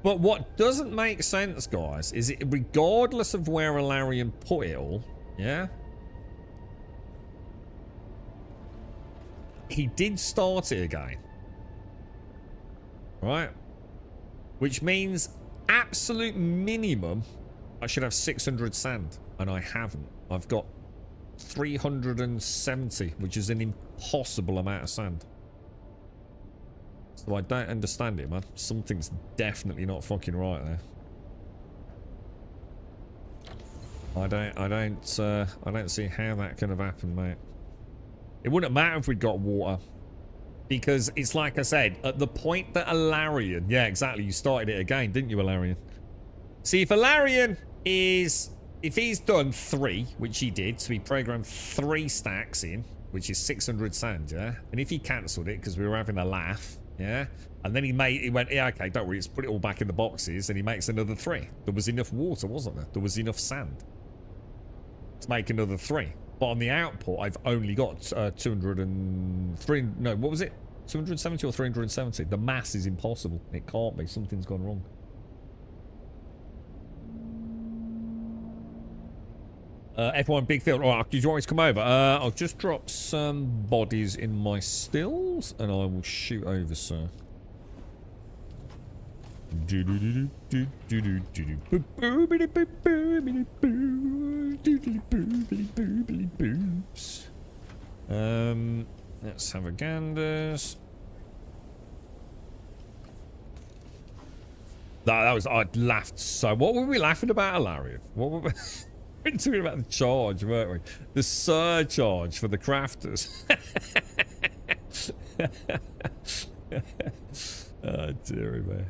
But what doesn't make sense, guys, is it regardless of where Alarian put it all, yeah, he did start it again. Right? Which means absolute minimum I should have 600 sand, and I haven't. I've got 370, which is an impossible amount of sand. So I don't understand it, man. Something's definitely not fucking right there. I don't see how that could have happened, mate. It wouldn't matter if we'd got water. Because it's like I said, at the point that Alarian... Yeah, exactly. You started it again, didn't you, Alarian? See, if Alarian is... If he's done 3, which he did, so he programmed 3 stacks in, which is 600 sand, yeah? And if he cancelled it because we were having a laugh, yeah? And then he went, yeah, okay, don't worry, let's put it all back in the boxes, and he makes another 3. There was enough water, wasn't there? There was enough sand to make another 3. But on the output, I've only got 203... No, what was it? 270 or 370? The mass is impossible. It can't be. Something's gone wrong. F1 big field. Alright, did you always come over? I'll just drop some bodies in my stills, and I will shoot over, sir. Let's have a ganders. That was, I laughed so. What were we laughing about, Alarian? What were we? We were talking about the charge, weren't we? The surcharge for the crafters. Oh dearie me.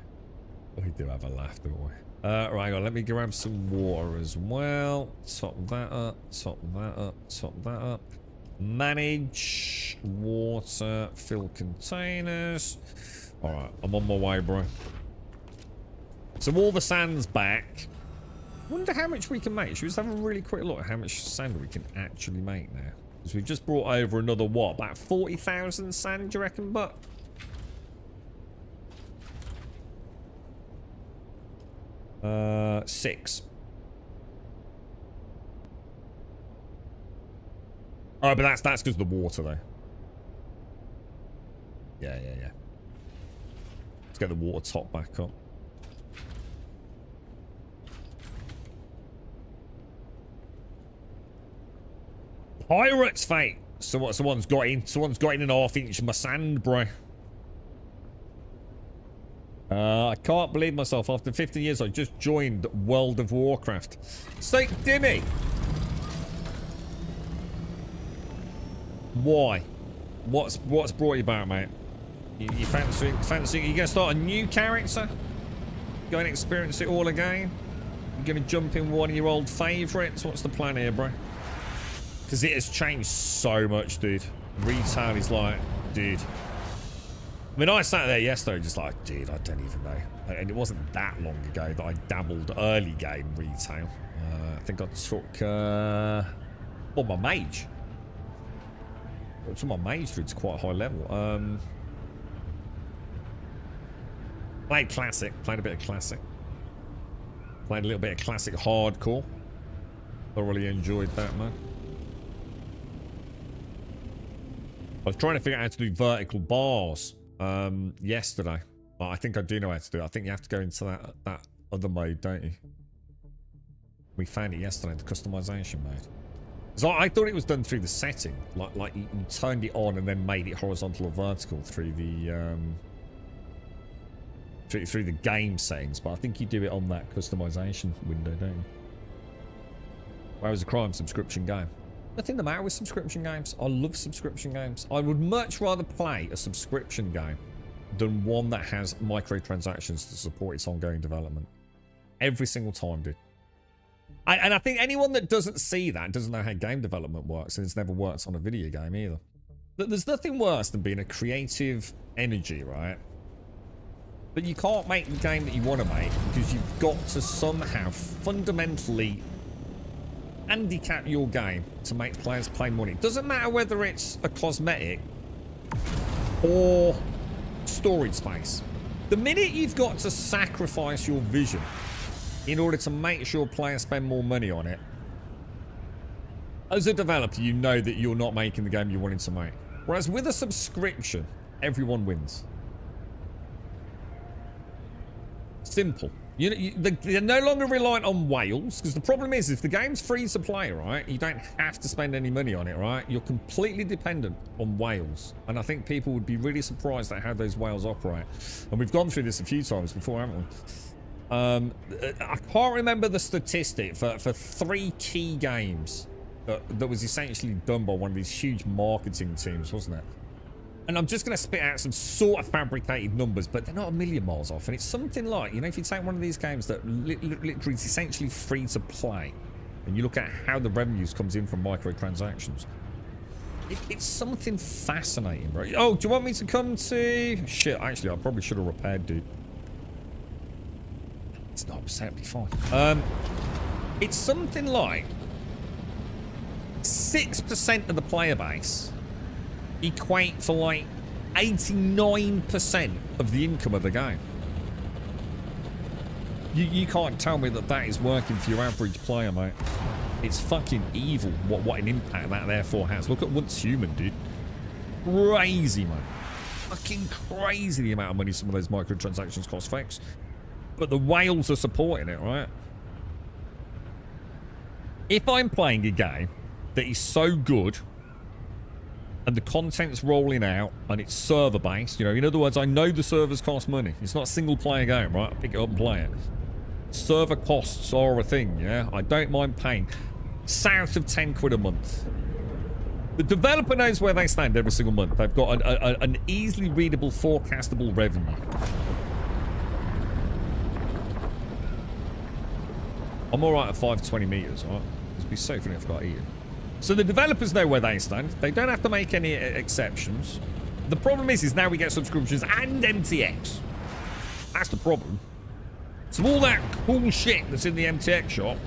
We do have a laugh, don't we? Right, hang on, let me grab some water as well. Top that up, top that up, top that up. Manage water, fill containers. Alright, I'm on my way, bro. So all the sand's back. Wonder how much we can make. Should we just have a really quick look at how much sand we can actually make now? Because we've just brought over another what? About 40,000 sand, do you reckon, but? Six. Oh, but that's because of the water, though. Yeah. Let's get the water top back up. Pirates, fate. So what? Someone's got in an half-inch of my sand, bro. I can't believe myself. After 15 years, I just joined World of Warcraft. Say, Dimmy. Why? What's brought you back, mate? You fancy? You gonna start a new character? Go and experience it all again? You gonna jump in one of your old favourites? What's the plan here, bro? Because it has changed so much, dude. Retail is like, dude. I mean, I sat there yesterday just like, dude, I don't even know. And it wasn't that long ago that I dabbled early game retail. I think I took, well, my mage. I took my mage through to quite a high level. Played classic. Played a bit of classic. Played a little bit of classic hardcore. Thoroughly enjoyed that, man. I was trying to figure out how to do vertical bars yesterday. But I think I do know how to do it. I think you have to go into that other mode, don't you? We found it yesterday, the customization mode. So I thought it was done through the setting. Like you turned it on and then made it horizontal or vertical through the through the game settings. But I think you do it on that customization window, don't you? Whereas a crime subscription game. Nothing the matter with subscription games. I love subscription games. I would much rather play a subscription game than one that has microtransactions to support its ongoing development. Every single time, dude. And I think anyone that doesn't see that doesn't know how game development works, and it's never worked on a video game either. There's nothing worse than being a creative energy, right? But you can't make the game that you want to make because you've got to somehow fundamentally handicap your game to make players play money. It doesn't matter whether it's a cosmetic or storage space. The minute you've got to sacrifice your vision in order to make sure players spend more money on it, as a developer, you know that you're not making the game you wanted to make. Whereas with a subscription, everyone wins. Simple. They're no longer reliant on whales, because the problem is, if the game's free to play, right, you don't have to spend any money on it, right? You're completely dependent on whales. And I think people would be really surprised at how those whales operate. And we've gone through this a few times before, haven't we? I can't remember the statistic for 3 key games that was essentially done by one of these huge marketing teams, wasn't it? And I'm just going to spit out some sort of fabricated numbers, but they're not a million miles off. And it's something like, you know, if you take one of these games that literally is essentially free to play, and you look at how the revenues comes in from microtransactions, it's something fascinating, bro. Oh, do you want me to come to... Shit, actually, I probably should have repaired, dude. It's not absolutely fine. It's something like 6% of the player base equate for like 89% of the income of the game. You can't tell me that that is working for your average player, mate. It's fucking evil what an impact that therefore has. Look at Once Human, dude. Crazy, man. Fucking crazy the amount of money some of those microtransactions cost, folks. But the whales are supporting it, right? If I'm playing a game that is so good and the content's rolling out and it's server based, you know, in other words, I know the servers cost money. It's not a single player game, right? I pick it up and play it. Server costs are a thing, yeah? I don't mind paying south of 10 quid a month. The developer knows where they stand every single month. They've got an easily readable, forecastable revenue. I'm alright at 520 meters, right? Let's be safe enough, I've got eaten. So the developers know where they stand. They don't have to make any exceptions. The problem is now we get subscriptions and MTX. That's the problem. So all that cool shit that's in the MTX shop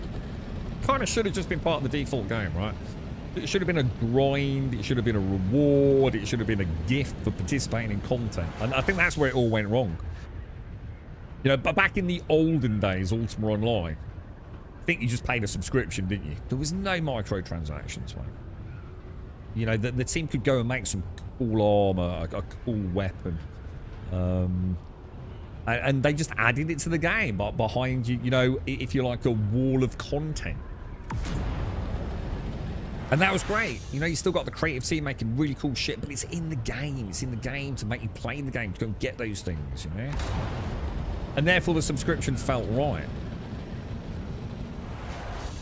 kind of should have just been part of the default game, right? It should have been a grind. It should have been a reward. It should have been a gift for participating in content. And I think that's where it all went wrong. You know, but back in the olden days, Ultima Online, I think you just paid a subscription, didn't you? There was no microtransactions, mate. You know, the team could go and make some cool armor, a cool weapon. And they just added it to the game, but behind you, you know, if you like, a wall of content. And that was great. You know, you still got the creative team making really cool shit, but it's in the game. It's in the game to make you play the game, to go and get those things, you know? And therefore the subscription felt right.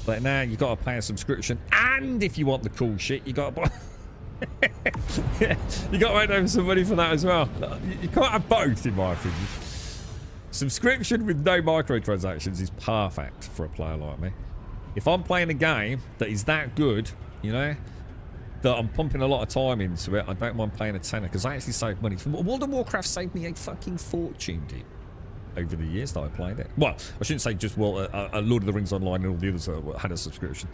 But now you've got to pay a subscription, and if you want the cool shit, you got to buy... you got to write down some money for that as well. You can't have both, in my opinion. Subscription with no microtransactions is perfect for a player like me. If I'm playing a game that is that good, you know, that I'm pumping a lot of time into it, I don't mind paying a tenner, because I actually saved money. World of Warcraft saved me a fucking fortune, dude, over the years that I played it. Well, I shouldn't say just Lord of the Rings Online and all the others that had a subscription.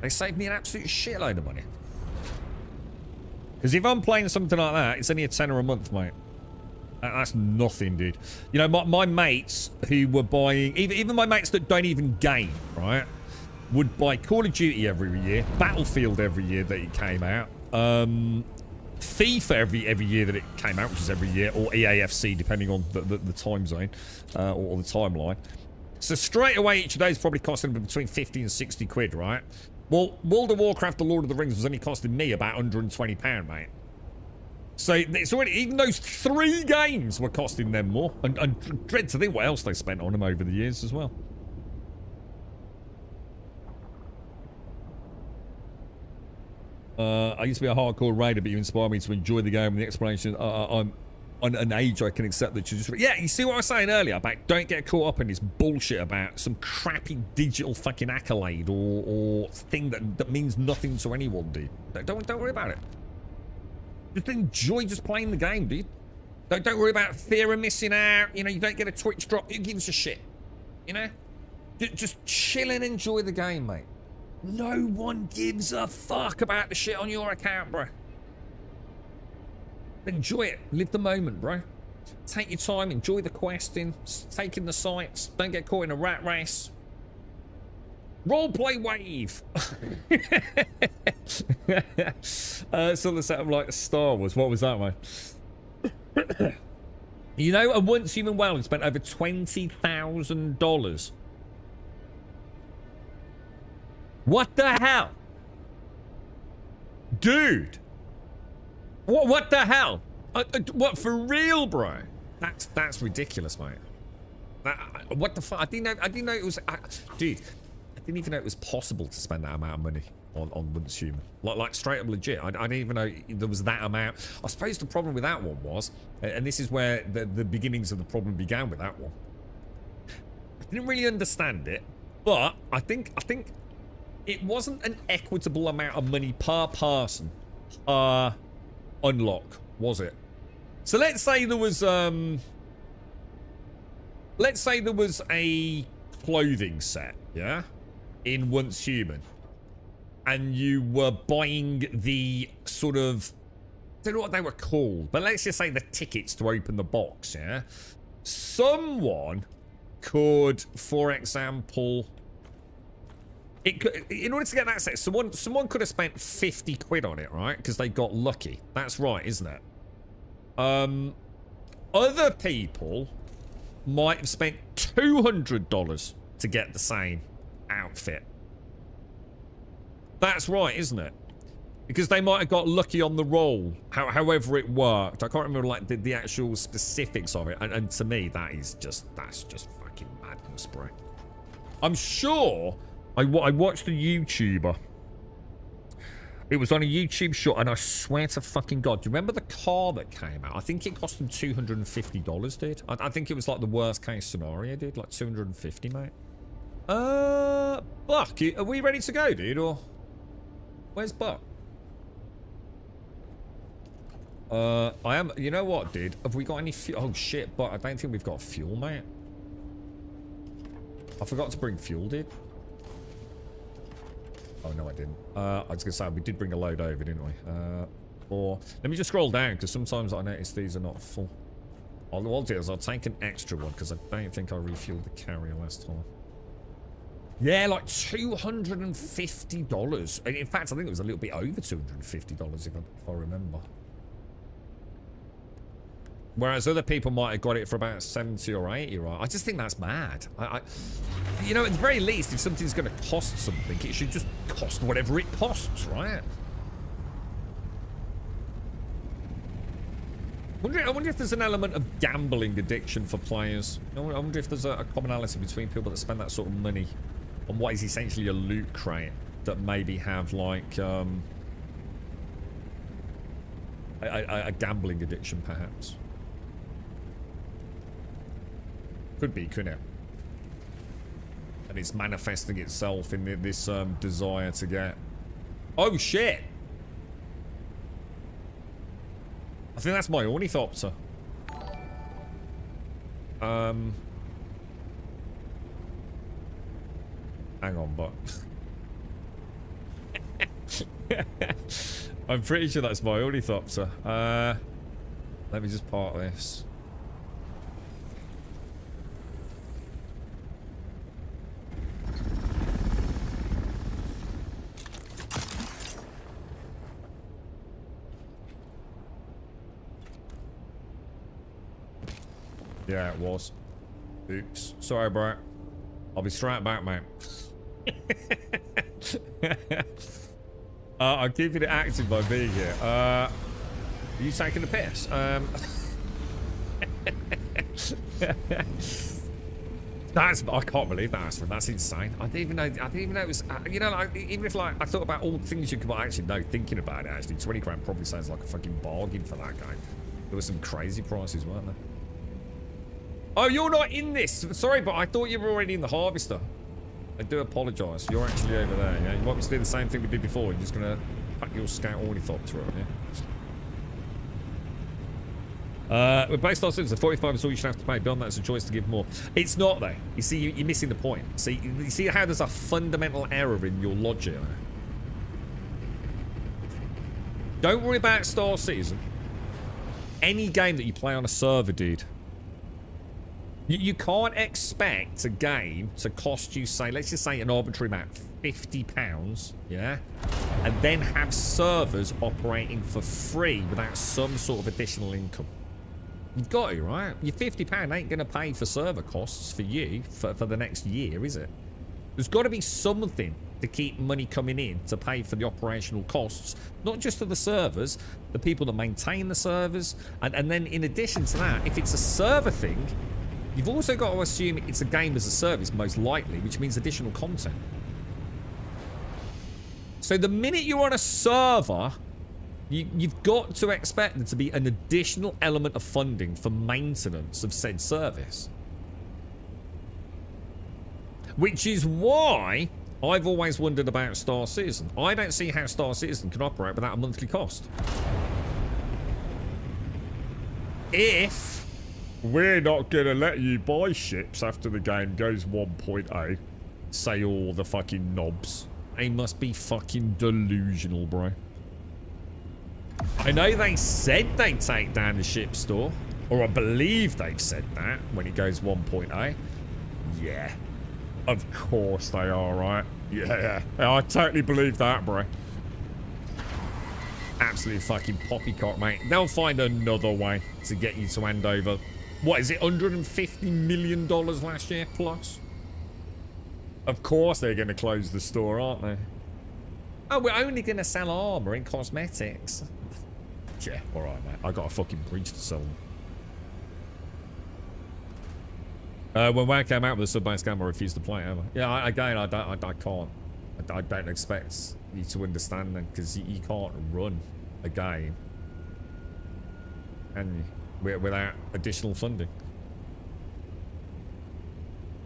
They saved me an absolute shitload of money. Because if I'm playing something like that, it's only a tenner a month, mate. That's nothing, dude. You know, my mates who were buying... Even my mates that don't even game, right, would buy Call of Duty every year, Battlefield every year that it came out, FIFA every year that it came out, which is every year, or EAFC, depending on the time zone, or the timeline. So straight away, each of those probably costing them between 50 and 60 quid, right? Well, World of Warcraft, The Lord of the Rings was only costing me about £120, mate. So it's already, even those 3 games were costing them more. And dread to think what else they spent on them over the years as well. I used to be a hardcore raider, but you inspired me to enjoy the game and the explanation. I'm on an age I can accept that you just... Yeah, you see what I was saying earlier about don't get caught up in this bullshit about some crappy digital fucking accolade or thing that means nothing to anyone, dude. Don't worry about it. Just enjoy just playing the game, dude. Don't worry about fear of missing out. You know, you don't get a Twitch drop. Who gives a shit? You know? Just chill and enjoy the game, mate. No one gives a fuck about the shit on your account, bro. Enjoy it. Live the moment, bro. Take your time. Enjoy the questing. Take in the sights. Don't get caught in a rat race. Roleplay wave. So the setup like Star Wars. What was that, mate? You know, a once human whale spent over $20,000. What the hell? Dude. What the hell? What, for real, bro? That's ridiculous, mate. What the fuck? I didn't know it was... dude, I didn't even know it was possible to spend that amount of money on Once Human. Like straight up legit. I didn't even know there was that amount. I suppose the problem with that one was, and this is where the beginnings of the problem began with that one. I didn't really understand it, but I think it wasn't an equitable amount of money per person unlock, was it? So let's say there was a clothing set, yeah, in Once Human, and you were buying the sort of, I don't know what they were called, but let's just say the tickets to open the box, yeah. Someone could, for example, in order to get that set, someone could have spent 50 quid on it, right? Because they got lucky. That's right, isn't it? Other people might have spent $200 to get the same outfit. That's right, isn't it? Because they might have got lucky on the roll, however it worked. I can't remember like the actual specifics of it. And to me, that's just fucking madness, bro. I'm sure I watched a YouTuber. It was on a YouTube short, and I swear to fucking God, do you remember the car that came out? I think it cost them $250, dude. I think it was like the worst case scenario, dude. Like 250, mate. Buck, are we ready to go, dude? Or where's Buck? I am. You know what, dude? Have we got any fuel? Oh shit, but I don't think we've got fuel, mate. I forgot to bring fuel, dude. Oh no, I didn't. I was gonna say we did bring a load over, didn't we? Or let me just scroll down because sometimes I notice these are not full. All I'll do is I'll take an extra one because I don't think I refueled the carrier last time. Yeah, like $250. In fact, I think it was a little bit over $250 if I remember. Whereas other people might have got it for about 70 or 80, right? I just think that's mad. You know, at the very least, if something's going to cost something, it should just cost whatever it costs, right? I wonder if there's an element of gambling addiction for players. I wonder if there's a commonality between people that spend that sort of money on what is essentially a loot crate that maybe have like a gambling addiction, perhaps. Could be, couldn't it? And it's manifesting itself in this desire to get... Oh, shit! I think that's my ornithopter. Hang on, but... I'm pretty sure that's my ornithopter. Let me just park this. Yeah, it was. Oops. Sorry, bro. I'll be straight back, mate. I'm keeping it active by being here. Are you taking the piss? I can't believe that, Astrid. That's insane. I didn't even know it was, you know, like, even if like I thought about all the things you could buy, actually no, thinking about it, actually 20 grand probably sounds like a fucking bargain for that game. There were some crazy prices, weren't there? Oh, you're not in this. Sorry, but I thought you were already in the harvester. I do apologise. You're actually over there. Yeah? You want me to do the same thing we did before? You're just going to pack your scout ornithopter up, yeah? With base license, the 45 is all you should have to pay. Beyond that, it's a choice to give more. It's not, though. You see, you're missing the point. See, you see how there's a fundamental error in your logic there? Don't worry about Star Citizen. Any game that you play on a server, dude. You can't expect a game to cost you, say, let's just say an arbitrary amount, £50, yeah? And then have servers operating for free without some sort of additional income. You've got to, right? Your £50 ain't going to pay for server costs for you for the next year, is it? There's got to be something to keep money coming in to pay for the operational costs, not just of the servers, the people that maintain the servers, and then in addition to that, if it's a server thing, you've also got to assume it's a game as a service, most likely, which means additional content. So the minute you're on a server, you've got to expect there to be an additional element of funding for maintenance of said service. Which is why I've always wondered about Star Citizen. I don't see how Star Citizen can operate without a monthly cost. If we're not going to let you buy ships after the game goes 1.0, say all the fucking knobs, they must be fucking delusional, bro. I know they said they'd take down the ship store, or I believe they've said that when it goes 1.0. Yeah. Of course they are, right? Yeah, I totally believe that, bro. Absolute fucking poppycock, mate. They'll find another way to get you to hand over. What is it, $150 million last year plus? Of course they're going to close the store, aren't they? Oh, we're only going to sell armor and cosmetics. Yeah, all right, mate. I got a fucking bridge to sell them. When WoW came out with the sub-based game, I refused to play it ever. Yeah, I can't. I don't expect you to understand them, because you can't run a game, can you, without additional funding.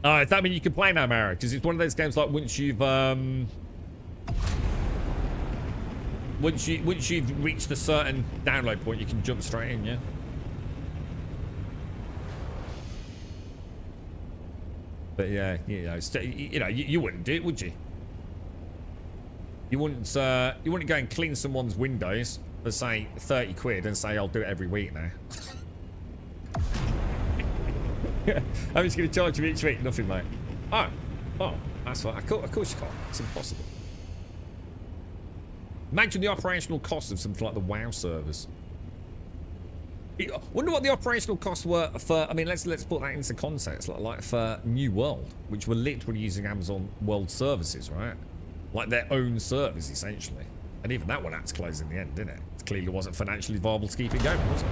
Does that mean you can play now, Mara? Because it's one of those games like once you've reached a certain download point, you can jump straight in, yeah. But yeah, you wouldn't do it, would you? You wouldn't go and clean someone's windows for, say, 30 quid and say, I'll do it every week now. I'm just going to charge you each week. Nothing, mate. Oh, that's fine. Of course you can't. It's impossible. Imagine the operational cost of something like the WoW servers. I wonder what the operational costs were for, I mean, let's put that into context, like for New World, which were literally using Amazon World Services, right? Like their own service, essentially. And even that one had to close in the end, didn't it? It clearly wasn't financially viable to keep it going, was it?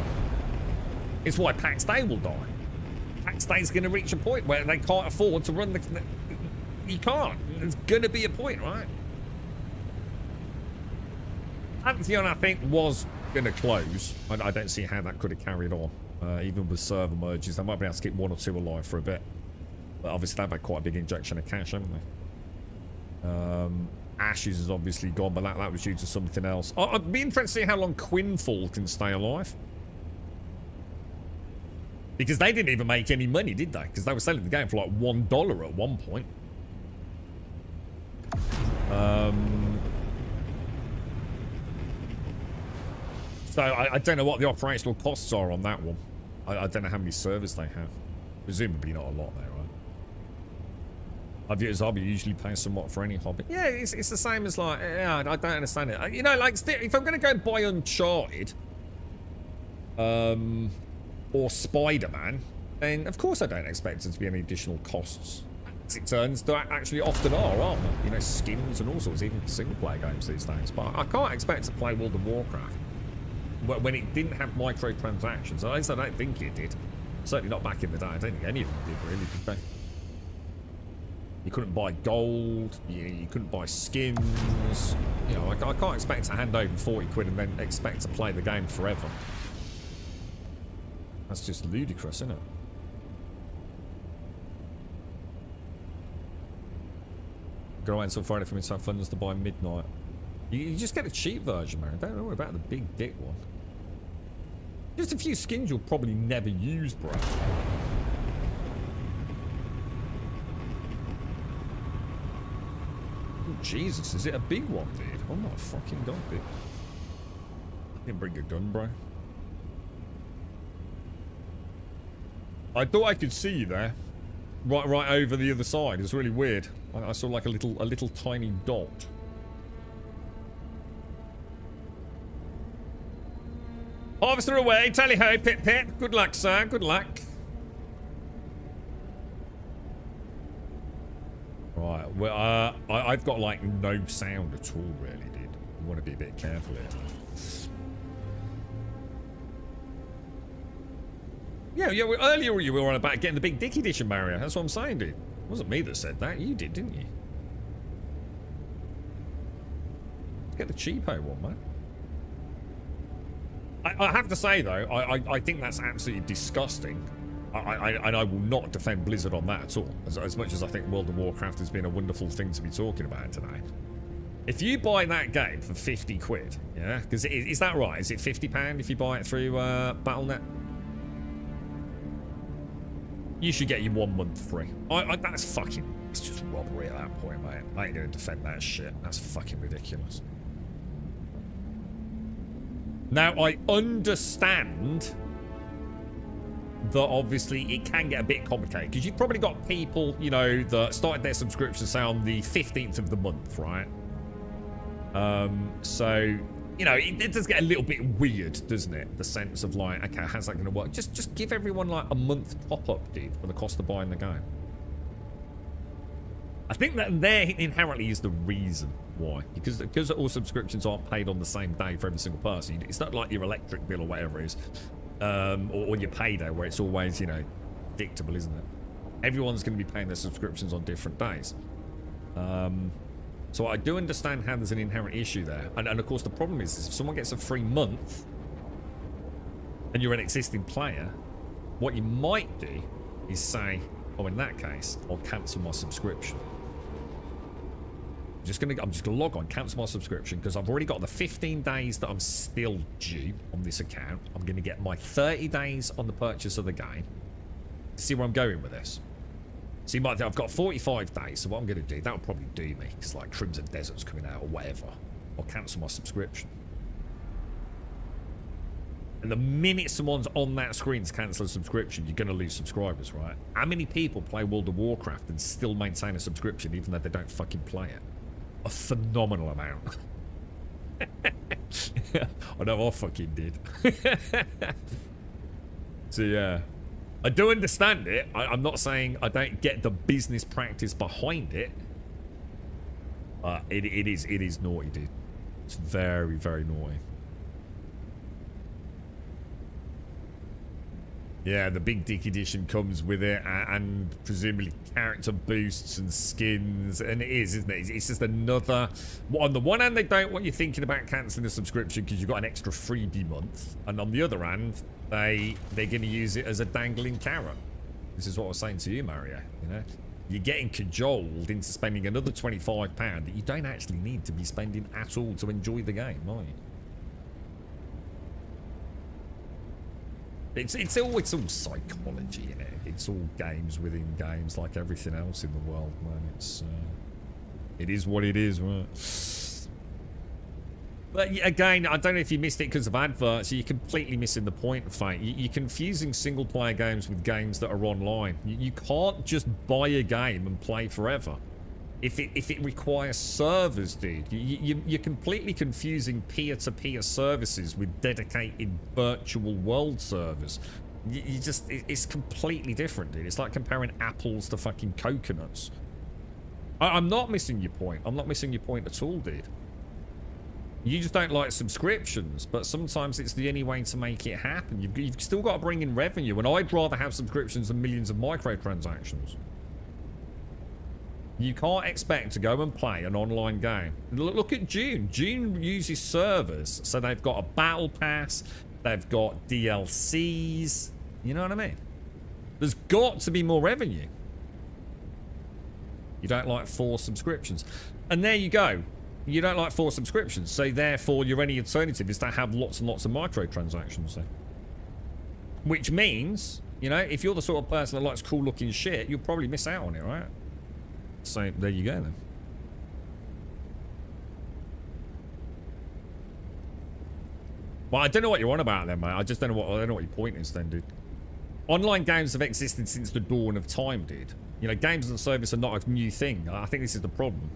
It's why PAX Day will die. PAX Day's going to reach a point where they can't afford to run the... You can't. There's going to be a point, right? Pantheon, I think, was going to close. I don't see how that could have carried on. Even with server merges, they might be able to keep one or two alive for a bit. But obviously they've had quite a big injection of cash, haven't they? Ashes is obviously gone, but that was due to something else. I'd be interested to see how long Quinfall can stay alive. Because they didn't even make any money, did they? Because they were selling the game for like $1 at one point. So I don't know what the operational costs are on that one. I don't know how many servers they have. Presumably not a lot there, right? I view it as hobby. Usually pay somewhat for any hobby. Yeah, it's the same as like, yeah, I don't understand it. You know, like, if I'm going to go and buy Uncharted, or Spider-Man, then of course I don't expect there to be any additional costs. As it turns, there actually often are, aren't there? You know, skins and all sorts, even single-player games these days. But I can't expect to play World of Warcraft when it didn't have microtransactions. At least I don't think it did. Certainly not back in the day. I don't think any of them did, really, did they? You couldn't buy gold. You couldn't buy skins. You know, I can't expect to hand over 40 quid and then expect to play the game forever. That's just ludicrous, isn't it? Go away until Friday for me to have funds to buy midnight. You just get a cheap version, man. Don't worry about the big dick one. Just a few skins you'll probably never use, bro. Oh, Jesus, is it a big one, dude? Oh my fucking god, dude. I didn't bring a gun, bro. I thought I could see you there. Right over the other side. It's really weird. I saw like a little tiny dot. Harvester away, tally ho, pit pit. Good luck, sir. Good luck. Right, well, I've got like no sound at all, really, dude. You want to be a bit careful here. Yeah, well, earlier you were on about getting the big dick edition, Mario. That's what I'm saying, dude. It wasn't me that said that. You did, didn't you? Get the cheapo one, man. I have to say, though, I think that's absolutely disgusting. I will not defend Blizzard on that at all. As much as I think World of Warcraft has been a wonderful thing to be talking about today. If you buy that game for 50 quid, yeah? Because is that right? Is it £50 if you buy it through Battle.net? You should get your 1 month free. That's fucking... It's just robbery at that point, mate. I ain't gonna defend that shit. That's fucking ridiculous. Now, I understand that obviously it can get a bit complicated because you've probably got people, you know, that started their subscription, say, on the 15th of the month, right? So, you know, it does get a little bit weird, doesn't it? The sense of like, okay, how's that going to work? Just give everyone like a month top-up, dude, for the cost of buying the game. I think that there inherently is the reason why. Because all subscriptions aren't paid on the same day for every single person. It's not like your electric bill or whatever it is. Or your payday where it's always, you know, predictable, isn't it? Everyone's going to be paying their subscriptions on different days. So I do understand how there's an inherent issue there. And of course the problem is if someone gets a free month and you're an existing player, what you might do is say, oh, in that case, I'll cancel my subscription. I'm just gonna log on, cancel my subscription because I've already got the 15 days that I'm still due on this account. I'm gonna get my 30 days on the purchase of the game. See where I'm going with this. So you might think I've got 45 days, so what I'm gonna do, that'll probably do me, because like Crimson Desert's coming out or whatever. I'll cancel my subscription. And the minute someone's on that screen to cancel a subscription, you're gonna lose subscribers, right? How many people play World of Warcraft and still maintain a subscription even though they don't fucking play it? A phenomenal amount. I know I fucking did. So yeah, I do understand it. I'm not saying I don't get the business practice behind it, but it is naughty, dude. It's very, very naughty. Yeah, the big dick edition comes with it, and presumably character boosts and skins, and it is, isn't it? It's just another... On the one hand, they don't want you thinking about cancelling the subscription because you've got an extra freebie month, and on the other hand, they're going to use it as a dangling carrot. This is what I was saying to you, Mario, you know? You're getting cajoled into spending another £25 that you don't actually need to be spending at all to enjoy the game, are you? It's all psychology, in it. It's all games within games, like everything else in the world, man. It is what it is, right? But again, I don't know if you missed it because of adverts. You're completely missing the point, Fate. You're confusing single-player games with games that are online. You can't just buy a game and play forever. If it requires servers, dude, you're completely confusing peer-to-peer services with dedicated virtual world servers. It's completely different, dude. It's like comparing apples to fucking coconuts. I'm not missing your point. I'm not missing your point at all, dude. You just don't like subscriptions, but sometimes it's the only way to make it happen. You've still got to bring in revenue, and I'd rather have subscriptions than millions of microtransactions. You can't expect to go and play an online game. Look at June. June uses servers. So they've got a battle pass. They've got DLCs. You know what I mean? There's got to be more revenue. You don't like 4 subscriptions. And there you go. You don't like 4 subscriptions. So therefore, your only alternative is to have lots and lots of microtransactions then. Which means, you know, if you're the sort of person that likes cool looking shit, you'll probably miss out on it, right? So there you go then. Well, I don't know what you're on about then, mate. I just don't know what your point is then, dude. Online games have existed since the dawn of time, dude. You know, games as a service are not a new thing. I think this is the problem.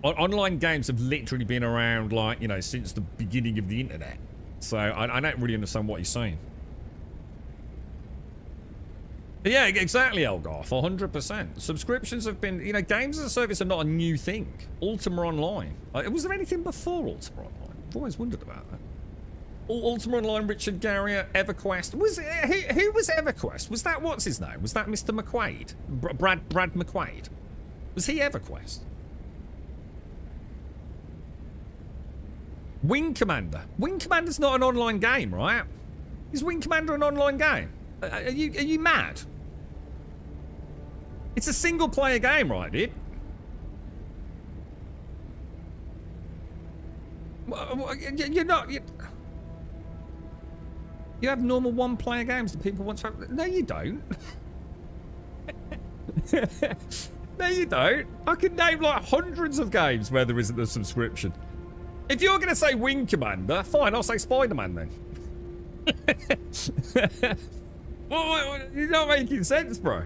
Online games have literally been around, like, you know, since the beginning of the internet. So I don't really understand what you're saying. But yeah, exactly, Elgarth. 100%. Subscriptions have been, you know, games as a service are not a new thing. Ultima Online. Was there anything before Ultima Online? I've always wondered about that. Ultima Online, Richard Garriott, EverQuest. Who was EverQuest? Was that, what's his name? Was that Mr. McQuaid? Brad McQuaid? Was he EverQuest? Wing Commander. Wing Commander's not an online game, right? Is Wing Commander an online game? Are you mad? It's a single player game, right, dude? You're not... You have normal one-player games that people want to have... No, you don't. No, you don't. I could name like hundreds of games where there isn't a subscription. If you're going to say Wing Commander, fine, I'll say Spider-Man then. Well, you're not making sense, bro.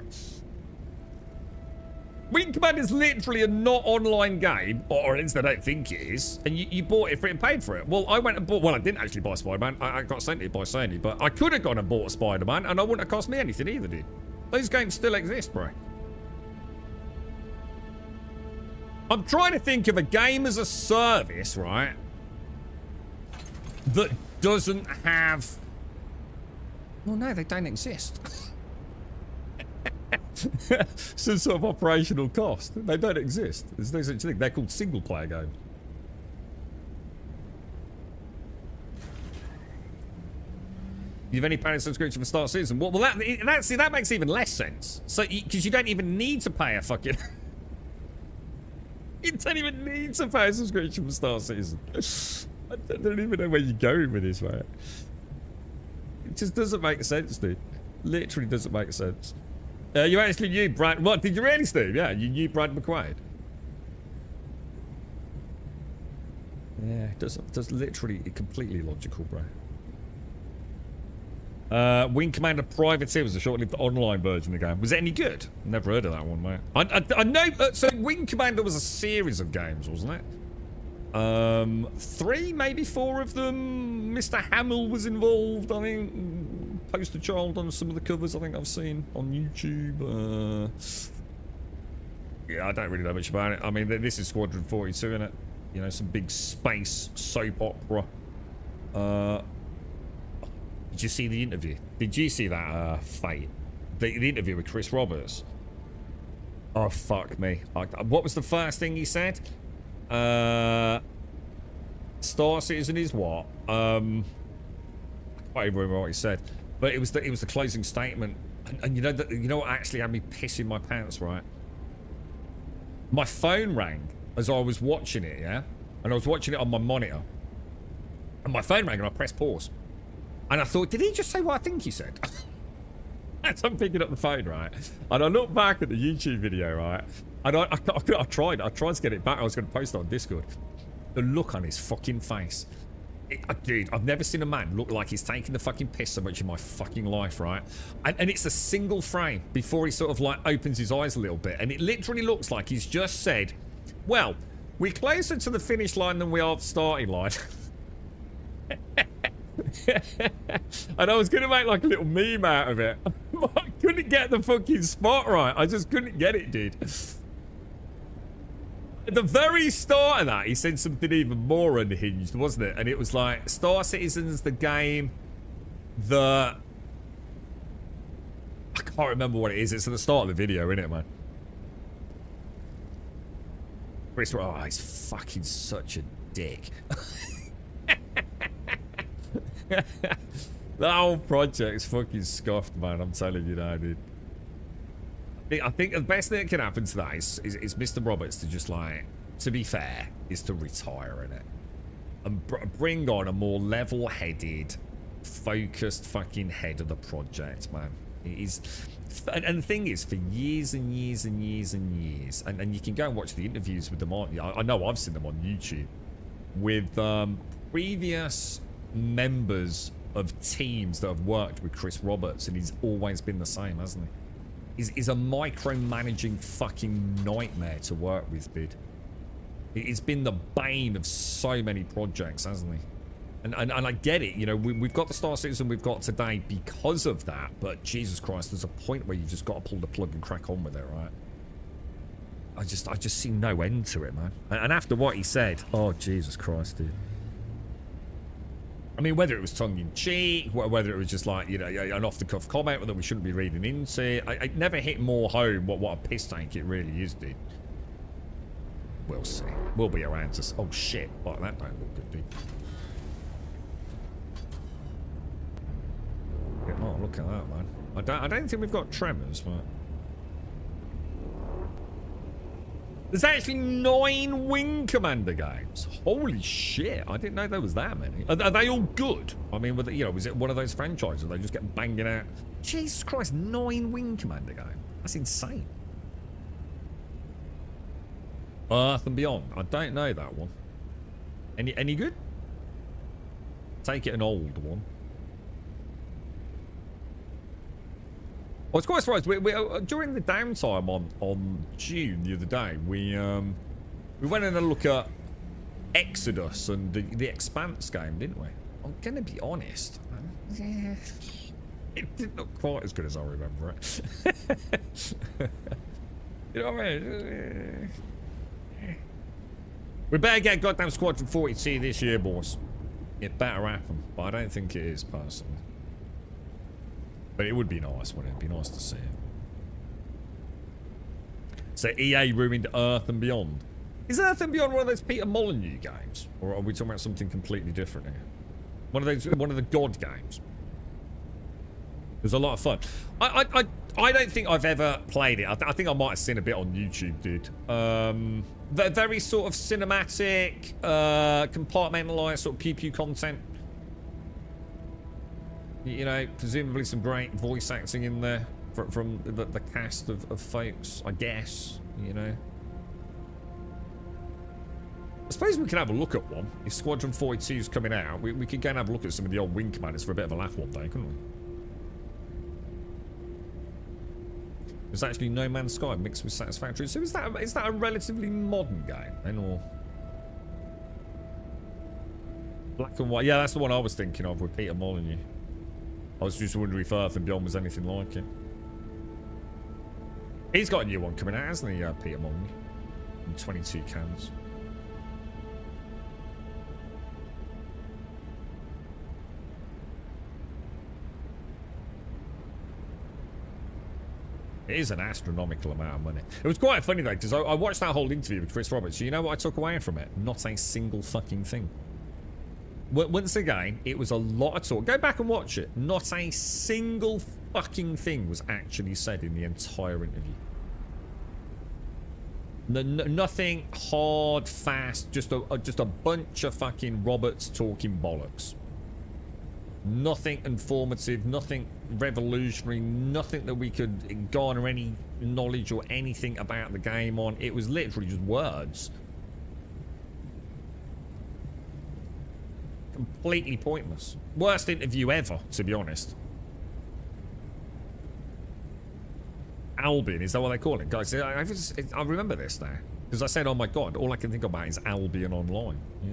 Wing Commander is literally a not online game, or at least I don't think it is, and you bought it for it and paid for it. Well, I went and bought... Well, I didn't actually buy Spider-Man. I got sent it by Sony, but I could have gone and bought Spider-Man, and it wouldn't have cost me anything either, dude. Those games still exist, bro. I'm trying to think of a game as a service, right, that doesn't have... Well, no, they don't exist. Some sort of operational cost. They don't exist. There's no such thing. They're called single-player games. You've only paid a subscription for Star Citizen. Well, that makes even less sense. So, because you don't even need to pay a fucking... You don't even need to pay a subscription for Star Citizen. I don't even know where you're going with this, man. It just doesn't make sense, dude. Literally doesn't make sense. You actually knew Brad... What, did you really, Steve? Yeah, you knew Brad McQuaid. Yeah, it does literally completely illogical, bro. Wing Commander Privateer was a short-lived online version of the game. Was it any good? Never heard of that one, mate. I know... so Wing Commander was a series of games, wasn't it? 3, maybe 4 of them. Mr. Hamill was involved, I think. Poster child on some of the covers I think I've seen on YouTube. Yeah, I don't really know much about it. I mean, this is Squadron 42, isn't it? You know, some big space soap opera. Did you see the interview? Did you see that, Fate? The interview with Chris Roberts? Oh, fuck me. What was the first thing he said? Star Citizen is what? I can't even remember what he said. But it was the closing statement. And you know what actually had me pissing my pants, right? My phone rang as I was watching it, yeah? And I was watching it on my monitor. And my phone rang and I pressed pause. And I thought, did he just say what I think he said? As I'm picking up the phone, right? And I looked back at the YouTube video, right? And I tried to get it back. I was going to post it on Discord. The look on his fucking face. Dude, I've never seen a man look like he's taking the fucking piss so much in my fucking life, right? And it's a single frame before he sort of like opens his eyes a little bit. And it literally looks like he's just said, well, we're closer to the finish line than we are the starting line. And I was going to make like a little meme out of it. But I couldn't get the fucking spot right. I just couldn't get it, dude. At the very start of that, he said something even more unhinged, wasn't it? And it was like, Star Citizen's the game that... I can't remember what it is. It's at the start of the video, isn't it, man? Chris, oh, he's fucking such a dick. The whole project's fucking scuffed, man. I'm telling you now, dude. I think the best thing that can happen to that is Mr. Roberts to just, like, to be fair, is to retire in it. And bring on a more level-headed, focused fucking head of the project, man. It is... And the thing is, for years and years and years and years, and you can go and watch the interviews with them on... I know I've seen them on YouTube. With previous members of teams that have worked with Chris Roberts, and he's always been the same, hasn't he? He's a micromanaging fucking nightmare to work with, dude. It's been the bane of so many projects, hasn't he? And I get it, you know, we've got the Star Citizen we've got today because of that, but Jesus Christ, there's a point where you've just got to pull the plug and crack on with it, right? I just see no end to it, man. And after what he said, oh, Jesus Christ, dude. I mean, whether it was tongue-in-cheek, whether it was just like, you know, an off-the-cuff comment that we shouldn't be reading into, it never hit more home what a piss tank it really is, dude. We'll see. We'll be around to... Oh, shit. Like, that don't look good, dude. Oh, look at that, man. I don't think we've got tremors, but... There's actually 9 Wing Commander games. Holy shit. I didn't know there was that many. Are they all good? I mean, you know, was it one of those franchises they just get banging out? Jesus Christ, 9 Wing Commander games. That's insane. Earth and Beyond. I don't know that one. Any good? Take it an old one. I was quite surprised. We during the downtime on June the other day, we went in and look at Exodus and the Expanse game, didn't we? I'm gonna be honest. Yeah, it didn't look quite as good as I remember it. You know what I mean? We better get goddamn Squadron 42 this year, boys. It better happen, but I don't think it is personally. But it would be nice, wouldn't it? It'd be nice to see it. So EA ruined Earth and Beyond. Is Earth and Beyond one of those Peter Molyneux games? Or are we talking about something completely different here? One of the God games. It was a lot of fun. I don't think I've ever played it. I think I might have seen a bit on YouTube, dude. Very sort of cinematic, compartmentalized sort of pew-pew content. You know, presumably some great voice acting in there from the cast of folks, I guess, you know. I suppose we can have a look at one. If Squadron 42 is coming out, we could go and have a look at some of the old Wing Commanders for a bit of a laugh one day, couldn't we? There's actually No Man's Sky mixed with Satisfactory. So is that a relatively modern game then, or... Black and White? Yeah, that's the one I was thinking of with Peter Molyneux. I was just wondering if Earth and Beyond was anything like it. He's got a new one coming out, hasn't he, Peter Molyneux? In 22 cans. It is an astronomical amount of money. It was quite funny though, because I watched that whole interview with Chris Roberts. So you know what I took away from it? Not a single fucking thing. Once again, it was a lot of talk. Go back and watch it. Not a single fucking thing was actually said in the entire interview. Nothing hard, fast, just a bunch of fucking Roberts talking bollocks. Nothing informative, nothing revolutionary, nothing that we could garner any knowledge or anything about the game on. It was literally just words. Completely pointless. Worst interview ever, to be honest. Albion, is that what they call it? Guys, I remember this now. Because I said, oh my god, all I can think about is Albion Online. Yeah.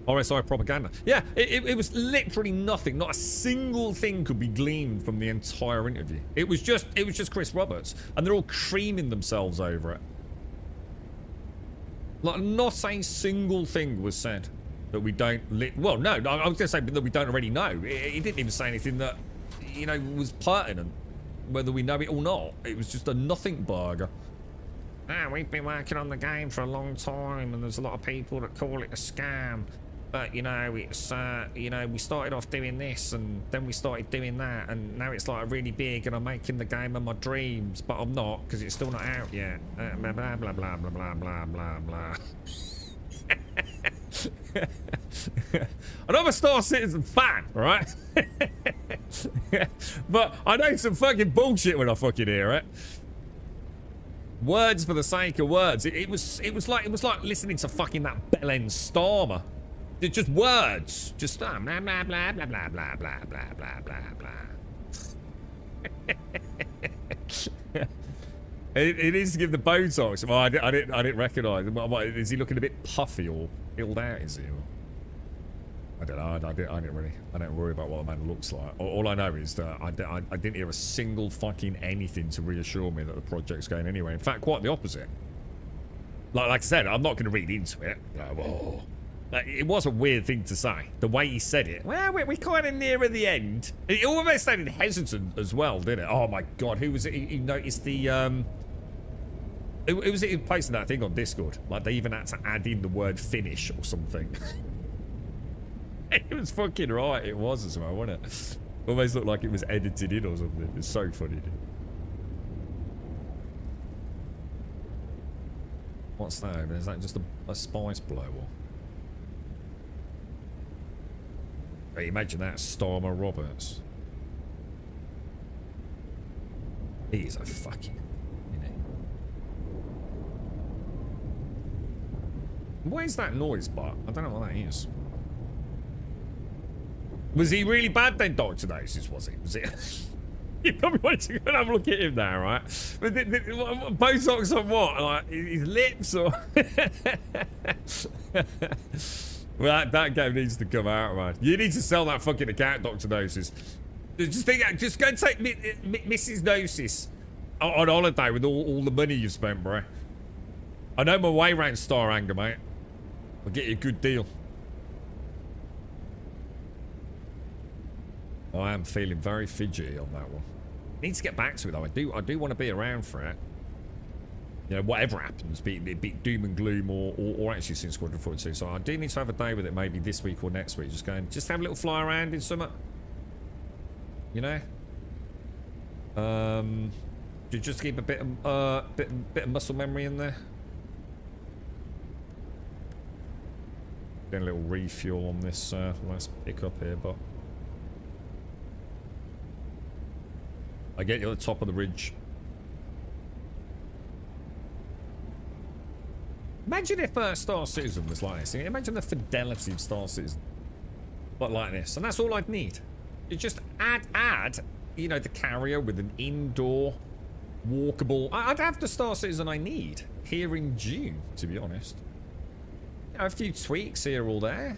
RSI propaganda. Yeah, it was literally nothing. Not a single thing could be gleaned from the entire interview. It was just Chris Roberts. And they're all creaming themselves over it. Like, not a single thing was said that we don't... Well, no, I was going to say that we don't already know. He didn't even say anything that, you know, was pertinent, whether we know it or not. It was just a nothing burger. We've been working on the game for a long time, and there's a lot of people that call it a scam. but you know, it's you know, we started off doing this, and then we started doing that, and now it's like really big, and I'm making the game of my dreams, but I'm not because it's still not out yet. Blah blah blah blah blah blah blah blah blah. And I'm a Star Citizen fan, right? But I know some fucking bullshit when I fucking hear it. Words for the sake of words. It was like listening to fucking that Bell End Starmer. It's just words. Just blah blah blah blah blah blah blah blah blah blah blah. It needs to give the Botox. Well, I didn't recognise him. Is he looking a bit puffy or filled out? Is he? Or, I don't know. I don't worry about what the man looks like. All I know is that I didn't hear a single fucking anything to reassure me that the project's going anywhere. In fact, quite the opposite. Like I said, I'm not going to read into it. Whoa. Like, it was a weird thing to say. The way he said it. Well, we're kind of near at the end. It almost sounded hesitant as well, didn't it? Oh my god, who was it? He noticed the It was it posting that thing on Discord. Like they even had to add in the word finish or something. It was fucking right. It was as well, wasn't it? Almost looked like it was edited in or something. It's so funny, dude. What's that over? Is that just a spice blower? Hey, imagine that, Stormer Roberts. He is a fucking... What is that noise, but I don't know what that is. Was he really bad then, Dr. Gnosis, was he? Was it? You probably want to go and have a look at him now, right? But Botox on what? Like his lips or? Well, that game needs to come out, man. You need to sell that fucking account, Dr. Gnosis. Just go and take Mrs. Gnosis on holiday with all the money you've spent, bro. I know my way around Star Anger, mate. I'll get you a good deal. I am feeling very fidgety on that one. Need to get back to it though. I do want to be around for it. You know, whatever happens, be doom and gloom or actually since Squadron 42. So I do need to have a day with it, maybe this week or next week. Just have a little fly around in summer. You know. Just keep a bit of muscle memory in there. Getting a little refuel on this last pickup here, but I get you at the top of the ridge. Imagine if Star Citizen was like this. Imagine the fidelity of Star Citizen, but like this, and that's all I'd need. You just add, you know, the carrier with an indoor, walkable. I'd have the Star Citizen I need here in June, to be honest. You know, a few tweaks here or there.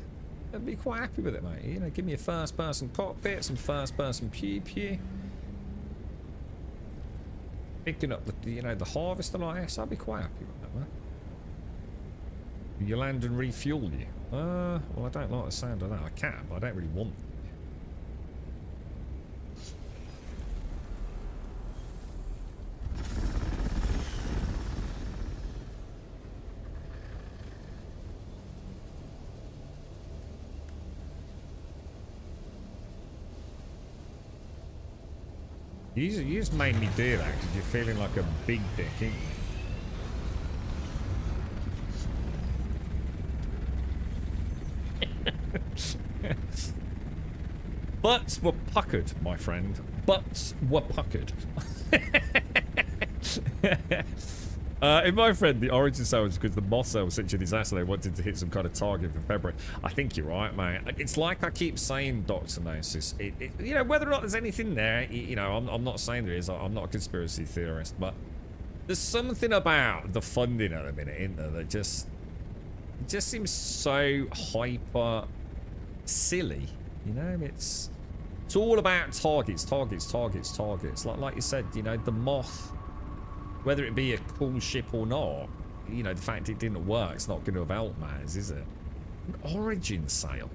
I'd be quite happy with it, mate. You know, give me a first-person cockpit, some first-person pew. Picking up the, you know, the harvester like this, I'd be quite happy with that, man. You land and refuel you. Well, I don't like the sound of that. I can, but I don't really want them. You just made me do that because you're feeling like a big dick, ain't you? Butts were puckered, my friend. Butts were puckered. In my friend, the origin cell was because the moth cell was such a disaster they wanted to hit some kind of target for February. I think you're right, mate. It's like I keep saying, Dr. Gnosis. You know, whether or not there's anything there, you know, I'm not saying there is. I'm not a conspiracy theorist, but there's something about the funding at the minute, isn't there, that just seems so hyper silly. You know, it's all about targets. Like you said, you know, the moth. Whether it be a cool ship or not, you know, the fact it didn't work, it's not going to have helped matters, is it? An origin sale.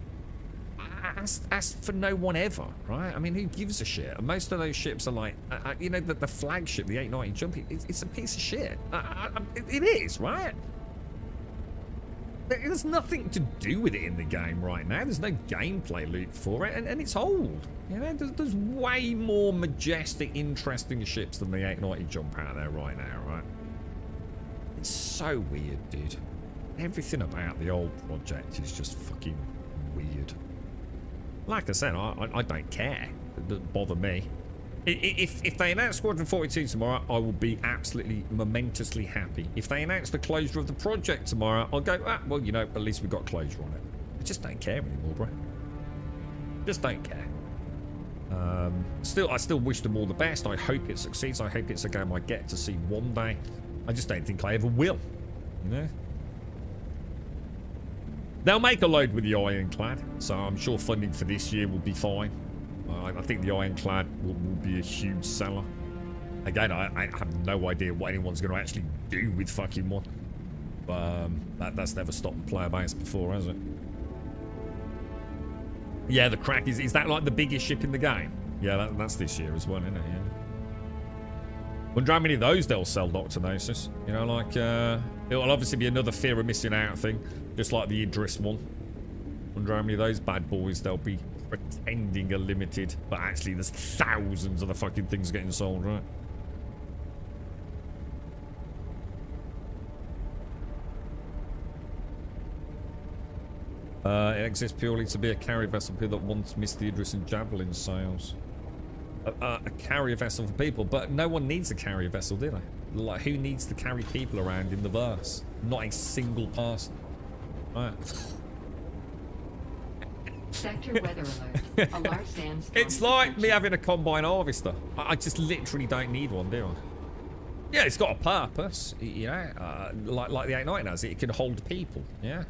That's for no one ever, right? I mean, who gives a shit? And most of those ships are like, you know, the flagship, the 890 Jumpy, it's a piece of shit. It is, right? There's nothing to do with it in the game right now. There's no gameplay loop for it, and it's old. You know, there's way more majestic, interesting ships than the 890 jump out there right now, right? It's so weird, dude. Everything about the old project is just fucking weird. Like I said, I don't care. It doesn't bother me. If they announce Squadron 42 tomorrow, I will be absolutely momentously happy. If they announce the closure of the project tomorrow, I'll go, ah, well, you know, at least we got closure on it. I just don't care anymore, bro. Just don't care. I still wish them all the best. I hope it succeeds. I hope it's a game I get to see one day. I just don't think I ever will. You know? They'll make a load with the Ironclad, so I'm sure funding for this year will be fine. I think the Ironclad will be a huge seller. Again, I have no idea what anyone's going to actually do with fucking one. But that's never stopped player base before, has it? Yeah, the Crack is that like the biggest ship in the game? Yeah, that's this year as well, isn't it? Yeah. Wonder how many of those they'll sell, Dr. Gnosis. You know, like, it'll obviously be another fear of missing out thing, just like the Idris one. Wonder how many of those bad boys they'll be pretending are limited, but actually there's thousands of the fucking things getting sold, right? It exists purely to be a carrier vessel for people that once missed the Idris and Javelin sales. A carrier vessel for people, but no one needs a carrier vessel, do they? Like, who needs to carry people around in the verse? Not a single person. Right. Sector weather alert. A large sandstorm. It's like me having a combine harvester. I just literally don't need one, do I? Yeah, it's got a purpose, you know, like the 890 has. It can hold people, yeah.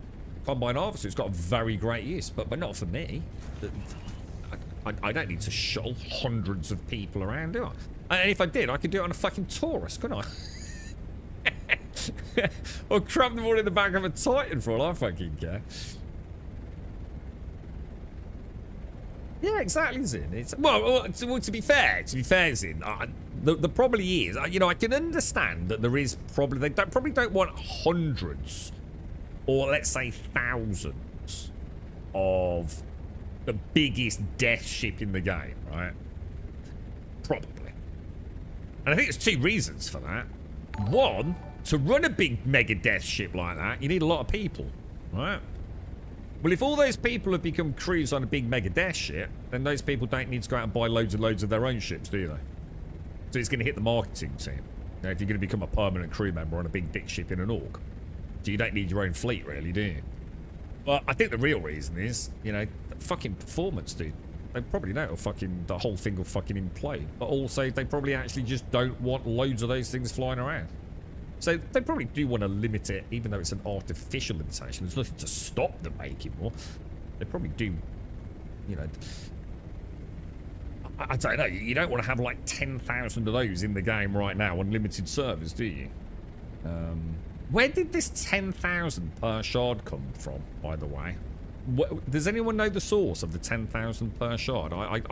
Combine harvester, it's got a very great use, but not for me. I don't need to shuttle hundreds of people around, do I? And if I did, I could do it on a fucking Taurus, couldn't I? Or cram them all in the back of a Titan for all I fucking care. Yeah, exactly, Zin. It's well, to be fair, Zin, the probably is, you know, I can understand that there is probably they probably don't want hundreds, or let's say thousands, of the biggest death ship in the game, right? Probably. And I think there's two reasons for that. One, to run a big mega death ship like that, you need a lot of people, right? Well, if all those people have become crews on a big mega death ship, then those people don't need to go out and buy loads and loads of their own ships, do they? So it's going to hit the marketing team. Now, if you're going to become a permanent crew member on a big dick ship in an org, so you don't need your own fleet, really, do you? But I think the real reason is, you know, fucking performance, dude. They probably know the whole thing will fucking implode. But also, they probably actually just don't want loads of those things flying around. So they probably do want to limit it, even though it's an artificial limitation. There's nothing to stop them making more. They probably do, you know. I don't know. You don't want to have like 10,000 of those in the game right now on limited servers, do you? Where did this 10,000 per shard come from, by the way? Does anyone know the source of the 10,000 per shard? I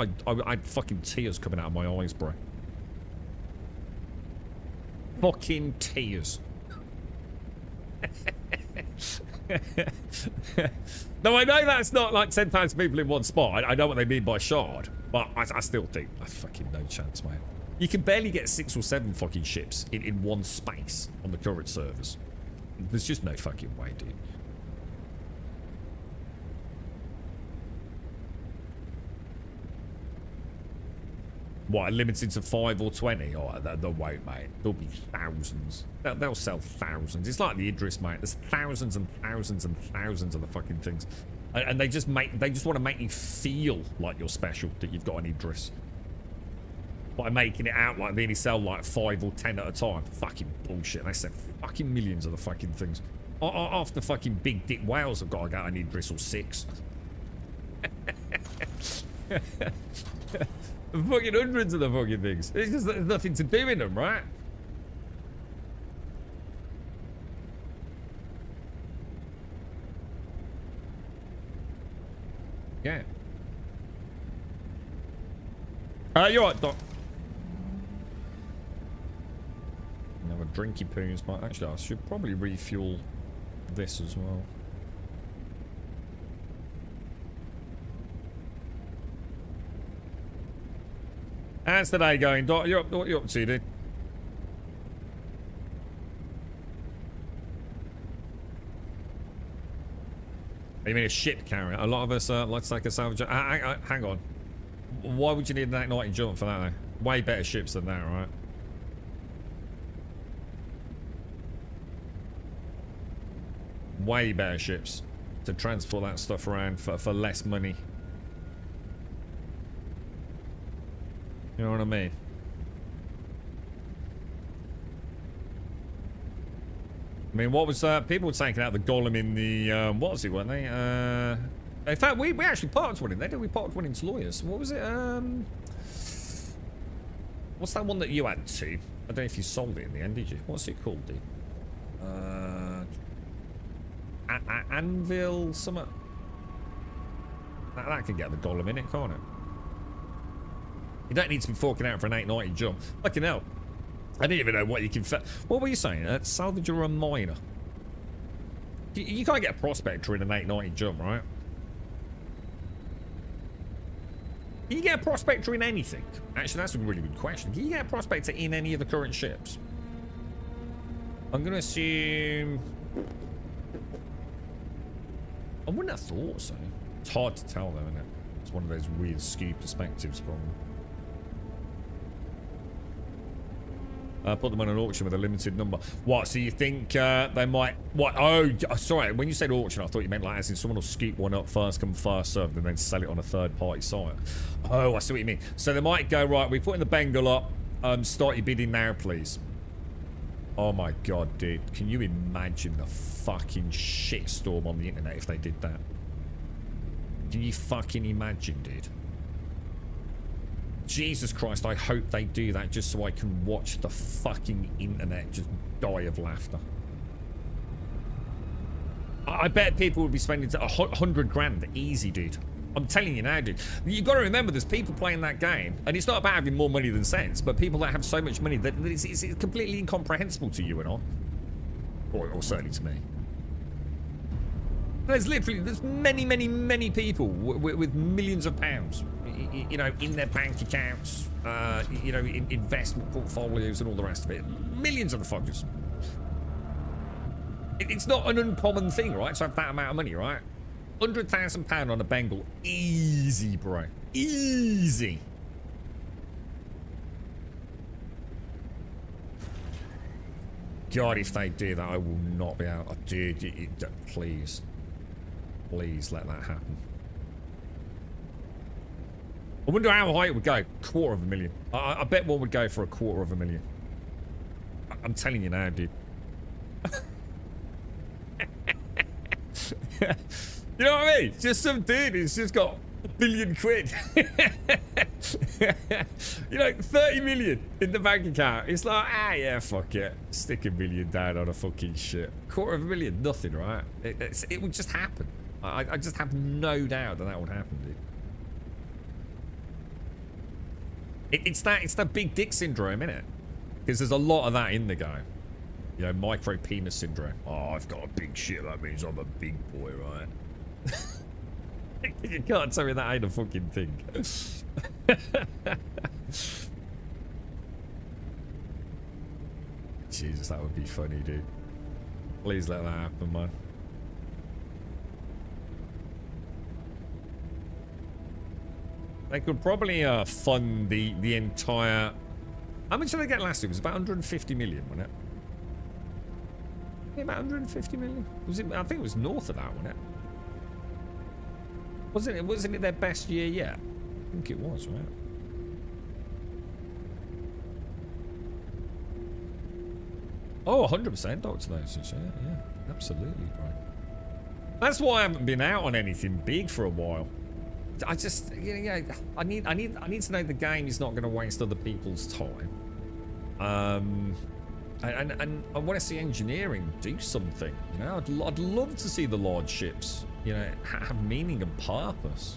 had fucking tears coming out of my eyes, bro. Fucking tears. No, I know that's not like 10,000 people in one spot. I know what they mean by shard, but I still think that's fucking no chance, man. You can barely get 6 or 7 fucking ships in one space on the current servers. There's just no fucking way, dude. What, limited to 5 or 20? Oh, they won't, mate. There'll be thousands. They'll sell thousands. It's like the Idris, mate. There's thousands and thousands and thousands of the fucking things. And they just want to make you feel like you're special, that you've got an Idris. By making it out like they only sell like 5 or 10 at a time. Fucking bullshit. They sell fucking millions of the fucking things. Half the fucking big dick whales have got to get an Idris or 6. Fucking hundreds of the fucking things. It's just there's nothing to do in them, right? Yeah. You're right, Doc. Another drinky poos, but actually I should probably refuel this as well. How's today going, Doc? What you up to, dude? You mean a ship carrier? A lot of us like to take a salvage. Hang on. Why would you need an igniting jump for that, though? Way better ships than that, right? Way better ships to transport that stuff around for less money. You know what I mean? I mean, what was people were taking out the golem in the what was it, weren't they? In fact, we actually parked one in there, didn't we? Parked one into lawyers. What was it? What's that one that you had to? I don't know if you sold it in the end, did you? What's it called, dude? Anvil something. That can get the golem in it, can't it? You don't need to be forking out for an 890 jump. Fucking hell. I didn't even know what you can... What were you saying? Salvage or a miner? You can't get a prospector in an 890 jump, right? Can you get a prospector in anything? Actually, that's a really good question. Can you get a prospector in any of the current ships? I'm going to assume... I wouldn't have thought so. It's hard to tell, though, isn't it? It's one of those weird skewed perspectives, probably. Put them on an auction with a limited number. What? So you think they might... What? Oh, sorry. When you said auction, I thought you meant like as in someone will scoop one up first come, first served, and then sell it on a third-party site. Oh, I see what you mean. So they might go, right, we're putting the Bengal up. Start your bidding now, please. Oh my god, dude. Can you imagine the fucking shitstorm on the internet if they did that? Can you fucking imagine, dude? Jesus Christ, I hope they do that just so I can watch the fucking internet just die of laughter. I bet people would be spending 100 grand easy, dude. I'm telling you now, dude. You've got to remember there's people playing that game, and it's not about having more money than sense, but people that have so much money that it's completely incomprehensible to you and all. Or certainly to me. There's many people with millions of pounds, you know, in their bank accounts, you know, in investment portfolios and all the rest of it. Millions of the fuckers. It's not an uncommon thing, right, to have that amount of money, right? £100,000 on a Bengal. Easy, bro. Easy. God, if they do that, I will not be out. Oh, dude, please. Please let that happen. I wonder how high it would go. $250,000. I bet one would go for $250,000. I'm telling you now, dude. You know what I mean? Just some dude who's just got £1 billion. You know, 30 million in the bank account. It's like, yeah, fuck it. Stick $1 million down on a fucking shit. $250,000, nothing, right? It would just happen. I just have no doubt that would happen, dude. It's that big dick syndrome, innit? Because there's a lot of that in the game. You know, micro penis syndrome. Oh, I've got a big shit. That means I'm a big boy, right? You can't tell me that ain't a fucking thing. Jesus, that would be funny, dude. Please let that happen, man. They could probably fund the entire... How much did they get last year? It was about 150 million, wasn't it? Yeah, about 150 million. Was it? I think it was north of that, wasn't it? Wasn't it their best year yet? I think it was, right? Oh, 100% Dr. Nosis, yeah, absolutely, bro. That's why I haven't been out on anything big for a while. I just, I need to know the game is not going to waste other people's time. And I want to see engineering do something. You know, I'd love to see the large ships, you know, have meaning and purpose.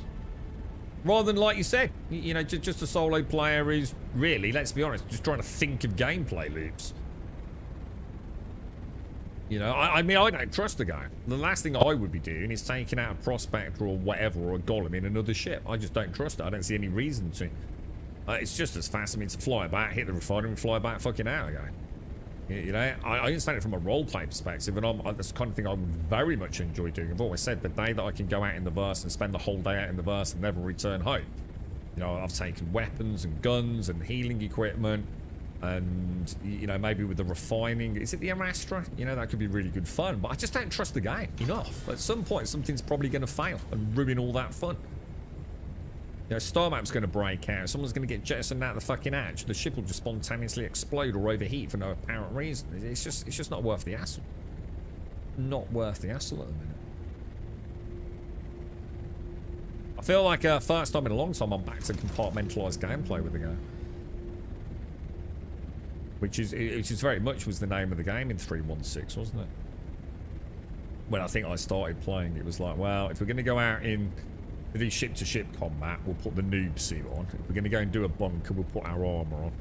Rather than, like you said, you know, just a solo player who's really, let's be honest, just trying to think of gameplay loops. You know, I mean, I don't trust the guy. The last thing I would be doing is taking out a prospector or whatever, or a golem in another ship. I just don't trust it. I don't see any reason to. It's just as fast. I mean, to fly back, hit the refinery, and fly back fucking out again. You know, I understand it from a roleplay perspective, and that's the kind of thing I would very much enjoy doing. I've always said the day that I can go out in the verse and spend the whole day out in the verse and never return home. You know, I've taken weapons and guns and healing equipment, and, you know, maybe with the refining, is it the Amastra? You know, that could be really good fun, but I just don't trust the game enough. At some point, something's probably going to fail and ruin all that fun. You know, star map's going to break out. Someone's going to get jettisoned out the fucking hatch. The ship will just spontaneously explode or overheat for no apparent reason. It's just not worth the hassle. Not worth the hassle at the minute. I feel like first time in a long time I'm back to compartmentalised gameplay with the game. Which is very much was the name of the game in 3.1.6, wasn't it? When I think I started playing, it was like, well, if we're going to go out in to do ship-to-ship combat, we'll put the noob suit on. If we're going to go and do a bunker, we'll put our armour on.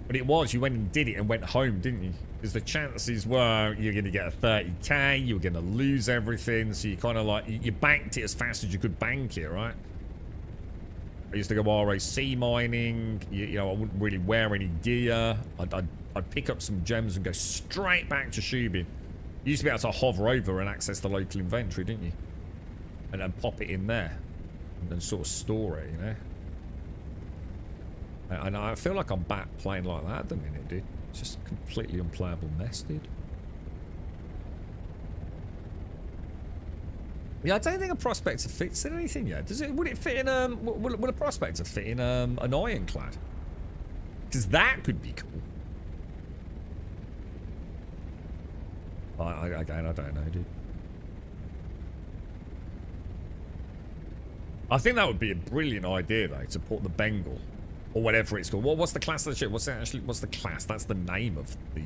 But it was, you went and did it and went home, didn't you? Because the chances were you're going to get a 30k, you were going to lose everything, so you kind of like, you banked it as fast as you could bank it, right? I used to go RAC mining, you know, I wouldn't really wear any gear. I'd pick up some gems and go straight back to Shubin. You used to be able to hover over and access the local inventory, didn't you? And then pop it in there. And then sort of store it, you know? And I feel like I'm back playing like that at the minute, dude. It's just a completely unplayable mess, dude. Yeah, I don't think a Prospector fits in anything yet. Does it? Would it fit in, would a Prospector fit in an Ironclad? Because that could be cool. Again, I don't know, dude. I think that would be a brilliant idea, though, to put the Bengal, or whatever it's called. What's the class of the ship? What's the class? That's the name of the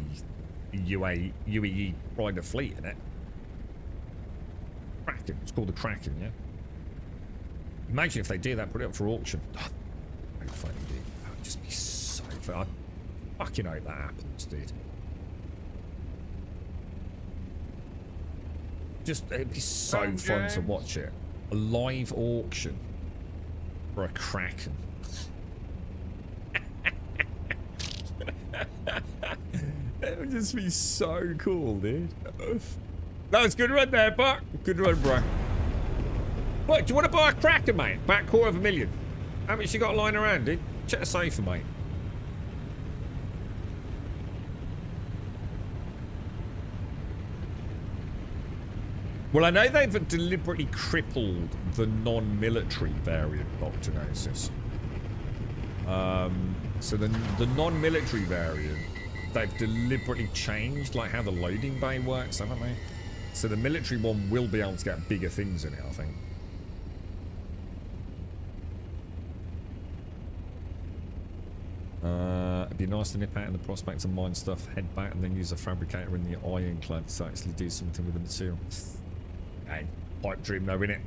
UAE Pride Fleet, isn't it? Kraken. It's called the Kraken, yeah? Imagine if they do that, put it up for auction. Oh, so funny, dude. That would just be so fun. I fucking hope that happens, dude. Just, it'd be so fun to watch it. A live auction for a Kraken. It would just be so cool, dude. That was a good run there, Buck. Good run, bro. What, do you want to buy a Kraken, mate? Back $250,000. How much you got lying around, dude? Check the safe, mate. Well, I know they've deliberately crippled the non-military variant, Dr. Gnosis. So the non-military variant, they've deliberately changed like how the loading bay works, haven't they? So the military one will be able to get bigger things in it, I think. It'd be nice to nip out in the Prospector mine stuff, head back, and then use a fabricator in the Ironclad to actually do something with the material. Hey, pipe dream though, innit?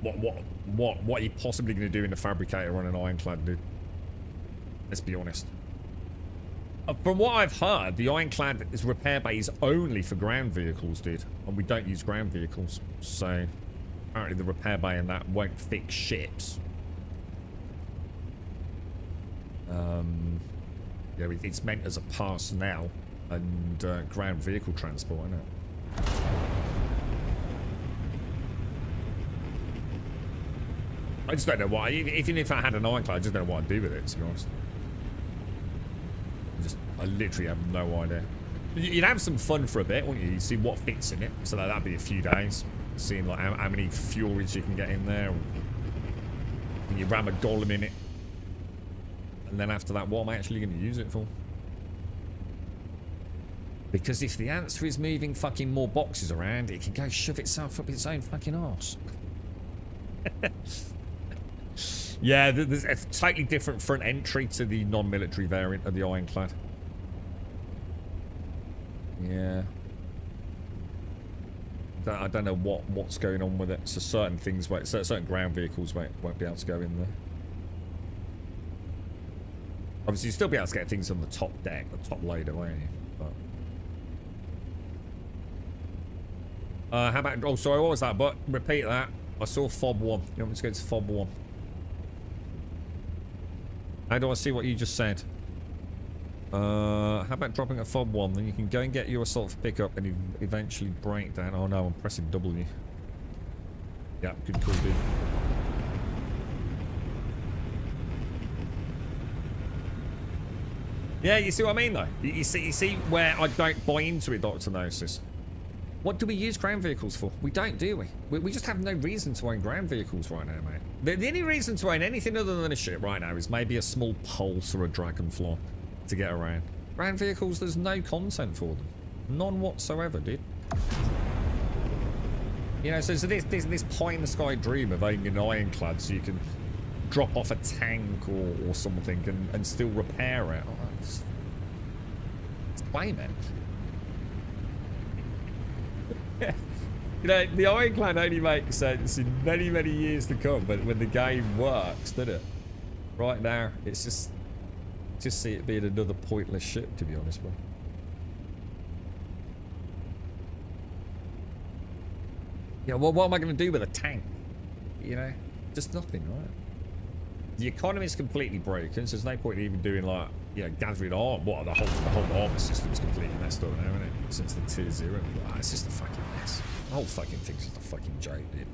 What are you possibly going to do in a fabricator on an Ironclad, dude? Let's be honest. From what I've heard, the Ironclad's repair bay is only for ground vehicles, dude. And we don't use ground vehicles. So, apparently the repair bay in that won't fix ships. Yeah, it's meant as a personnel and ground vehicle transport, isn't it? I just don't know why. Even if I had an Ironclad, I just don't know what I'd do with it, to be honest. I literally have no idea. You'd have some fun for a bit, wouldn't you? You'd see what fits in it. So that'd be a few days. Seeing like how many Furies you can get in there. And you ram a golem in it. And then after that, what am I actually going to use it for? Because if the answer is moving fucking more boxes around, it can go shove itself up its own fucking arse. Yeah, there's a totally different front entry to the non-military variant of the Ironclad. Yeah. I don't know what's going on with it. So certain things, certain ground vehicles won't be able to go in there. Obviously, you'll still be able to get things on the top deck, the top loader, won't you? But... how about... Oh, sorry, what was that? But repeat that. I saw Fob 1. You want me to go to Fob 1? How do I see what you just said? How about dropping a fob 1? Then you can go and get your assault pickup and eventually break down. Oh no, I'm pressing W. Yeah, good call, dude. Yeah, you see what I mean, though? You see where I don't buy into it, Dr. Gnosis. What do we use ground vehicles for? We don't, do we? We just have no reason to own ground vehicles right now, mate. The only reason to own anything other than a ship right now is maybe a small pulse or a dragonfly to get around. Ground vehicles, there's no content for them. None whatsoever, dude. You know, so this pie-in-the-sky dream of owning an ironclad so you can drop off a tank or something and still repair it. Oh, it's play, man. You know, the ironclad only makes sense in many, many years to come, but when the game works, doesn't it? Right now, it's just see it being another pointless ship, to be honest, bro. Yeah, well, what am I going to do with a tank? You know, just nothing, right? The economy is completely broken, so there's no point in even doing, like, you know, gathering arm. What, the whole armor system's completely messed up now, isn't it? Since the tier 0. Wow, it's just a fucking mess. The whole fucking thing's just a fucking joke, dude.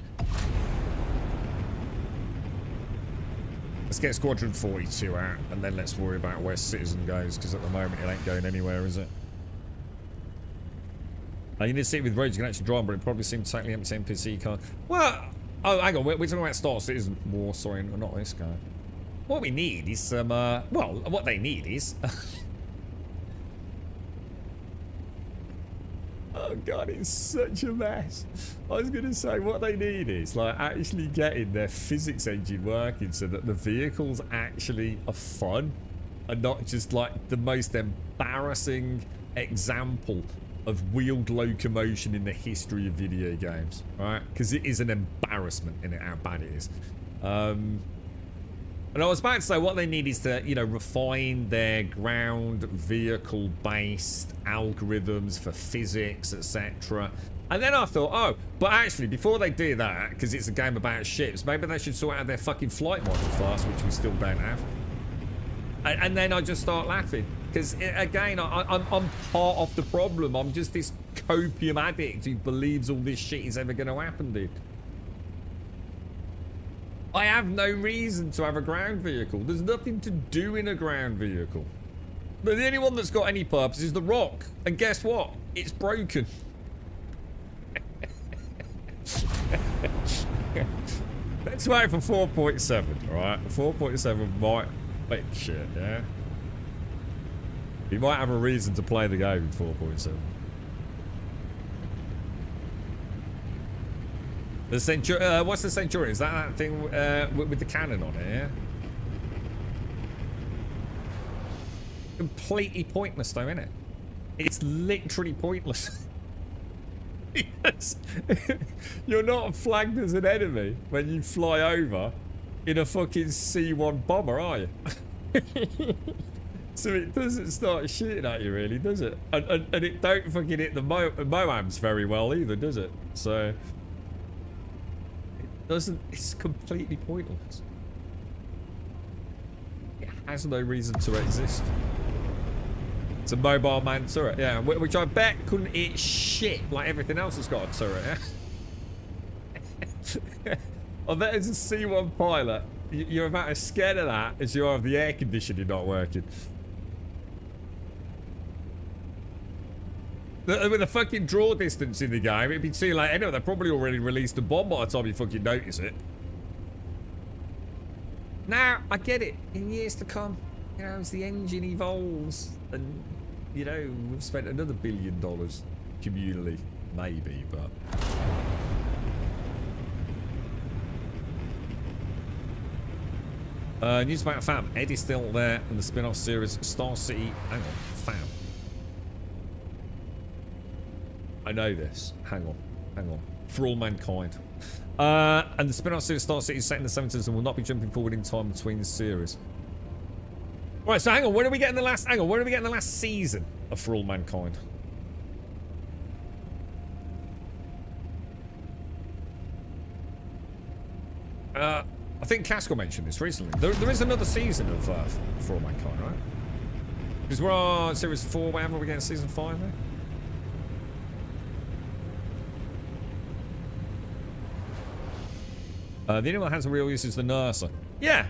Let's get Squadron 42 out, and then let's worry about where Citizen goes, because at the moment it ain't going anywhere, is it? You need to see it with roads you can actually drive, but it probably seems totally empty NPC car. Well, oh, hang on, we're talking about Star Citizen War, sorry, not this guy. What we need is some, well, what they need is... Oh god, it's such a mess. I was going to say, what they need is, like, actually getting their physics engine working so that the vehicles actually are fun and not just, like, the most embarrassing example of wheeled locomotion in the history of video games, right? Because it is an embarrassment in it how bad it is. And I was about to say what they need is to, you know, refine their ground vehicle based algorithms for physics, etc. And then I thought, oh, but actually before they do that, because it's a game about ships, maybe they should sort out their fucking flight model first, which we still don't have. And then I just start laughing. Because, again, I'm part of the problem. I'm just this copium addict who believes all this shit is ever going to happen, dude. I have no reason to have a ground vehicle. There's nothing to do in a ground vehicle. But the only one that's got any purpose is the Rock. And guess what? It's broken. Let's wait for 4.7, alright? 4.7 might make shit, yeah? You might have a reason to play the game with 4.7. The Centurion, what's the Centurion? Is that thing with the cannon on it, yeah? Completely pointless though, isn't it? It's literally pointless. Yes. You're not flagged as an enemy when you fly over in a fucking C1 bomber, are you? So it doesn't start shooting at you, really, does it? And it don't fucking hit the Moams very well either, does it? So it doesn't. It's completely pointless. It has no reason to exist. It's a mobile man turret, yeah, which I bet couldn't hit shit like everything else has got a turret. Yeah? I bet as a C1 pilot, you're about as scared of that as you are of the air conditioning not working. With the fucking draw distance in the game, it'd be too late anyway. They probably already released a bomb by the time you fucking notice it. Now, I get it. In years to come, you know, as the engine evolves and, you know, we've spent another $1 billion communally, maybe, but... News about Fam. Eddie's still there in the spin-off series Star City. Hang on, Fam. I know this. Hang on. For all mankind. And the spin-off series Star City is set in the 70s and will not be jumping forward in time between the series. Right, so hang on. When are we getting the last? Hang on. When are we getting the last season of For All Mankind? I think Casco mentioned this recently. There is another season of For All Mankind, right? Because we're on series 4, whatever, we're getting season 5 there. The only one that has a real use is the nurser. Yeah.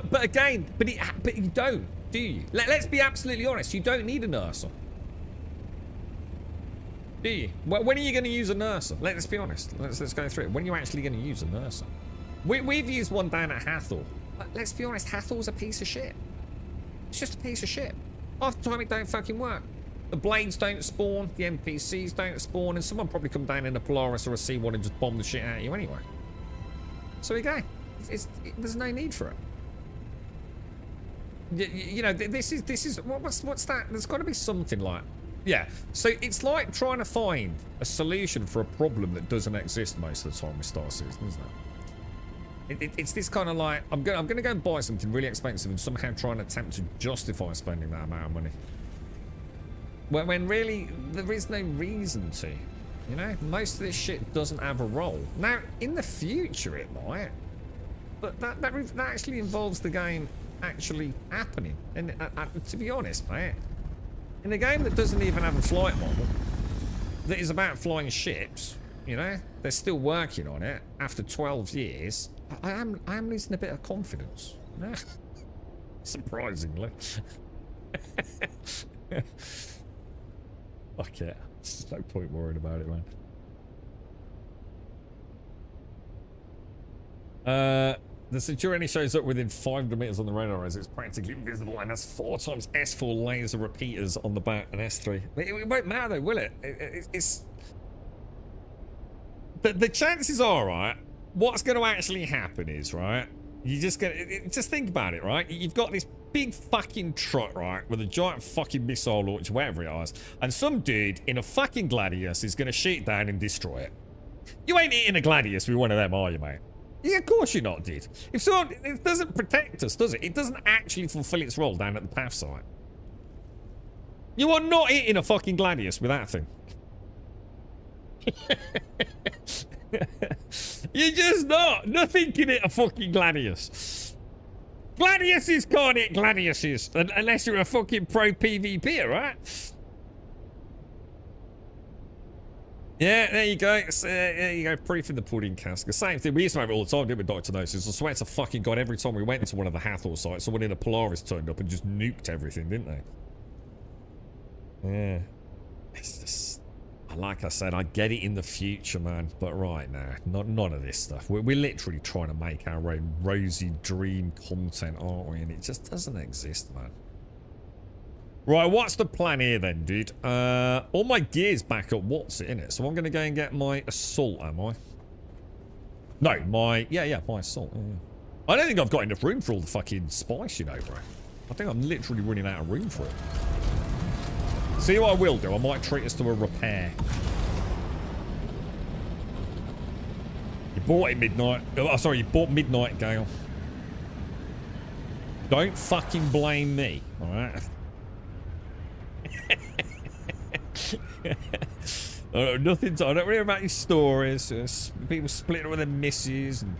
But again, but you don't, do you? Let's be absolutely honest. You don't need a nurser. Do you? When are you going to use a nurser? Let's be honest. Let's go through it. When are you actually going to use a nurser? We've used one down at Hathor. But let's be honest, Hathor's a piece of shit. It's just a piece of shit. Half the time it don't fucking work. The blades don't spawn, the NPCs don't spawn, and someone probably come down in a Polaris or a C1 and just bomb the shit out of you anyway. So we go. There's no need for it. You know, this is what's that? There's got to be something like, yeah. So it's like trying to find a solution for a problem that doesn't exist most of the time with Star Citizen, isn't it? It's this kind of like I'm gonna go and buy something really expensive and somehow try and attempt to justify spending that amount of money. When really there is no reason to, you know. Most of this shit doesn't have a role. Now in the future it might, but that actually involves the game actually happening. And to be honest, mate, in a game that doesn't even have a flight model, that is about flying ships, you know, they're still working on it after 12 years. I am losing a bit of confidence. Surprisingly. Fuck it. There's no point worrying about it, man. The Centurion shows up within 500 meters on the radar as it's practically invisible and has 4 times S4 laser repeaters on the back and S3. It won't matter though, will it? It's... The chances are, right, what's going to actually happen is, right, you just think about it, right? You've got this big fucking truck, right, with a giant fucking missile launcher, whatever it is, and some dude in a fucking Gladius is going to shoot it down and destroy it. You ain't eating a Gladius with one of them, are you, mate? Yeah, of course you're not, dude. If someone, it doesn't protect us, does it? It doesn't actually fulfill its role down at the path site. You are not eating a fucking Gladius with that thing. You're just not. Nothing can hit a fucking Gladius. Gladiuses can't hit Gladiuses unless you're a fucking pro PvP, right? Yeah, there you go. There you go. Proof in the pudding, Casca. Same thing. We used to have it all the time, didn't we, Dr. Gnosis? I swear to fucking God, every time we went into one of the Hathor sites, someone in a Polaris turned up and just nuked everything, didn't they? Yeah. It's just... Like I said, I get it in the future, man. But right now, none of this stuff. We're literally trying to make our own rosy dream content, aren't we? And it just doesn't exist, man. Right, what's the plan here then, dude? All my gear's back at what's it in it? So I'm going to go and get my assault, am I? No, my... Yeah, my assault. Yeah. I don't think I've got enough room for all the fucking spice, you know, bro. I think I'm literally running out of room for it. See what I will do? I might treat us to a repair. You bought it midnight. Oh, sorry, you bought Midnight Gale. Don't fucking blame me, alright? I don't worry about your stories. People splitting with their misses and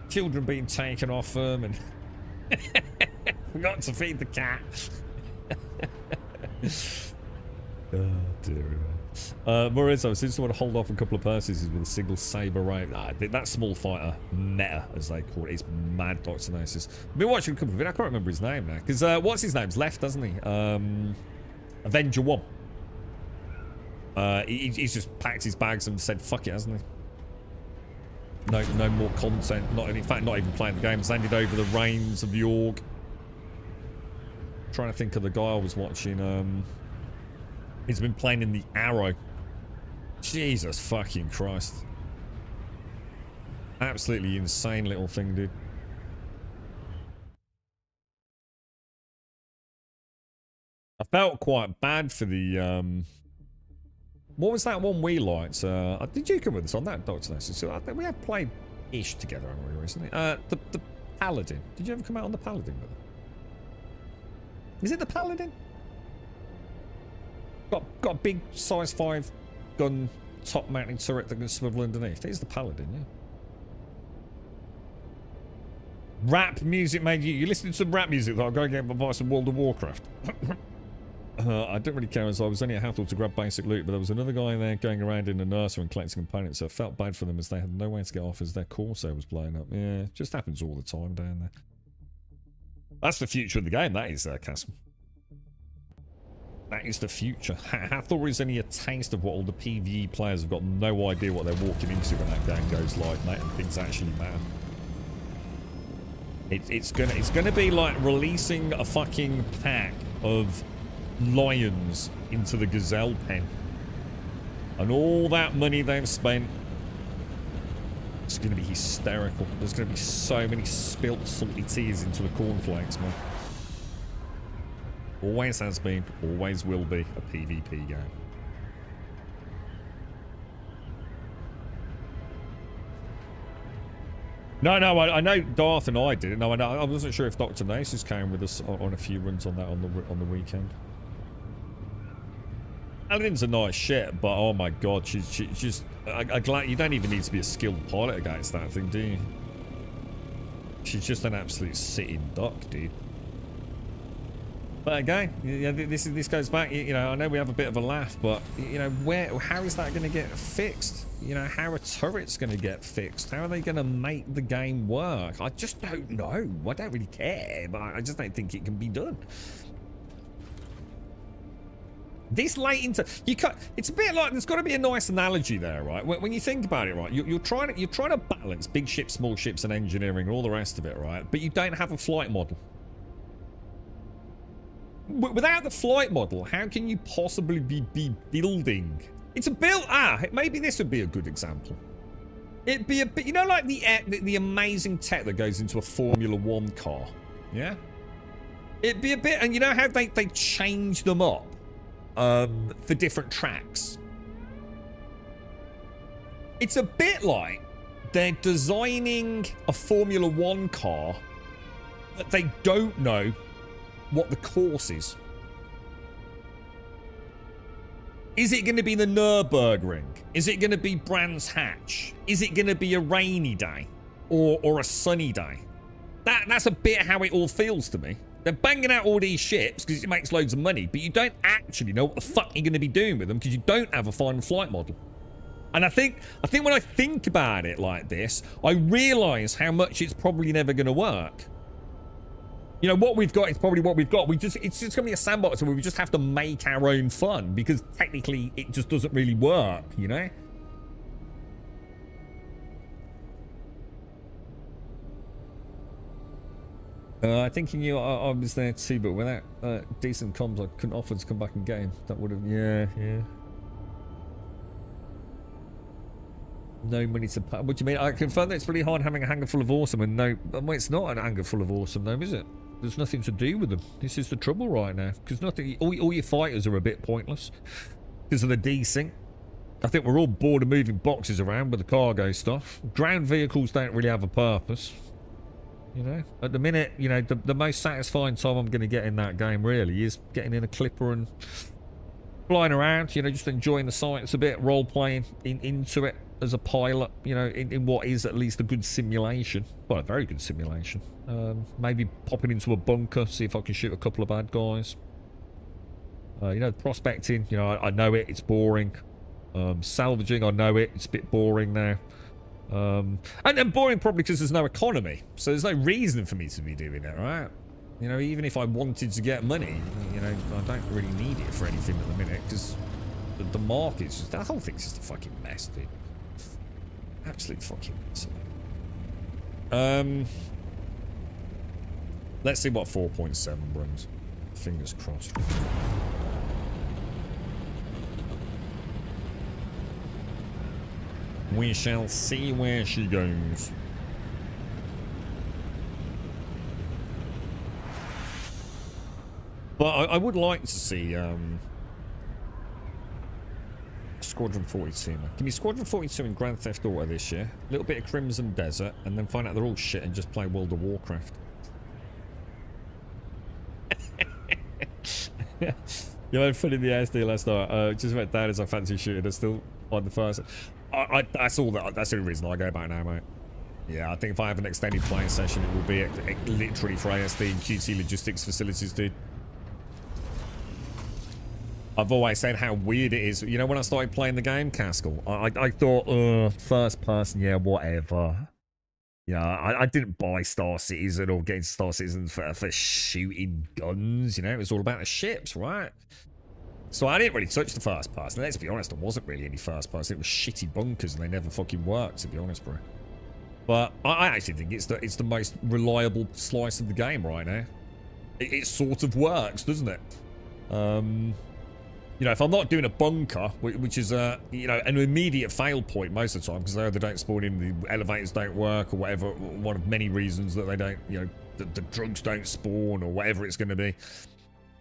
children being taken off them and forgot to feed the cat. Oh dear. Morizzo seems to want to hold off a couple of purchases with a single saber right. That small fighter meta, as they call it, is mad. Dr. Gnosis. I've been watching a couple of videos. I can't remember his name now. Because what's his name's left, doesn't he? Avenger 1. He's just packed his bags and said fuck it, hasn't he? No more content. In fact, not even playing the game. He's handed over the reins of the org. Trying to think of the guy I was watching. He's been playing in the Arrow. Jesus fucking Christ. Absolutely insane little thing, dude. I felt quite bad for the, what was that one we liked? Did you come with us on that, Dr. Nessus? So I think we have played-ish together, haven't we, recently? The Paladin. Did you ever come out on the Paladin with it? Is it the Paladin? Got a big size 5 gun top mounting turret that can swivel underneath. It is the Paladin, yeah. Rap music made you listening to some rap music that I'll go get and buy some World of Warcraft. I don't really care as I was only at Hathor to grab basic loot, but there was another guy there going around in the nursery and collecting components, so I felt bad for them as they had no way to get off as their Corsair was blowing up. Yeah, it just happens all the time down there. That's the future of the game, that is, Castle. That is the future. Hathor is only a taste of what all the PvE players have got no idea what they're walking into when that game goes live, mate, and things actually matter. It's gonna be like releasing a fucking pack of lions into the gazelle pen, and all that money they've spent, it's gonna be hysterical. There's gonna be so many spilt salty tears into the cornflakes, man. Always has been, always will be a PvP game. No, I know Darth and I did it. No, I wasn't sure if Dr. Nasus came with us on a few runs on that on the weekend. Paladin's a nice shit, but oh my god, she's just... I'm glad you don't even need to be a skilled pilot against that thing, do you? She's just an absolute sitting duck, dude. But again, yeah, this goes back. You know, I know we have a bit of a laugh, but you know, how is that going to get fixed? You know, how are turrets going to get fixed? How are they going to make the game work? I just don't know. I don't really care, but I just don't think it can be done. This late into it's a bit like there's got to be a nice analogy there, right? When you think about it, right, you're trying to balance big ships, small ships, and engineering and all the rest of it, right? But you don't have a flight model. Without the flight model, how can you possibly be building? It's a build. Maybe this would be a good example. It'd be a bit, you know, like the amazing tech that goes into a Formula 1 car. Yeah. It'd be a bit, and you know how they change them up for different tracks. It's a bit like they're designing a Formula 1 car, but they don't know what the course is. Is it going to be the Nürburgring? Is it going to be Brands Hatch? Is it going to be a rainy day or a sunny day? That's a bit how it all feels to me. They're banging out all these ships because it makes loads of money, but you don't actually know what the fuck you're going to be doing with them because you don't have a final flight model. And I think when I think about it like this, I realise how much it's probably never going to work. You know, what we've got is probably what we've got. It's just going to be a sandbox where we just have to make our own fun because technically it just doesn't really work, you know? I think I was there too, but without decent comms, I couldn't offer to come back and game. That would have, yeah. No money to pay. What do you mean? I confirm that it's really hard having a hangar full of awesome and no... Well, it's not an hangar full of awesome though, is it? There's nothing to do with them. This is the trouble right now. Because nothing... All your fighters are a bit pointless. Because of the desync. I think we're all bored of moving boxes around with the cargo stuff. Ground vehicles don't really have a purpose. You know? At the minute, you know, the most satisfying time I'm going to get in that game really is getting in a clipper and flying around. You know, just enjoying the sights a bit. Role-playing into it as a pilot, you know, in what is at least a good simulation. Well, a very good simulation. Maybe popping into a bunker, see if I can shoot a couple of bad guys. You know, prospecting, you know, I know it's boring. Salvaging, I know it's a bit boring now. And boring probably because there's no economy. So there's no reason for me to be doing it, right? You know, even if I wanted to get money, you know, I don't really need it for anything at the minute because the market's just, that whole thing's just a fucking mess, dude. Absolute fucking mess. Let's see what 4.7 brings. Fingers crossed. We shall see where she goes. But I would like to see Squadron 42. Man. Give me Squadron 42 in Grand Theft Auto this year. A little bit of Crimson Desert, and then find out they're all shit and just play World of Warcraft. You know, funny the ASD last night. Just went down as I fancy shooting. I still find the first. That's all. That's the only reason I go back now, mate. Yeah, I think if I have an extended playing session, it will be literally for ASD and QT logistics facilities, dude. I've always said how weird it is. You know, when I started playing the game, Caskell, I thought, first person, yeah, whatever. Yeah, I didn't buy Star Citizen or get into Star Citizen for shooting guns, you know? It was all about the ships, right? So I didn't really touch the first person. Let's be honest, there wasn't really any first person. It was shitty bunkers and they never fucking worked, to be honest, bro. But I actually think it's the most reliable slice of the game right now. It sort of works, doesn't it? You know, if I'm not doing a bunker, which is you know, an immediate fail point most of the time, because they either don't spawn in, the elevators don't work, or whatever, one of many reasons that they don't, you know, the drugs don't spawn, or whatever it's going to be.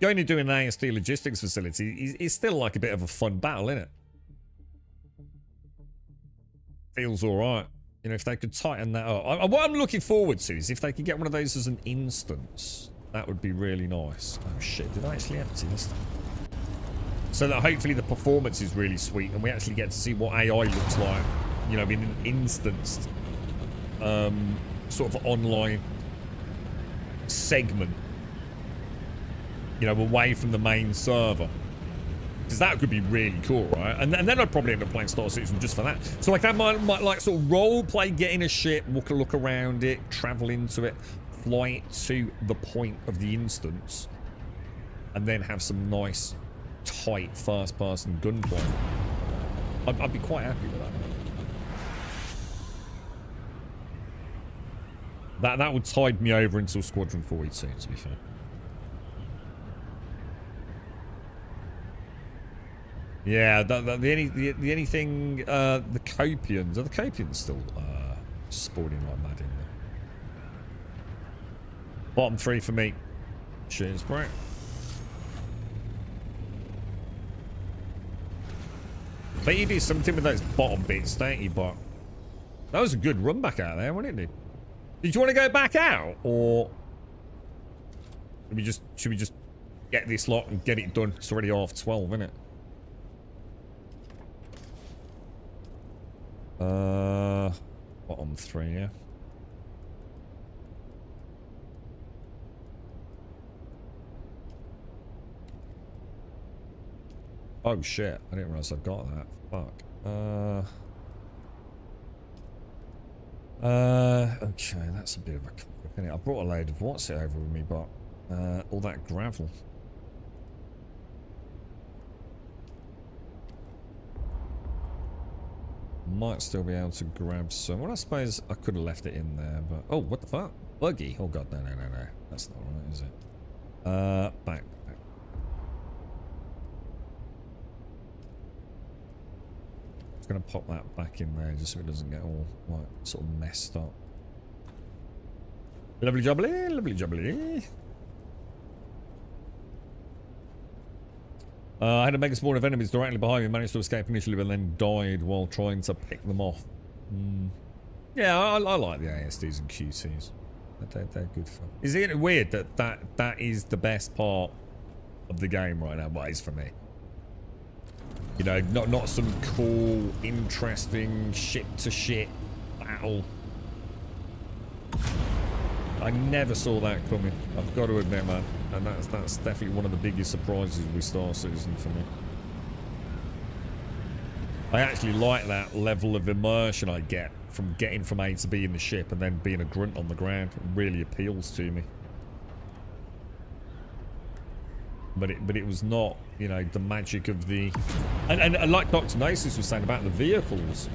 Going and doing an ASD logistics facility is still like a bit of a fun battle, isn't it? Feels all right. You know, if they could tighten that up. What I'm looking forward to is if they could get one of those as an instance. That would be really nice. Oh shit, did I actually empty this thing? So that hopefully the performance is really sweet and we actually get to see what AI looks like, you know, in an instanced sort of online segment, you know, away from the main server. Because that could be really cool, right? And then I'd probably end up playing Star Citizen just for that. So like that might like sort of role play, get in a ship, look around it, travel into it, fly it to the point of the instance, and then have some nice, tight first-person gunplay. I'd be quite happy with that. That would tide me over until Squadron 42, to be fair. Yeah, the anything, the Copians. Are the Copians still spawning like mad in there? Bottom 3 for me. Cheers, bro. But you do something with those bottom bits, don't you, Bot? That was a good run back out there, wasn't it, dude? Did you want to go back out, or should we just get this lot and get it done? It's already half 12, isn't it? Bottom 3, yeah. Oh shit, I didn't realize I've got that. Fuck. Okay, that's a bit of a conflict, isn't it? I brought a load of what's it over with me, but all that gravel. Might still be able to grab some. Well, I suppose I could have left it in there, but oh, what the fuck? Buggy. Oh god, no. That's not right, is it? Back. Just gonna pop that back in there just so it doesn't get all like sort of messed up. Lovely jubbly, lovely jubbly. I had a mega spawn of enemies directly behind me, managed to escape initially, but then died while trying to pick them off. Yeah, I like the ASDs and QTs. They're good fun. Is it weird that is the best part of the game right now? Well, it is for me. You know, not some cool, interesting ship-to-ship battle. I never saw that coming. I've got to admit, man. And that's definitely one of the biggest surprises with Star Citizen for me. I actually like that level of immersion I get from getting from A to B in the ship and then being a grunt on the ground. It really appeals to me. But it was not, you know, the magic of the... And like Dr. Nasus was saying about the vehicles,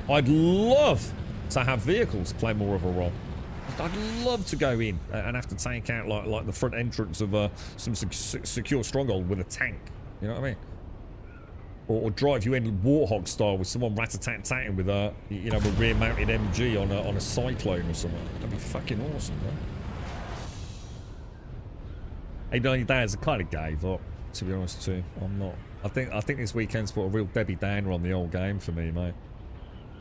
I'd love to have vehicles play more of a role. I'd love to go in and have to take out like the front entrance of some secure stronghold with a tank. You know what I mean? Or drive you in Warthog style with someone rat-a-tat-tatting with a, you know, a rear-mounted MG on a Cyclone or something. That'd be fucking awesome, man. Hey, 90 days, I kind of gave up, to be honest too. I'm not. I think this weekend's put a real Debbie Downer on the old game for me, mate.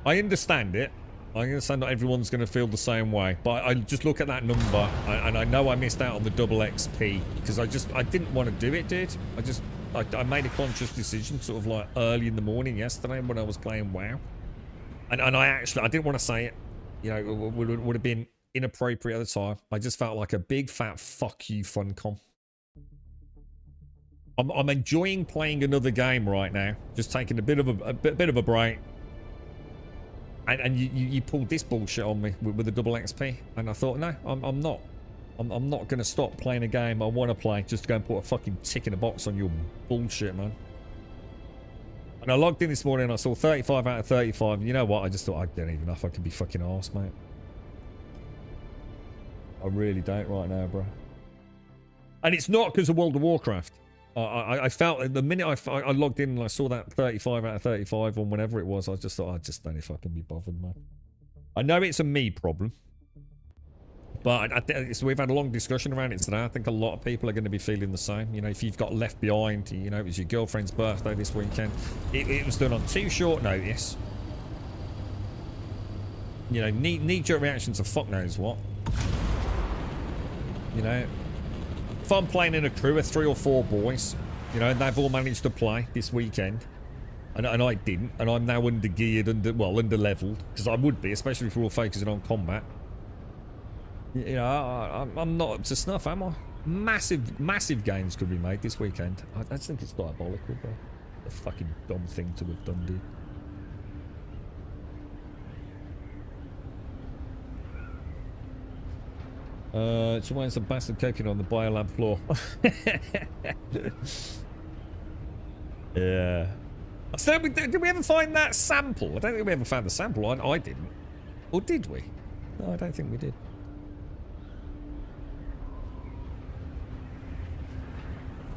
I understand it. I understand not everyone's going to feel the same way, but I just look at that number and I know I missed out on the double XP because I didn't want to do it, dude. I made a conscious decision sort of like early in the morning yesterday when I was playing WoW, and I didn't want to say it, you know, would have been inappropriate at the time. I just felt like a big fat fuck you Funcom. I'm enjoying playing another game right now, just taking a bit of a break. And you pulled this bullshit on me with the double XP, and I thought, no, I'm not. I'm not going to stop playing a game I want to play just to go and put a fucking tick in a box on your bullshit, man. And I logged in this morning and I saw 35 out of 35. And you know what? I just thought, I don't even know if I can be fucking arsed, mate. I really don't right now, bro. And it's not because of World of Warcraft. I felt the minute I logged in and I saw that 35 out of 35 on whenever it was, I just thought, I just don't know if I can be bothered, man. I know it's a me problem. But so we've had a long discussion around it today. I think a lot of people are going to be feeling the same. You know, if you've got left behind, you know, it was your girlfriend's birthday this weekend. It was done on too short notice. You know, knee-jerk reactions to fuck knows what. You know, if I'm playing in a crew of 3 or 4 boys, you know, and they've all managed to play this weekend, and I didn't, and I'm now under-geared, under-leveled, because I would be, especially if we're all focusing on combat. You know, I'm not up to snuff, am I? Massive gains could be made this weekend. I just think it's diabolical, bro. A fucking dumb thing to have done, dude. So where's the bastard cooking on the biolab floor? Yeah. So did we ever find that sample? I don't think we ever found the sample. I didn't. Or did we? No, I don't think we did.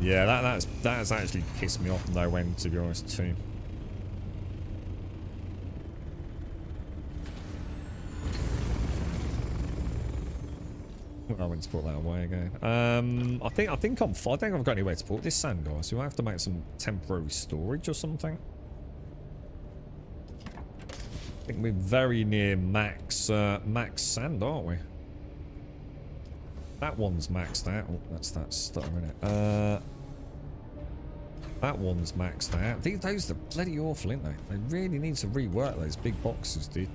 Yeah, that's actually pissed me off no end, to be honest, too. I went to put that away again. I think I've got anywhere to put this sand, guys. So we might have to make some temporary storage or something. I think we're very near max sand, aren't we? That one's maxed out. Oh, that's that stutter in it. That one's maxed out. Those are bloody awful, aren't they? They really need to rework those big boxes, dude.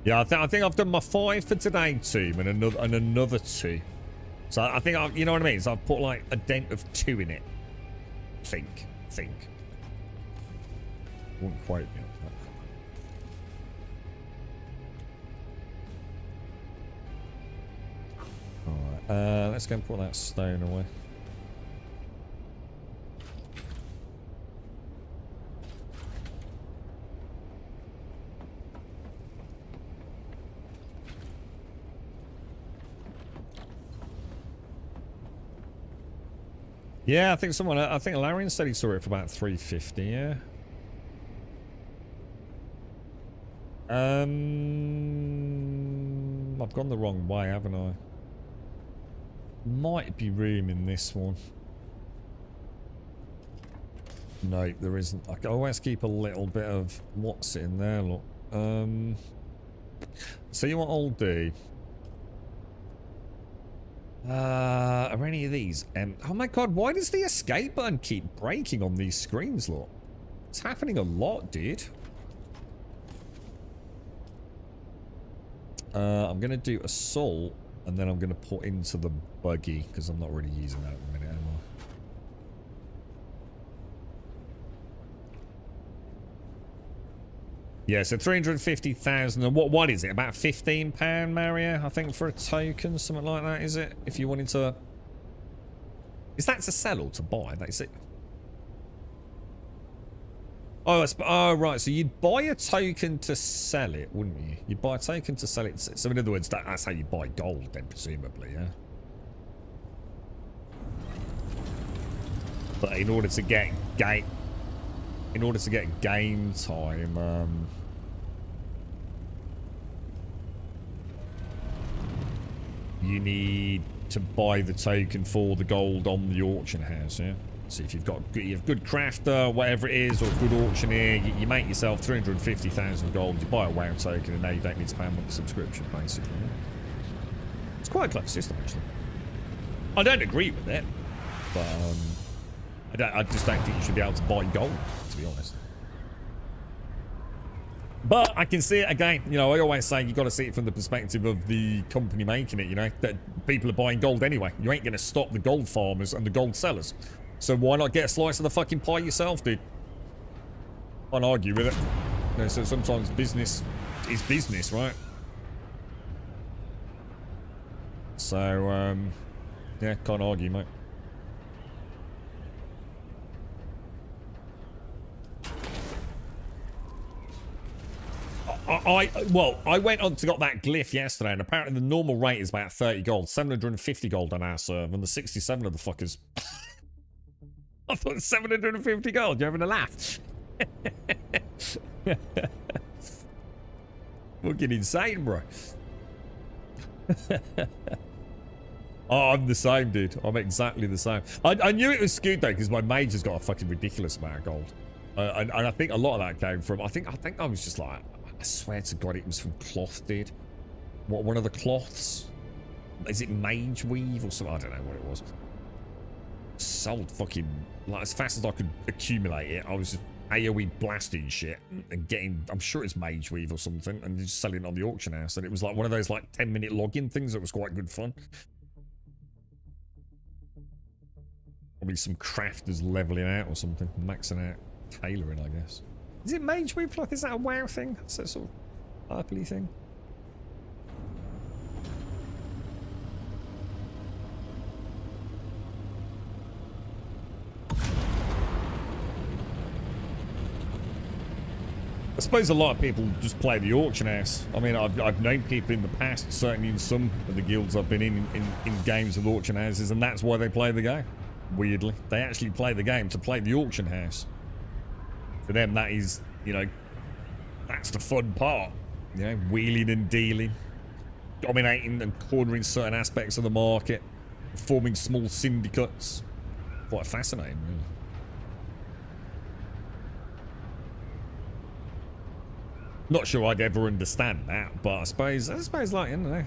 Yeah, I think I've done my 5 for today, team, and another 2. So I think you know what I mean. So I've put like a dent of 2 in it. Think. Wouldn't quote me on that. Alright, let's go and put that stone away. Yeah, I think Larian said he saw it for about 350, yeah. I've gone the wrong way, haven't I? Might be room in this one. No, there isn't. I can always keep a little bit of what's in there, look. See what I'll do. Are any of these? Oh my god, why does the escape button keep breaking on these screens, look? It's happening a lot, dude. I'm going to do assault, and then I'm going to put into the buggy, because I'm not really using that at the minute, am I? Yeah, so 350,000, and what is it? About £15, Mario? I think for a token, something like that, is it? If you wanted to... Is that to sell or to buy? That's it. Oh, right. So you'd buy a token to sell it, wouldn't you? You'd buy a token to sell it. So in other words, that's how you buy gold, then, presumably, yeah? But in order to get game time, you need to buy the token for the gold on the auction house, yeah? So if you've got good crafter, whatever it is, or good auctioneer, you make yourself 350,000 gold, you buy a WoW token, and now you don't need to pay a monthly subscription, basically. Yeah? It's quite a clever system, actually. I don't agree with it. But I just don't think you should be able to buy gold, to be honest. But I can see it again. You know, I always say you got to see it from the perspective of the company making it, you know, that people are buying gold anyway. You ain't going to stop the gold farmers and the gold sellers. So why not get a slice of the fucking pie yourself, dude? Can't argue with it. You know, so sometimes business is business, right? So, yeah, can't argue, mate. I went on to got that glyph yesterday, and apparently the normal rate is about 30 gold, 750 gold on our server, and the 67 of the fuckers. I thought 750 gold. You're having a laugh. Fucking insane, bro. Oh, I'm the same, dude. I'm exactly the same. I knew it was skewed though, because my mage has got a fucking ridiculous amount of gold, and I think a lot of that came from. I think I was just like, I swear to God, it was from cloth, dude. What, one of the cloths? Is it mage weave or something? I don't know what it was. Sold fucking like as fast as I could accumulate it. I was just AoE blasting shit and getting, I'm sure it's mage weave or something, and just selling it on the auction house. And it was like one of those like 10-minute login things that was quite good fun. Probably some crafters leveling out or something, maxing out tailoring, I guess. Is it mage weave? Like, is that a WoW thing? That's a sort of purpley thing. I suppose a lot of people just play the auction house. I mean, I've known people in the past, certainly in some of the guilds I've been in games with auction houses, and that's why they play the game. Weirdly, they actually play the game to play the auction house. For them, that is, you know, that's the fun part. You know, wheeling and dealing, dominating and cornering certain aspects of the market, forming small syndicates. Quite fascinating, really. Not sure I'd ever understand that, but I suppose like, you know,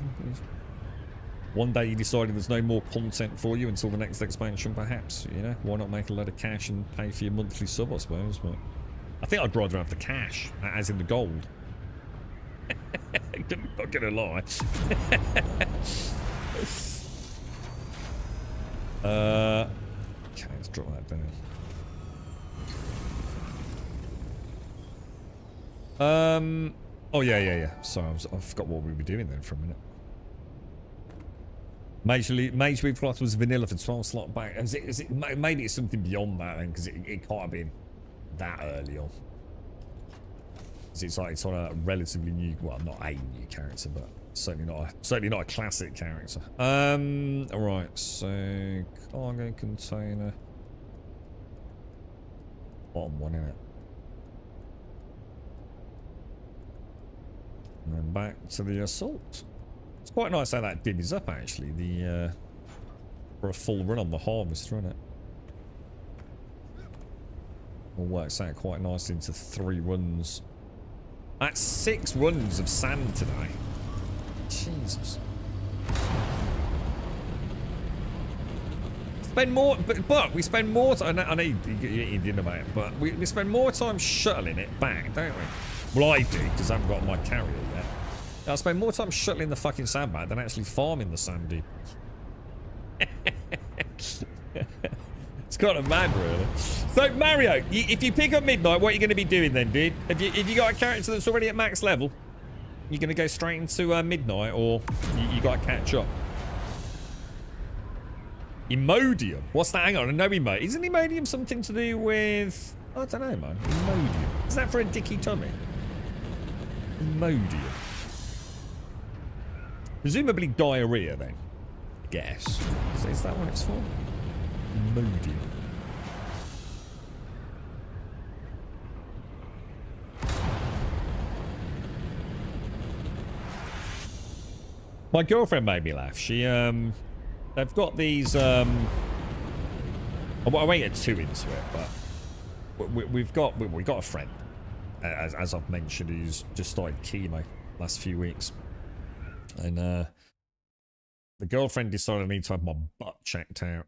one day you decided there's no more content for you until the next expansion, perhaps, you know, why not make a lot of cash and pay for your monthly sub, I suppose. But I think I'd rather have the cash, as in the gold. Not gonna lie. Okay, let's drop that down. Oh yeah. Sorry, I forgot what we were doing then for a minute. Mage Weave Cloth was vanilla for 12 slot back. Is it, maybe it's something beyond that then, because it can't have been that early on. It's on a relatively new, well, not a new character, but certainly not a classic character. All right, so cargo container, bottom one in it. And then back to the assault. It's quite nice how that divvies up, actually. The for a full run on the harvester, isn't it? All works out quite nicely into 3 runs. That's 6 runs of sand today. Jesus. Spend more, but we spend more time. I know you didn't about it, but we spend more time shuttling it back, don't we? Well, I do, because I haven't got my carrier yet. I spend more time shuttling the fucking sand back than actually farming the sand, dude. It's kind of mad, really. So, Mario, if you pick up Midnight, what are you going to be doing then, dude? Have you got a character that's already at max level? You're going to go straight into Midnight, or you got to catch up? Imodium? What's that? Hang on, I know Imodium. Isn't Imodium something to do with... I don't know, man. Imodium. Is that for a dicky tummy? Imodium. Presumably diarrhea, then. I guess. So is that what it's for? Imodium. My girlfriend made me laugh. She, they've got these, I won't get too into it, but we've got a friend, as I've mentioned, who's just started chemo last few weeks. And the girlfriend decided I need to have my butt checked out.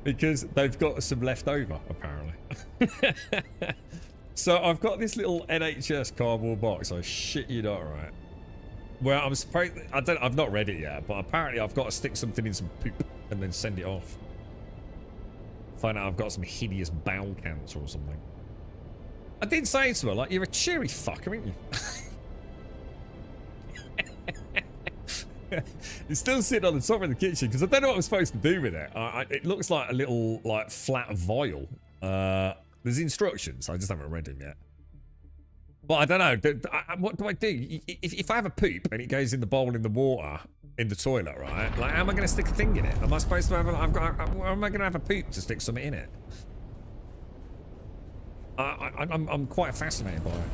Because they've got some left over, apparently. So I've got this little NHS cardboard box. I shit you not, right? Well, I'm supposed. I've not read it yet, but apparently I've got to stick something in some poop and then send it off. Find out I've got some hideous bowel cancer or something. I did say to her, like, you're a cheery fucker, aren't you? It's still sitting on the top of the kitchen because I don't know what I'm supposed to do with it. It looks like a little, like, flat vial. There's instructions. I just haven't read them yet. Well, I don't know. What do I do? If I have a poop and it goes in the bowl in the water in the toilet, right? Like, how am I going to stick a thing in it? Am I supposed to have? Am I going to have a poop to stick something in it? I'm quite fascinated by it.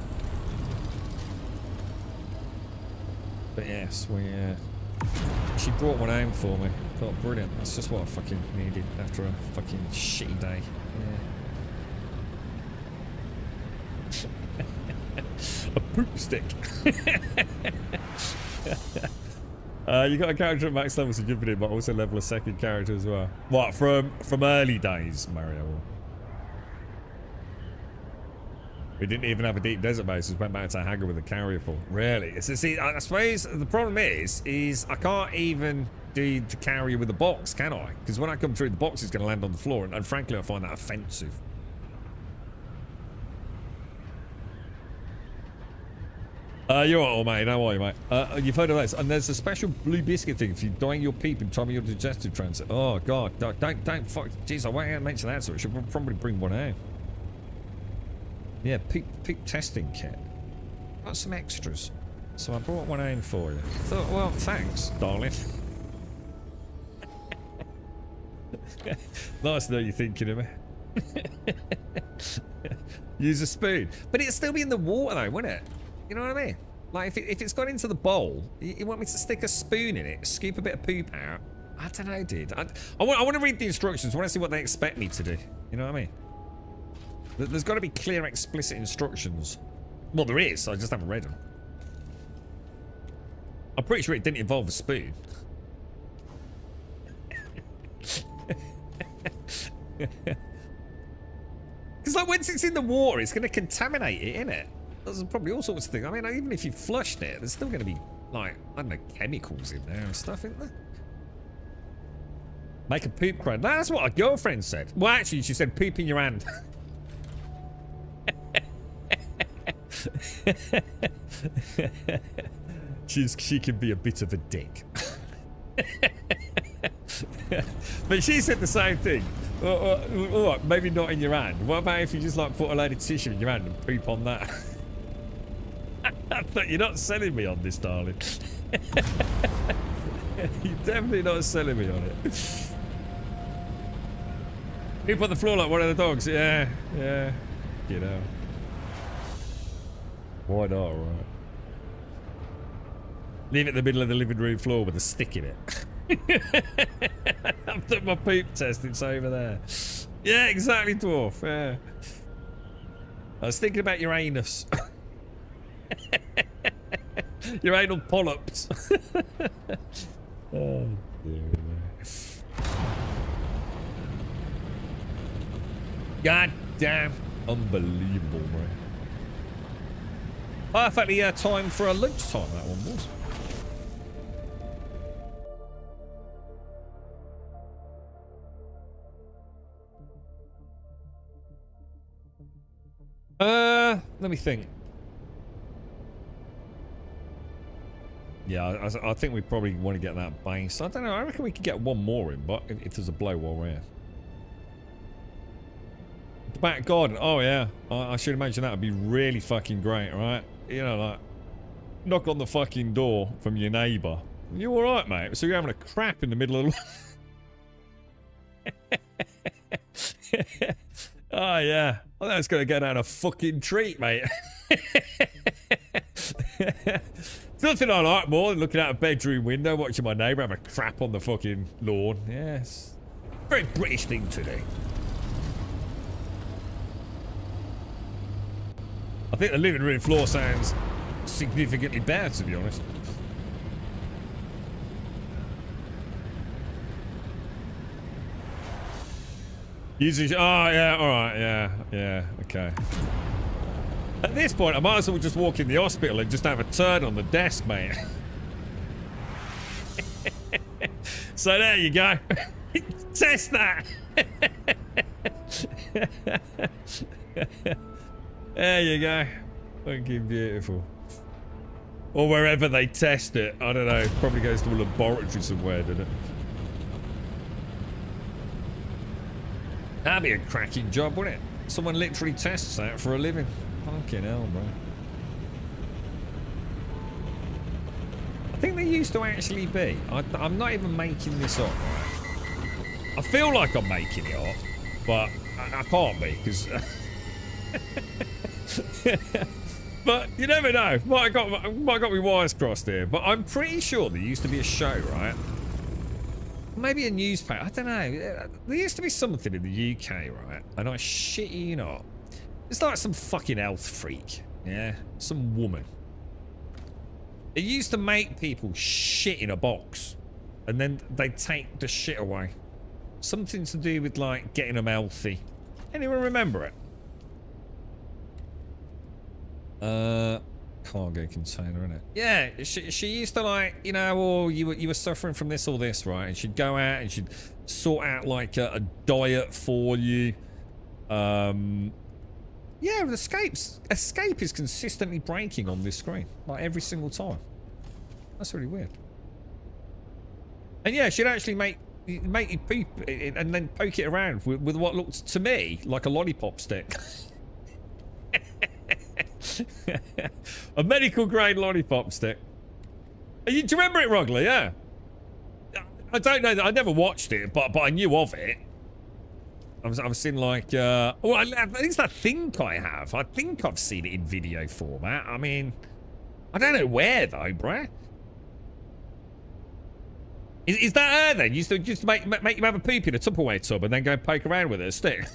But yes, she brought one home for me. Thought brilliant. That's just what I fucking needed after a fucking shitty day. Yeah. A poop stick. You got a character at max level, so jumping in, but also level a second character as well. What, from early days, Mario? We didn't even have a deep desert base. We went back to Hagar with a carrier full. Really? So, see, I suppose the problem is I can't even do the carrier with a box, can I? Because when I come through, the box is going to land on the floor, and frankly, I find that offensive. You're all right, mate. How are you, mate? You've heard of this, and there's a special blue biscuit thing if you're dying your peep in time of your digestive transit. Oh God, don't fuck. Jeez, I won't mention that, so I should probably bring one out. Yeah, peep testing kit. Got some extras, so I brought one home for you. Thought, well, thanks, darling. Nice to know you're thinking of me. Use a spoon, but it'd still be in the water though, wouldn't it? You know what I mean? Like, if it's gone into the bowl, you want me to stick a spoon in it, scoop a bit of poop out? I don't know, dude. I want to read the instructions. I want to see what they expect me to do. You know what I mean? There's got to be clear, explicit instructions. Well, there is. I just haven't read them. I'm pretty sure it didn't involve a spoon. Because, like, once it's in the water, it's going to contaminate it, innit? There's probably all sorts of things. I mean, even if you flushed it, there's still going to be, like, I don't know, chemicals in there and stuff, isn't there? Make a poop crud. That's what our girlfriend said. Well, actually, she said poop in your hand. She can be a bit of a dick. But she said the same thing. What? Maybe not in your hand. What about if you just like put a load of tissue in your hand and poop on that? But you're not selling me on this, darling. You're definitely not selling me on it. Poop on the floor like one of the dogs. Yeah. You know. Why not, right? Leave it in the middle of the living room floor with a stick in it. I've done my poop test, it's over there. Yeah, exactly, dwarf. Yeah. I was thinking about your anus. Your anal polyps. Oh, dear me. God damn. Unbelievable, man. Perfectly time for a lunchtime, that one was. Let me think. Yeah, I think we probably want to get that base. I don't know, I reckon we could get one more in, but if there's a blow while we're here. The back garden, oh yeah. I should imagine that would be really fucking great, right? You know, like, knock on the fucking door from your neighbour. You alright, mate? So you're having a crap in the middle of the... Oh, yeah. Well, that's going to go down a fucking treat, mate. It's nothing I like more than looking out a bedroom window, watching my neighbour have a crap on the fucking lawn. Yes. Very British thing to do. I think the living room floor sounds significantly better, to be honest. Using. Oh yeah. All right. Yeah. Yeah. Okay. At this point, I might as well just walk in the hospital and just have a turn on the desk, mate. So there you go. Test that. There you go. Fucking beautiful. Or wherever they test it. I don't know. Probably goes to a laboratory somewhere, doesn't it? That'd be a cracking job, wouldn't it? Someone literally tests that for a living. Fucking hell, bro. I think they used to actually be. I'm not even making this up, right? I feel like I'm making it up, but I can't be, because... But you never know. Might have got me wires crossed here. But I'm pretty sure there used to be a show, right? Maybe a newspaper. I don't know. There used to be something in the UK, right? And I shit you not. It's like some fucking health freak. Yeah? Some woman. It used to make people shit in a box. And then they'd take the shit away. Something to do with, like, getting them healthy. Anyone remember it? Cargo container, innit? Yeah, she used to, like, you know, or you were suffering from this or this, right? And she'd go out and she'd sort out like a diet for you. Yeah, escape is consistently breaking on this screen, like every single time. That's really weird. And yeah, she'd actually make you poop and then poke it around with what looked to me like a lollipop stick. A medical grade lollipop stick. Do you remember it, Ruggler? Yeah. I don't know that I never watched it, but I knew of it. I've seen like well, at least I think I have. I think I've seen it in video format. I mean, I don't know where though, bruh. Is that her then? Used to just make you have a poop in a Tupperware tub and then go and poke around with it a stick?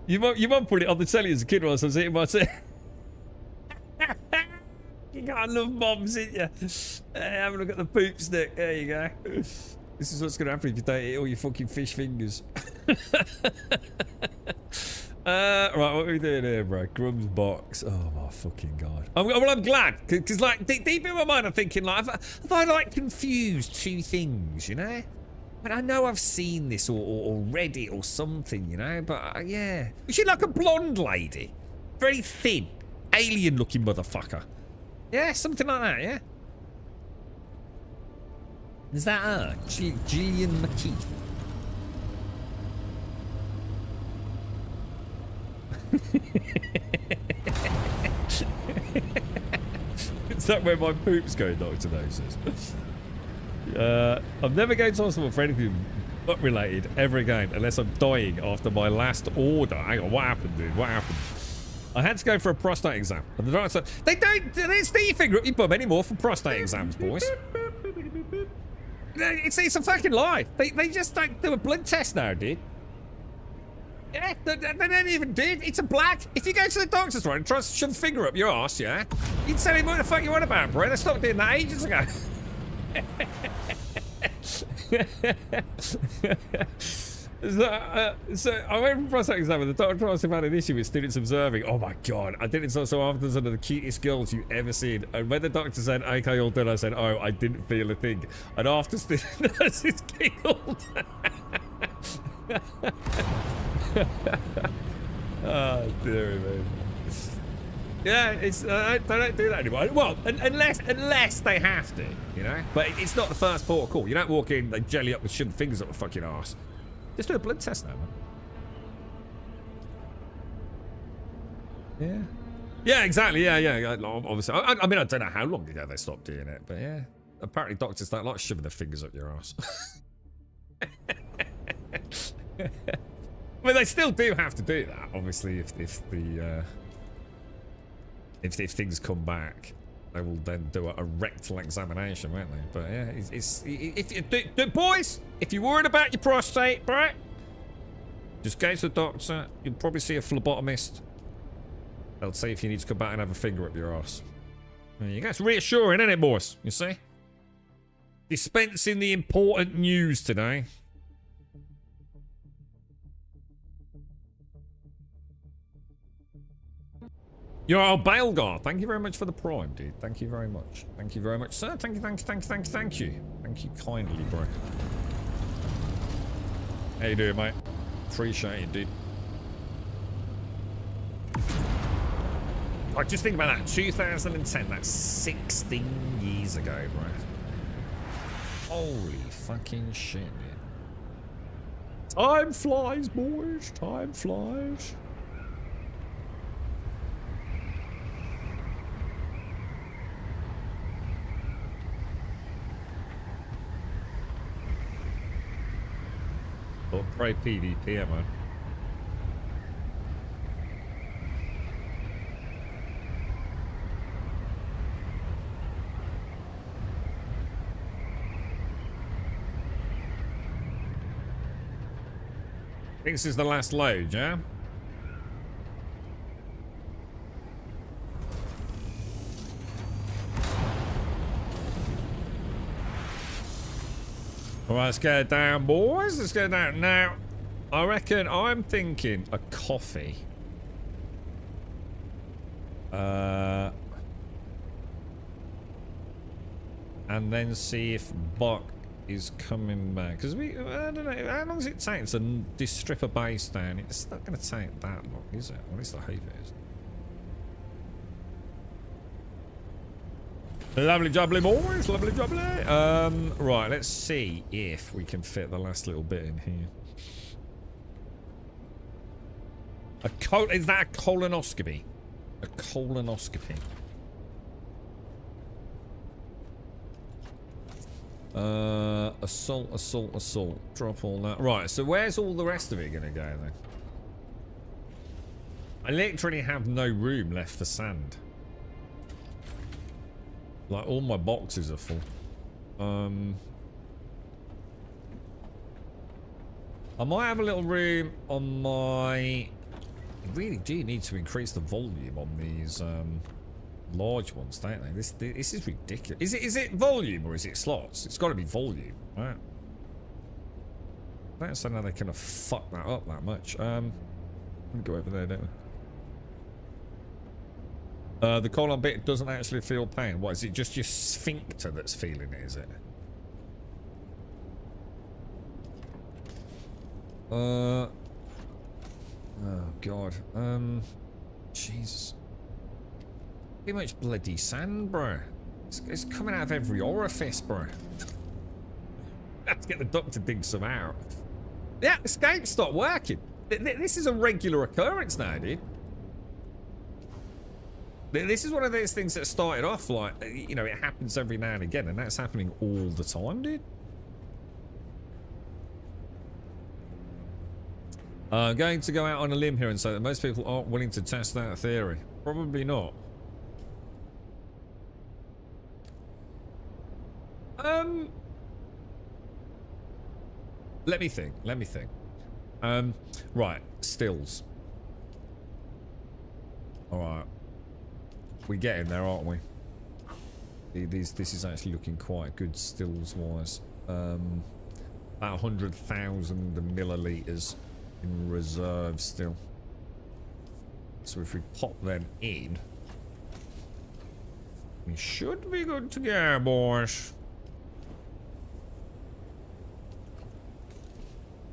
Your mum put it on the telly as a kid whilst I was eating my tea. You gotta love mums, ain't you? Have a look at the poop stick. There you go. This is what's gonna happen if you don't eat all your fucking fish fingers. Right, what are we doing here, bro? Grum's box. Oh my fucking god. Well, I'm glad, because like deep in my mind, I'm thinking like, have I like confused two things, you know? But I know I've seen this or read it or something, you know. But yeah, was she like a blonde lady, very thin, alien-looking motherfucker? Yeah, something like that. Yeah. Is that her, Gillian McKeith? Is that where my poops go, Dr. Gnosis? I'm never going to hospital for anything butt related ever again unless I'm dying after my last order. Hang on, what happened, dude? What happened? I had to go for a prostate exam. And the doctor said, they don't stick your finger up your bum anymore for prostate exams, boys. It's a fucking lie. They just don't do a blood test now, dude. Yeah, they don't even do it. It's a black. If you go to the doctor's, right, and try to shove a finger up your ass, yeah, you can tell him what the fuck you want about, bro. They stopped doing that ages ago. So I went for prostate exam and the doctor asked if I had an issue with students observing. Oh my god, I did it so often. Some of the cutest girls you've ever seen. And when the doctor said, okay, all done, I said, oh, I didn't feel a thing. And after student nurses giggled. Oh dear me. Yeah, it's they don't do that anymore. Well, unless they have to, you know. But it's not the first port of call. You don't walk in, they jelly up with shoving fingers up the fucking arse. Just do a blood test now, man. Yeah. Yeah, exactly. Yeah. Obviously, I mean, I don't know how long ago they stopped doing it, but yeah. Apparently, doctors don't like shoving their fingers up your arse. I mean, they still do have to do that, obviously, if things come back, they will then do a rectal examination, won't they? But yeah, if boys, if you're worried about your prostate, right, just go to the doctor. You'll probably see a phlebotomist. They'll say if you need to come back and have a finger up your ass. There you go. It's reassuring, isn't it, boys? You see? Dispensing the important news today. You're our Bailgar. Thank you very much for the prime, dude. Thank you very much. Thank you very much, sir. Thank you, thank you, thank you, thank you, thank you. Thank you kindly, bro. How you doing, mate? Appreciate it, dude. Like, just think about that. 2010. That's 16 years ago, bro. Holy fucking shit, dude. Time flies, boys. Time flies. Or pro PvP, man. I think this is the last load, yeah? Alright, let's get down, boys. Let's get down. Now, I reckon I'm thinking a coffee. And then see if Buck is coming back. Because I don't know, how long does it take to just strip a base down? It's not going to take that long, is it? Or at least I hope it is. Lovely jubbly, boys. Lovely jubbly. Right, let's see if we can fit the last little bit in here. Is that a colonoscopy? A colonoscopy. Assault, assault, assault. Drop all that. Right, so where's all the rest of it going to go then? I literally have no room left for sand. Like, all my boxes are full. I might have a little room on my... I really do need to increase the volume on these large ones, don't they? This is ridiculous. Is it volume or is it slots? It's got to be volume, right? I don't understand how they kind of fuck that up that much. Let me go over there, don't we? The colon bit doesn't actually feel pain. What, is it just your sphincter that's feeling it, is it? Oh god. Jesus. Too much bloody sand, bro. It's coming out of every orifice, bro. Let's get the doctor to dig some out. Yeah, escape stopped working. This is a regular occurrence now, dude. This is one of those things that started off like, you know, it happens every now and again, and that's happening all the time, dude. I'm going to go out on a limb here and say that most people aren't willing to test that theory. Probably not. Let me think. Let me think. Right, stills. All right. We're getting there, aren't we? This is actually looking quite good stills-wise. About 100,000 milliliters in reserve still. So if we pop them in, we should be good to go, boys.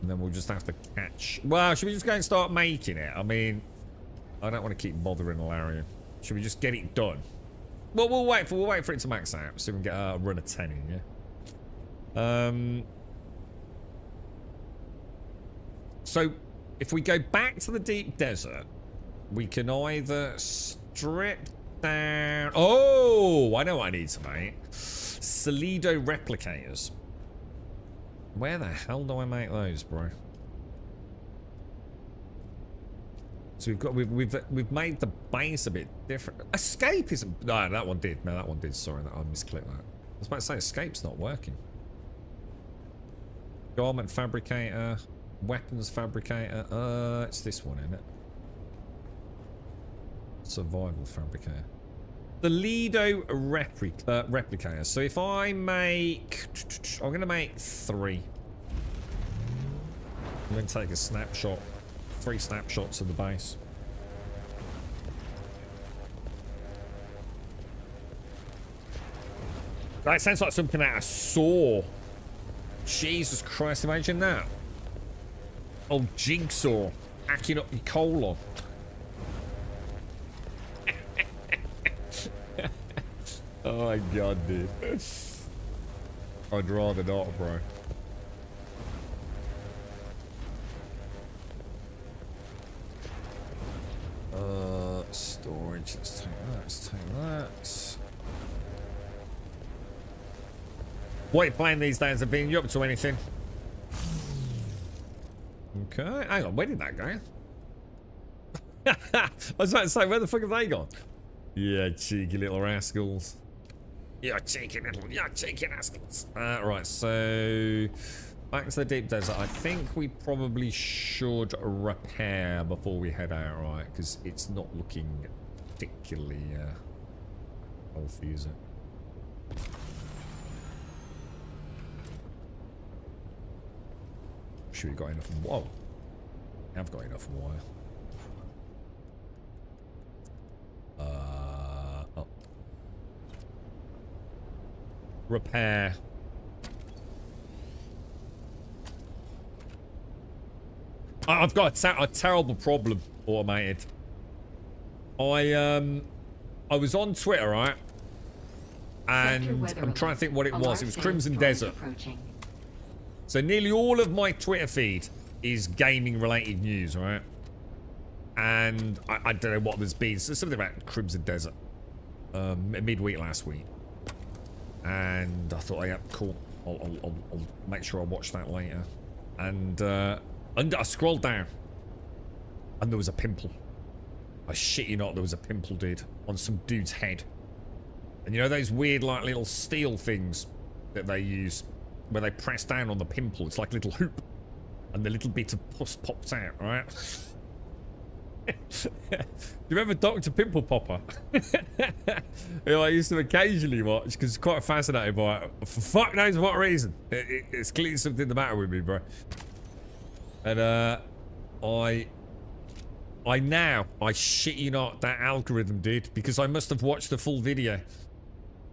And then we'll just have to catch... Well, should we just go and start making it? I mean, I don't want to keep bothering Larry. Should we just get it done? Well, we'll wait for it to max out so we can get a run of 10 in, yeah? So, if we go back to the deep desert, we can either strip down... Oh, I know what I need to make. Solido replicators. Where the hell do I make those, bro? So we've made the base a bit different. Escape isn't... No, that one did. No, that one did. Sorry, I misclicked that. I was about to say escape's not working. Garment fabricator, weapons fabricator. It's this one, isn't it? Survival fabricator. the Lido replicator. So if I make... I'm going to make 3. I'm going to take a snapshot. 3 snapshots of the base. That sounds like something out of Saw. Jesus Christ, imagine that. Oh, Jigsaw. Hacking up your colon. Oh my god, dude. I'd rather not, bro. Storage. Let's take that. Let's take that. What are you playing these days? Have been you up to anything? Okay. Hang on. Where did that go? I was about to say, where the fuck have they gone? Yeah, cheeky little rascals. You're cheeky rascals. Right, so back to the deep desert. I think we probably should repair before we head out, right? Because it's not looking particularly healthy, is it? Sure we got enough. Whoa. I've got enough wire. Oh. Repair. I've got a terrible problem, automated. I was on Twitter, right? And I'm trying to think what it was. It was Crimson Desert. So nearly all of my Twitter feed is gaming related news, right? And I don't know what there's been. So something about Crimson Desert. Midweek last week. And I thought, yeah, cool. I'll make sure I watch that later. And I scrolled down. And there was a pimple. I shit you not, there was a pimple, dude. On some dude's head. And you know those weird, like, little steel things that they use? Where they press down on the pimple. It's like a little hoop. And the little bit of pus pops out, right? Do you remember Dr. Pimple Popper? Who I used to occasionally watch because it's quite fascinated by it. For fuck knows what reason. It's clearly something the matter with me, bro. And I shit you not, that algorithm did, because I must have watched the full video.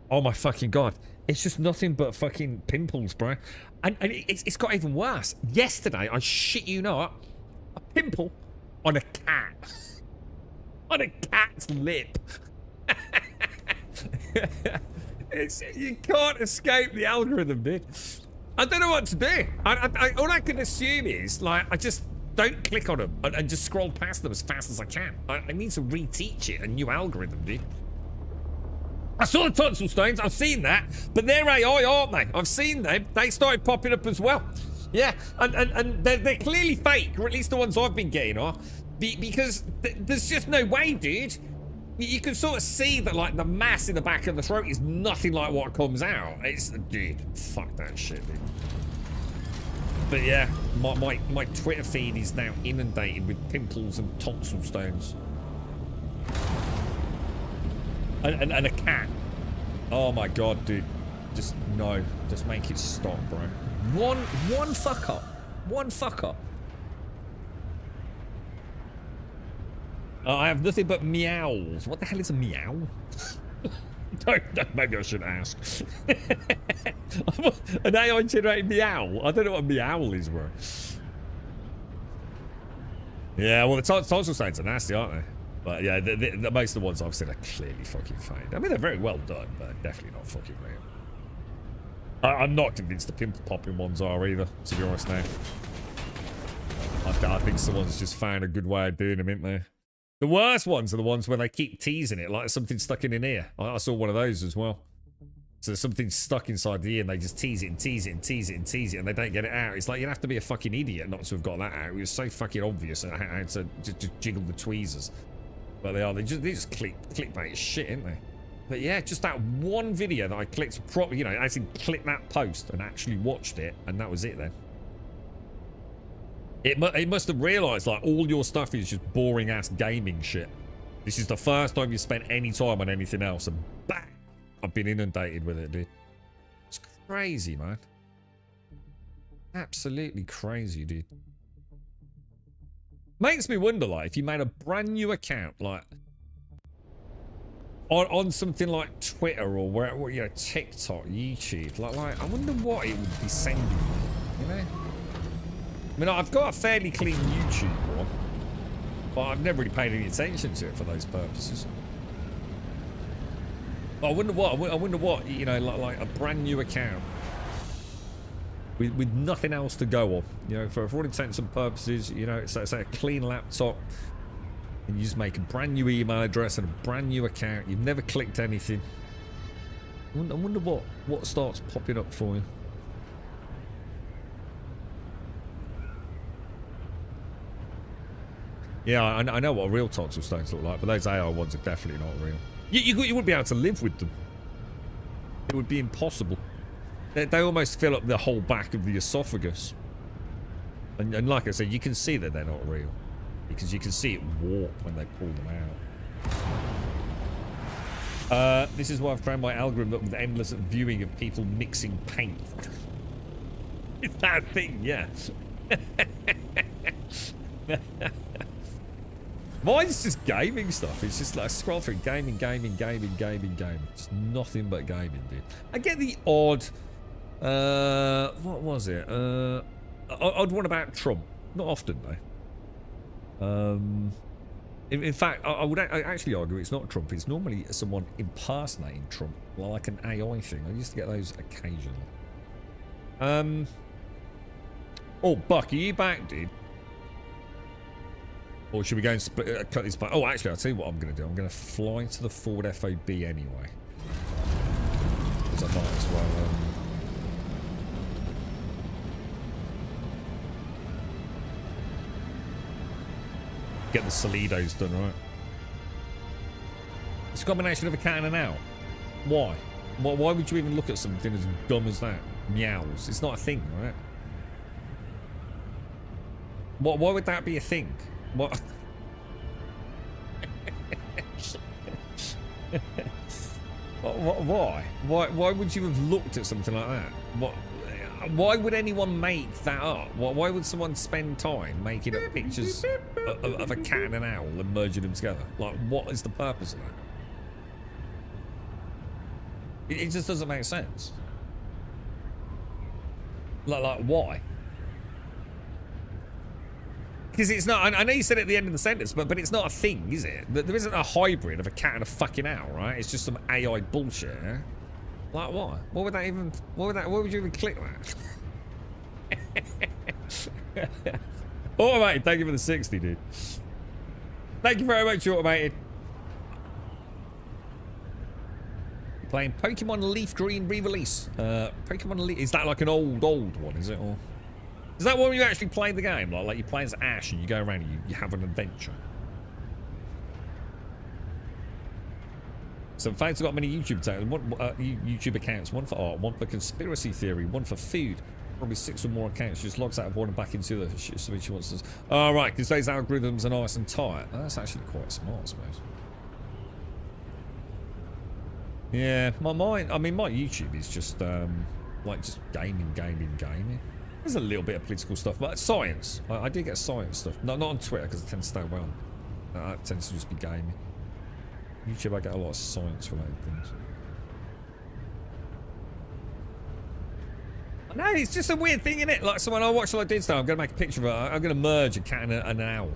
Oh my fucking god. It's just nothing but fucking pimples, bro. And it's got even worse. Yesterday, I shit you not, a pimple on a cat. On a cat's lip. You can't escape the algorithm, dude. I don't know what to do. All I can assume is, like, I just don't click on them and just scroll past them as fast as I can. I need to reteach it a new algorithm, dude. I saw the tonsil stones, I've seen that, but they're AI, aren't they? I've seen them. They started popping up as well. Yeah, and they're clearly fake, or at least the ones I've been getting are, because there's just no way, dude. You can sort of see that, like, the mass in the back of the throat is nothing like what comes out. It's, dude, fuck that shit, dude. But yeah, my Twitter feed is now inundated with pimples and tonsil stones. And a cat. Oh my god, dude. Just, no. Just make it stop, bro. One fuck up. One fuck up. I have nothing but meows. What the hell is a meow? Maybe I should ask. An AI generated meow. I don't know what a meow is, bro. Yeah, well, the tonsil stones are nasty, aren't they? But yeah, the most of the ones I've seen are clearly fucking fake. I mean, they're very well done, but definitely not fucking real. I'm not convinced the pimple popping ones are either, to be honest now. I think someone's just found a good way of doing them, isn't they? The worst ones are the ones where they keep teasing it, like something stuck in an ear. I saw one of those as well. So something's stuck inside the ear and they just tease it and tease it and tease it and tease it and they don't get it out. It's like you'd have to be a fucking idiot not to have got that out. It was so fucking obvious how to just jiggle the tweezers. But they just clickbait shit, ain't they? But yeah, just that one video that I clicked properly, you know, I actually clicked that post and actually watched it, and that was it then. It must have realised, like, all your stuff is just boring ass gaming shit. This is the first time you spent any time on anything else, and bang, I've been inundated with it, dude. It's crazy, man. Absolutely crazy, dude. Makes me wonder, like, if you made a brand new account, like, on something like Twitter or where you know, TikTok, YouTube, like, I wonder what it would be sending you, you know? I mean, I've got a fairly clean YouTube one, but I've never really paid any attention to it for those purposes. But I wonder what, you know, like a brand new account with nothing else to go on, you know, for all intents and purposes, you know, it's a clean laptop, and you just make a brand new email address and a brand new account. You've never clicked anything. I wonder what starts popping up for you. Yeah, I know what real tonsil stones look like, but those AI ones are definitely not real. You wouldn't be able to live with them. It would be impossible. They almost fill up the whole back of the esophagus. And like I said, you can see that they're not real. Because you can see it warp when they pull them out. This is why I've trained my algorithm up with endless viewing of people mixing paint. Is that a thing? Yeah. Mine's just gaming stuff. It's just like scroll through gaming. Just nothing but gaming, dude. I get the odd, what was it? Odd one about Trump. Not often though. In fact, I would actually argue it's not Trump. It's normally someone impersonating Trump, like an AI thing. I used to get those occasionally. Oh, Buck, are you back, dude? Or should we go and cut this back? Oh, actually, I'll tell you what I'm going to do. I'm going to fly to the forward FOB anyway. Because I might as well... get the Salidos done, right? It's a combination of a cat and an owl. Why? Why would you even look at something as dumb as that? Meows. It's not a thing, right? Why would that be a thing? What? Why? Why would you have looked at something like that? Why would anyone make that up? Why would someone spend time making up pictures of a cat and an owl and merging them together? Like, what is the purpose of that? It just doesn't make sense. Like why? Because it's not, I know you said it at the end of the sentence, but it's not a thing, is it? There isn't a hybrid of a cat and a fucking owl, right? It's just some AI bullshit, yeah? Like what? What would that even, why would you even click that? Automated, thank you for the 60, dude. Thank you very much, Automated. Playing Pokemon Leaf Green re-release. Pokemon Leaf, is that like an old one, is it? Or is that when you actually play the game? Like you play as Ash and you go around and you have an adventure? So Fade's got many YouTube accounts. One for art, one for conspiracy theory, one for food. Probably 6 or more accounts. She just logs out of one and back into the shit so she wants to. Oh, right, because those algorithms are nice and tight. That's actually quite smart, I suppose. Yeah, my YouTube is just like just gaming. There's a little bit of political stuff, but science. I do get science stuff. Not on Twitter because it tends to stay well. That tends to just be gaming. YouTube, I get a lot of science-related things. No, it's just a weird thing, innit? Like, so when I watch what I did, I'm going to make a picture of it. I'm going to merge a cat and an owl.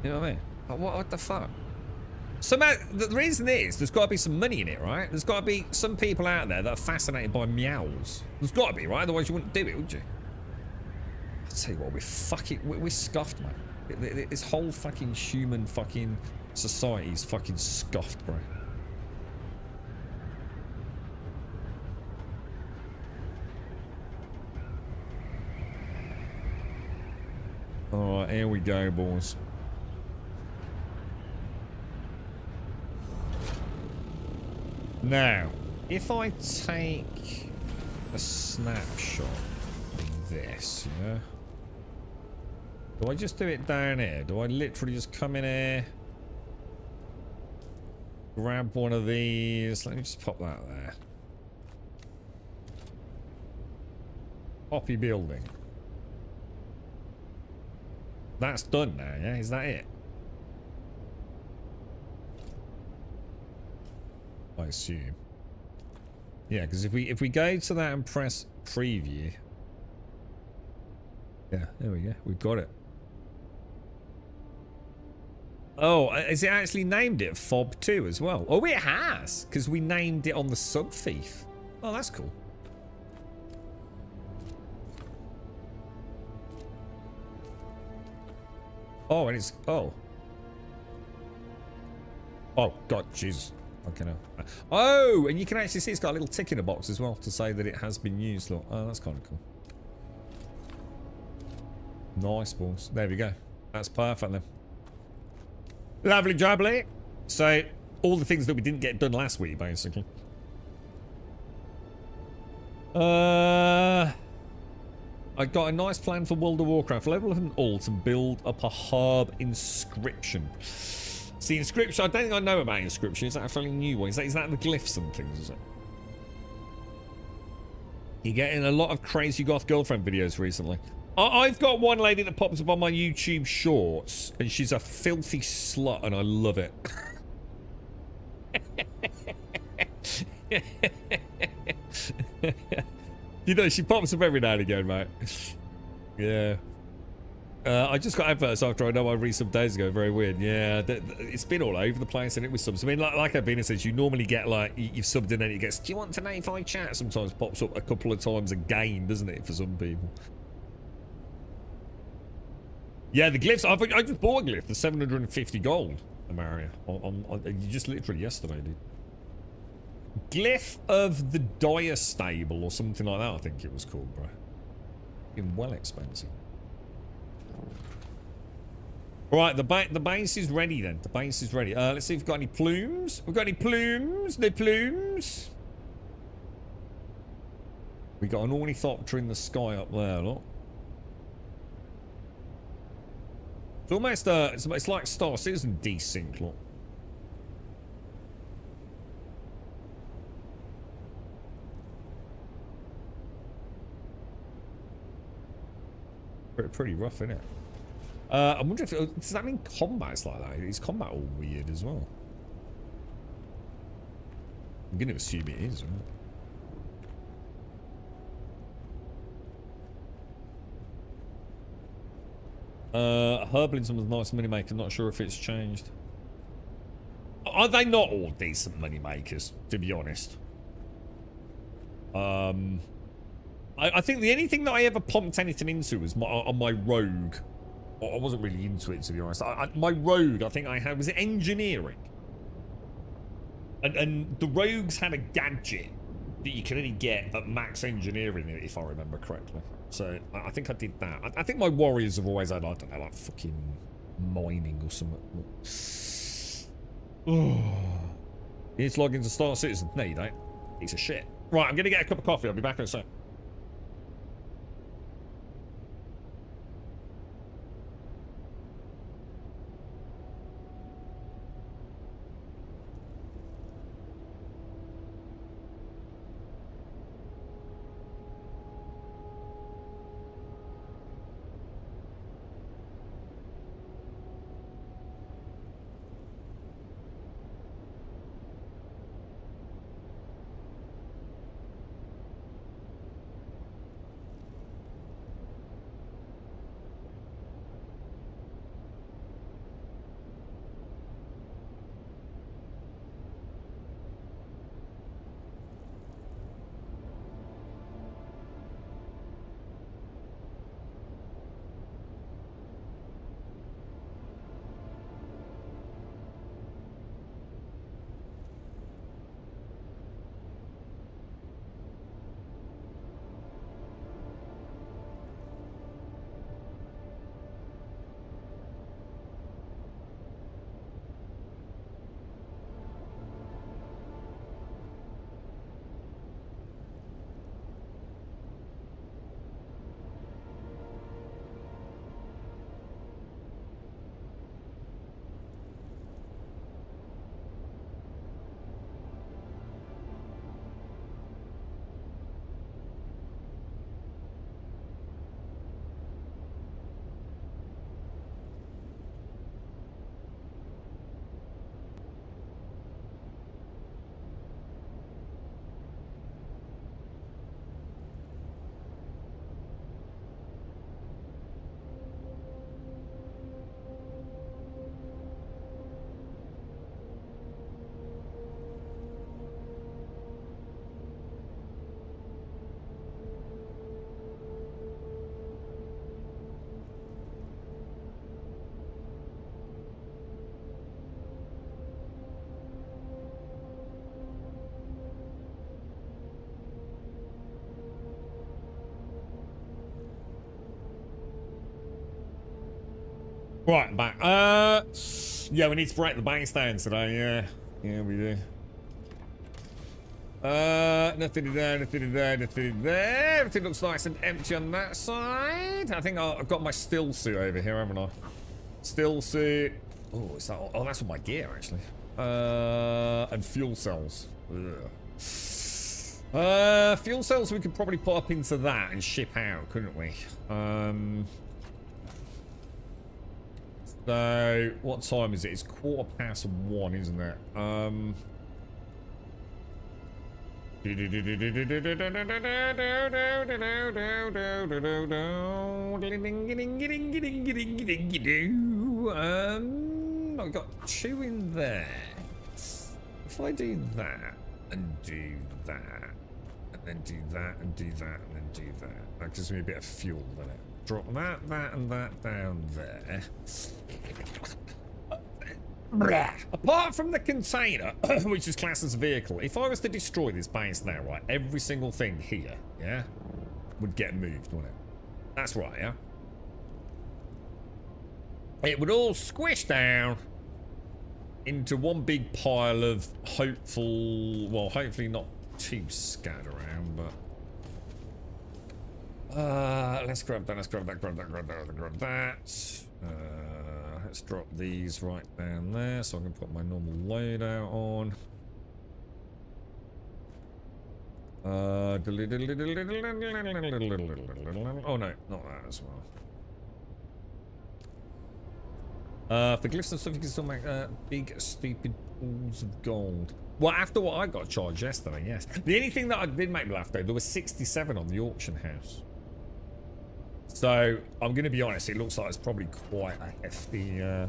You know what I mean? Like, what the fuck? So, man, the reason is there's got to be some money in it, right? There's got to be some people out there that are fascinated by meows. There's got to be, right? Otherwise you wouldn't do it, would you? I'll tell you what, we're scuffed, man. This whole fucking human fucking society is fucking scuffed, bro. Alright, here we go, boys. Now, if I take a snapshot of this, yeah? Do I just do it down here? Do I literally just come in here, Grab one of these. Let me just pop that there. Poppy building. That's done now, yeah? Is that it? I assume. Yeah, because if we go to that and press preview. Yeah, there we go. We've got it. Oh, has it actually named it Fob 2 as well? Oh, it has, because we named it on the sub thief. Oh, that's cool. Oh, and it's... Oh. Oh, God, Jesus. Okay, no. Oh, and you can actually see it's got a little tick in a box as well to say that it has been used. Look. Oh, that's kind of cool. Nice balls. There we go. That's perfect then. Lovely jubbly. So, all the things that we didn't get done last week, basically. I got a nice plan for World of Warcraft. Level up an alt and build up a hub inscription. See, inscription, I don't think I know about inscription. Is that a fairly new one? Is that the glyphs and things, is it? You're getting a lot of crazy goth girlfriend videos recently. I've got one lady that pops up on my YouTube shorts, and she's a filthy slut, and I love it. You know, she pops up every now and again, mate. Yeah. I just got adverts after I know I read some days ago. Very weird. Yeah, it's been all over the place, and it was subs. I mean, like Albina says, you normally get like you've subbed in and it gets. Do you want to know if I chat? Sometimes pops up a couple of times again, doesn't it, for some people? Yeah, the glyphs. I just bought a glyph for 750 gold, Amaria. On just literally yesterday, dude. Glyph of the Dire Stable or something like that. I think it was called, bro. Been well expensive. Right, the base is ready then. The base is ready. Let's see if we've got any plumes. We've got any plumes? No plumes. We got an ornithopter in the sky up there, look. It's almost it's like Star Citizen desync, look. Pretty rough, isn't it? I wonder if does that mean combat's like that? Is combat all weird as well? I'm gonna assume it is, right? Herbalism was a nice money maker. Not sure if it's changed. Are they not all decent money makers? To be honest, I think the only thing that I ever pumped anything into was on my rogue. I wasn't really into it, to be honest. My rogue, I think I had, was it engineering? And the rogues had a gadget that you can only get at max engineering, if I remember correctly. So I think I did that. I think my warriors have always had, I don't know, like fucking mining or something. You need to log into Star Citizen. No, you don't. Piece of shit. Right, I'm going to get a cup of coffee. I'll be back in a sec. Right, back. Yeah, we need to break the base down today. Yeah, yeah, we do. Nothing in there, nothing in there, nothing in there. Everything looks nice and empty on that side. I think I've got my still suit over here, haven't I? Still suit. Oh, is that? Oh, that's all my gear actually. And fuel cells. Ugh. Fuel cells we could probably put up into that and ship out, couldn't we? So what time is it? It's 1:15, isn't it? I've got 2 in there. If I do that and do that and then do that and do that and then do that, that gives me a bit of fuel, doesn't it? Drop that, that, and that down there. Apart from the container, which is classed as a vehicle, if I was to destroy this base now, right, every single thing here, yeah, would get moved, wouldn't it? That's right, yeah? It would all squish down into one big pile of hopeful, well, hopefully not too scattered around, but... let's grab that, let's grab that, grab that, grab that, grab that. Let's drop these right down there so I can put my normal loadout on. Oh no, not that as well. For glyphs and stuff, you can still make big, stupid pools of gold. Well, after what I got charged yesterday, yes. The only thing that I did make me laugh though, there was 67 on the auction house. So, I'm going to be honest, it looks like it's probably quite a hefty... I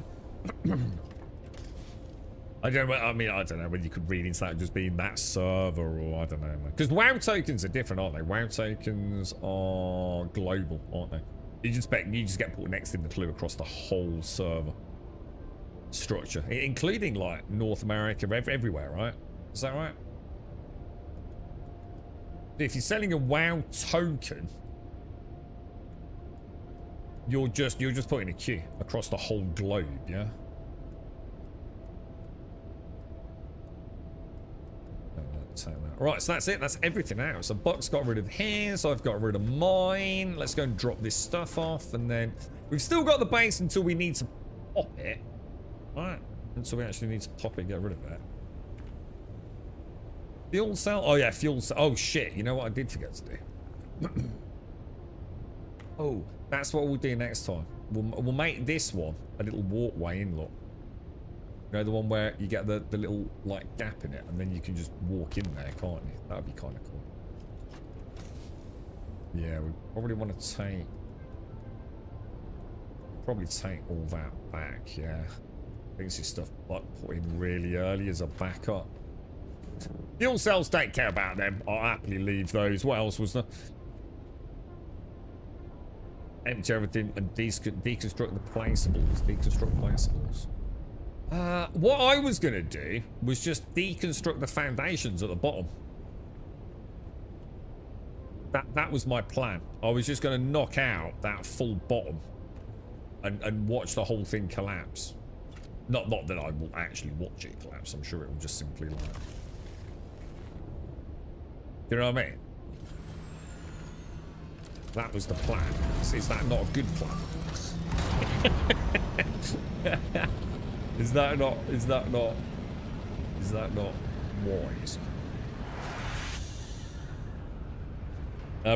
don't know whether you could read into that just being that server or I don't know. Because WoW tokens are different, aren't they? WoW tokens are global, aren't they? You just get put next in the clue across the whole server structure, including like North America, everywhere, right? Is that right? If you're selling a WoW token, you're just putting a queue across the whole globe, yeah? Right, so that's it. That's everything out. So Buck's got rid of his. I've got rid of mine. Let's go and drop this stuff off. And then we've still got the base until we need to pop it. Alright. Until we actually need to pop it, get rid of it. Fuel cell? Oh, yeah, fuel cell. Oh, shit. You know what I did forget to do? Oh, that's what we'll do next time. We'll make this one a little walkway in, look. You know, the one where you get the little, like, gap in it, and then you can just walk in there, can't you? That would be kind of cool. Yeah, we probably want to take... Probably take all that back, yeah. I think this is stuff Buck put in really early as a backup. Fuel cells, don't care about them. I'll happily leave those. What else was there? Empty everything and deconstruct the placeables. Deconstruct placeables. What I was going to do was just deconstruct the foundations at the bottom. That was my plan. I was just going to knock out that full bottom and watch the whole thing collapse. Not that I will actually watch it collapse. I'm sure it will just simply like... You know what I mean? That was the plan. Is that not a good plan? Is that not wise?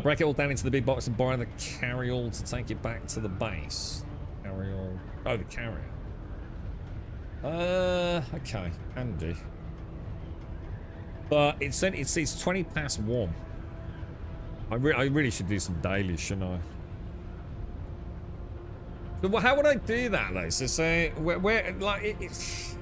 Break it all down into the big box and borrow the carry-all to take it back to the base. Carry-all. Oh, the carrier. Okay, handy. But it's 20 past 1. I really should do some dailies, shouldn't I? So how would I do that though? So say where like it's...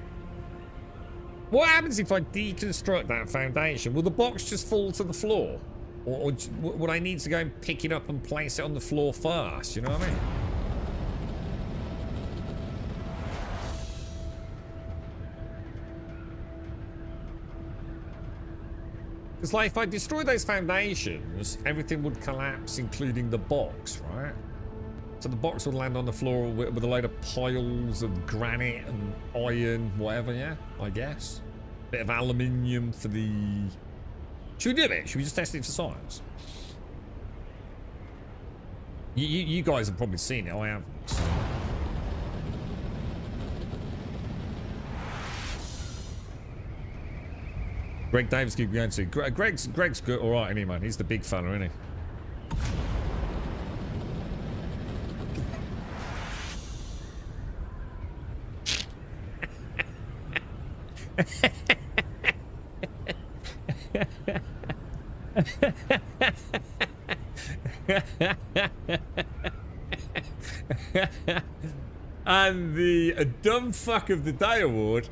What happens if I deconstruct that foundation? Will the box just fall to the floor? Or would I need to go and pick it up and place it on the floor first? You know what I mean? Because like if I destroy those foundations, everything would collapse, including the box, right? So the box will land on the floor with a load of piles of granite and iron, whatever, yeah? I guess. Bit of aluminium for the... Should we do it? Should we just test it for science? You guys have probably seen it. I haven't. So. Greg Davis keep going to. Greg's good, all right, anyway, man. He's the big fella, isn't he? And the dumb fuck of the day award.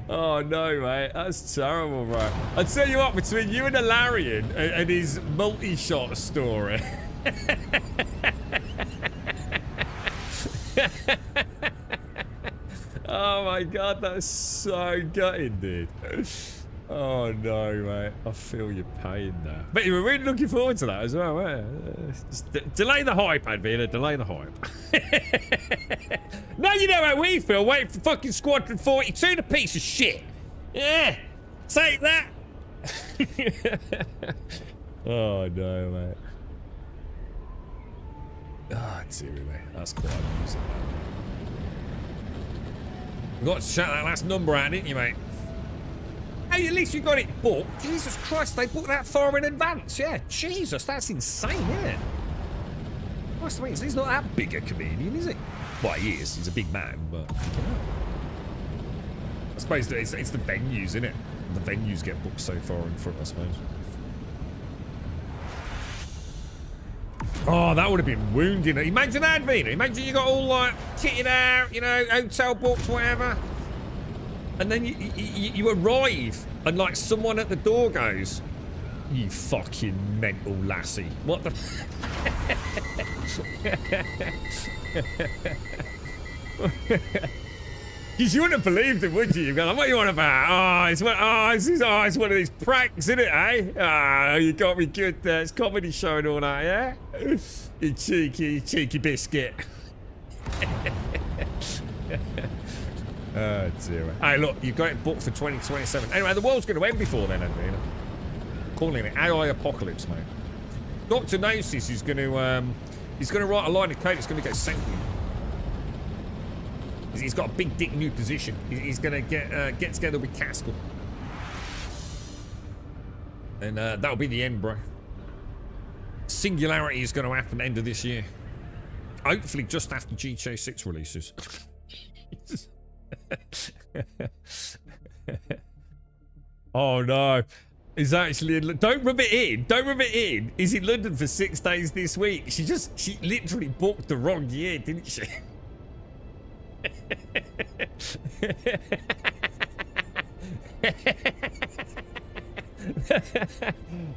Oh no, mate, that's terrible, bro. I'll tell you what, between you and Alarian and his multi-shot story. Oh my god, that's so gutting, dude. Oh no, mate. I feel your pain now. But you were really looking forward to that as well, weren't you? Just delay the hype, Advina. Delay the hype. Now you know how we feel waiting for fucking Squadron 42, the piece of shit. Yeah. Take that. Oh no, mate. Oh, dear me. That's quite amusing. You got to shout that last number out, didn't you, mate? Hey, at least you got it booked. Jesus Christ, they booked that far in advance. Yeah, Jesus, that's insane, isn't it? Christ, he's not that big a comedian, is he? Well, he is. He's a big man, but... I suppose it's the venues, isn't it? The venues get booked so far in front, I suppose. Oh, that would have been wounding. Imagine that, Vina. Imagine you got all, like, kitted out, you know, hotel booked, whatever. And then you arrive, and like someone at the door goes, "You fucking mental lassie! What the?" Because you wouldn't have believed it, would you? You'd go like, "What are you on about? Oh, it's one of these pranks, isn't it? Eh? Ah, you got me good there. It's comedy show and all that, yeah? You cheeky biscuit." Oh dear. Hey, look, you've got it booked for 2027. Anyway, the world's going to end before then, Adrena. Calling it AI apocalypse, mate. Dr. Gnosis is going to he's going to write a line of code that's going to go central. He's got a big dick new position. He's going to get together with Caskell. And that'll be the end, bro. Singularity is going to happen end of this year. Hopefully just after GTA 6 releases. Oh no, he's actually in. Don't rub it in. Don't rub it in. He's in London for 6 days this week. She literally booked the wrong year, didn't she?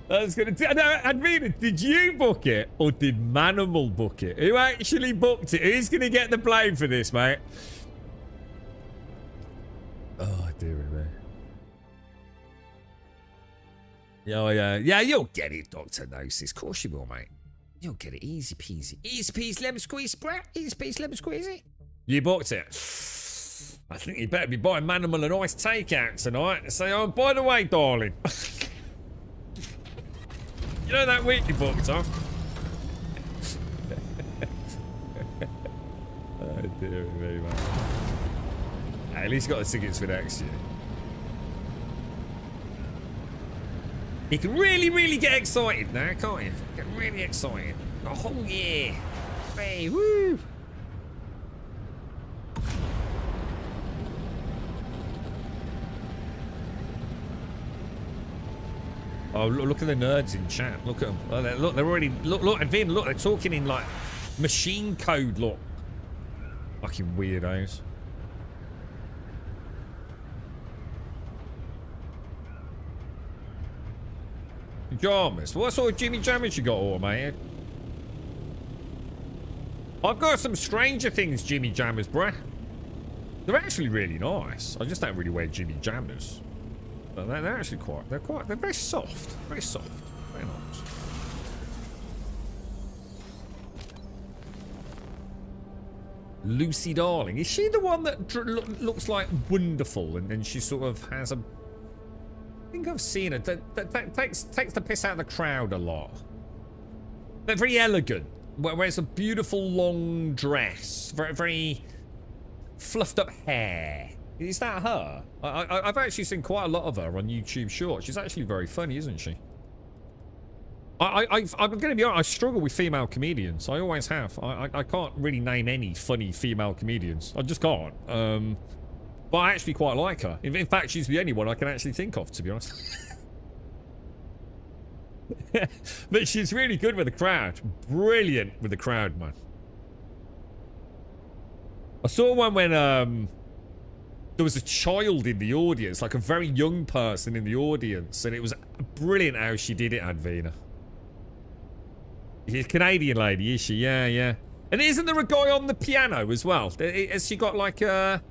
I was gonna tell. No, Adrena, did you book it or did Manimal book it? Who actually booked it? Who's gonna get the blame for this, mate? Oh, dear me. Yeah, you'll get it, Dr. Gnosis. Of course you will, mate. You'll get it easy peasy. Easy peasy lemon squeeze, brat. Easy peasy lemon squeezy. You booked it. I think you better be buying Manimal and Ice takeout tonight and say, oh, by the way, darling. You know that week you booked, huh? Oh, dear me, man. At least you got the tickets for next year. You can really get excited now, can't you? Get really excited. A whole year. Hey, woo! Oh, look at the nerds in chat. Look at them. Oh, look, they're already... Look, and Vin, look, they're talking in, like, machine code, look. Fucking weirdos. Pajamas. What sort of Jimmy Jammers you got, automated? I've got some Stranger Things Jimmy Jammers, bruh. They're actually really nice. I just don't really wear Jimmy Jammers. But they're actually they're very soft. Very soft. Very nice. Lucy Darling. Is she the one that looks like wonderful and she sort of has a... I think I've seen her. That takes the piss out of the crowd a lot. But very elegant. Wears a beautiful long dress. Very fluffed up hair. Is that her? I've actually seen quite a lot of her on YouTube Shorts. She's actually very funny, isn't she? I'm going to be honest, I struggle with female comedians. I always have. I can't really name any funny female comedians. I just can't. But I actually quite like her. In fact, she's the only one I can actually think of, to be honest. But she's really good with the crowd. Brilliant with the crowd, man. I saw one when there was a child in the audience, like a very young person in the audience, and it was brilliant how she did it, Advina. She's a Canadian lady, is she? Yeah, yeah. And isn't there a guy on the piano as well? Has she got like a...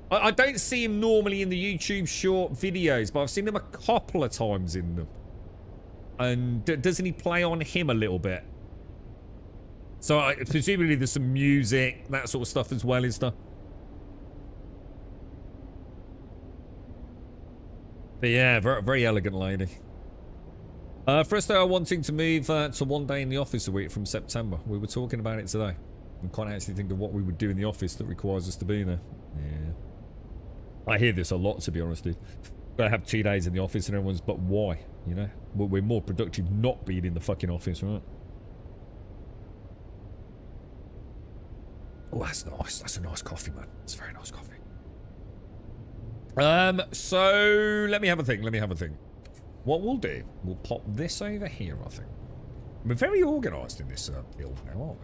I don't see him normally in the YouTube short videos, but I've seen him a couple of times in them. And doesn't he play on him a little bit? So presumably there's some music, that sort of stuff as well, is there? But yeah, very elegant lady. For us, they are wanting to move to 1 day in the office a week from September. We were talking about it today. I'm quite actually thinking of what we would do in the office that requires us to be there. Yeah. I hear this a lot, to be honest, dude. Gotta have 2 days in the office and everyone's, but why? You know? We're more productive not being in the fucking office, right? Oh, that's nice. That's a nice coffee, man. It's a very nice coffee. So let me have a think. What we'll do, we'll pop this over here, I think. We're very organised in this build now, aren't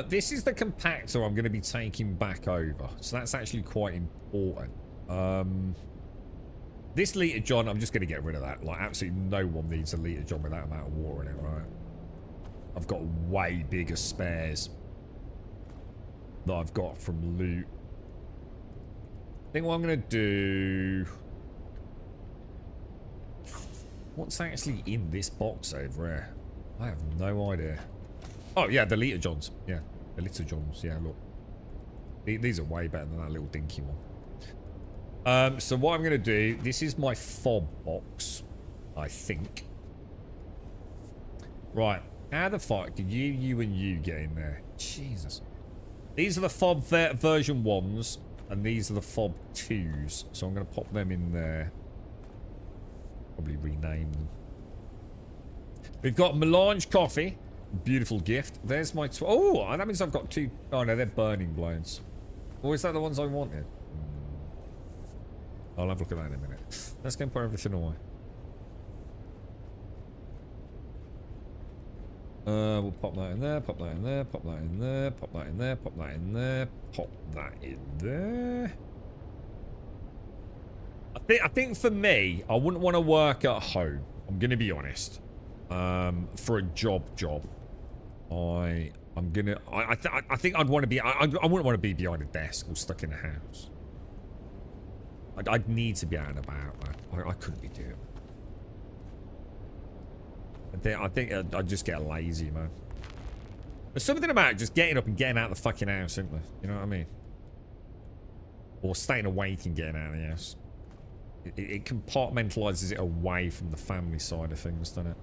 we? This is the compactor I'm going to be taking back over. So that's actually quite important. This litre john, I'm just going to get rid of that. Like, absolutely no one needs a litre john with that amount of water in it, right? I've got way bigger spares that I've got from loot. I think what I'm going to do... What's actually in this box over here? I have no idea. Oh, yeah, the litre johns. Yeah, the litre johns. Yeah, look. These are way better than that little dinky one. So what I'm going to do... This is my fob box, I think. Right. How the fuck did you and you get in there? Jesus. These are the fob version 1s. And these are the fob 2s. So I'm going to pop them in there. Probably rename them. We've got Melange Coffee. Beautiful gift. There's my... Oh, that means I've got 2... Oh, no, they're burning blades. Or is that the ones I wanted? I'll have a look at that in a minute. Let's go and put everything away. We'll pop that in there, pop that in there, pop that in there, pop that in there, pop that in there, pop that in there. I think for me, I wouldn't want to work at home. I'm gonna be honest. For a job. I think I'd want to be. I wouldn't want to be behind a desk or stuck in a house. I'd need to be out and about, man. I couldn't be doing it. I think I'd just get lazy, man. There's something about just getting up and getting out of the fucking house, isn't there? You know what I mean? Or staying awake and getting out of the house. It compartmentalizes it away from the family side of things, doesn't it?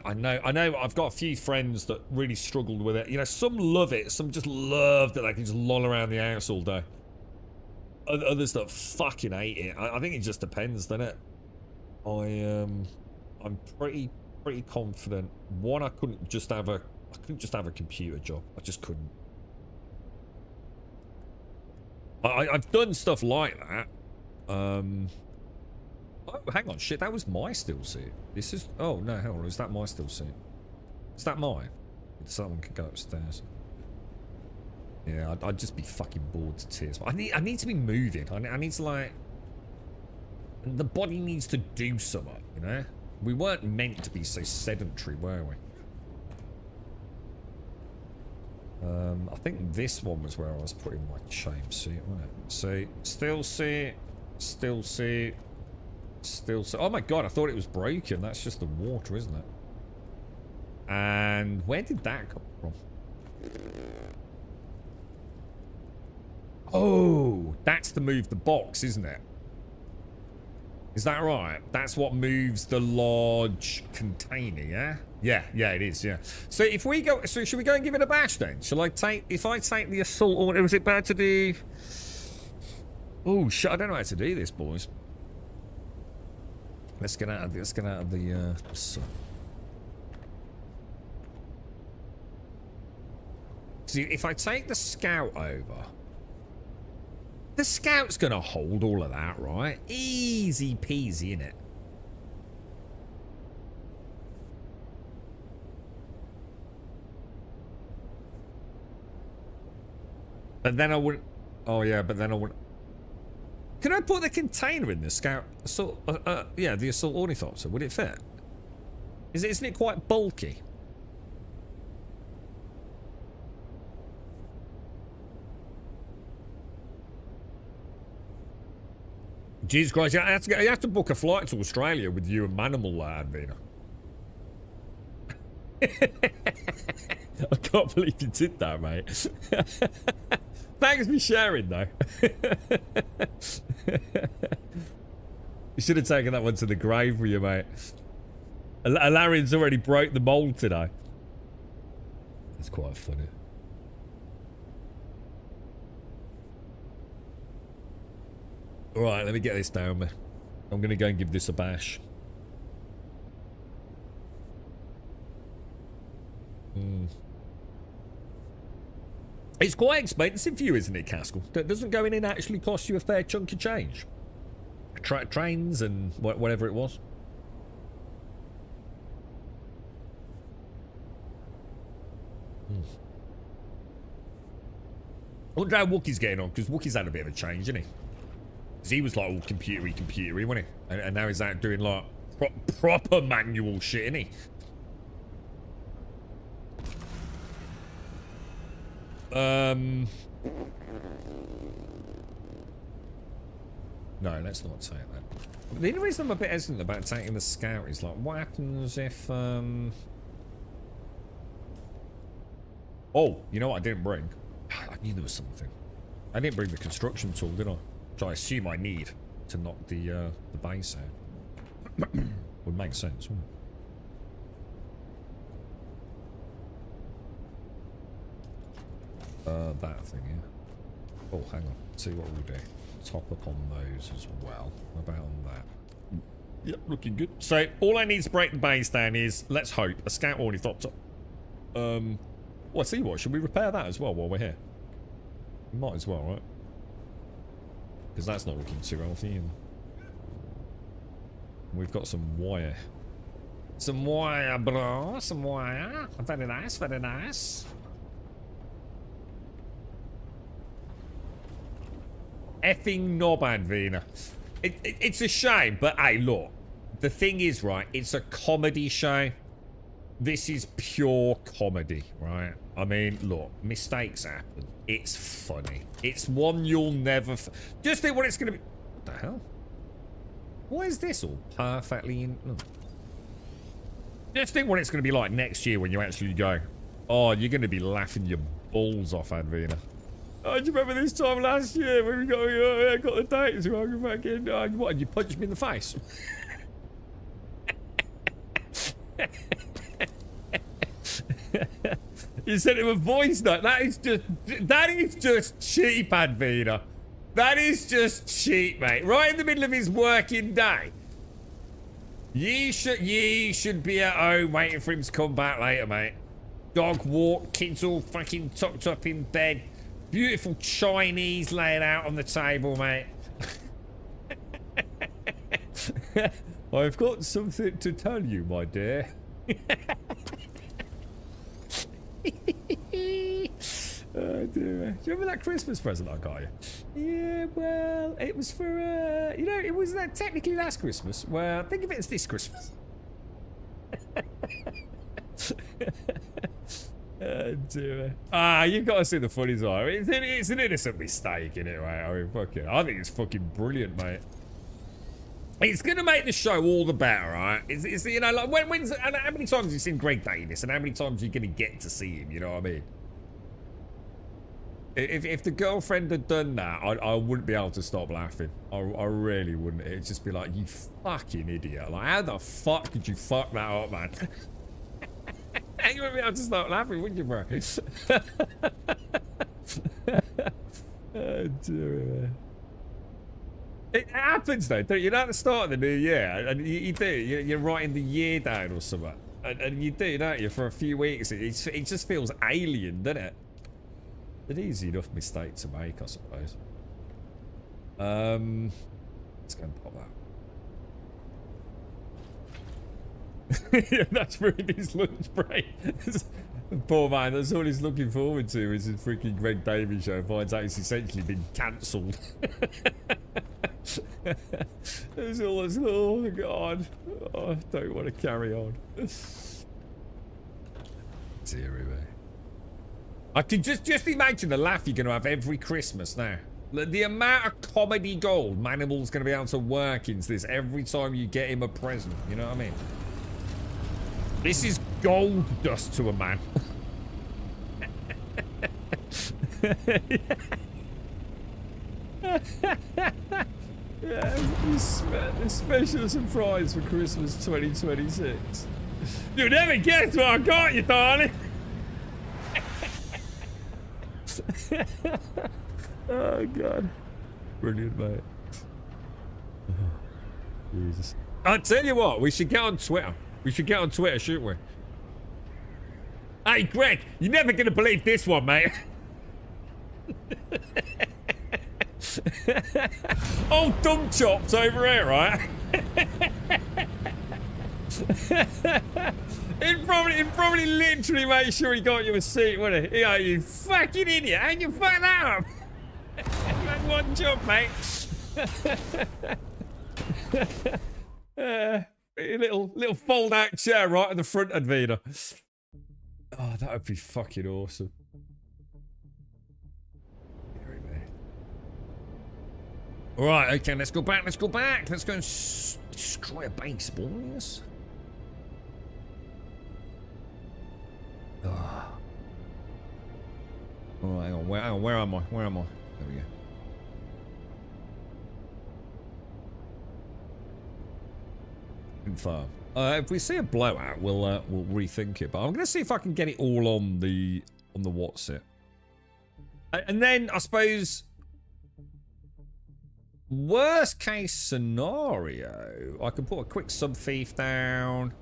I know I've got a few friends that really struggled with it. You know, some love it. Some just love that they can just loll around the house all day. Others that fucking hate it. I think it just depends, doesn't it? I'm pretty confident. One, I couldn't just have a computer job. I just couldn't. I've done stuff like that. Oh, hang on, shit, that was my still suit. This is... Oh, no, hang on, is that my still suit? Is that mine? Someone could go upstairs. Yeah, I'd just be fucking bored to tears. But I need to be moving. I need to, like... The body needs to do something, you know? We weren't meant to be so sedentary, were we? I think this one was where I was putting my chain suit, wasn't it? So, still suit, still suit, still suit. Oh my god, I thought it was broken. That's just the water, isn't it? And where did that come from? Oh, that's to move the box, isn't it? Is that right? That's what moves the large container, yeah? Yeah, it is, yeah. So if we go, so should we go and give it a bash then? Shall I take, if I take the assault order, was it bad to do? Oh, shit, I don't know how to do this, boys. Let's get out of the, See, if I take the scout over, the scout's gonna hold all of that, right? Easy peasy, innit? But then I wouldn't. Oh yeah, but then I wouldn't. Can I put the container in the scout assault? Yeah, the assault ornithopter. Would it fit? Isn't it quite bulky? Jesus Christ, you have to book a flight to Australia with you and Manimal, Advina. I can't believe you did that, mate. Thanks for sharing, though. You should have taken that one to the grave with you, mate. Alarian's already broke the mold today. That's quite funny. Alright, let me get this down, man. I'm going to go and give this a bash. It's quite expensive for you, isn't it, Caskell? Doesn't going in actually cost you a fair chunk of change? Trains and whatever it was? I wonder how Wookiee's getting on, because Wookiee's had a bit of a change, isn't he? Because he was like all computery, wasn't he? And now he's out doing like proper manual shit, isn't he? No, let's not take that. The only reason I'm a bit hesitant about taking the scout is like, what happens if Oh, you know what I didn't bring? I knew there was something. I didn't bring the construction tool, did I? Which I assume I need to knock the base out. Would make sense, wouldn't it? That thing, yeah. Oh, hang on. See what we'll do. Top up on those as well. About on that. Yep, looking good. So, all I need to break the base down is, let's hope, a scout ornithopter. Well, I see what. Should we repair that as well while we're here? We might as well, right? Because that's not looking too healthy either. We've got some wire. Some wire, bro. Some wire. Very nice, very nice. Effing knob, Advina. It's a shame, but hey, look. The thing is, right, it's a comedy show. This is pure comedy, right? I mean, look, mistakes happen. It's funny. It's one you'll never... Just think what it's going to be... What the hell? Why is this all perfectly in... Oh. Just think what it's going to be like next year when you actually go, oh, you're going to be laughing your balls off, Advina. Oh, do you remember this time last year when we got the dates wrong back in? What, you punched me in the face? You sent him a voice note. That is just cheap, Advina. That is just cheap, mate. Right in the middle of his working day. Ye should be at home waiting for him to come back later, mate. Dog walk, kids all fucking tucked up in bed. Beautiful Chinese laid out on the table, mate. I've got something to tell you, my dear. Oh dear. Do you remember that Christmas present I got you? Yeah, well, it was for, you know, it was that technically last Christmas. Well, think of it as this Christmas. Oh dear. You've got to see the funny side. It's an innocent mistake, innit, right? I mean, fucking, I think it's fucking brilliant, mate. It's going to make the show all the better, right? It's you know, like, when's, and how many times have you seen Greg Davis, and how many times are you going to get to see him, you know what I mean? If the girlfriend had done that, I wouldn't be able to stop laughing. I really wouldn't. It'd just be like, you fucking idiot. Like, how the fuck could you fuck that up, man? You wouldn't be able to stop laughing, would you, bro? Oh, dear, man. It happens though, don't you? At the start of the new year, and you do. You're writing the year down or something, and you do, don't you? For a few weeks, it just feels alien, doesn't it? An easy enough mistake to make, I suppose. Let's go and pop that. Yeah, that's ruined his lunch break. Poor man, that's all he's looking forward to is his freaking Greg Davies show. Finds out it's essentially been cancelled. It's all this, oh god. Oh, I don't want to carry on. Dear me. I can just imagine the laugh you're going to have every Christmas now. The amount of comedy gold Manimal's going to be able to work into this every time you get him a present. You know what I mean? This is gold dust to a man. Yeah, the special surprise for Christmas 2026. You'll never guess what I got you, darling. Oh god, brilliant, mate. Oh, Jesus. I'll tell you what, we should get on Twitter. We should get on Twitter, shouldn't we? Hey, Greg, you're never gonna believe this one, mate. Old dumb chops over here, right? He'd probably literally make sure he got you a seat, wouldn't he? Yeah, you fucking idiot. How'd you fuck that up? You had one job, mate. A little fold-out chair right at the front, Advina. Oh, that would be fucking awesome. Alright, okay, let's go back. Let's go and destroy a base, boys. Oh. Oh, hang on, where am I? There we go. Confirm. If we see a blowout, we'll rethink it. But I'm gonna see if I can get it all on the what's it. And then I suppose worst case scenario, I can put a quick sub thief down.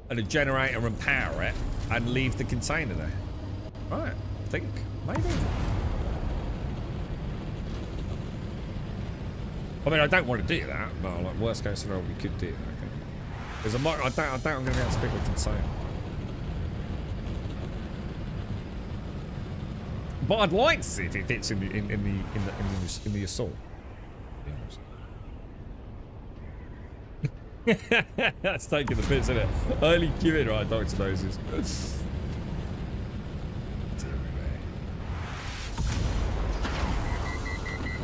And a generator and power it and leave the container there. Right, I think maybe. I mean, I don't want to do that, but like worst case scenario, we could do that. Okay. Because I doubt I'm going to be able to pick the container. But I'd like to see if it fits in the assault. That's taking the piss, isn't it? Early queuing, right, Dr. Noses.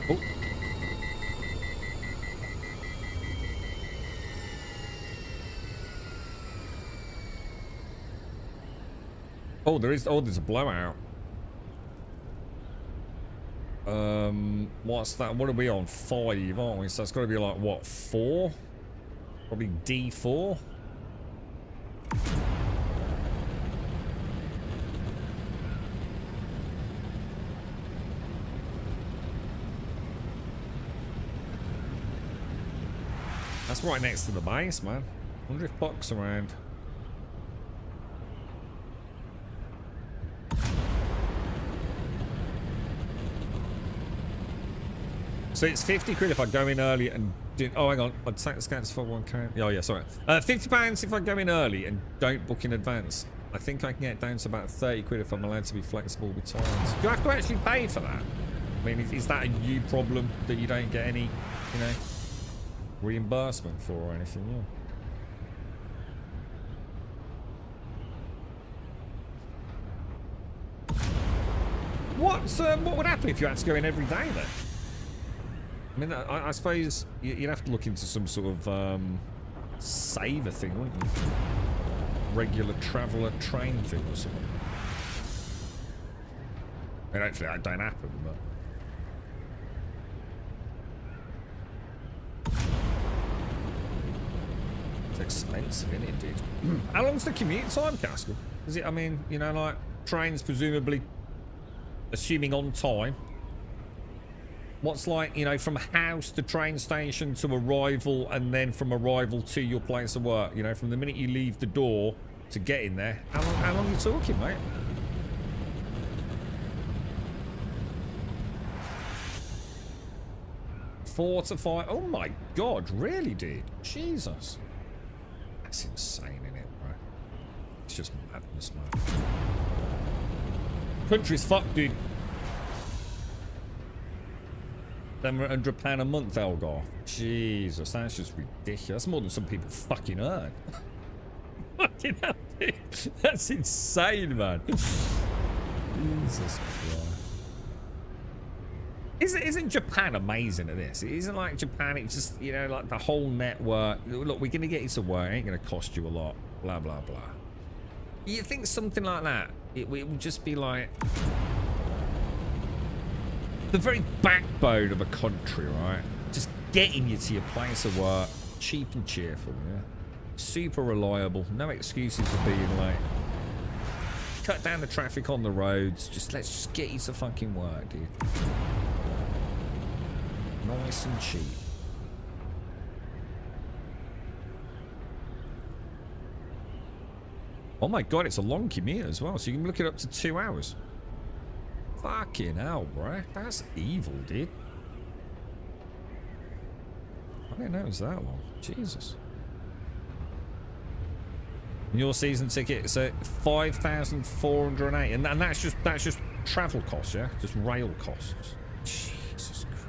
Oh. Oh, there's a blowout. What's that? What are we on? 5, aren't we? So it's got to be like, what, 4? Probably D4. That's right next to the base, man. Wonder if Buck's around. So it's 50 quid if I go in early and do. Oh, hang on. I'd take the scans for 1k. Oh, yeah, sorry. £50 if I go in early and don't book in advance. I think I can get down to about 30 quid if I'm allowed to be flexible with times. Do I have to actually pay for that? I mean, is that a you problem that you don't get any, you know, reimbursement for or anything? Yeah. What would happen if you had to go in every day then? I mean, I suppose you'd have to look into some sort of saver thing, wouldn't you? Regular traveller train thing or something. I mean, hopefully that don't happen, but... It's expensive, isn't it, dude? How long's the commute time, Castle? Is it, I mean, you know, like, trains presumably, assuming on time. What's like, you know, from house to train station to arrival, and then from arrival to your place of work, you know, from the minute you leave the door to get in there. How long are you talking, mate? Four to five. Oh my God, really, dude? Jesus. That's insane, isn't it, bro? It's just madness, man. Country's fucked, dude. £700 a month, Elgar. Jesus, that's just ridiculous. That's more than some people fucking earn. Fucking hell, dude. That's insane, man. Jesus Christ. Isn't Japan amazing at this? It isn't like Japan, it's just, you know, like the whole network. Look, we're going to get you to work. It ain't going to cost you a lot. Blah, blah, blah. You think something like that, it would just be like the very backbone of a country, right? Just getting you to your place of work. Cheap and cheerful, yeah? Super reliable. No excuses for being late. Cut down the traffic on the roads. Let's just get you to fucking work, dude. Nice and cheap. Oh my God, it's a long commute as well, so you can look it up to 2 hours. Fucking hell, bro. That's evil, dude. I didn't know it was that long. Jesus. And your season ticket is at 5,408, and that's just travel costs, yeah? Just rail costs. Jesus Christ.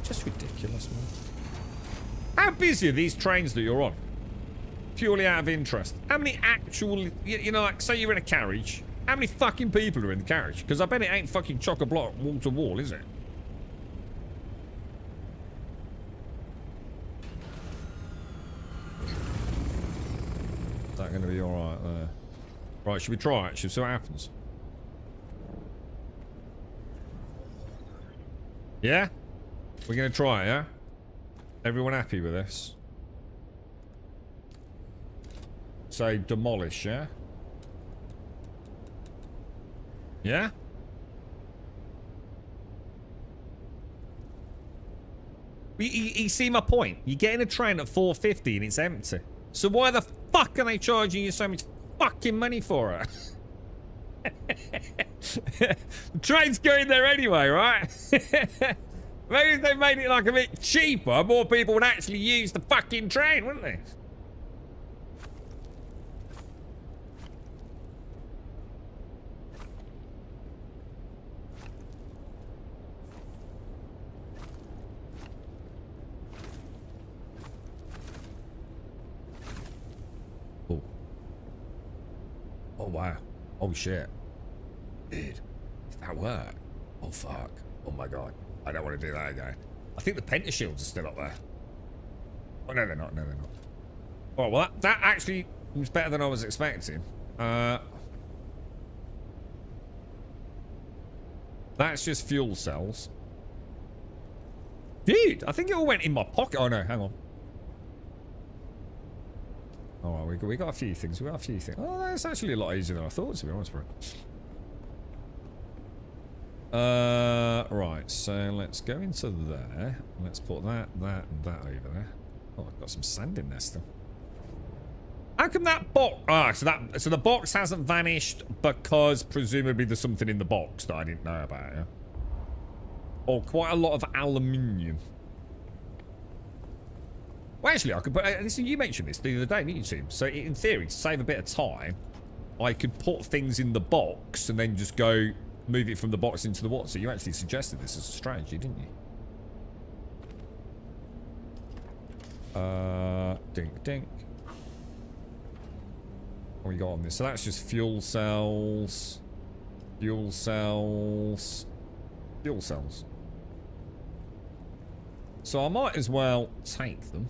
Just ridiculous, man. How busy are these trains that you're on? Purely out of interest. How many actual, you know, like, say you're in a carriage, how many fucking people are in the carriage? Because I bet it ain't fucking chock-a-block wall to wall, is it? Is that going to be alright there? Right, should we try it? Should we see what happens? Yeah? We're going to try it, yeah? Everyone happy with this? So, demolish, yeah? Yeah? You see my point? You're getting a train at 450 and it's empty. So why the fuck are they charging you so much fucking money for it? The train's going there anyway, right? Maybe if they made it like a bit cheaper, more people would actually use the fucking train, wouldn't they? Oh. Oh, wow. Oh, shit. Dude, did that work? Oh, fuck. Oh, my God. I don't want to do that again. I think the pentashields are still up there. Oh, no, they're not. No, they're not. Oh, well, that actually was better than I was expecting. That's just fuel cells. Dude, I think it all went in my pocket. Oh, no, hang on. All right, we got a few things. We got a few things. Oh, that's actually a lot easier than I thought, to be honest, bro. Right, so let's go into there. Let's put that, and that over there. Oh, I've got some sand in there still. How come that box? Ah, so the box hasn't vanished because presumably there's something in the box that I didn't know about, yeah? Or quite a lot of aluminium. Well, actually, I could put. Listen, you mentioned this the other day, didn't you, Tim? So, in theory, to save a bit of time, I could put things in the box and then just go move it from the box into the water. So, you actually suggested this as a strategy, didn't you? Dink, dink. What we got on this? So, that's just fuel cells. Fuel cells. Fuel cells. So I might as well take them.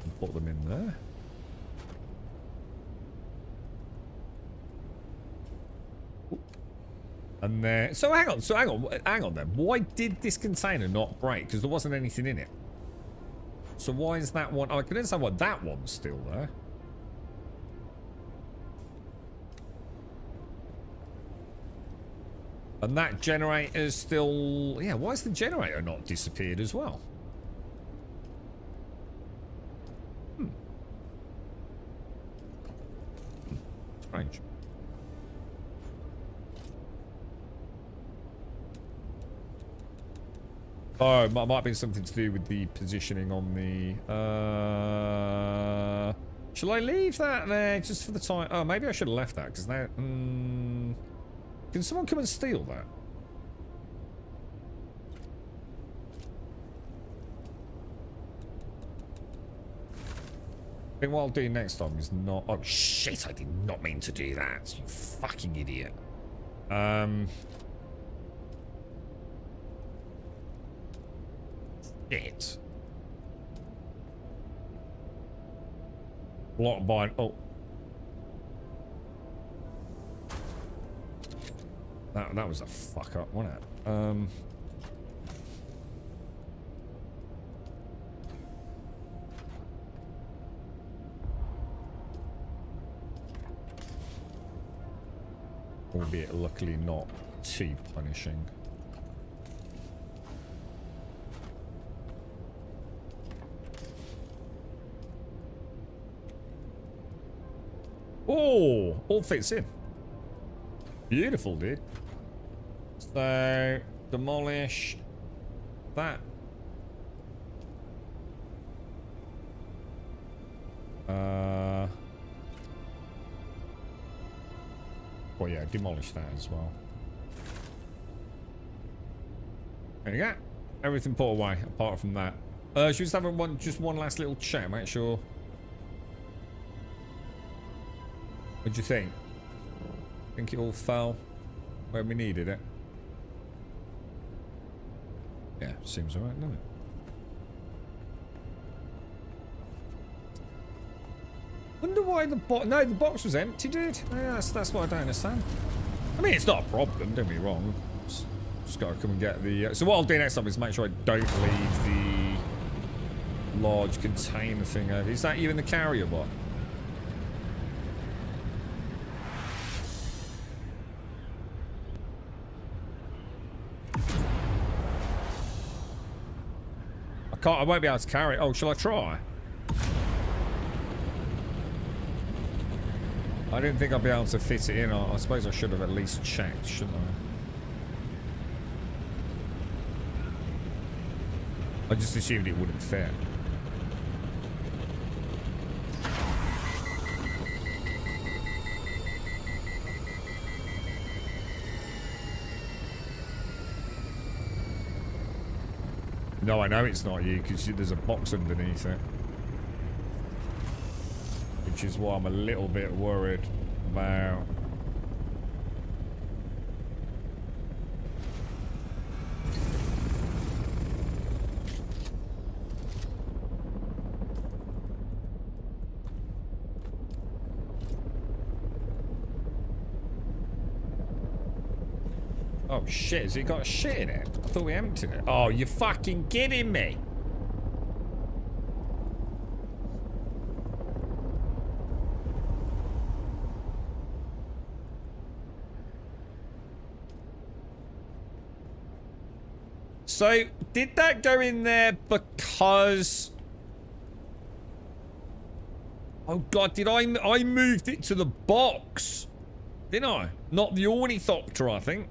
And put them in there. And then, so hang on then. Why did this container not break? Because there wasn't anything in it. So why is that one? Oh, I can understand why that one's still there. And that generator's still... Yeah, why is the generator not disappeared as well? Strange. Oh, it might be something to do with the positioning on the... Shall I leave that there just for the time? Oh, maybe I should have left that, because that... Can someone come and steal that? I think what I'll do next time is not... Oh, shit, I did not mean to do that. You fucking idiot. Shit. Block by... Oh. That was a fuck up, wasn't it? Albeit luckily not too punishing. Oh, all fits in. Beautiful, dude. So, demolish that. Well, yeah, demolish that as well. There you go. Everything put away, apart from that. Should we just have one last little chat, make sure. What do you think? Think it all fell where we needed it? Yeah, seems alright, doesn't it? Wonder why the box... No, the box was empty, dude. Yeah, that's what I don't understand. I mean, it's not a problem, don't be wrong. Just gotta come and get the... So what I'll do next time is make sure I don't leave the large container thing over. Is that even the carrier bot? I won't be able to carry it. Oh, shall I try? I didn't think I'd be able to fit it in. I suppose I should have at least checked, shouldn't I? I just assumed it wouldn't fit. No, I know it's not you, because there's a box underneath it. Which is why I'm a little bit worried about... Oh shit, has it got shit in it? I thought we emptied it. Oh, you're fucking kidding me. So, did that go in there because... Oh god, did I moved it to the box? Didn't I? Not the ornithopter, I think.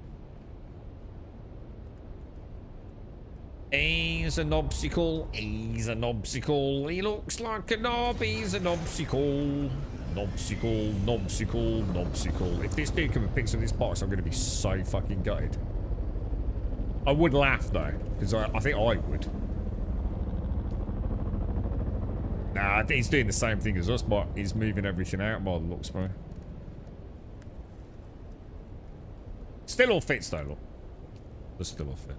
He's an obstacle. He's an obstacle. He looks like a knob. He's an obstacle. Nobsicle, nobsicle, nobsicle. If this dude comes and picks up this box, I'm going to be so fucking gutted. I would laugh though, because I think I would. Nah, he's doing the same thing as us, but he's moving everything out by the looks, bro. Still all fits though, look. Does still all fit.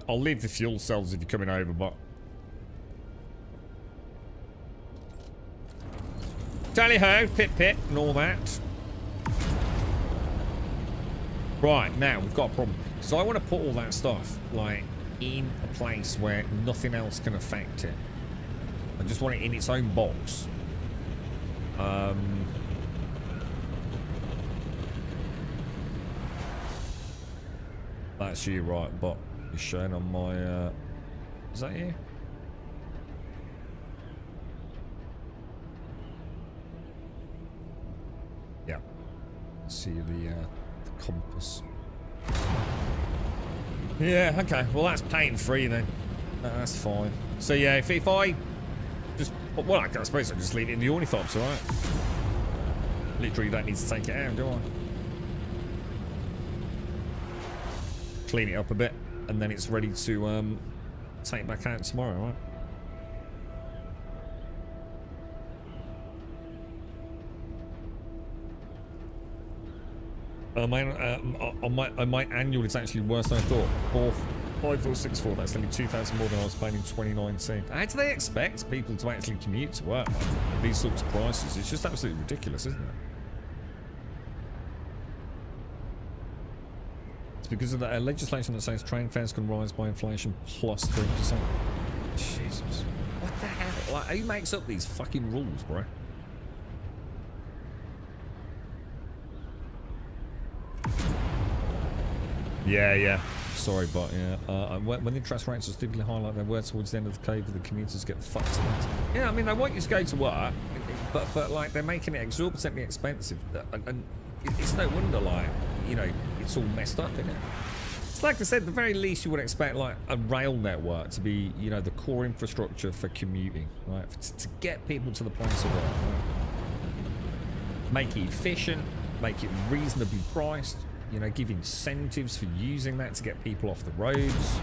I'll leave the fuel cells if you're coming over, but tally ho, pit pit, and all that. Right, now we've got a problem. So I want to put all that stuff like in a place where nothing else can affect it. I just want it in its own box. That's you, right? But it's showing on my. Is that you? Yeah. See the compass. Yeah. Okay. Well, that's pain free then. That's fine. So yeah, if I just, well, I suppose I just leave it in the ornithopter, right? Literally, don't need to take it out, do I? Clean it up a bit, and then it's ready to take back out tomorrow, right? On my annual, it's actually worse than I thought. 5464. That's only 2,000 more than I was paying in 2019. How do they expect people to actually commute to work at these sorts of prices? It's just absolutely ridiculous, isn't it? It's because of the legislation that says train fares can rise by inflation plus 3%. Jesus. What the hell? Like, who makes up these fucking rules, bro? Yeah. Sorry, but yeah. When the interest rates are stupidly high like they were towards the end of the COVID, the commuters get fucked to that. Yeah, I mean, they want you to go to work, but like, they're making it exorbitantly expensive. And it's no wonder, like, you know, it's all messed up, isn't it? It's like I said, the very least you would expect, like, a rail network to be, you know, the core infrastructure for commuting, right? To get people to the place of work, right? Make it efficient, make it reasonably priced, you know, give incentives for using that to get people off the roads,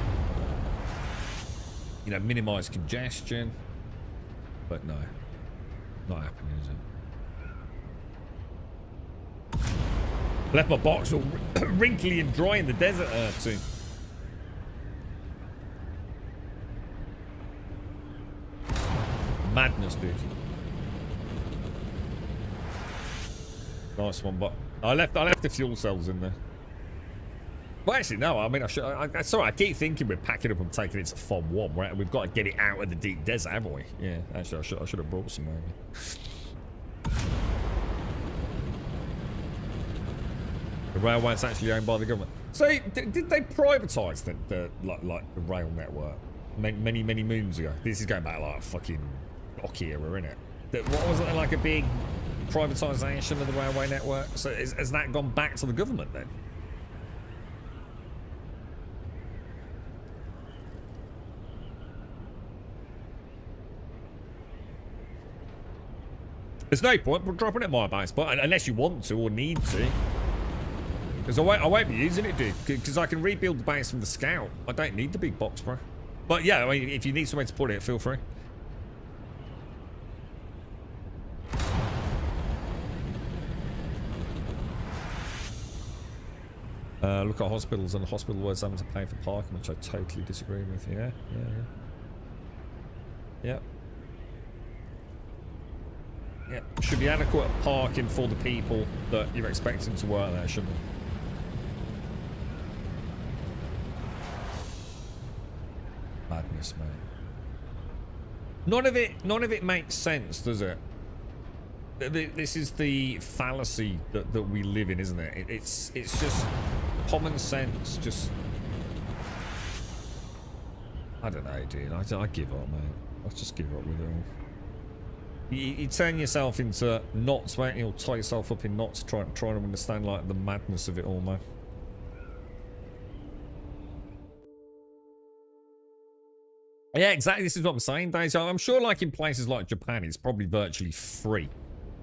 you know, minimize congestion. But no, not happening, is it? Left my box all wrinkly and dry in the desert too. Madness, dude. Nice one, but I left the fuel cells in there. Well, actually, no. I mean, sorry, I keep thinking we're packing up and taking it to Fob 1, right? We've got to get it out of the deep desert, haven't we? Yeah, actually, I should have brought some maybe. The railway's actually owned by the government. So, did they privatise the rail network many moons ago? This is going back like fucking Rocky era, isn't it? What was it, like a big privatisation of the railway network? So has that gone back to the government then? There's no point dropping it my base, but unless you want to or need to. Because I won't be using it, dude. Because I can rebuild the base from the scout. I don't need the big box, bro. But yeah, I mean, if you need somewhere to put it, feel free. Look at hospitals and hospital words having to pay for parking, which I totally disagree with. Yeah. Should be adequate parking for the people that you're expecting to work there, shouldn't it? Madness, man. None of it makes sense, does it? This is the fallacy that we live in, isn't it? It's just common sense. Just, I don't know, dude. I give up, man. I just give up with it all. You turn yourself into knots, mate. You'll tie yourself up in knots trying to understand like the madness of it all, man. Yeah, exactly. This is what I'm saying, Daisy. I'm sure, like in places like Japan, it's probably virtually free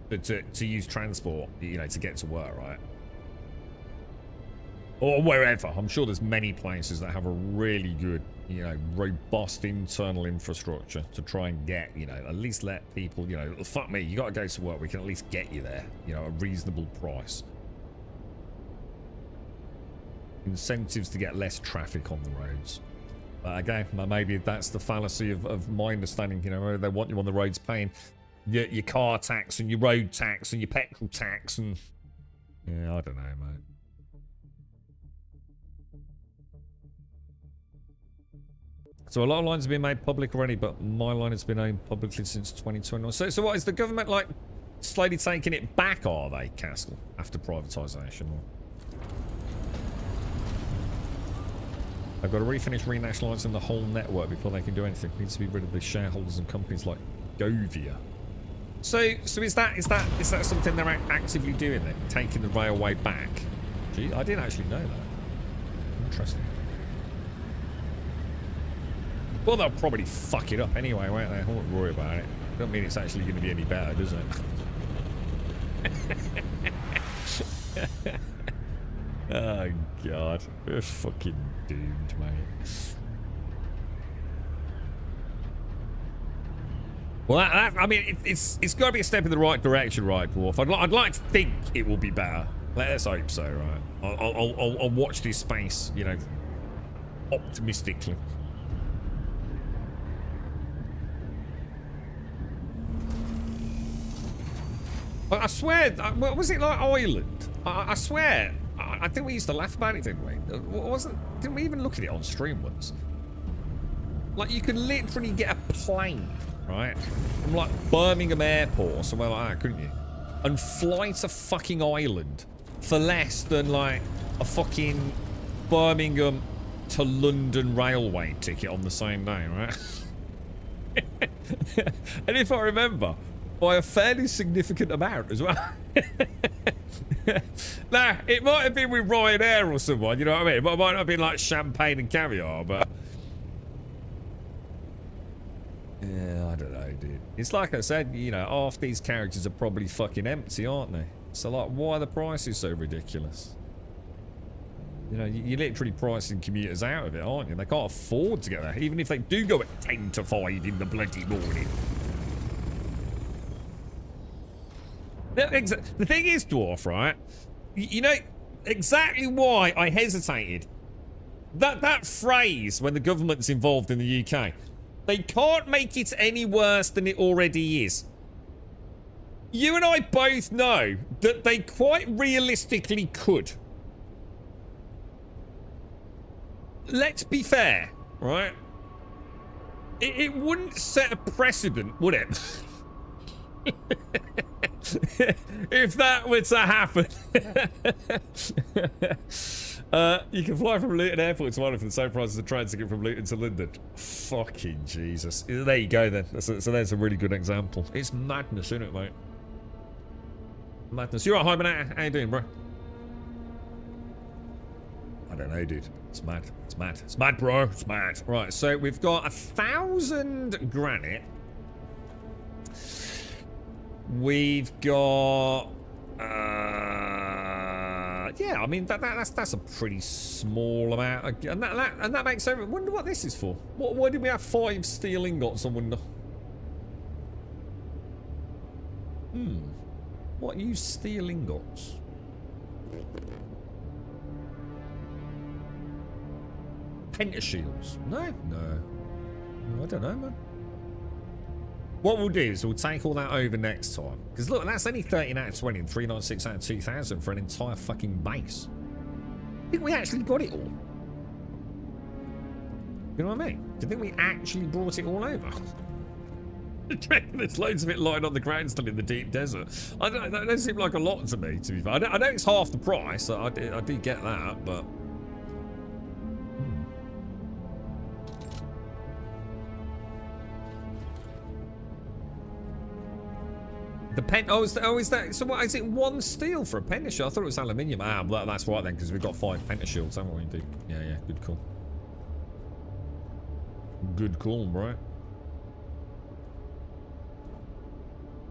to use transport, you know, to get to work, right? Or wherever. I'm sure there's many places that have a really good, you know, robust internal infrastructure to try and get, you know, at least let people, you know, fuck me, you got to go to work. We can at least get you there, you know, a reasonable price. incentives to get less traffic on the roads. But again, maybe that's the fallacy of my understanding. You know, they want you on the roads paying your car tax and your road tax and your petrol tax and yeah, I don't know, mate. So a lot of lines have been made public already, but my line has been owned publicly since 2021. So what is the government like slowly taking it back? Are they, Castle, after privatisation? They've got to refinish renationalising the whole network before they can do anything. Needs to be rid of the shareholders and companies like Govia. So is that something they're actively doing then, taking the railway back? Gee, I didn't actually know that. Interesting. Well, they'll probably fuck it up anyway, won't they? I won't worry about it. Doesn't mean it's actually going to be any better, does it? Oh, God. We're fucking doomed, mate. Well, I mean, it's got to be a step in the right direction, right, Dwarf? I'd like to think it will be better. Let's hope so, right? I'll watch this space, you know, optimistically. I swear, what was it like Ireland? I swear, I think we used to laugh about it, didn't we? Didn't we even look at it on stream once? Like, you could literally get a plane, right, from like Birmingham Airport or somewhere like that, couldn't you? And fly to fucking Ireland for less than like a fucking Birmingham to London railway ticket on the same day, right? And if I remember, by a fairly significant amount as well. Now, it might have been with Ryanair or someone, you know what I mean? It might not have been like champagne and caviar, but... yeah, I don't know, dude. It's like I said, you know, half these characters are probably fucking empty, aren't they? So, like, why are the prices so ridiculous? You know, you're literally pricing commuters out of it, aren't you? They can't afford to get there, even if they do go at 10 to 5 in the bloody morning. The thing is, Dwarf, right? You know exactly why I hesitated. That phrase, when the government's involved in the UK, they can't make it any worse than it already is. You and I both know that they quite realistically could. Let's be fair, right? It wouldn't set a precedent, would it? If that were to happen. You can fly from Luton Airport to Ireland for the same price as a train ticket from Luton to London. Fucking Jesus. There you go then. So there's a really good example. It's madness, isn't it, mate? Madness. You're right, Hyman. How you doing, bro? I don't know, dude. It's mad. It's mad. It's mad, bro. It's mad. Right, so we've got 1,000 granite. We've got... yeah, I mean, that's a pretty small amount. And that makes sense. I wonder what this is for. Why did we have 5 steel ingots, I wonder? What use steel ingots? Pentashields? No. I don't know, man. What we'll do is we'll take all that over next time. Because look, that's only 13 out of 20 and 396 out of 2,000 for an entire fucking base. I think we actually got it all. You know what I mean? Do you think we actually brought it all over? There's loads of it lying on the ground still in the deep desert. That doesn't seem like a lot to me, to be fair. I know it's half the price. I do get that, but... is that? So what is it? 1 steel for a pentashield? I thought it was aluminium. Well, that's right then, because we've got 5 pentashields, haven't we? Indeed. Yeah. Good call. Good call, bro.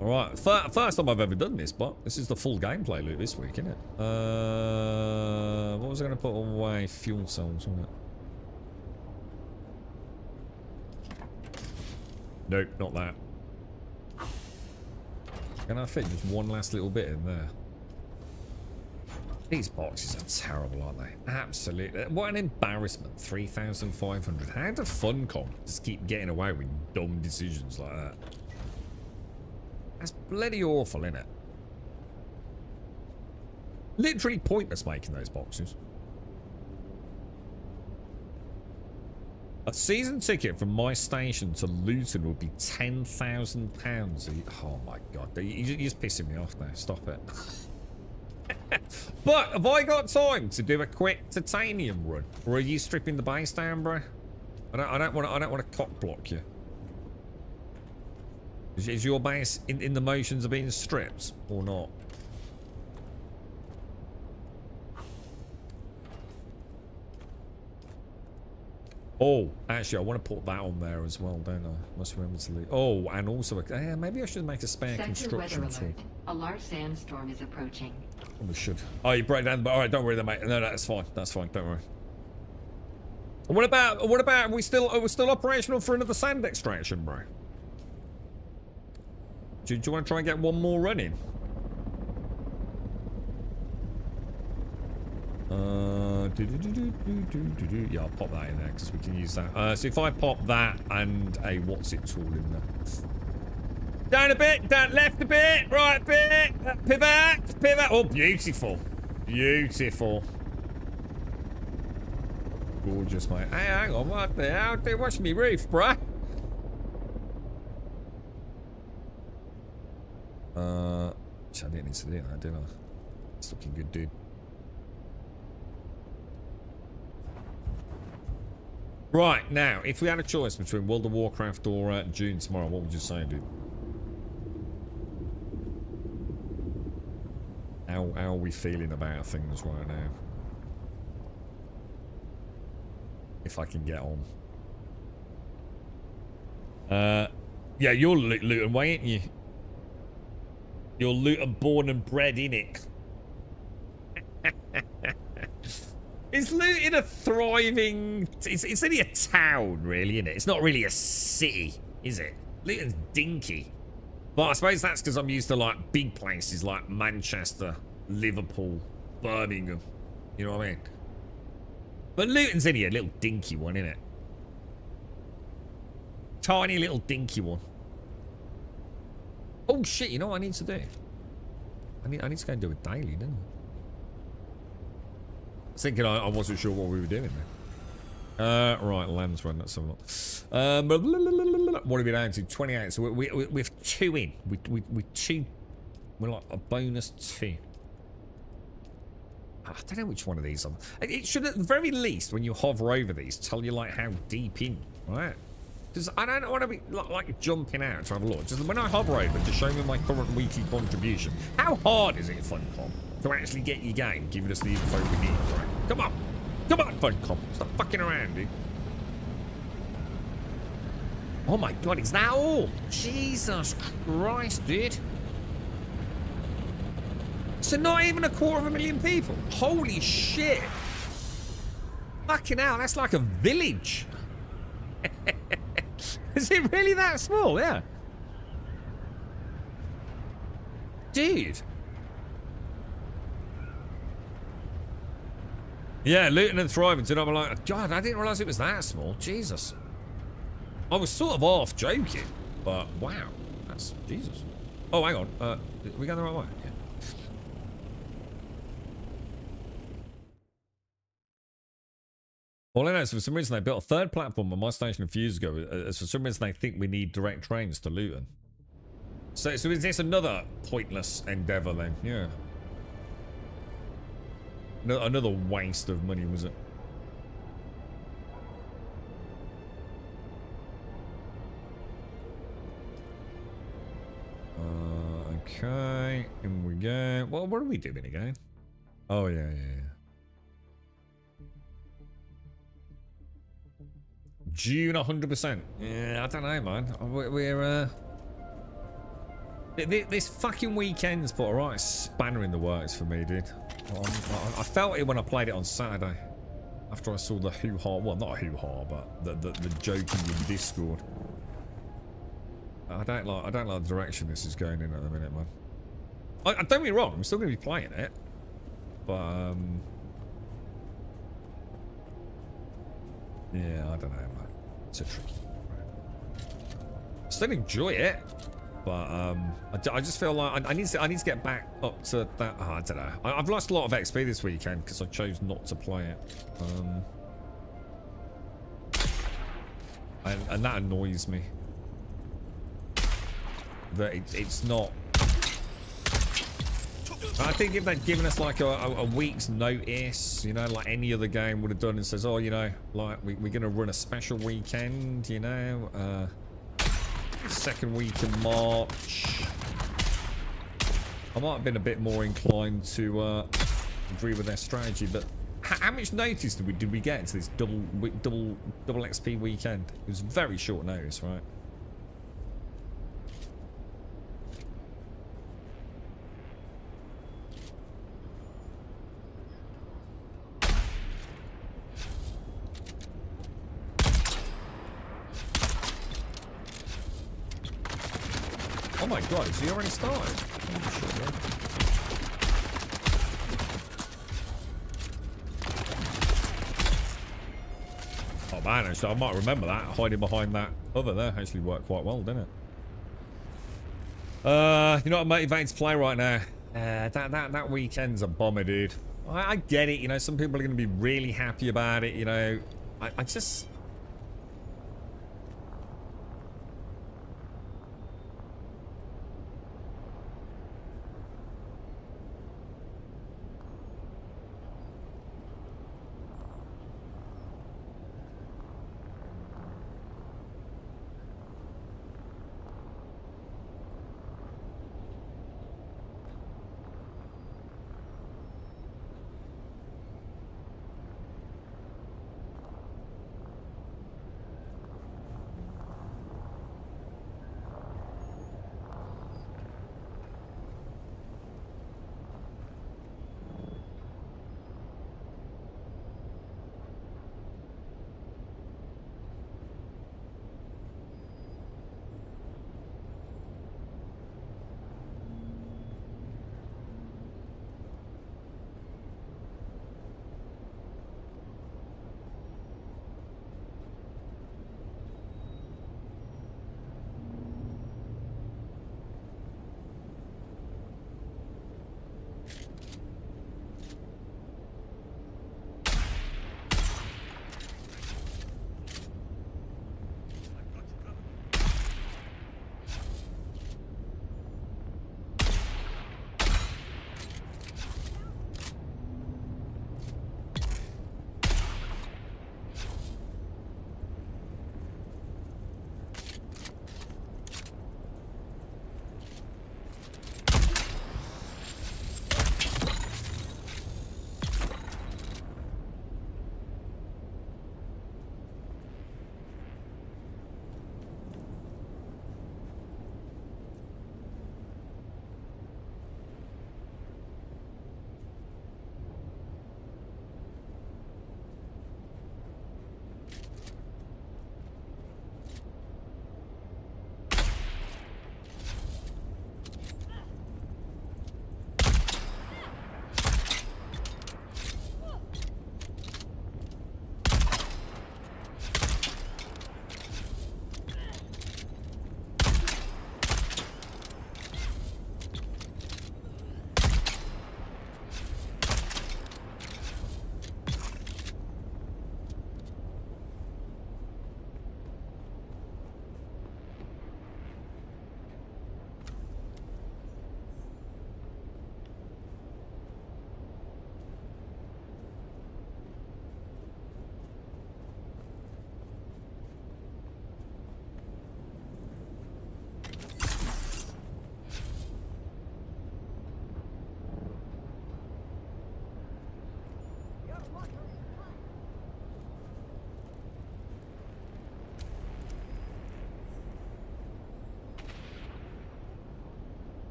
All right, first time I've ever done this, but this is the full gameplay loop this week, isn't it? What was I going to put away? Fuel cells, wasn't it? Nope, not that. Can I fit just one last little bit in there? These boxes are terrible, aren't they? Absolutely. What an embarrassment. 3,500. How does Funcom just keep getting away with dumb decisions like that? That's bloody awful, isn't it? Literally pointless making those boxes. A season ticket from my station to Luton would be £10,000. Oh my god. You're just pissing me off now. Stop it. But have I got time to do a quick titanium run? Or are you stripping the base down, bro? I don't want to cock block you. Is your base in the motions of being stripped or not? Oh, actually, I want to put that on there as well, don't I? Must remember to leave. Oh, and also, maybe I should make a spare Sector construction weather tool. alert. A large sandstorm is approaching. Oh, we should. Oh, you broke down the... All right, don't worry, then, mate. No, that's fine. That's fine. Don't worry. What about? Are we still operational for another sand extraction, bro? Do you want to try and get one more running? Yeah, I'll pop that in there because we can use that. So if I pop that and a what's it tool in there. Down a bit, down left a bit, right a bit, pivot. Oh, beautiful. Beautiful. Gorgeous, mate. Hey, hang on, what the hell? Watch me roof, bruh. I didn't need to do that, did I? It's looking good, dude. Right, now, if we had a choice between World of Warcraft or June tomorrow, what would you say, dude? How are we feeling about things right now? If I can get on. Yeah, you're Luton way, ain't you? You're Luton born and bred, innit? Is Luton a thriving... It's only a town, really, isn't it? It's not really a city, is it? Luton's dinky. But I suppose that's because I'm used to, like, big places like Manchester, Liverpool, Birmingham. You know what I mean? But Luton's only a little dinky one, isn't it? Tiny little dinky one. Oh, shit, you know what I need to do? I need to go and do a daily, didn't I? I was thinking I wasn't sure what we were doing there. Right, lands run, that's a lot. What are we down to? 28. So we're 2 in. We're like a bonus 2. I don't know which one of these. It should, at the very least, when you hover over these, tell you like how deep in, right? Because I don't want to be like jumping out to have a look. Just when I hover over, just show me my current weekly contribution. How hard is it, Funcom, to actually get your game giving us the info we need, right? Come on, Funcom, stop fucking around, dude. Oh my god, is that all? Jesus Christ, dude. So not even 250,000 people. Holy shit. Fucking hell, that's like a village. Is it really that small? Yeah. Dude. Yeah, Luton and thriving. Did I be like, God, I didn't realise it was that small. Jesus. I was sort of half joking, but wow. That's Jesus. Oh, hang on. Are we going the right way? Yeah. All I know is for some reason they built a third platform on my station a few years ago. For some reason they think we need direct trains to Luton. So is this another pointless endeavour then? Yeah. Another waste of money, was it? Okay. In we go. Well, what are we doing again? Oh, yeah. June 100%. Yeah, I don't know, man. We're this fucking weekend's put a right spanner in the works for me, dude. I felt it when I played it on Saturday. After I saw the hoo-ha, well, not a hoo-ha, but the joking in Discord. I don't like the direction this is going in at the minute, man. Don't get me wrong, I'm still going to be playing it. But yeah, I don't know, man. It's a tricky one. Still enjoy it, but I just feel like I need to get back up to that. Oh, I don't know. I've lost a lot of XP this weekend because I chose not to play it. And that annoys me. That it's not. I think if they'd given us like a week's notice, you know, like any other game would have done, and says, oh, you know, like we're gonna run a special weekend, you know, second week in March, I might have been a bit more inclined to agree with their strategy. But how much notice did we get to this double XP weekend? It was very short notice, right? Oh my god, has he already started? Oh, shit, yeah. Oh man, actually, I might remember that. Hiding behind that other there actually worked quite well, didn't it? You're not motivated to play right now. That weekend's a bummer, dude. I get it, you know, some people are going to be really happy about it, you know. I just...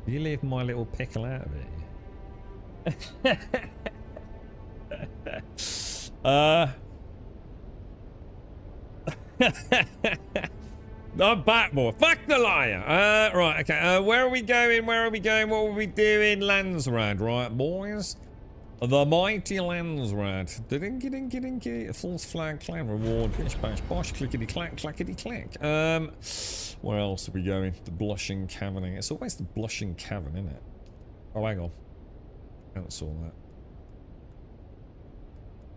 You leave my little pickle out of it. I'm back, more. Fuck the liar. Right, okay. Where are we going? Where are we going? What are we doing? Landsrad, right, boys? The mighty Landsrad. Dinky. False flag, clan reward. Bish bash bosh. Clickety clack, clackety clack. Where else are we going? The Blushing Cavern. It's always the Blushing Cavern, isn't it? Oh, hang on. Cancel that.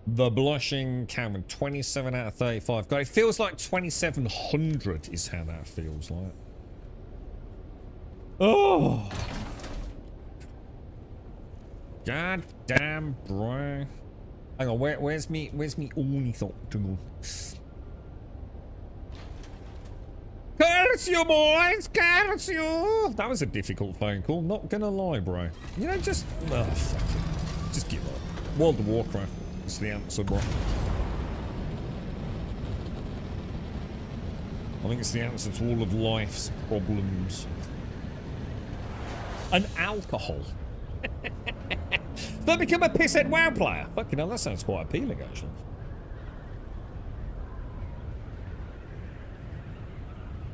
The Blushing Cavern. 27 out of 35. God, it feels like 2700 is how that feels like. Oh. God damn, bro. Hang on, where's me ornithopter? Curse you, boys! Curse you! That was a difficult phone call, not gonna lie, bro. You know, just... Oh, fuck it. Just give up. World of Warcraft. It's the answer, bro. I think it's the answer to all of life's problems. And alcohol. Don't become a pisshead WoW player. Fucking hell, that sounds quite appealing, actually.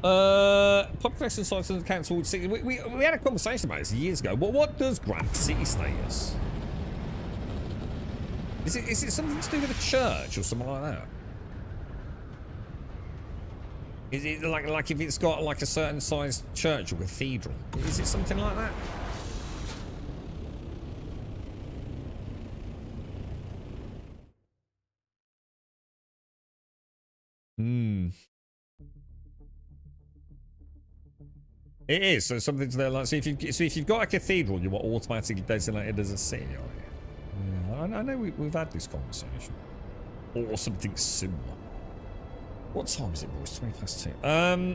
Population size of the council city. We had a conversation about this years ago. What does grant city status? Is it something to do with a church or something like that? Is it like if it's got like a certain sized church or cathedral? Is it something like that? It is, so something to there like so if you've got a cathedral, you are automatically designated as a city, are you? Yeah, I know we've had this conversation. Or something similar. What time is it, boys? 20 past 2.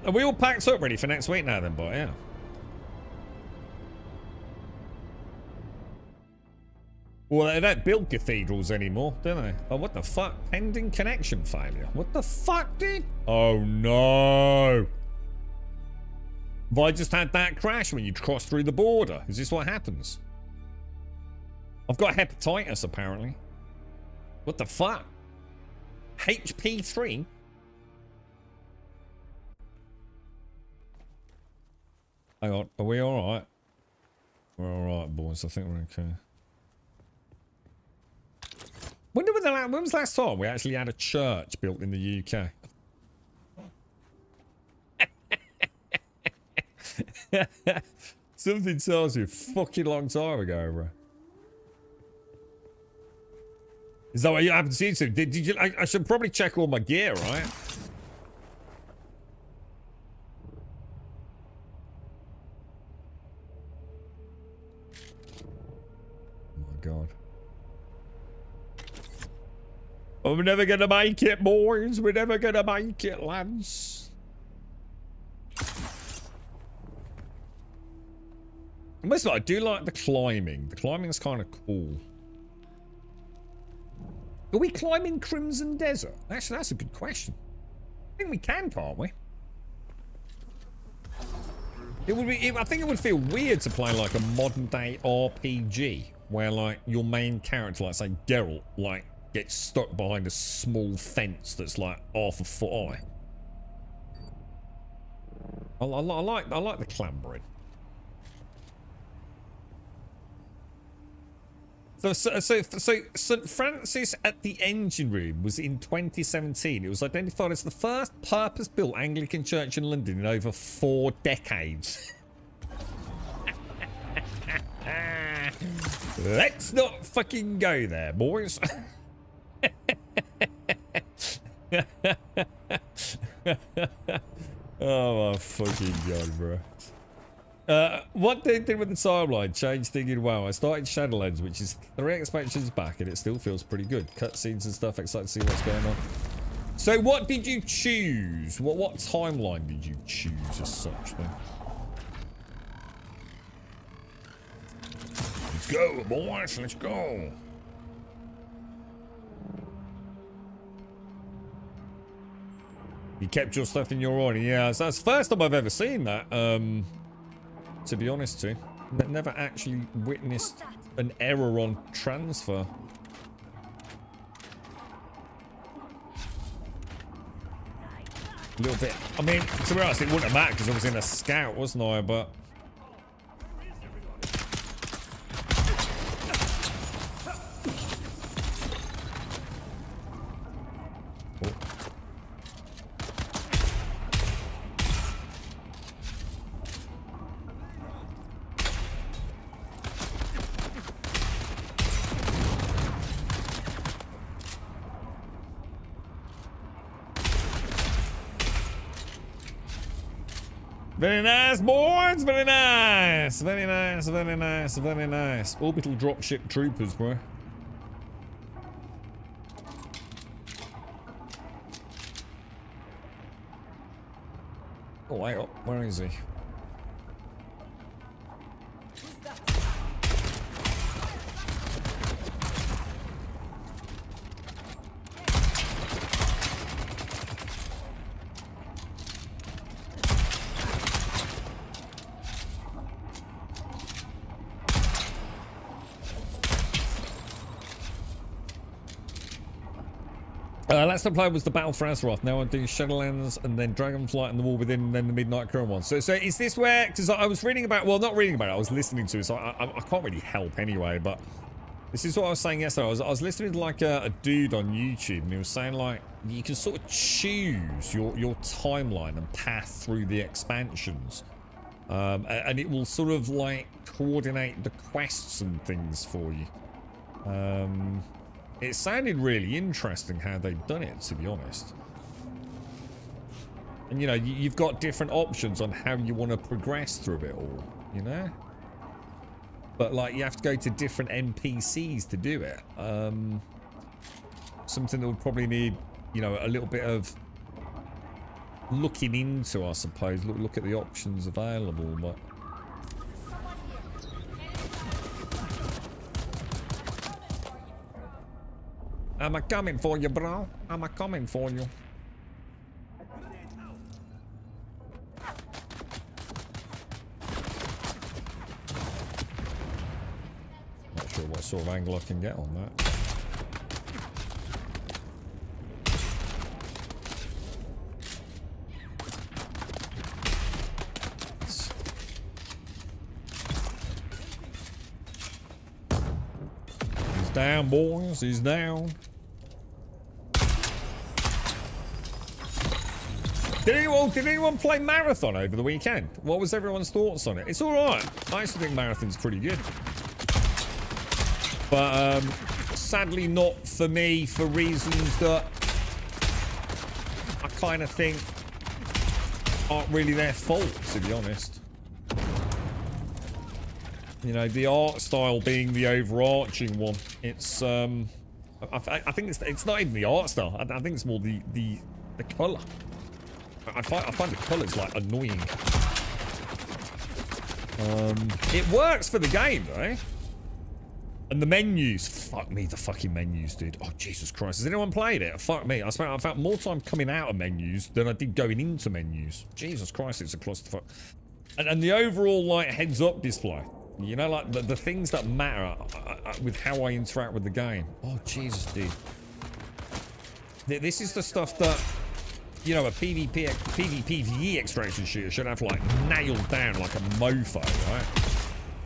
Are we all packed up ready for next week now then, boy? Yeah. Well, they don't build cathedrals anymore, do they? Oh, what the fuck? Pending connection failure. What the fuck, dude? Oh, no. Have I just had that crash when you cross through the border? Is this what happens? I've got hepatitis, apparently. What the fuck? HP3? Hang on. Are we alright? We're alright, boys. I think we're okay. When was the last time we actually had a church built in the UK? Something tells you a fucking long time ago, bro. Is that what you happened to see? Did you? I should probably check all my gear, right? Oh my god. Oh, we're never gonna make it, boys. We're never gonna make it, lads. I do like the climbing. The climbing's kind of cool. Are we climbing Crimson Desert? Actually, that's a good question. I think we can, can't we? It would be. I think it would feel weird to play like a modern day RPG where like your main character, like say Geralt, like gets stuck behind a small fence that's like half a foot high. I like the clambering. So St. Francis at the Engine Room was in 2017. It was identified as the first purpose-built Anglican church in London in over 4 decades. Let's not fucking go there, boys. Oh my fucking god, bro. What they did with the timeline changed thinking, wow, I started Shadowlands, which is 3 expansions back, and it still feels pretty good. Cutscenes and stuff, excited to see what's going on. So what did you choose? What timeline did you choose as such then? Let's go, boys, let's go. You kept your stuff in your order. Yeah, so that's the first time I've ever seen that. To be honest, too. but never actually witnessed an error on transfer. A little bit. I mean, to be honest, it wouldn't have mattered because I was in a scout, wasn't I? But very nice, boys. Very nice. Very nice. Very nice. Very nice. Orbital dropship troopers, bro. Oh, wait up. Where is he? Last time I played was the Battle for Azeroth. Now I'm doing Shadowlands and then Dragonflight and the War Within and then the Midnight Current one. So is this where... Because I was reading about... Well, not reading about it. I was listening to it, so I can't really help anyway. But this is what I was saying yesterday. I was listening to like a dude on YouTube and he was saying like you can sort of choose your timeline and path through the expansions. And it will sort of like coordinate the quests and things for you. It sounded really interesting how they've done it, to be honest. And, you know, you've got different options on how you want to progress through it all, you know? But, like, you have to go to different NPCs to do it. Something that would probably need, you know, a little bit of looking into, I suppose. Look at the options available, but... I'm a coming for you, bro. I'm a coming for you. Not sure what sort of angle I can get on that. He's down, boys. He's down. Did anyone play Marathon over the weekend? What was everyone's thoughts on it? It's alright. I actually think Marathon's pretty good. But, sadly not for me for reasons that I kind of think aren't really their fault, to be honest. You know, the art style being the overarching one. It's, I think it's not even the art style. I think it's more the colour. I find the colours like annoying. It works for the game though. And the menus, fuck me, the fucking menus, dude. Oh Jesus Christ, has anyone played it? Fuck me, I spent more time coming out of menus than I did going into menus. Jesus Christ, it's a clusterfuck. And the overall like heads-up display, you know, like the things that matter with how I interact with the game. Oh Jesus, dude. This is the stuff that, you know, a PvPvE extraction shooter should have like nailed down like a mofo, right?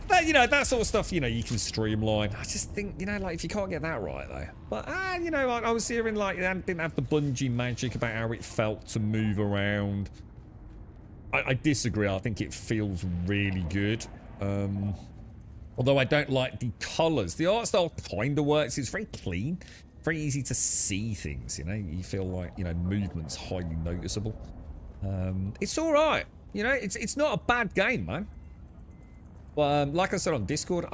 But, you know, that sort of stuff, you know, you can streamline. I just think, you know, like if you can't get that right though. But, you know, I was hearing like it didn't have the Bungie magic about how it felt to move around. I disagree. I think it feels really good. Although I don't like the colours. The art style kind of works. It's very clean. Very easy to see things, you know. You feel like, you know, movement's highly noticeable. It's all right, you know. It's not a bad game, man. But like I said on Discord,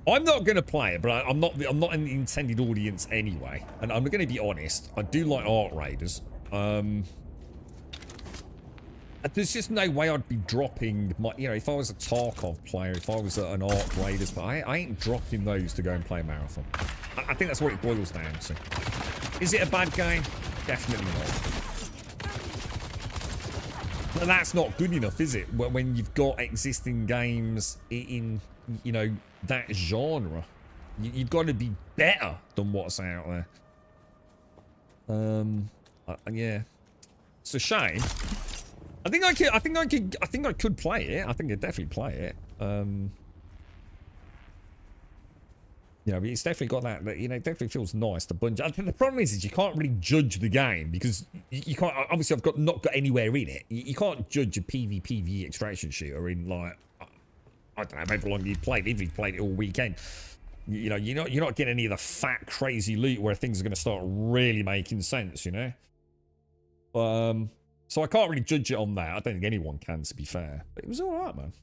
I'm not gonna play it, but I'm not in the intended audience anyway. And I'm gonna be honest, I do like Arc Raiders. There's just no way I'd be dropping my, you know, if I was a Tarkov player, if I was an Arc Raiders, but I ain't dropping those to go and play Marathon. I think that's what it boils down to. Is it a bad game? Definitely But that's not good enough, is it? When you've got existing games in you know, that genre. You've got to be better than what's out there. Yeah. It's a shame. I think I could play it. I think I'd definitely play it. You know, it's definitely got that, you know, it definitely feels nice to bunch. I think the problem is you can't really judge the game because you can't, obviously I've not got anywhere in it. You can't judge a PvPvE extraction shooter in, like, I don't know however long you played, even if you played it all weekend. You know, you're not getting any of the fat, crazy loot where things are going to start really making sense, you know? So I can't really judge it on that. I don't think anyone can, to be fair. But it was alright, man.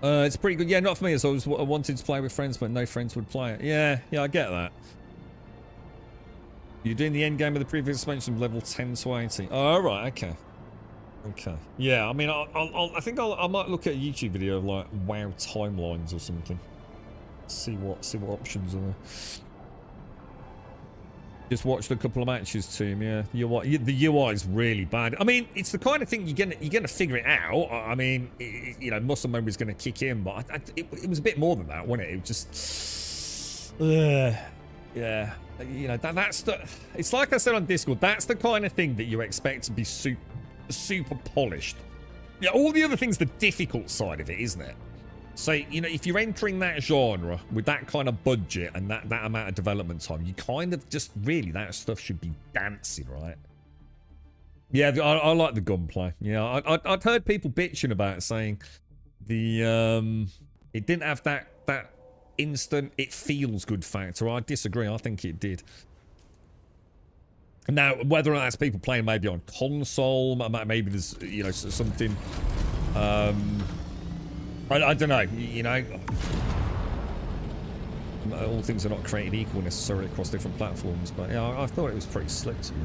It's pretty good. Yeah, not for me. As I wanted to play with friends, but no friends would play it. Yeah, I get that. You're doing the end game of the previous expansion, level 10 to 80. Oh, right, okay. Okay. Yeah, I mean, I think I might look at a YouTube video of like WoW timelines or something. See what options are there. Just watched a couple of matches to him. Yeah, the UI is really bad. I mean, it's the kind of thing you're gonna figure it out. I mean, you know, muscle memory is gonna kick in, but it was a bit more than that, wasn't it? It was just, yeah. You know, that's the. It's like I said on Discord. That's the kind of thing that you expect to be super polished. Yeah, all the other things, the difficult side of it, isn't it? So, you know, if you're entering that genre with that kind of budget and that amount of development time, you kind of just really, that stuff should be dancing, right? Yeah, I like the gunplay. Yeah, I'd heard people bitching about it, saying it didn't have that instant it feels good factor. I disagree. I think it did. Now, whether or not that's people playing maybe on console, maybe there's, you know, something. I don't know, you know. All things are not created equal necessarily across different platforms, but yeah, I thought it was pretty slick to be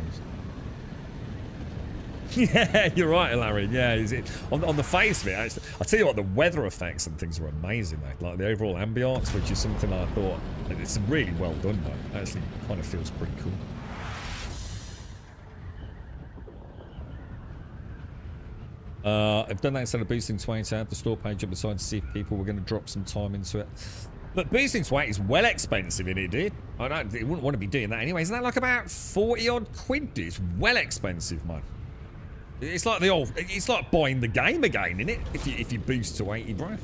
honest. Yeah, you're right, Larry. Yeah, is it on the face of it? Actually, I'll tell you what, the weather effects and things are amazing, though. Like the overall ambiance, which is something I thought it's really well done, though. Actually, kind of feels pretty cool. I've done that instead of boosting to 8 out the store page up decided to see if people were going to drop some time into it. But boosting to 8 is well expensive in it, dude. I wouldn't want to be doing that anyway. Isn't that like about 40 odd quid, dude? It's well expensive, man. It's like it's like buying the game again, innit? If you boost to 80, bro.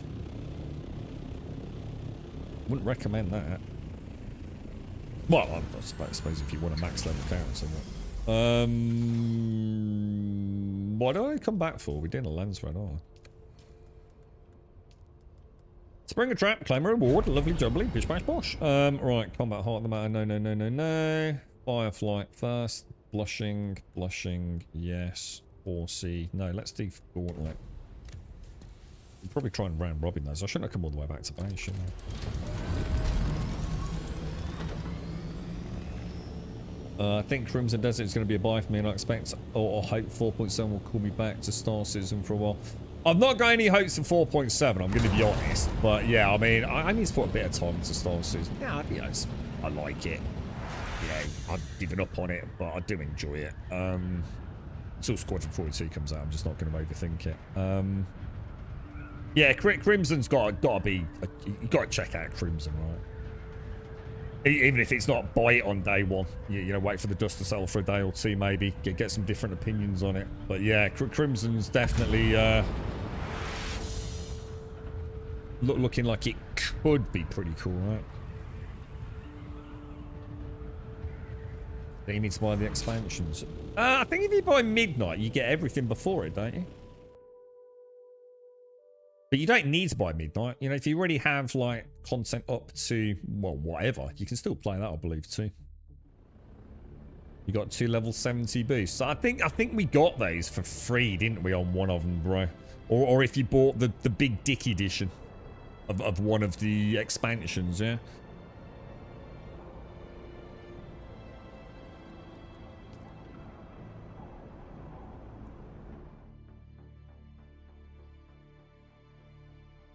Wouldn't recommend that. Well, I suppose if you want a max level down or something. What did I come back for? We did a lens run, oh. Spring a trap, claim a reward, lovely jubbly, bish bash bosh. Right, combat heart the matter, no. Fireflight first, blushing, yes. Horsey, no, let's do gauntlet. We'll probably try and round robin those. I shouldn't have come all the way back to base, shouldn't I? I think Crimson Desert is going to be a buy for me, and I expect or hope 4.7 will call me back to Star Citizen for a while. I've not got any hopes of 4.7, I'm going to be honest. But yeah, I mean, I need to put a bit of time into Star Citizen. Yeah, you know, I like it. Yeah, I've given up on it, but I do enjoy it. Until Squadron 42 comes out, I'm just not going to overthink it. Yeah, Crimson's got to be. You've got to check out Crimson, right? Even if it's not buy it on day one, you know, wait for the dust to settle for a day or two, maybe get some different opinions on it. But yeah, Crimson's definitely looking like it could be pretty cool, right? Then you need to buy the expansions. I think if you buy Midnight, you get everything before it, don't you? But you don't need to buy Midnight. You know, if you already have, like, content up to, well, whatever, you can still play that, I believe, too. You got 2 level 70 boosts. So I think we got those for free, didn't we, on one of them, bro? Or if you bought the Big Dick edition of one of the expansions, yeah?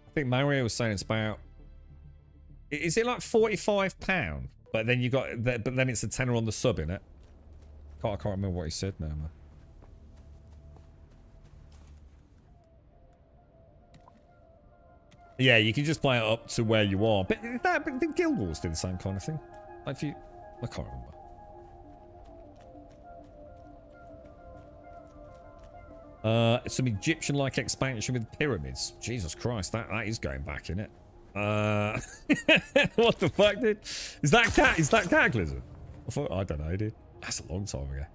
I think Mario was saying it's about... Is it like £45 But then you got, but then it's a tenner on the sub in it. I can't remember what he said now, man. Yeah, you can just play it up to where you are. But the Guild Wars did the same kind of thing. Like if you, I can't remember. Some Egyptian-like expansion with pyramids. Jesus Christ, that is going back, isn't it? What the fuck, dude? Is that Cataclysm? I don't know, dude. That's a long time ago.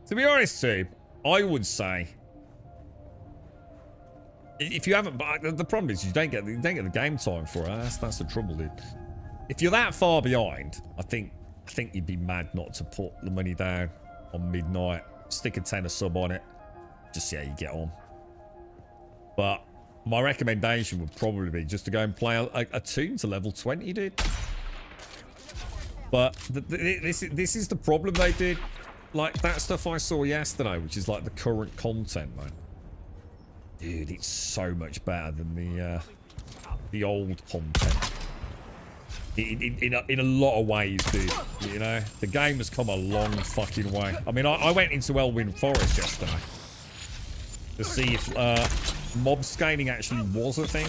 To be honest, too, I would say if you haven't, but the problem is you don't get the game time for it. That's the trouble, dude. If you're that far behind, I think you'd be mad not to put the money down on midnight, stick a tenner sub on it, just see how you get on. But my recommendation would probably be just to go and play a tune to level 20, dude. But this is the problem they did. Like that stuff I saw yesterday, which is like the current content, man. Dude, it's so much better than the old content. In a lot of ways, dude. You know, the game has come a long fucking way. I mean, I went into Elwyn Forest yesterday to see if mob scaling actually was a thing.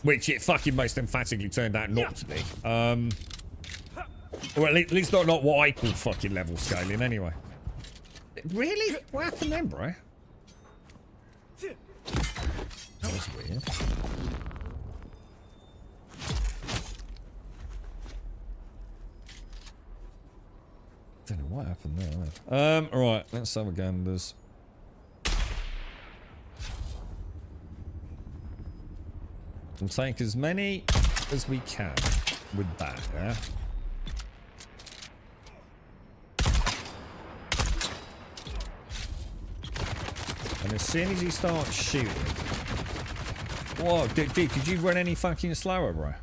Which it fucking most emphatically turned out not to be. Or at least not what I call fucking level scaling anyway. Really? What happened then, bro? That was weird. Don't know what happened there. Alright, let's have a ganders. We'll take as many as we can with that, yeah? And as soon as he starts shooting... Whoa, dude, did you run any fucking slower, bro?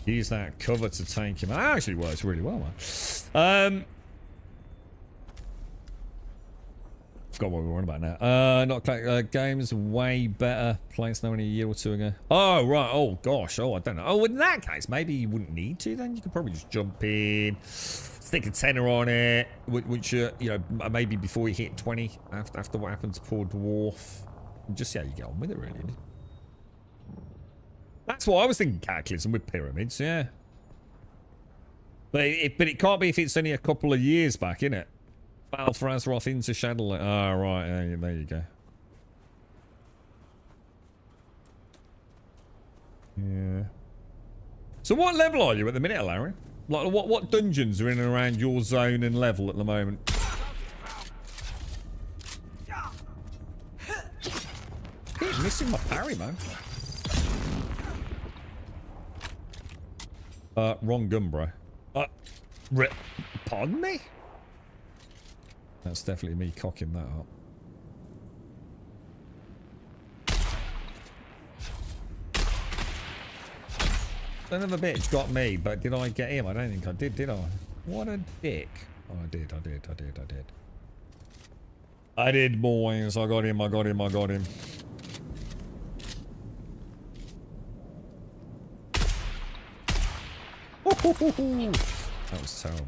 Use that cover to tank him. That actually works really well, man. Forgot what we were on about now. Not games way better. Placed now in a year or two ago. Oh right. Oh gosh. Oh, I don't know. Oh, in that case, maybe you wouldn't need to. Then you could probably just jump in, stick a tenner on it, which you know, maybe before you hit 20 after what happened to poor dwarf. Just see how you get on with it, really. That's what I was thinking, Cataclysm with pyramids, yeah. But it can't be if it's only a couple of years back, innit? Battle for Azeroth into Shadowlands. Oh, right, yeah, there you go. Yeah. So what level are you at the minute, Larry? Like, what dungeons are in and around your zone and level at the moment? Keep missing my parry, man. Wrong gun, bro. Pardon me? That's definitely me cocking that up. Son of a bitch got me, but did I get him? I don't think I did I? What a dick. Oh, I did. I did, boys. I got him. That was terrible.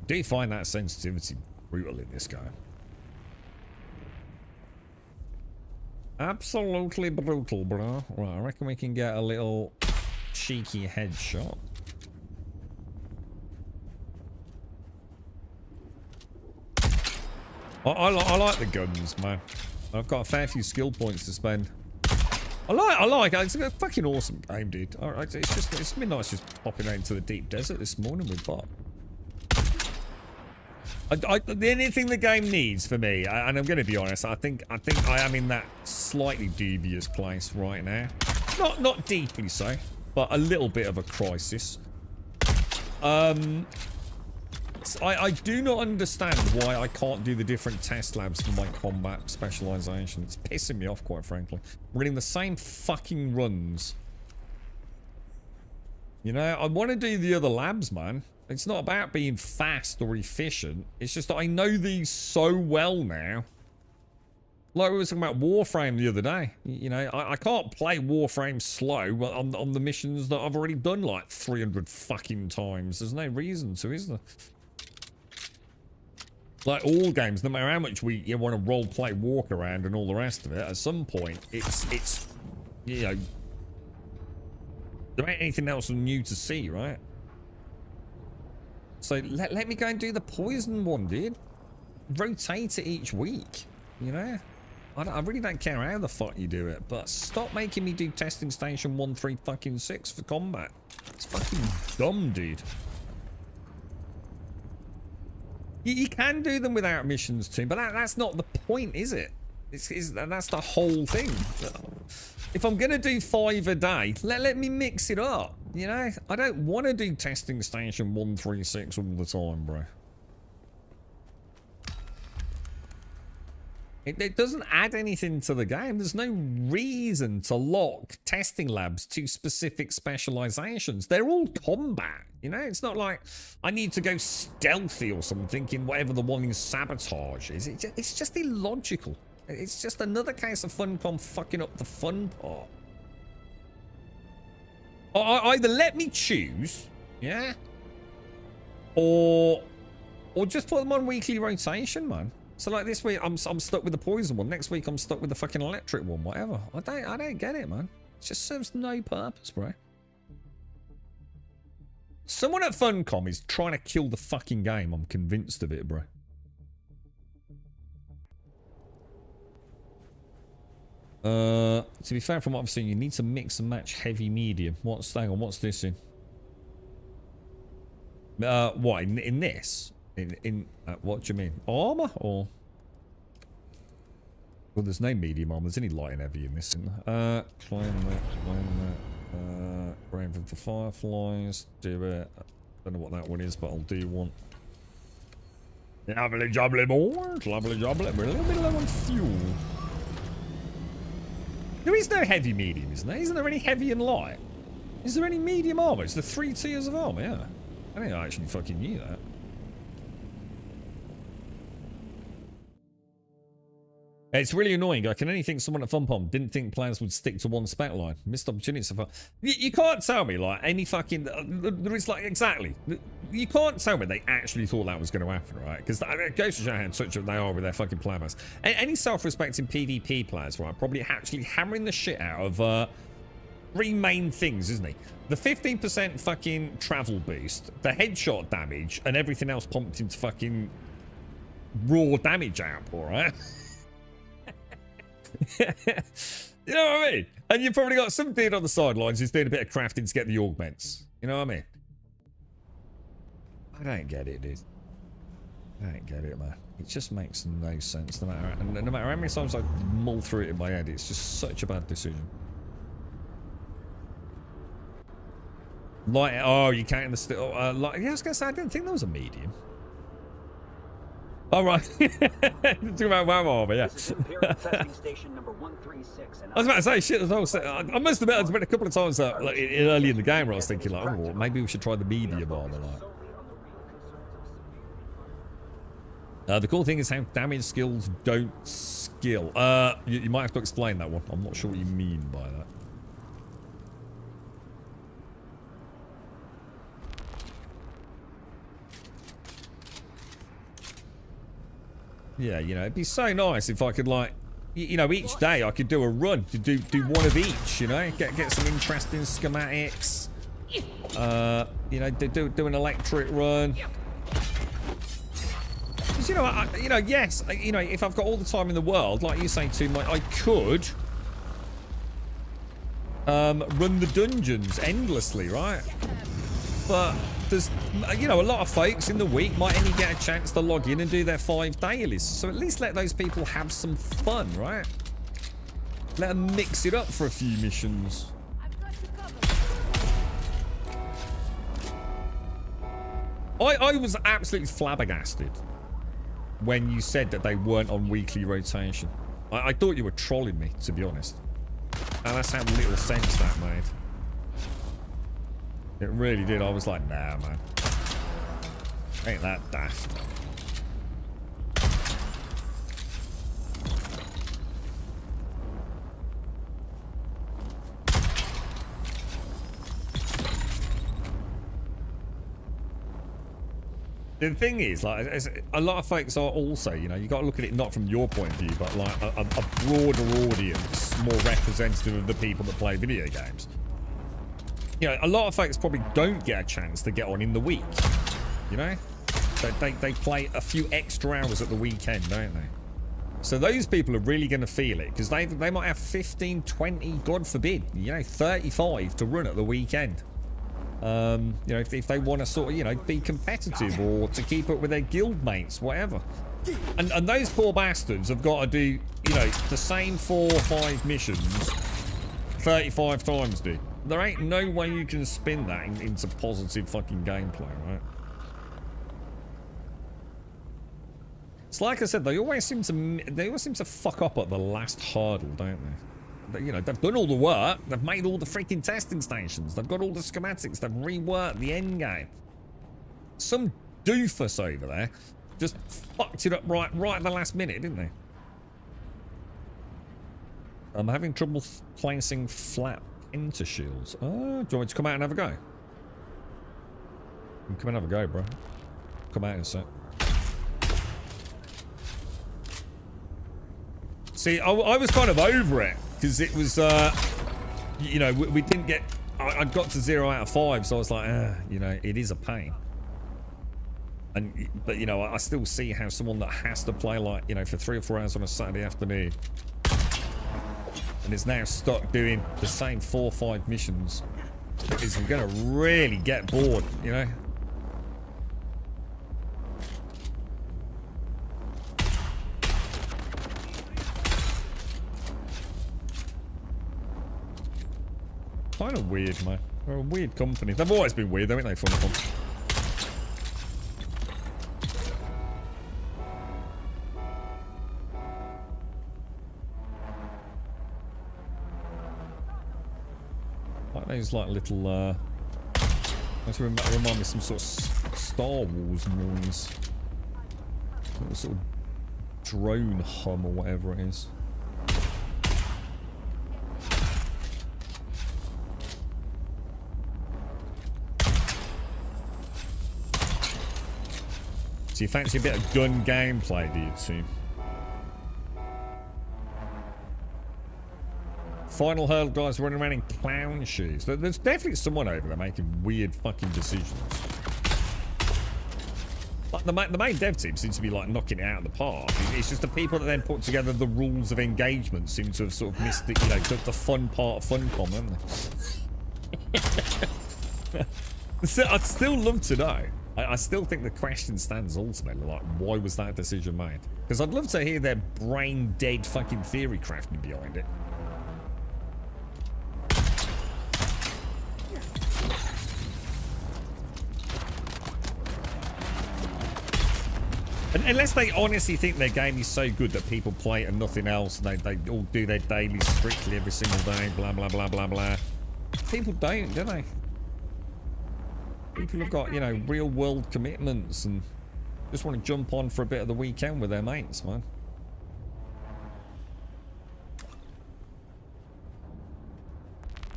Do you find that sensitivity brutal in this guy? Absolutely brutal, bro. Right, I reckon we can get a little cheeky headshot. I like the guns, man. I've got a fair few skill points to spend. I like it. It's a fucking awesome game, dude. Alright, it's been nice just popping out into the deep desert this morning with bot. Anything the game needs for me, and I'm going to be honest, I think I am in that slightly dubious place right now. Not deeply so, but a little bit of a crisis. I do not understand why I can't do the different test labs for my combat specialization. It's pissing me off, quite frankly. Running the same fucking runs. You know, I want to do the other labs, man. It's not about being fast or efficient. It's just that I know these so well now. Like we were talking about Warframe the other day. You know, I can't play Warframe slow on the missions that I've already done like 300 fucking times. There's no reason to, is there? Like all games, no matter how much you want to role play, walk around, and all the rest of it, at some point, it's you know, there ain't anything else new to see, right? So let me go and do the poison one, dude. Rotate it each week, you know? I really don't care how the fuck you do it, but stop making me do testing station 136 for combat. It's fucking dumb, dude. You can do them without missions too, but that's not the point, is it? That's the whole thing. If I'm gonna do 5 a day, let me mix it up, you know? I don't want to do testing station 136 all the time, bro. It doesn't add anything to the game. There's no reason to lock testing labs to specific specializations. They're all combat, you know? It's not like I need to go stealthy or something in whatever the one in sabotage is. It's just illogical. It's just another case of Funcom fucking up the fun part. Either let me choose, yeah? Or just put them on weekly rotation, man. So like this week I'm stuck with the poison one. Next week I'm stuck with the fucking electric one. Whatever. I don't get it, man. It just serves no purpose, bro. Someone at Funcom is trying to kill the fucking game. I'm convinced of it, bro. To be fair, from what I've seen, you need to mix and match heavy medium. What's this in? What in this? What do you mean? Armor or? Well, there's no medium armor. There's only light and heavy in this. Claim that. Grave of the Fireflies. Do it. Don't know what that one is, but I'll do one. Lovely jubbly more. Lovely jubbly. We're a little bit low on fuel. There is no heavy medium, isn't there? Isn't there any heavy and light? Is there any medium armor? It's the 3 tiers of armor, yeah. I think I actually fucking knew that. It's really annoying. I can only think someone at Funcom didn't think players would stick to one spec line. Missed opportunity so far. You can't tell me, like, any fucking... there is, like, exactly. You can't tell me they actually thought that was going to happen, right? Because it goes to show how such they are with their fucking player base. Any self-respecting PvP players, right, probably actually hammering the shit out of 3 main things, isn't he? The 15% fucking travel boost, the headshot damage, and everything else pumped into fucking raw damage output, right? You know what I mean? And you've probably got some dude on the sidelines who's doing a bit of crafting to get the augments. You know what I mean? I don't get it, dude. I don't get it, man. It just makes no sense. No matter how many times I mull through it in my head, it's just such a bad decision. Like, oh, you can't in the still. Like, yeah, I was gonna say I didn't think there was a medium. All right. Talking about WoW armor, yeah. Testing station number 136, and I was about to say shit. I must admit, it's been a couple of times like early in the game where I was thinking like, oh, maybe we should try the medium armor. Like, the cool thing is how damage skills don't skill. You might have to explain that one. I'm not sure what you mean by that. Yeah, you know, it'd be so nice if I could, like, you know, each day I could do a run to do one of each, you know, get some interesting schematics. You know, do an electric run. Because, you know, yes, you know, if I've got all the time in the world, like you say, too, I could run the dungeons endlessly, right? But there's, you know, a lot of folks in the week might only get a chance to log in and do their 5 dailies. So at least let those people have some fun, right? Let them mix it up for a few missions. I was absolutely flabbergasted when you said that they weren't on weekly rotation. I thought you were trolling me, to be honest. And that's how little sense that made. It really did. I was like, nah, man. Ain't that daft. The thing is, like, a lot of folks are also, you know, you got to look at it not from your point of view, but like a broader audience, more representative of the people that play video games. You know, a lot of folks probably don't get a chance to get on in the week. You know, they play a few extra hours at the weekend, don't they? So those people are really going to feel it because they might have 15, 20, God forbid, you know, 35 to run at the weekend. You know, if they want to sort of, you know, be competitive or to keep up with their guild mates, whatever. And those poor bastards have got to do, you know, the same 4 or 5 missions 35 times, dude. There ain't no way you can spin that into positive fucking gameplay, right? It's like I said, they always seem to fuck up at the last hurdle, don't they? You know, they've done all the work, they've made all the freaking testing stations, they've got all the schematics, they've reworked the end game. Some doofus over there just fucked it up right at the last minute, didn't they? I'm having trouble placing flat into shields. Oh, do you want me to come out and have a go? You can come and have a go, bro. Come out in a sec. See, I was kind of over it because it was, you know, we didn't get. I got to 0 out of 5, so I was like, you know, it is a pain. But you know, I still see how someone that has to play like, you know, for 3 or 4 hours on a Saturday afternoon and is now stuck doing the same 4 or 5 missions is going to really get bored, you know. Kind of weird, man. They're a weird company. They've always been weird, haven't they, Funcom? Like those, like, little, that's remind me of some sort of Star Wars noise. Sort of drone hum or whatever it is. So you fancy a bit of gun gameplay, do you two? Final hurdle guys running around in clown shoes. There's definitely someone over there making weird fucking decisions. Like the main dev team seems to be like knocking it out of the park. It's just the people that then put together the rules of engagement seem to have sort of missed the, you know, the fun part of Funcom, haven't they? So I'd still love to know. I still think the question stands ultimately, like, why was that decision made? Because I'd love to hear their brain-dead fucking theory crafting behind it. And unless they honestly think their game is so good that people play it and nothing else, and they all do their daily strictly every single day, blah, blah, blah, blah, blah. People don't, do they? People have got, you know, real world commitments and just want to jump on for a bit of the weekend with their mates, man.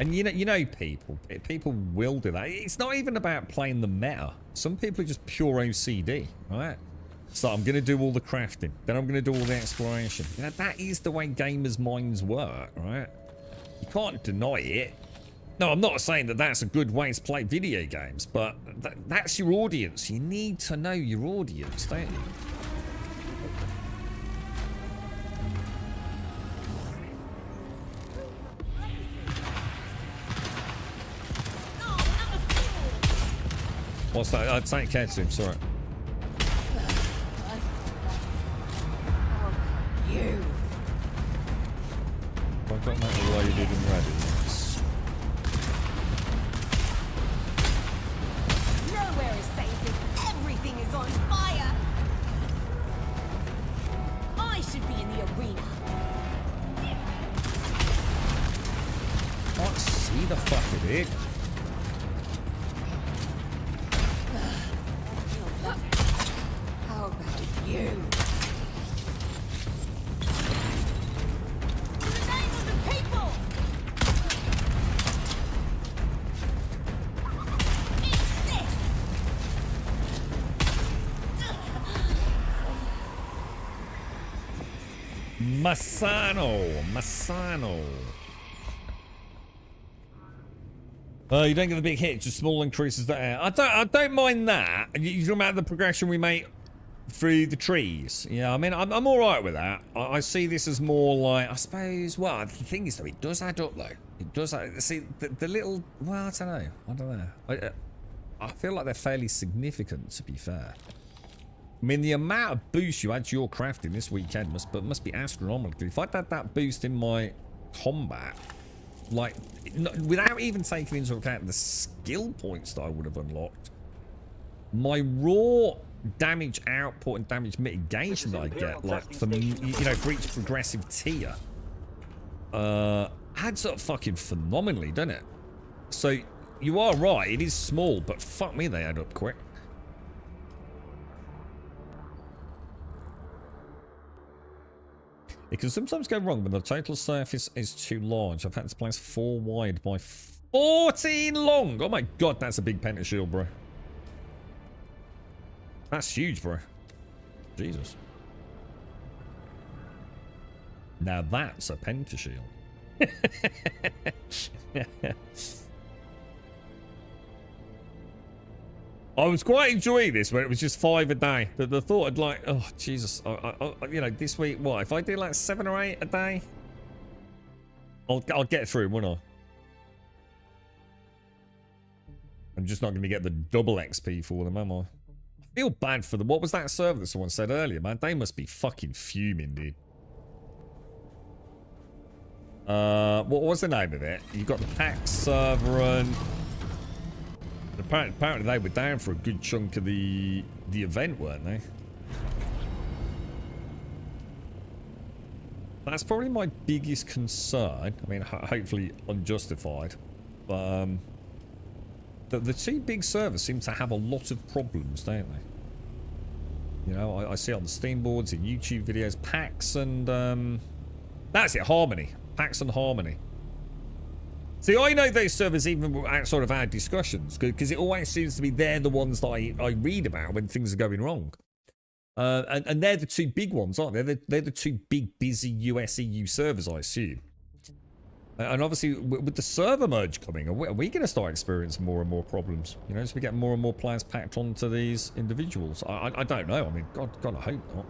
And you know people will do that. It's not even about playing the meta. Some people are just pure OCD, right? So I'm going to do all the crafting, then I'm going to do all the exploration. You know, that is the way gamers' minds work, right? You can't deny it. No, I'm not saying that that's a good way to play video games, but that's your audience. You need to know your audience, don't you? What's that? I'd take care to him, sorry. You. I've got that loaded and ready. Nowhere is safe if big. How about you? In the name of the people! Eat this! Masano. You don't get the big hit, just small increases there. I don't mind that. You talking about the progression we make through the trees? Yeah, I mean, I'm all right with that. I see this as more like, I suppose. Well, the thing is, though, it does add up, though. It does. See, the little. Well, I don't know. I feel like they're fairly significant, to be fair. I mean, the amount of boost you add to your crafting this weekend must be astronomical. If I'd had that boost in my combat, like, without even taking into account the skill points that I would have unlocked, my raw damage output and damage mitigation that I get, like, for, you know, for each progressive tier, adds up fucking phenomenally, doesn't it? So, you are right, it is small, but fuck me, they add up quick. It can sometimes go wrong when the total surface is too large. I've had to place 4 wide by 14 long. Oh my god, that's a big pentashield, bro. That's huge, bro. Jesus. Now that's a pentashield. I was quite enjoying this when it was just 5 a day. The thought I'd like, oh Jesus, you know, this week, what if I do like 7 or 8 a day? I'll get through, won't I? I'm just not going to get the double XP for them, am I? I feel bad for them. What was that server that someone said earlier, man? They must be fucking fuming, dude. What was the name of it? You got the PAX server and apparently they were down for a good chunk of the event, weren't they? That's probably my biggest concern. I mean, hopefully unjustified. But the 2 big servers seem to have a lot of problems, don't they? You know, I see it on the Steam boards, in YouTube videos, PAX and that's it, Harmony. PAX and Harmony. See, I know those servers even outside of our discussions, because it always seems to be they're the ones that I read about when things are going wrong. And they're the 2 big ones, aren't they? They're the 2 big, busy US EU servers, I assume. And obviously, with the server merge coming, are we going to start experiencing more and more problems? You know, as we get more and more players packed onto these individuals? I don't know. I mean, God, I hope not.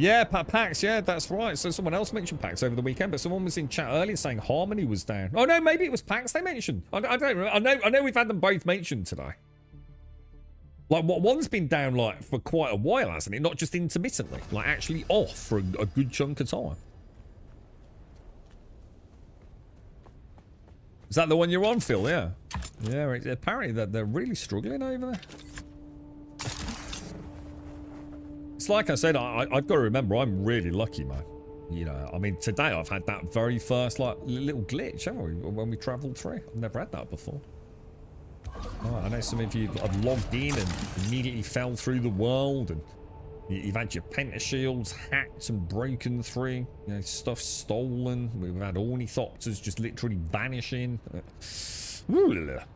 Yeah, PAX, yeah, that's right. So someone else mentioned PAX over the weekend, but someone was in chat earlier saying Harmony was down. Oh no, maybe it was PAX they mentioned. I don't know. I know we've had them both mentioned today. Like, one's been down, like, for quite a while, hasn't it? Not just intermittently. Like, actually off for a good chunk of time. Is that the one you're on, Phil? Yeah. Yeah, apparently they're really struggling over there. It's like I said, I've got to remember, I'm really lucky, man. You know, I mean, today I've had that very first, like, little glitch, haven't we, when we travelled through? I've never had that before. Oh, I know some of you have logged in and immediately fell through the world, and you've had your pentashields hacked and broken through, you know, stuff stolen. We've had ornithopters just literally vanishing. You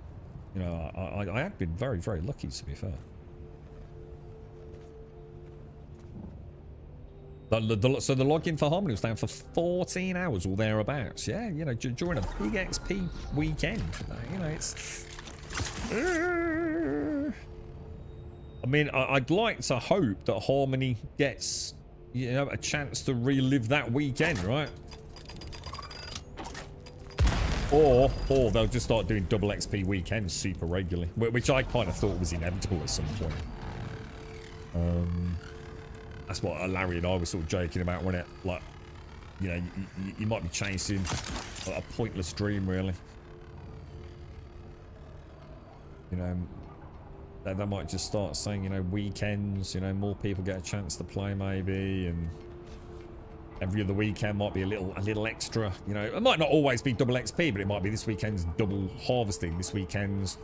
know, I have been very, very lucky, to be fair. So the login for Harmony was down for 14 hours or thereabouts. Yeah, you know, during a big XP weekend. You know, it's... I mean, I'd like to hope that Harmony gets, you know, a chance to relive that weekend, right? Or they'll just start doing double XP weekends super regularly, which I kind of thought was inevitable at some point. That's what Larry and I were sort of joking about, wasn't it? Like, you know, you might be chasing a pointless dream, really. You know, they might just start saying, you know, weekends, you know, more people get a chance to play maybe, and Every other weekend might be a little extra. You know, it might not always be double XP, but it might be this weekend's double harvesting. This weekend's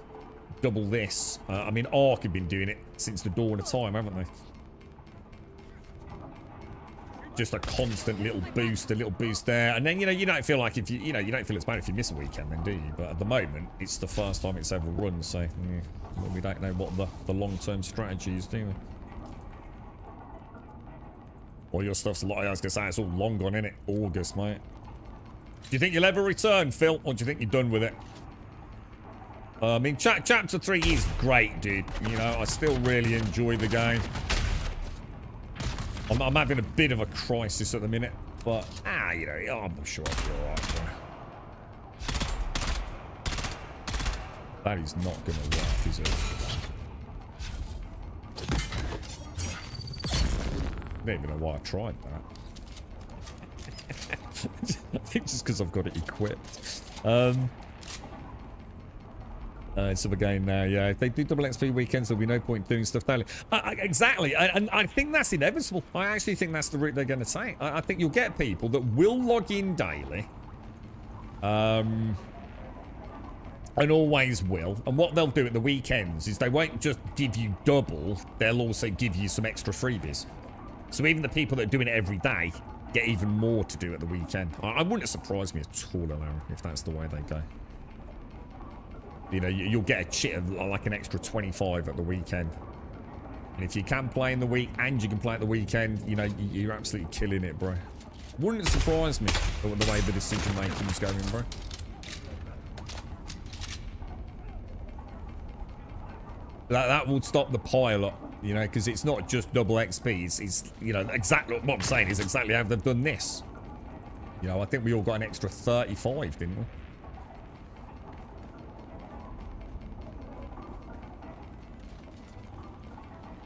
double this. I mean, Ark have been doing it since the dawn of time, haven't they? Just a constant little boost there, and then you don't feel like if you don't feel it's bad if you miss a weekend, then do you? But at the moment, it's the first time it's ever run, so well, we don't know what the long-term strategy is, do we? All your stuff's a lot. I was gonna say it's all long gone, innit? August, mate. Do you think you'll ever return, Phil, or do you think you're done with it? I mean, chapter 3 is great, dude. You know, I still really enjoy the game. I'm having a bit of a crisis at the minute, but you know, I'm sure I'll be alright, bro. That is not gonna work, is it? I don't even know why I tried that. I think just because I've got it equipped. It's up again now, yeah. If they do double XP weekends, there'll be no point doing stuff daily. Exactly, and I think that's inevitable. I actually think that's the route they're going to take. I think you'll get people that will log in daily. And always will. And what they'll do at the weekends is they won't just give you double, they'll also give you some extra freebies. So even the people that are doing it every day get even more to do at the weekend. I wouldn't surprise me at all, Alara, if that's the way they go. You know, you'll get a chit of like an extra 25 at the weekend. And if you can play in the week and you can play at the weekend, you know, you're absolutely killing it, bro. Wouldn't surprise me the way the decision making is going, bro. That will stop the pile up, you know, because it's not just double XP. It's, you know, exactly what I'm saying is exactly how they've done this. You know, I think we all got an extra 35, didn't we?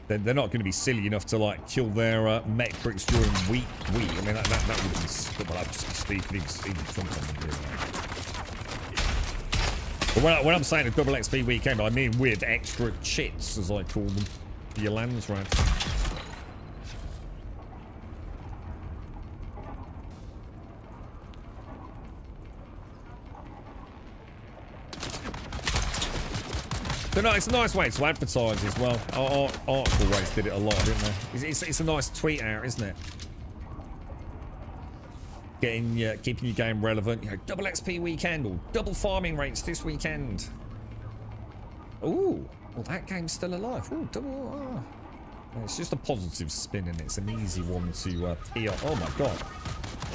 They're not going to be silly enough to like kill their metrics during week. I mean, that would be stupid. That'd just be stupid. Even sometimes do that. But when I'm saying a double XP weekend, I mean with extra chits, as I call them, for your lands rad. So no, it's a nice way to advertise as well. Ark always did it a lot, didn't they? It's a nice tweet out, isn't it? Keeping your game relevant. You know, double XP weekend or double farming rates this weekend. Ooh, well that game's still alive. Ooh, double. It's just a positive spin, and it's an easy one to tee up. Oh my god.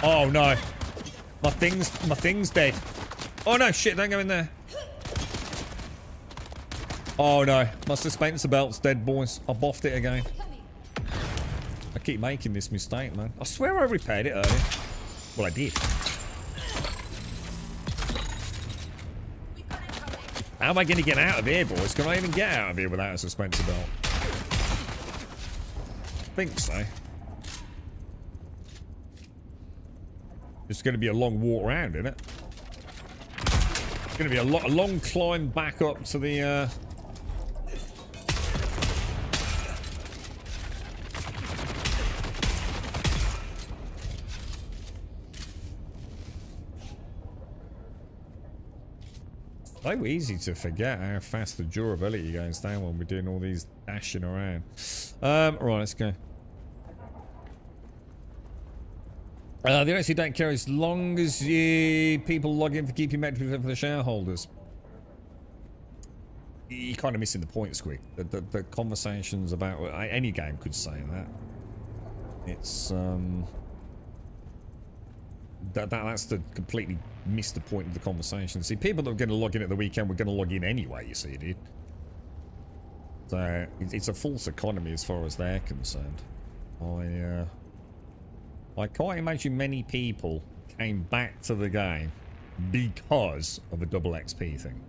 Oh no, my thing's dead. Oh no, shit! Don't go in there. Oh no, my suspenser belt's dead, boys. I boffed it again. I keep making this mistake, man. I swear I repaired it earlier. Well, I did. How am I going to get out of here, boys? Can I even get out of here without a suspenser belt? I think so. It's going to be a long walk around, isn't it? It's going to be a long climb back up to the... So easy to forget how fast the durability goes down when we're doing all these dashing around. Right, let's go. They actually don't care as long as people log in for keeping metrics for the shareholders. You're kind of missing the point, Squig. The conversations about any game could say that. It's that's to completely miss the point of the conversation. See, people that are going to log in at the weekend were going to log in anyway, you see, dude. So it's a false economy as far as they're concerned. I can't imagine many people came back to the game because of a double XP thing.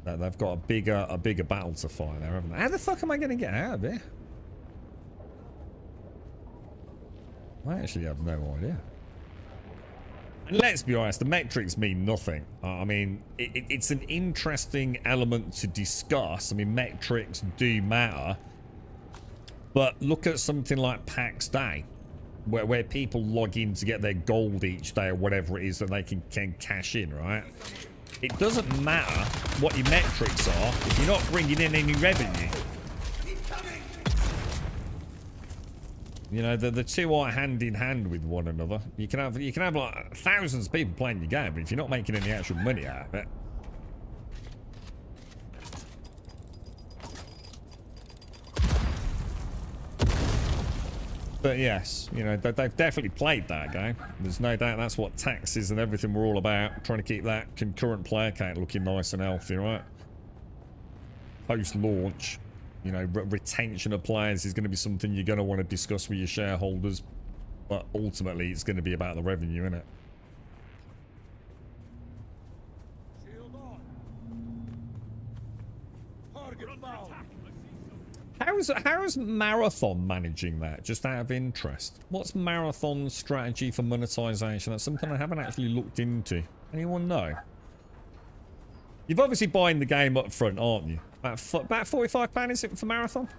They've got a bigger battle to fight there, haven't they? How the fuck am I going to get out of here? I actually have no idea. And let's be honest, the metrics mean nothing. I mean, it's an interesting element to discuss. I mean, metrics do matter. But look at something like PAX Day. where people log in to get their gold each day or whatever it is that they can cash in, right? It doesn't matter what your metrics are if you're not bringing in any revenue. You know, the two are hand in hand with one another. You can have like thousands of people playing your game, but if you're not making any actual money out of it. But yes, you know, they've definitely played that game. There's no doubt that's what taxes and everything were all about. Trying to keep that concurrent player count looking nice and healthy, right? Post-launch, you know, retention of players is going to be something you're going to want to discuss with your shareholders. But ultimately, it's going to be about the revenue, isn't it? How's Marathon managing that, just out of interest? What's Marathon's strategy for monetization? That's something I haven't actually looked into. Anyone know? You've obviously buying the game up front, aren't you? About £45 is it for Marathon?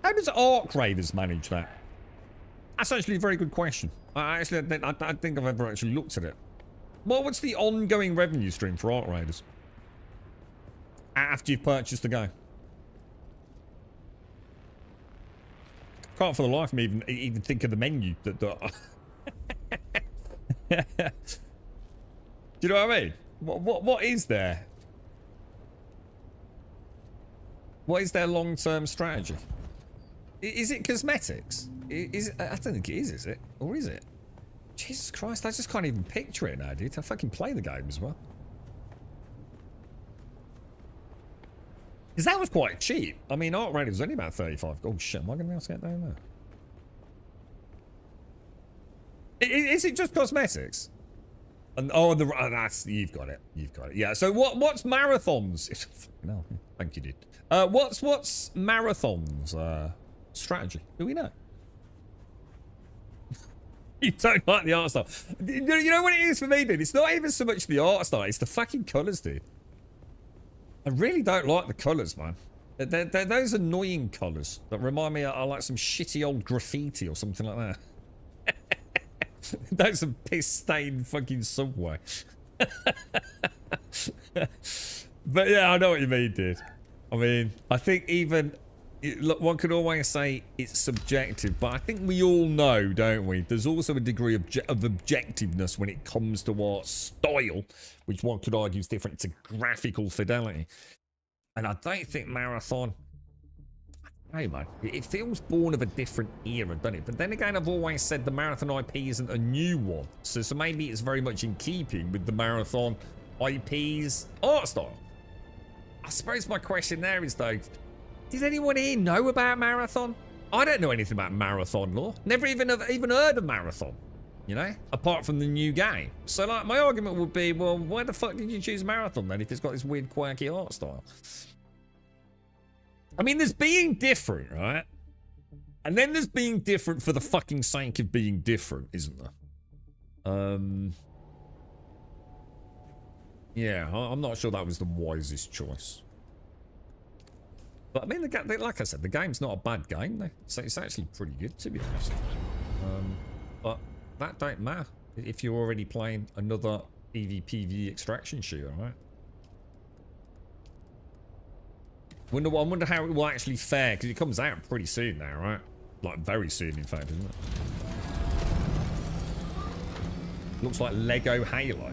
How does Arc Raiders manage that? That's actually a very good question. I don't think I've ever actually looked at it. What's the ongoing revenue stream for Arc Raiders? After you've purchased the game. Can't for the life of me even think of the menu that do you know what I mean? What is there? What is their long-term strategy? Is it cosmetics? Is it, I don't think it is it? Or is it? Jesus Christ, I just can't even picture it now, dude. I fucking play the game as well. Because that was quite cheap. I mean, Arc Raiders was only about 35. Oh shit, am I going to be able to get down there? Is it just cosmetics? And that's you've got it. You've got it. Yeah. So what's Marathon's? No, thank you, dude. What's Marathon's strategy? Do we know? You don't like the art style. You know what it is for me, dude? It's not even so much the art style. It's the fucking colours, dude. I really don't like the colours, man. They're those annoying colours that remind me of like some shitty old graffiti or something like that. That's some piss-stained fucking subway. But yeah, I know what you mean, dude. I mean, I think even... Look, one could always say it's subjective, but I think we all know, don't we? There's also a degree of objectiveness when it comes to our style, which one could argue is different to graphical fidelity. And I don't think Marathon... Hey, man, it feels born of a different era, doesn't it? But then again, I've always said the Marathon IP isn't a new one. So maybe it's very much in keeping with the Marathon IP's art style. I suppose my question there is, though... Did anyone here know about Marathon? I don't know anything about Marathon lore. Never even heard of Marathon, you know, apart from the new game. So, like, my argument would be, well, why the fuck did you choose Marathon then if it's got this weird, quirky art style? I mean, there's being different, right? And then there's being different for the fucking sake of being different, isn't there? Yeah, I'm not sure that was the wisest choice. But I mean, like I said, the game's not a bad game. So it's actually pretty good, to be honest. But that don't matter if you're already playing another PvP extraction shooter, right? I wonder how it will actually fare, because it comes out pretty soon now, right? Like, very soon, in fact, isn't it? Looks like Lego Halo.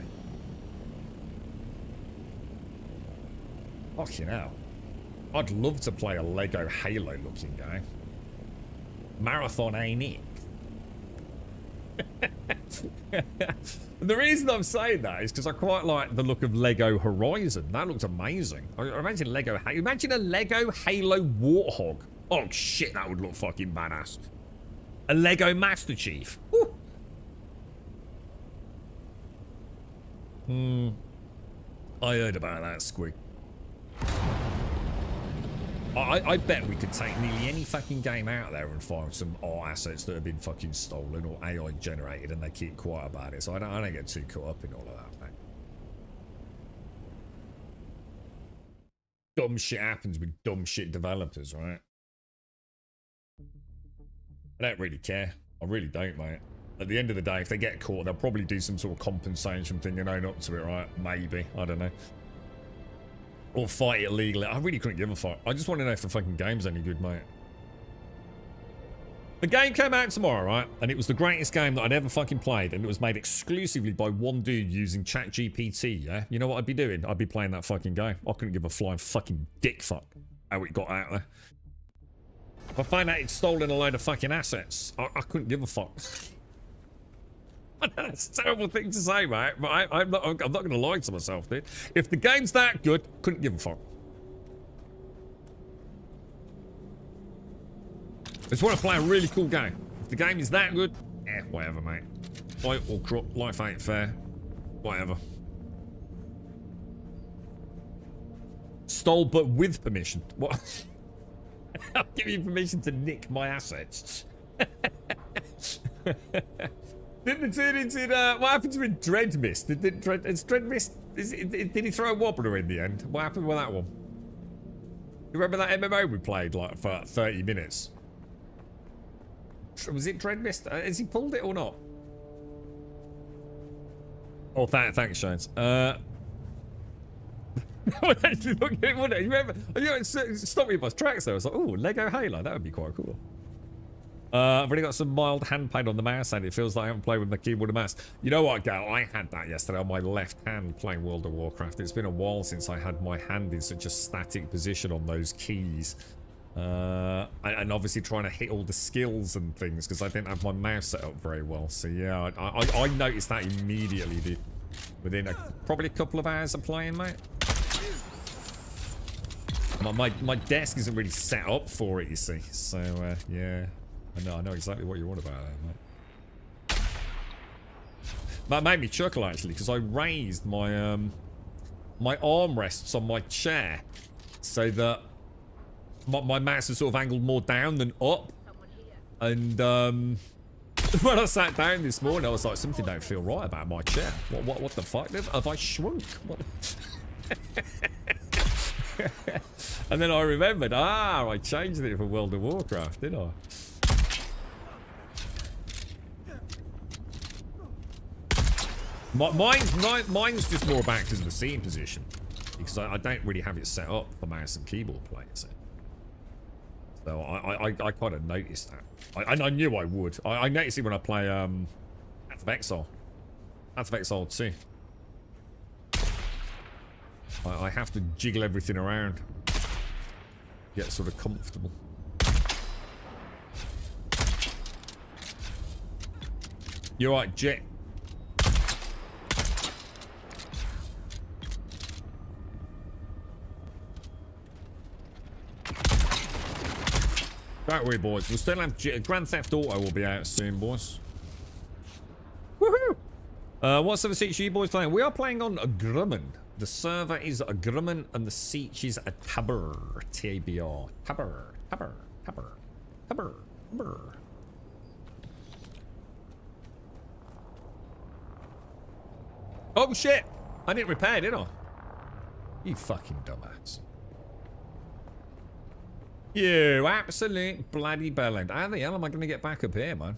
Fucking hell. I'd love to play a Lego Halo looking game. Marathon ain't it? The reason I'm saying that is because I quite like the look of Lego Horizon. That looks amazing. I imagine imagine a Lego Halo Warthog. Oh shit, that would look fucking badass. A Lego Master Chief. Woo. I heard about that, Squig. I bet we could take nearly any fucking game out there and find some art assets that have been fucking stolen or AI generated and they keep quiet about it. So I don't get too caught up in all of that, mate. Dumb shit happens with dumb shit developers, right? I don't really care. I really don't, mate. At the end of the day, if they get caught, they'll probably do some sort of compensation thing and own up to it, right? Maybe. I don't know. Or fight it illegally. I really couldn't give a fuck. I just want to know if the fucking game's any good, mate. The game came out tomorrow, right? And it was the greatest game that I'd ever fucking played. And it was made exclusively by one dude using ChatGPT, yeah? You know what I'd be doing? I'd be playing that fucking game. I couldn't give a flying fucking dick fuck how it got out there. If I found out he'd stolen a load of fucking assets, I couldn't give a fuck. That's a terrible thing to say, mate. But I'm not going to lie to myself, dude. If the game's that good, couldn't give a fuck. I just want to play a really cool game. If the game is that good, whatever, mate. Fight or crop, life ain't fair. Whatever. Stole, but with permission. What? I'll give you permission to nick my assets. Did what happened to Dread Mist? Did Dread Mist? Did he throw a wobbler in the end? What happened with that one? You remember that MMO we played like for 30 minutes? Was it Dread Mist? Has he pulled it or not? Oh, thanks, Shanes. Actually, look, you remember? Stop me bus tracks though. I was like, oh, Lego Halo. That would be quite cool. I've already got some mild hand pain on the mouse and it feels like I haven't played with my keyboard and mouse. You know what, Gal? I had that yesterday on my left hand playing World of Warcraft. It's been a while since I had my hand in such a static position on those keys. And obviously trying to hit all the skills and things because I didn't have my mouse set up very well. So yeah, I noticed that immediately, dude. Within probably a couple of hours of playing, mate. My desk isn't really set up for it, you see. So yeah. I know exactly what you're on about there, mate. That made me chuckle actually, because I raised my my armrests on my chair so that my mouse is sort of angled more down than up. And when I sat down this morning, I was like, something don't feel right about my chair. What the fuck? Have I shrunk? What? And then I remembered, I changed it for World of Warcraft, didn't I? Mine's just more about because of the seating position, because I don't really have it set up for mouse and keyboard players. So I kind of noticed that. I knew I would. I noticed it when I play Path of Exile. Path of Exile 2. I have to jiggle everything around, get sort of comfortable. You're right, Jet. Don't worry, boys. We'll still have Grand Theft Auto will be out soon, boys. Woohoo! What server seats are you boys playing? We are playing on Grumman. The server is a Grumman and the seat is a Tabber. T-A-B-R. Tabber. Tabber. Tabber. Tabber. Tabber. Oh shit! I didn't repair, did I? You fucking dumbass. You absolute bloody bellend. How the hell am I going to get back up here, man?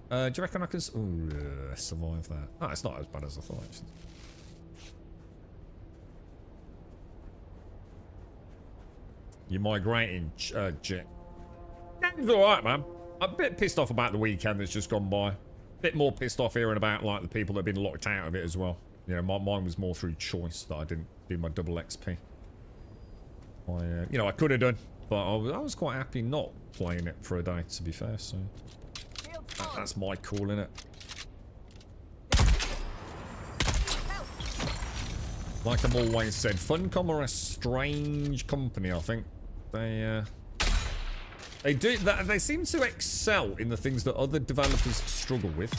Do you reckon I can survive that? Oh, it's not as bad as I thought. Actually. You're migrating, Jet. It's alright, man. I'm a bit pissed off about the weekend that's just gone by. A bit more pissed off hearing about like the people that have been locked out of it as well. You know, mine was more through choice that I didn't do my double XP. You know, I could have done. But I was quite happy not playing it for a day, to be fair, so... That's my call, innit? Like I've always said, Funcom are a strange company, I think. They seem to excel in the things that other developers struggle with.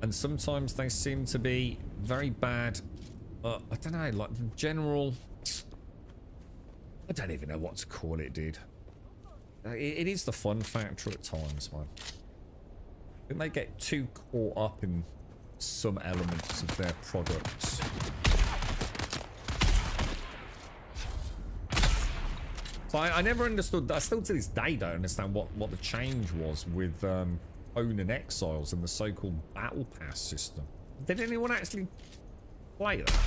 And sometimes they seem to be very bad, I don't know, like the general... I don't even know what to call it, dude. It is the fun factor at times, man. I think they get too caught up in some elements of their products. So I never understood, I still to this day don't understand what the change was with Conan Exiles and the so-called Battle Pass system. Did anyone actually play that?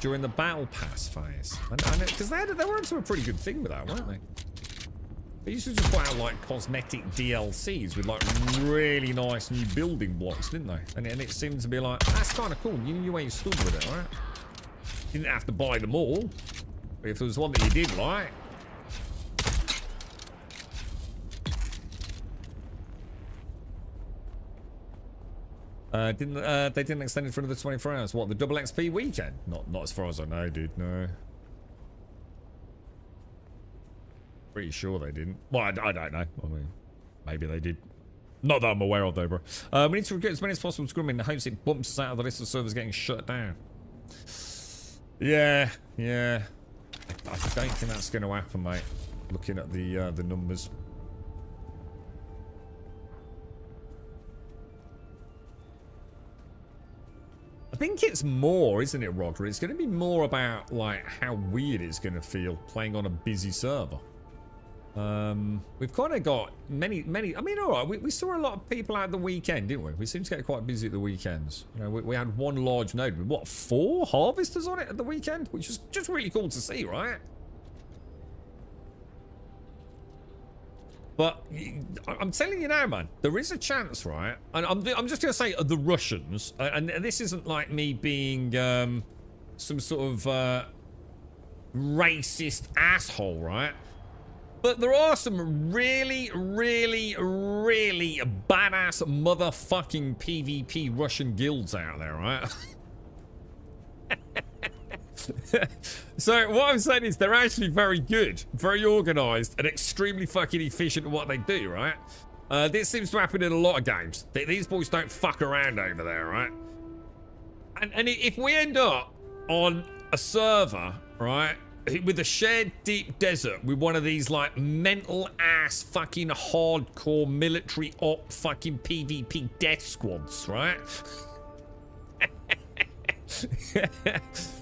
During the Battle Pass phase. Because they were into a pretty good thing with that, weren't they? They used to just put out like cosmetic DLCs with like really nice new building blocks, didn't they? And it seemed to be like, that's kind of cool. You knew where you stood with it, right? You didn't have to buy them all. But if there was one that you did like. They didn't extend it for another 24 hours. What, the double XP weekend? Not as far as I know, dude, no. Pretty sure they didn't. Well, I don't know. I mean, maybe they did. Not that I'm aware of, though, bro. We need to recruit as many as possible to Scrum in the hopes it bumps us out of the list of servers getting shut down. Yeah. I don't think that's going to happen, mate. Looking at the numbers. I think it's more, isn't it, Roger? It's going to be more about, like, how weird it's going to feel playing on a busy server. We've kind of got many, I mean, all right, we saw a lot of people out the weekend, didn't we? We seem to get quite busy at the weekends. You know, we had one large node with, what, 4 harvesters on it at the weekend? Which is just really cool to see, right? But I'm telling you now, man, there is a chance, right? And I'm just going to say the Russians, and this isn't like me being some sort of racist asshole, right? But there are some really, really, really badass motherfucking PvP Russian guilds out there, right? So what I'm saying is they're actually very good, very organized, and extremely fucking efficient at what they do, right? This seems to happen in a lot of games. These boys don't fuck around over there, right? And if we end up on a server, right, with a shared deep desert with one of these like mental ass fucking hardcore military op fucking PvP death squads, right?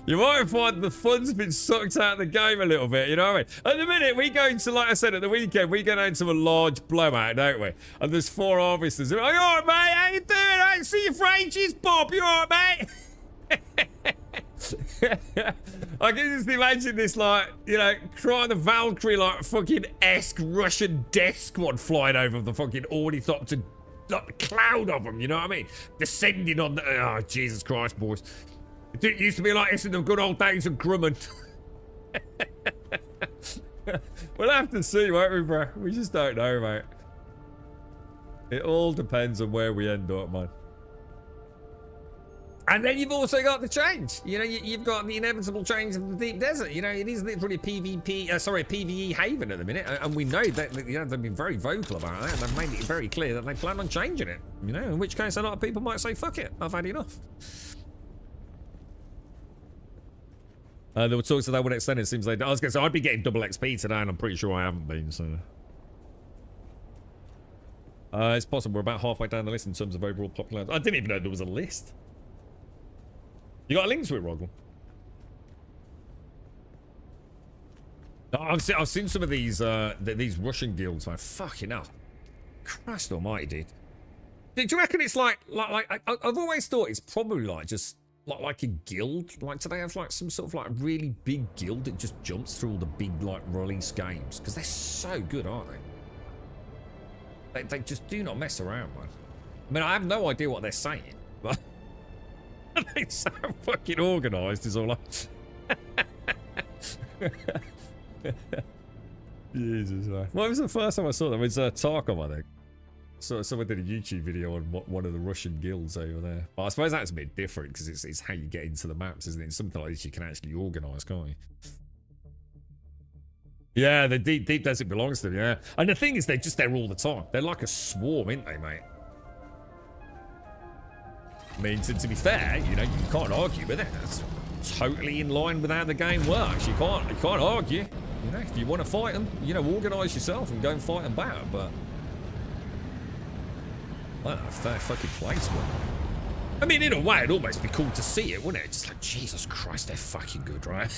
You might find the fun's been sucked out of the game a little bit, you know what I mean? At the minute, we go into, like I said, at the weekend, we go down to a large blowout, don't we? And there's 4 harvesters. They're like, you alright, mate? How you doing? I ain't see you for ages, Bob. You alright, mate? I can just imagine this, like, you know, crying the Valkyrie, like, fucking esque Russian death squad flying over the fucking ornithopter, like, the cloud of them, you know what I mean? Descending on the... Oh, Jesus Christ, boys. It used to be like this in the good old days of Grumman. We'll have to see, won't we, bro? We just don't know, mate. It all depends on where we end up, man. And then you've also got the change. You know, you've got the inevitable change of the deep desert. You know, it is literally a PvE haven at the minute. And we know that, you know, they've been very vocal about that. And they've made it very clear that they plan on changing it. You know, in which case a lot of people might say, fuck it, I've had enough. There were talks that they would extend it. Seems like I was going to say I'd be getting double XP today, and I'm pretty sure I haven't been. So it's possible we're about halfway down the list in terms of overall popularity. I didn't even know there was a list. You got a link to it, Roggle? I've seen some of these Russian guilds, man. Fucking hell, Christ Almighty, dude. Do you reckon it's like I've always thought it's probably like just. Like a guild? Like, do they have like some sort of like really big guild that just jumps through all the big like release games? Because they're so good, aren't they? They just do not mess around, man. I mean, I have no idea what they're saying, but they sound fucking organised is all Jesus, man. What was the first time I saw them? It was Tarkov, I think. So someone did a YouTube video on one of the Russian guilds over there. But I suppose that's a bit different because it's how you get into the maps, isn't it? It's something like this you can actually organise, can't you? Yeah, the deep desert belongs to them, yeah. And the thing is, they're just there all the time. They're like a swarm, aren't they, mate? I mean, to be fair, you know, you can't argue with it. That's totally in line with how the game works. You can't argue. You know, if you want to fight them, you know, organise yourself and go and fight them back, but... Well, fair fucking place, man. I mean, in a way, it'd almost be cool to see it, wouldn't it? Just like, Jesus Christ, they're fucking good, right?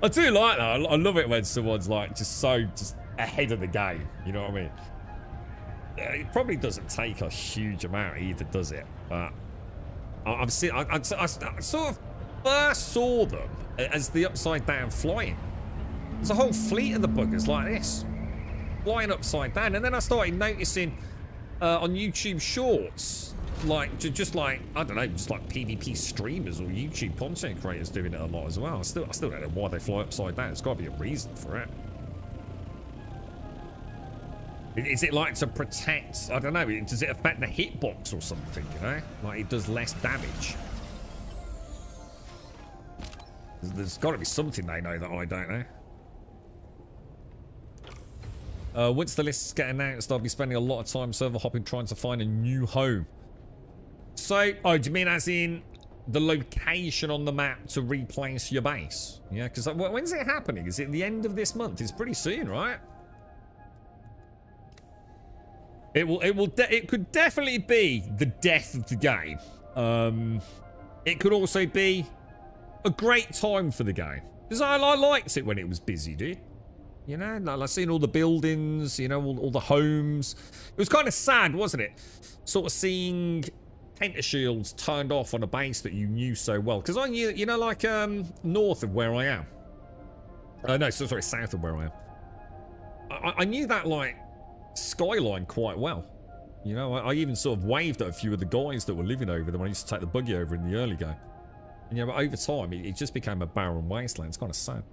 I do like that. I love it when someone's like just ahead of the game. You know what I mean? It probably doesn't take a huge amount either, does it? But I sort of first saw them as the upside down flying. There's a whole fleet of the buggers like this, flying upside down, and then I started noticing on YouTube Shorts, like just like I don't know, just like PvP streamers or YouTube content creators doing it a lot as well. I still don't know why they fly upside down. There's got to be a reason for it. Is it like to protect? I don't know. Does it affect the hitbox or something? You know, like it does less damage. There's got to be something they know that I don't know. Once the lists get announced, I'll be spending a lot of time server hopping trying to find a new home. So, oh, do you mean as in the location on the map to replace your base? Yeah, because when's it happening? Is it the end of this month? It's pretty soon, right? It could definitely be the death of the game. It could also be a great time for the game, because I liked it when it was busy, dude. You know, like seeing all the buildings, you know, all the homes. It was kind of sad, wasn't it? Sort of seeing pentashields turned off on a base that you knew so well. Because I knew, you know, like north of where I am. No, sorry, south of where I am. I knew that, like, skyline quite well. You know, I even sort of waved at a few of the guys that were living over there when I used to take the buggy over in the early game. And, you know, over time, it just became a barren wasteland. It's kind of sad.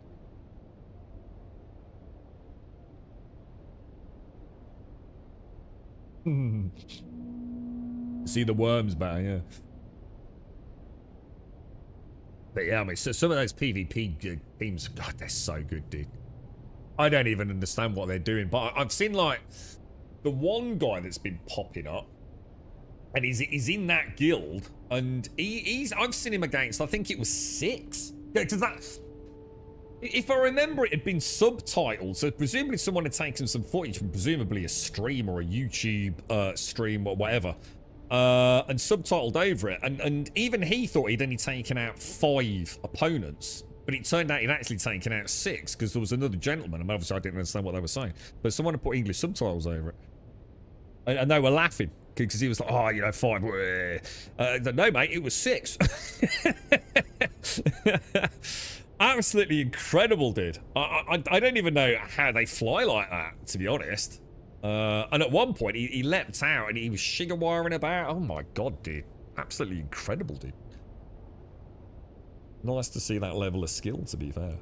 See the worms better, yeah. But yeah, I mean, so some of those PvP teams, God, they're so good, dude. I don't even understand what they're doing, but I've seen, like, the one guy that's been popping up, and he's in that guild, and I've seen him against, I think it was 6. Yeah, because that, if I remember, it had been subtitled, so presumably someone had taken some footage from presumably a stream or a YouTube stream or whatever, and subtitled over it, and even he thought he'd only taken out 5 opponents, but it turned out he'd actually taken out 6, because there was another gentleman, and obviously I didn't understand what they were saying, but someone had put English subtitles over it, and they were laughing, because he was like, oh, you know, 5, no mate, it was 6. Absolutely incredible, dude. I don't even know how they fly like that, to be honest. And at one point, he leapt out and he was shigawaring about. Oh my god, dude. Absolutely incredible, dude. Nice to see that level of skill, to be fair.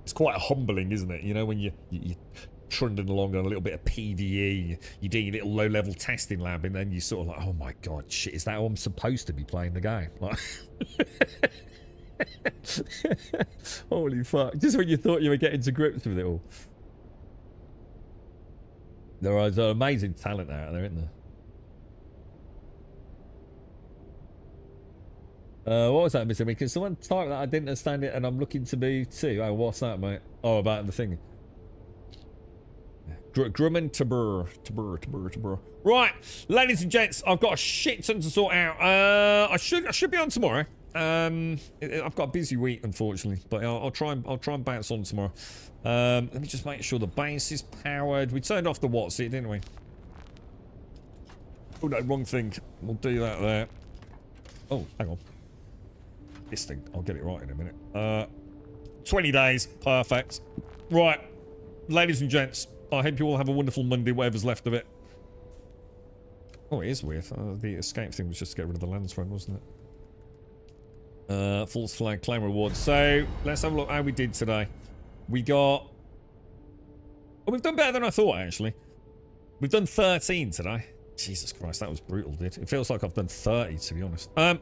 It's quite humbling, isn't it? You know, when you're trundling along on a little bit of PvE, you're doing a little low-level testing lab, and then you're sort of like, oh my god, shit, is that how I'm supposed to be playing the game? Like... Holy fuck. Just when you thought you were getting to grips with it all. There is amazing talent out there, isn't there? What was that, Mr. Can someone type that? I didn't understand it and I'm looking to move too. Oh, what's that, mate? Oh, about the thing. Grumman Tabur. Right, ladies and gents, I've got a shit ton to sort out. I should be on tomorrow. I've got a busy week, unfortunately, but I'll try and bounce on tomorrow. Let me just make sure the base is powered. We turned off the WotC, didn't we? Oh no, wrong thing. We'll do that there. Oh, hang on. This thing, I'll get it right in a minute. 20 days, perfect. Right, ladies and gents, I hope you all have a wonderful Monday, whatever's left of it. Oh, it is weird. The escape thing was just to get rid of the lens friend, wasn't it? False flag claim reward. So let's have a look how we did today. We got... Oh, we've done better than I thought, actually. We've done 13 today. Jesus Christ, that was brutal, dude. It feels like I've done 30, to be honest. Have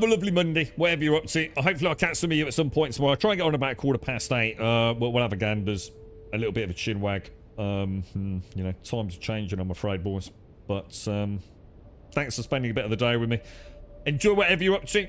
a lovely Monday, whatever you're up to. Hopefully I'll catch some of you at some point tomorrow. I'll try and get on about 8:15. We'll have a ganders. A little bit of a chin wag. You know, times are changing, I'm afraid, boys. But thanks for spending a bit of the day with me. Enjoy whatever you're up to.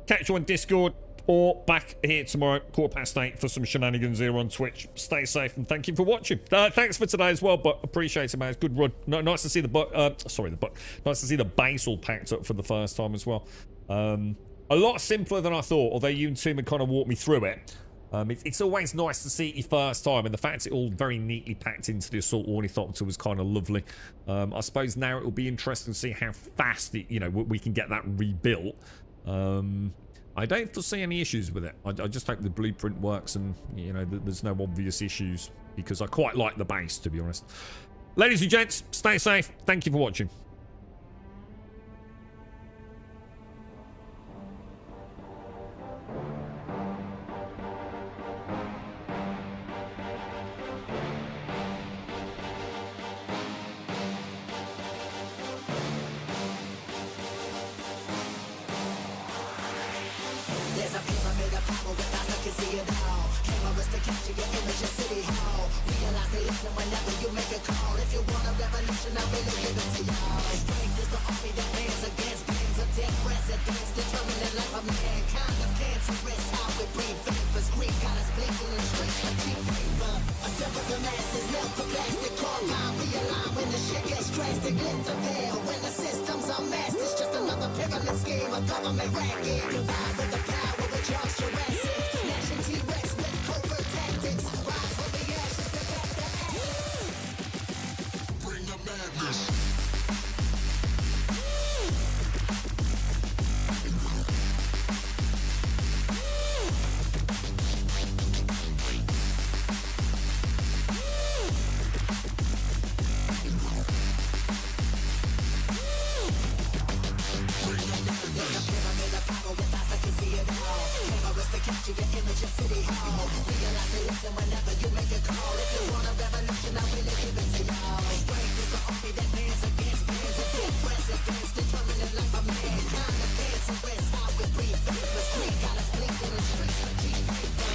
Catch you on Discord. or back here tomorrow, 8:15 for some shenanigans here on Twitch. Stay safe and thank you for watching. Thanks for today as well, but appreciate it, man. It's good run. Nice to see nice to see the base all packed up for the first time as well. A lot simpler than I thought, although you and Tim had kind of walked me through it. It's always nice to see it your first time, and the fact it all very neatly packed into the Assault Ornithopter was kind of lovely. I suppose now it will be interesting to see how fast we can get that rebuilt. I don't foresee any issues with it. I just hope the blueprint works and there's no obvious issues, because I quite like the base, to be honest. Ladies and gents, stay safe. Thank you for watching. There's a pyramid of power with eyes that can see it all. Cameras to capture your image in City Hall. Realize they listen whenever you make a call. If you want a revolution, I really give it to y'all. Strength is the army that bands against bands of dead presidents, determining life of mankind. Of cancerous, how we breathe vapors. Green got us blinking in streets like cheap paper. Assemble the masses, melt the plastic, carbine, realign when the shit gets drastic. Lift the veil when the systems are masked. It's just another pyramid scheme, a government racket. Divide with the power. Charles Jurassic, gnashing T-Rex with covert tactics. Rise from the ashes to back the ashes. Bring the madness. Capture your image in City Hall. Realize they listen whenever you make a call. If you want a revolution, I really give it to y'all. Strength is the army that bands against bands of dead presidents, determining life of mankind. The cancerous, how we breathe vapors. Green got us blinking in streets like cheap paper.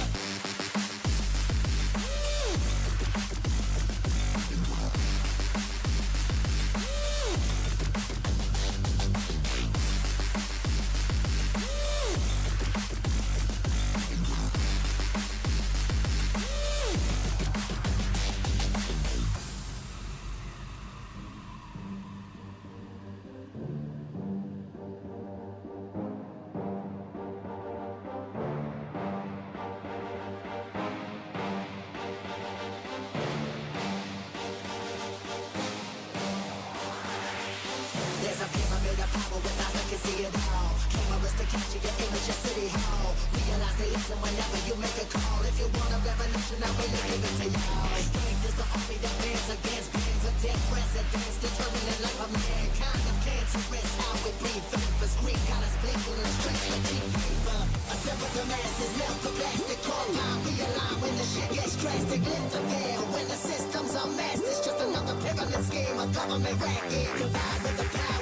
There's a pyramid of power with eyes that can see it all. Cameras to capture your image in City Hall. Realize they listen whenever you make a call. If you want a revolution, I really give it to y'all. Strength is the army that bands against bands of dead presidents, determining life of mankind. Of cancerous, how we breathe vapors. Green got us blinking in streets like cheap paper. Assemble the masses, melt the plastic, carbine, realign when the shit gets drastic. Lift the veil when the systems are masked. It's just another pyramid scheme, a government racket. Divide with the power.